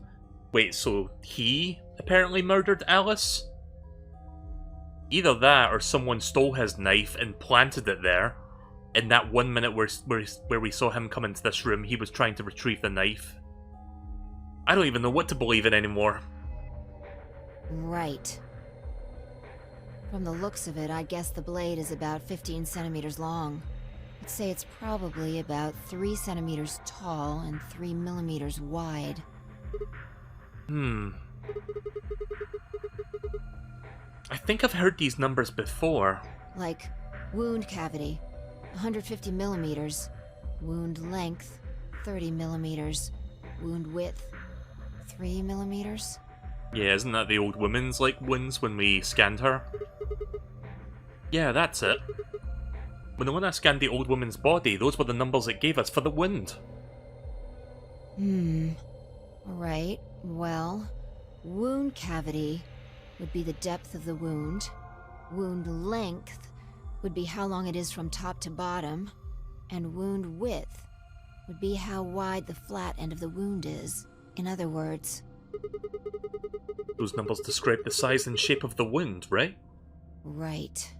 Wait, so he apparently murdered Alice? Either that or someone stole his knife and planted it there. In that 1 minute where we saw him come into this room, he was trying to retrieve the knife. I don't even know what to believe in anymore. Right. From the looks of it, I guess the blade is about 15 centimeters long. I'd say it's probably about 3 centimeters tall and 3 millimeters wide. I think I've heard these numbers before. Like, wound cavity, 150 millimeters. Wound length, 30 millimeters. Wound width, 3 millimeters. Yeah, isn't that the old woman's, wounds when we scanned her? Yeah, that's it. When I scanned the old woman's body, those were the numbers it gave us for the wound. Right, well, wound cavity would be the depth of the wound. Wound length would be how long it is from top to bottom. And wound width would be how wide the flat end of the wound is. In other words... Those numbers describe the size and shape of the wound, right? Right.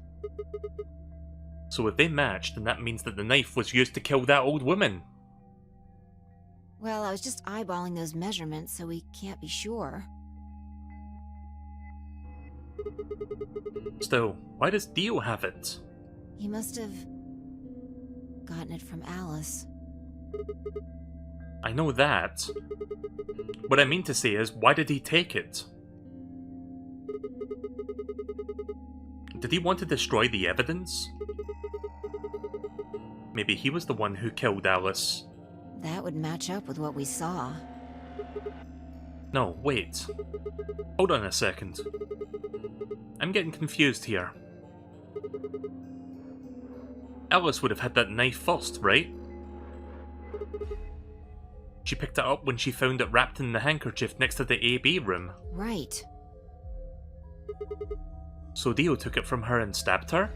So if they match, then that means that the knife was used to kill that old woman. Well, I was just eyeballing those measurements, so we can't be sure. Still, why does Dio have it? He must have gotten it from Alice. I know that. What I mean to say is, why did he take it? Did he want to destroy the evidence? Maybe he was the one who killed Alice. That would match up with what we saw. No, wait. Hold on a second. I'm getting confused here. Alice would have had that knife first, right? She picked it up when she found it wrapped in the handkerchief next to the AB room. Right. So Dio took it from her and stabbed her?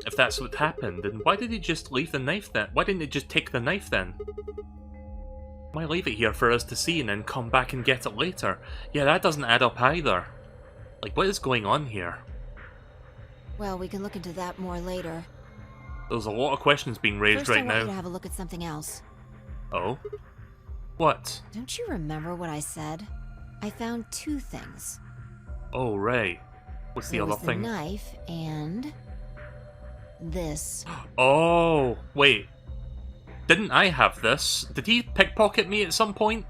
If that's what happened, then why did he just leave the knife then? Why didn't he just take the knife then? Why leave it here for us to see and then come back and get it later? Yeah, that doesn't add up either. Like, what is going on here? Well, we can look into that more later. There's a lot of questions being raised right First, I want now. you to have a look at something else. Oh? What? Don't you remember what I said? I found two things. Oh, right. What's the There other was thing? The knife and this. Oh, wait. Didn't I have this? Did he pickpocket me at some point?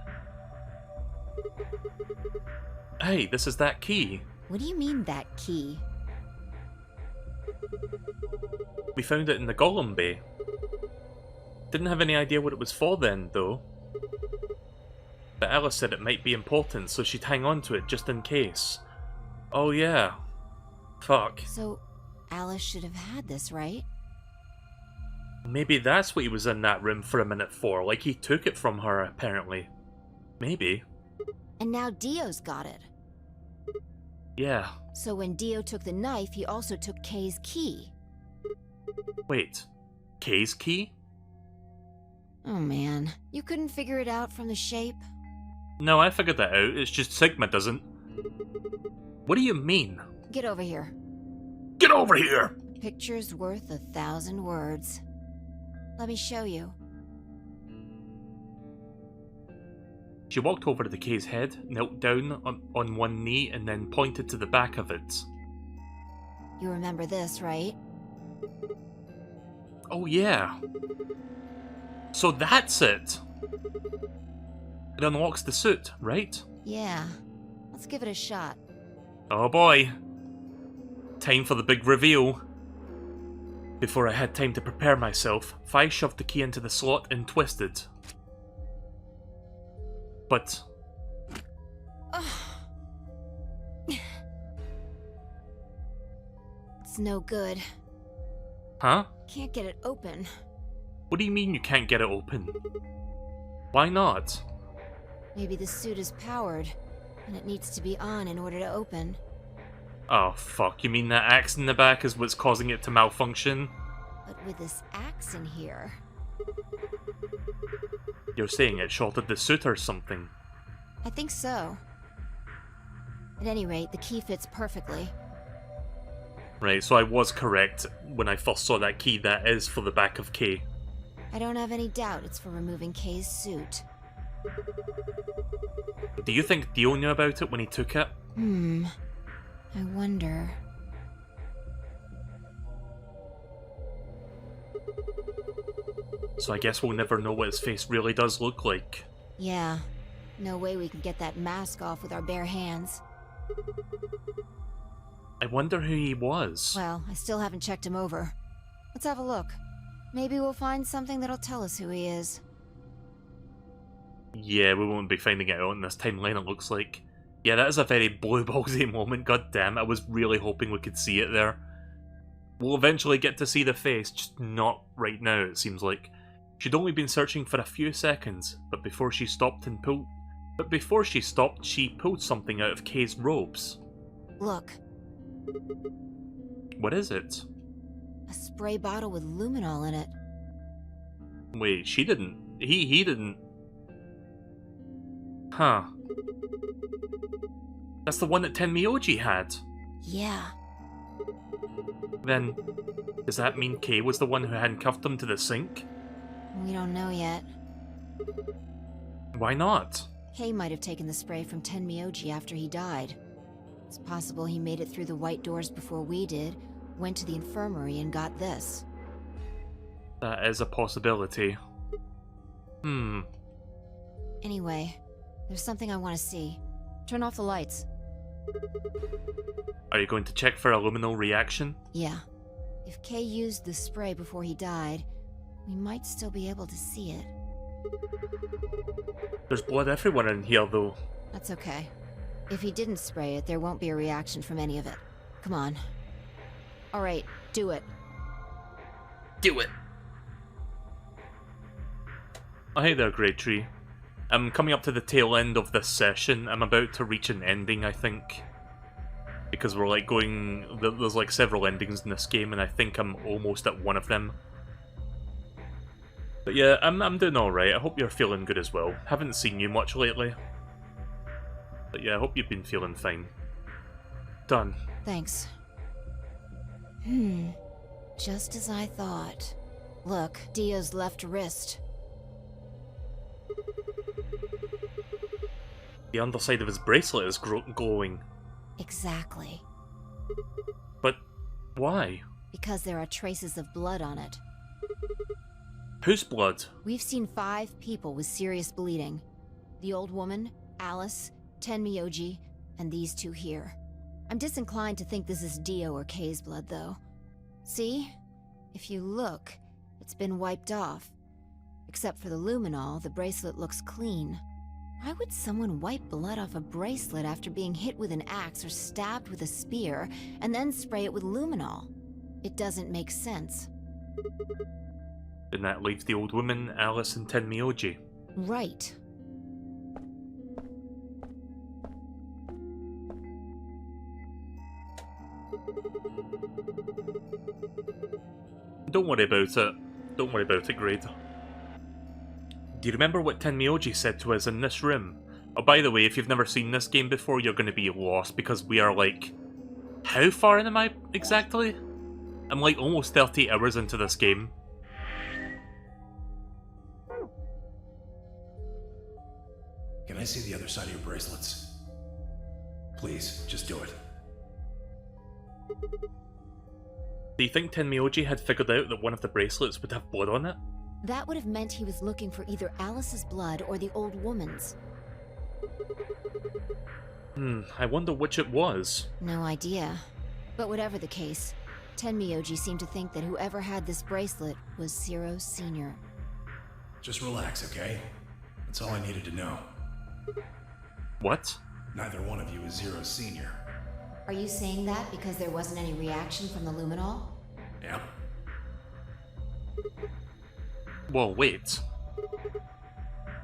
Hey, this is that key. What do you mean, that key? We found it in the Golem Bay. Didn't have any idea what it was for then, though. But Alice said it might be important, so she'd hang on to it just in case. Oh yeah. Fuck. So, Alice should have had this, right? Maybe that's what he was in that room for a minute for, like he took it from her, apparently. Maybe. And now Dio's got it. Yeah. So when Dio took the knife, he also took Kay's key. Wait. Kay's key? Oh man, you couldn't figure it out from the shape? No, I figured that out, it's just Sigma doesn't. What do you mean? Get over here. Get over here! Picture's worth 1,000 words. Let me show you. She walked over to the Kay's head, knelt down on one knee, and then pointed to the back of it. You remember this, right? Oh yeah. So that's it! It unlocks the suit, right? Yeah. Let's give it a shot. Oh boy. Time for the big reveal. Before I had time to prepare myself, Fi shoved the key into the slot and twisted. But... It's no good. Huh? Can't get it open. What do you mean you can't get it open? Why not? Maybe the suit is powered, and it needs to be on in order to open. Oh fuck, you mean that axe in the back is what's causing it to malfunction? But with this axe in here... You're saying it shorted the suit or something? I think so. At any rate, the key fits perfectly. Right, so I was correct when I first saw that key. That is for the back of Kay. I don't have any doubt it's for removing Kay's suit. Do you think Dio knew about it when he took it? I wonder... So I guess we'll never know what his face really does look like. Yeah. No way we can get that mask off with our bare hands. I wonder who he was. Well, I still haven't checked him over. Let's have a look. Maybe we'll find something that'll tell us who he is. Yeah, we won't be finding it out in this timeline, it looks like. Yeah, that is a very blue ballsy moment, god damn. I was really hoping we could see it there. We'll eventually get to see the face, just not right now, it seems like. She'd only been searching for a few seconds, but before she stopped, she pulled something out of Kay's robes. Look. What is it? A spray bottle with luminol in it. Wait, she didn't... He didn't... Huh. That's the one that Tenmyoji had. Yeah. Then, does that mean Kay was the one who handcuffed him to the sink? We don't know yet. Why not? Kay might have taken the spray from Tenmyoji after he died. It's possible he made it through the white doors before we did, went to the infirmary and got this. That is a possibility. Anyway, there's something I want to see. Turn off the lights. Are you going to check for a luminal reaction? Yeah. If Kay used the spray before he died, we might still be able to see it. There's blood everywhere in here, though. That's okay. If he didn't spray it, there won't be a reaction from any of it. Come on. Alright, do it. Do it! Oh, hey there, Grey Tree. I'm coming up to the tail end of this session. I'm about to reach an ending, I think. Because we're like going... There's like several endings in this game, and I think I'm almost at one of them. But yeah, I'm doing alright. I hope you're feeling good as well. Haven't seen you much lately. But yeah, I hope you've been feeling fine. Done. Thanks. Just as I thought. Look, Dio's left wrist. The underside of his bracelet is glowing. Exactly. But why? Because there are traces of blood on it. Whose blood? We've seen 5 people with serious bleeding. The old woman, Alice, Tenmyoji, and these 2 here. I'm disinclined to think this is Dio or Kay's blood, though. See? If you look, it's been wiped off. Except for the luminol, the bracelet looks clean. Why would someone wipe blood off a bracelet after being hit with an axe or stabbed with a spear, and then spray it with luminol? It doesn't make sense. Then that leaves the old woman, Alice, and Tenmyoji. Right. Don't worry about it. Don't worry about it, Grade. Do you remember what Tenmyoji said to us in this room? Oh, by the way, if you've never seen this game before, you're going to be lost, because we are like... How far in am I exactly? I'm like almost 30 hours into this game. Can I see the other side of your bracelets? Please, just do it. Do you think Tenmyoji had figured out that one of the bracelets would have blood on it? That would have meant he was looking for either Alice's blood or the old woman's. I wonder which it was. No idea. But whatever the case, Tenmyoji seemed to think that whoever had this bracelet was Zero Sr. Just relax, okay? That's all I needed to know. What? Neither one of you is Zero Sr. Are you saying that because there wasn't any reaction from the luminol? Yep. Well, wait.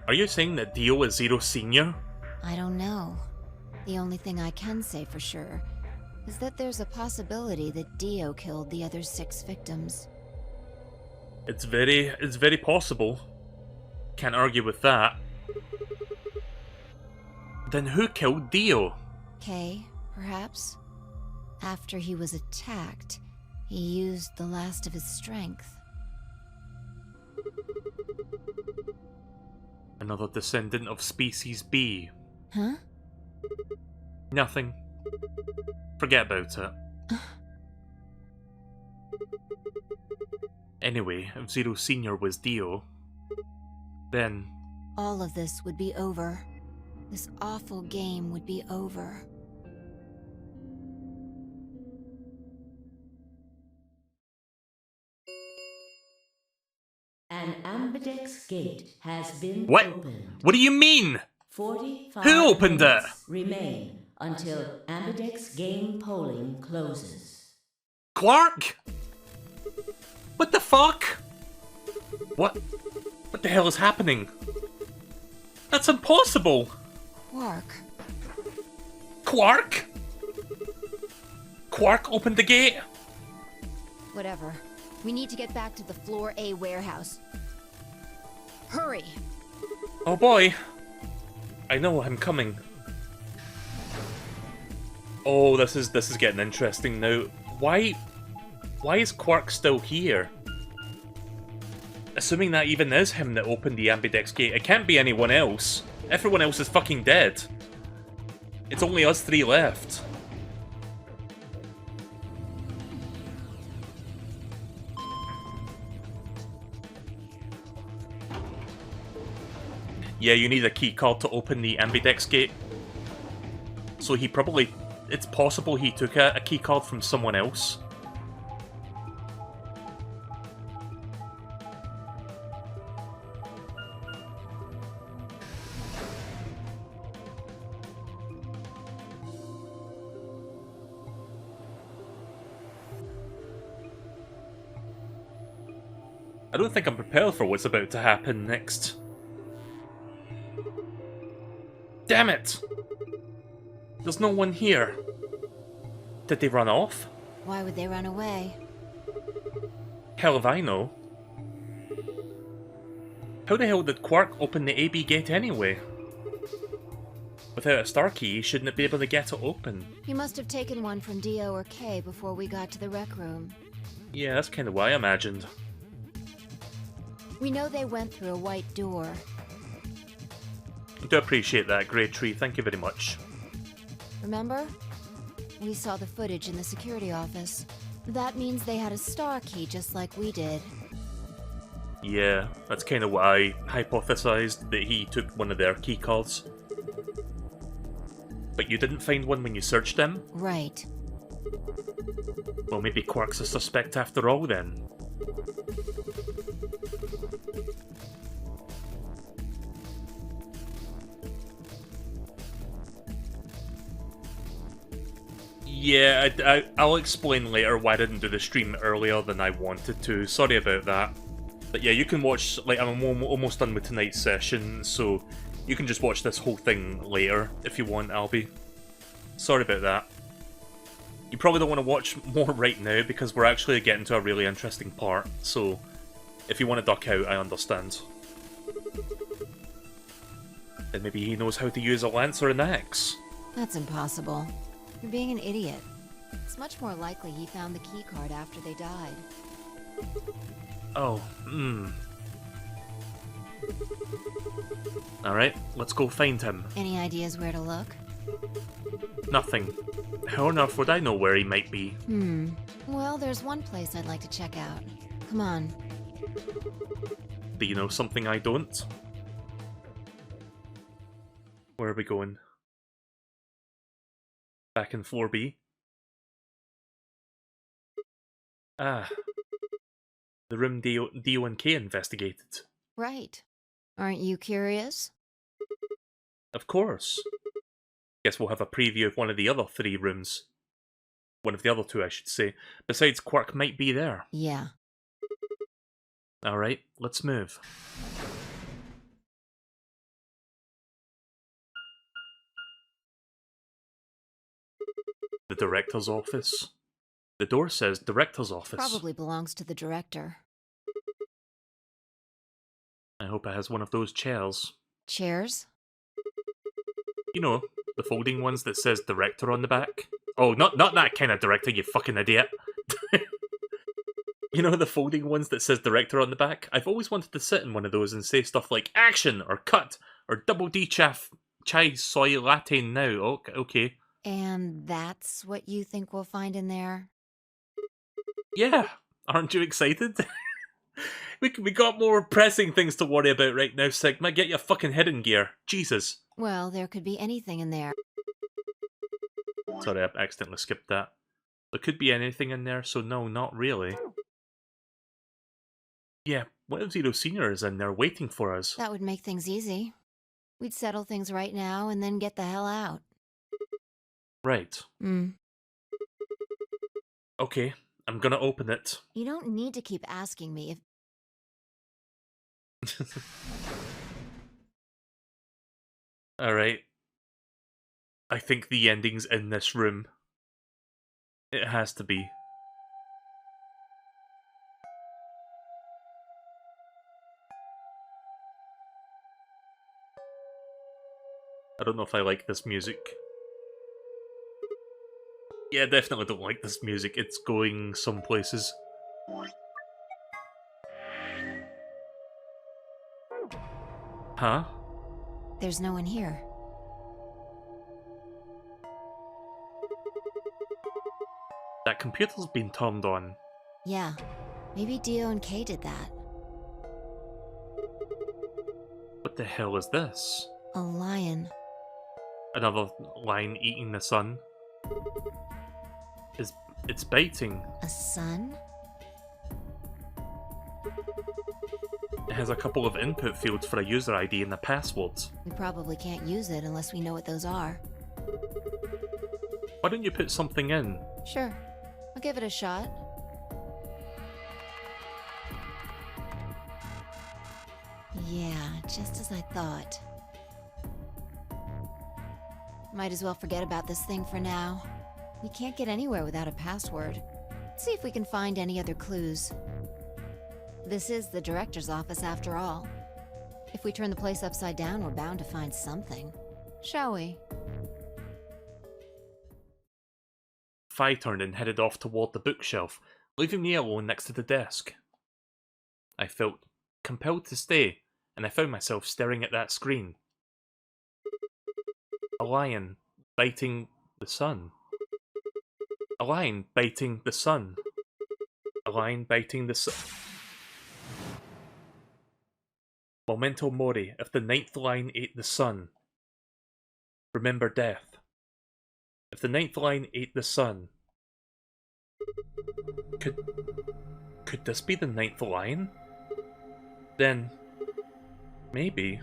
Are you saying that Dio is Zero Sr.? I don't know. The only thing I can say for sure is that there's a possibility that Dio killed the other 6 victims. It's very possible. Can't argue with that. Then who killed Dio? Kay, perhaps? After he was attacked, he used the last of his strength. Another descendant of Species B. Huh? Nothing. Forget about it. Anyway, if Zero Sr. was Dio, then... all of this would be over. This awful game would be over. An ambidex gate has been What? opened. What do you mean? 45 Who opened it? minutes remain until ambidex game polling closes. Quark? What the fuck? What the hell is happening? That's impossible! Quark. Quark? Quark opened the gate? Whatever. We need to get back to the Floor A warehouse. Hurry! Oh boy. I know, I'm coming. Oh, this is getting interesting now. Why is Quark still here? Assuming that even is him that opened the ambidex gate, it can't be anyone else. Everyone else is fucking dead. It's only us 3 left. Yeah, you need a key card to open the ambidex gate. So he probably... It's possible he took a key card from someone else. I don't think I'm prepared for what's about to happen next. Damn it! There's no one here. Did they run off? Why would they run away? Hell if I know. How the hell did Quark open the AB gate anyway? Without a star key, he shouldn't be able to get it open. He must have taken one from Dio or Kay before we got to the rec room. Yeah, that's kind of what I imagined. We know they went through a white door. I do appreciate that, Grey Tree. Thank you very much. Remember? We saw the footage in the security office. That means they had a star key just like we did. Yeah, that's kind of what I hypothesized, that he took one of their key cards. But you didn't find one when you searched them? Right. Well, maybe Quark's a suspect after all, then. Yeah, I'll explain later why I didn't do the stream earlier than I wanted to. Sorry about that. But yeah, you can watch, like, I'm almost done with tonight's session, so you can just watch this whole thing later if you want, Albie. Sorry about that. You probably don't want to watch more right now because we're actually getting to a really interesting part, so if you want to duck out, I understand. Then maybe he knows how to use a lance or an axe. That's impossible. You're being an idiot. It's much more likely he found the keycard after they died. Oh, Alright, let's go find him. Any ideas where to look? Nothing. How on earth would I know where he might be? Well, there's one place I'd like to check out. Come on. Do you know something I don't? Where are we going? Back in 4B? Ah. The room Dio and Kay investigated. Right. Aren't you curious? Of course. Guess we'll have a preview of one of the other 3 rooms. One of the other 2, I should say. Besides, Quark might be there. Yeah. Alright, let's move. The director's office. The door says director's office. Probably belongs to the director. I hope it has one of those chairs. Chairs? You know, the folding ones that says director on the back. Oh, not that kind of director, you fucking idiot. You know the folding ones that says director on the back? I've always wanted to sit in one of those and say stuff like action, or cut, or double decaf chai soy latte now. Okay. And that's what you think we'll find in there? Yeah, aren't you excited? We got more pressing things to worry about right now, Sigma. Get your fucking head in gear. Jesus. Well, there could be anything in there. Sorry, I accidentally skipped that. There could be anything in there, so no, not really. Yeah, what if Zero Senior is in there waiting for us? That would make things easy. We'd settle things right now and then get the hell out. Right. Okay, I'm gonna open it. You don't need to keep asking me if... Alright. I think the ending's in this room. It has to be. I don't know if I like this music. Yeah, I definitely don't like this music. It's going some places. Huh? There's no one here. That computer's been turned on. Yeah, maybe Dio and Kay did that. What the hell is this? A lion. Another lion eating the sun. It's biting. A sun? It has a couple of input fields for a user ID and a password. We probably can't use it unless we know what those are. Why don't you put something in? Sure. I'll give it a shot. Yeah, just as I thought. Might as well forget about this thing for now. We can't get anywhere without a password. Let's see if we can find any other clues. This is the director's office after all. If we turn the place upside down, we're bound to find something. Shall we? Fi turned and headed off toward the bookshelf, leaving me alone next to the desk. I felt compelled to stay, and I found myself staring at that screen. A lion biting the sun. A lion biting the sun. A lion biting the sun. Memento mori, if the ninth lion ate the sun. Remember death. If the ninth lion ate the sun. Could this be the ninth lion? Then, maybe.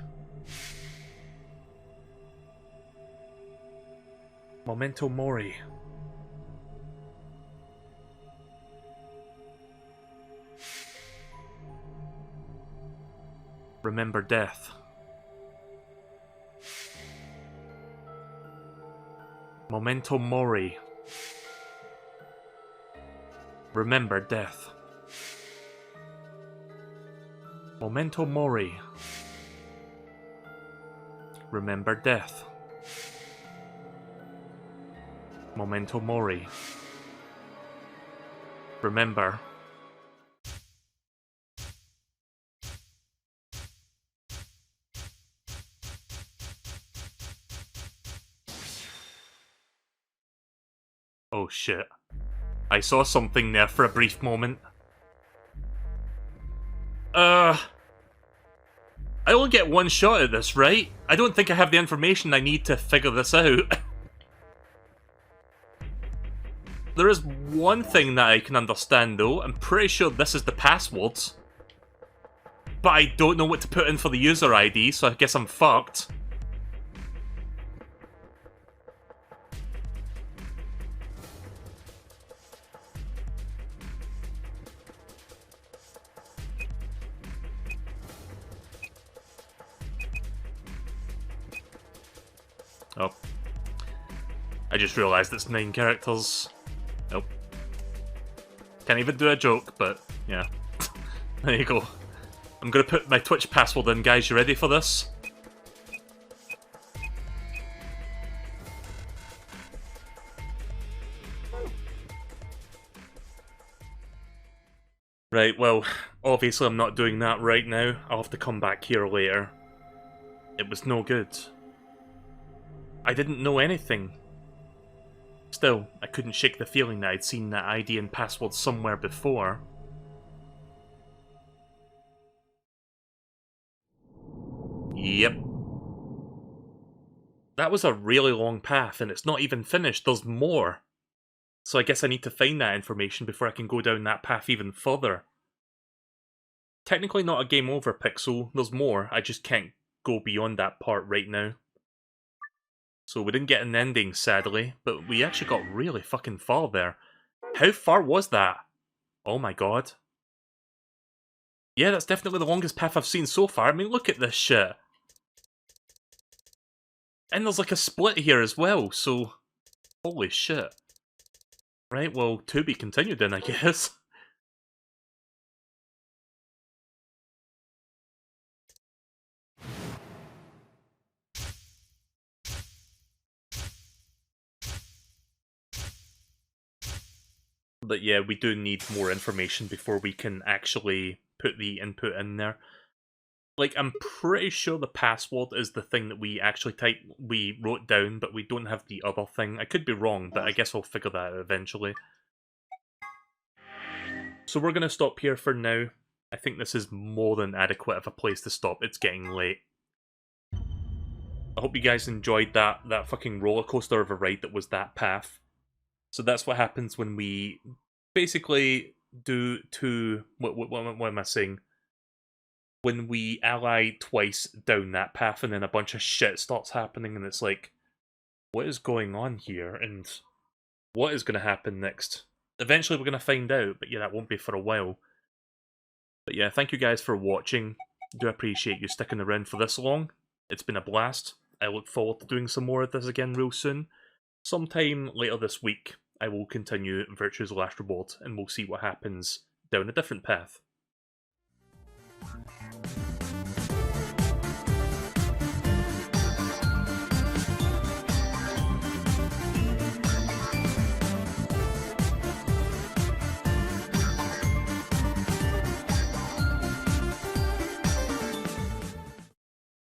Memento mori. Remember death. Memento mori. Remember death. Memento mori. Remember death. Memento mori. Remember. Oh shit. I saw something there for a brief moment. I only get one shot at this, right? I don't think I have the information I need to figure this out. There is one thing that I can understand though. I'm pretty sure this is the passwords. But I don't know what to put in for the user ID, so I guess I'm fucked. Oh. I just realised it's 9 characters. Nope. Can't even do a joke, but yeah. There you go. I'm gonna put my Twitch password in, guys. You ready for this? Right, well, obviously I'm not doing that right now. I'll have to come back here later. It was no good. I didn't know anything. Still, I couldn't shake the feeling that I'd seen that ID and password somewhere before. Yep. That was a really long path, and it's not even finished. There's more. So I guess I need to find that information before I can go down that path even further. Technically not a game over, Pixel. There's more. I just can't go beyond that part right now. So we didn't get an ending, sadly, but we actually got really fucking far there. How far was that? Oh my god. Yeah, that's definitely the longest path I've seen so far. I mean, look at this shit. And there's like a split here as well, so... Holy shit. Right, well, to be continued then, I guess. But yeah, we do need more information before we can actually put the input in there. Like, I'm pretty sure the password is the thing that we actually we wrote down, but we don't have the other thing. I could be wrong, but I guess I'll figure that out eventually. So we're going to stop here for now. I think this is more than adequate of a place to stop. It's getting late. I hope you guys enjoyed that fucking roller coaster of a ride that was that path. So that's what happens when we basically do two... What am I saying? When we ally twice down that path and then a bunch of shit starts happening and it's like, what is going on here? And what is going to happen next? Eventually we're going to find out, but yeah, that won't be for a while. But yeah, thank you guys for watching. I do appreciate you sticking around for this long. It's been a blast. I look forward to doing some more of this again real soon. Sometime later this week, I will continue Virtue's Last Reward, and we'll see what happens down a different path.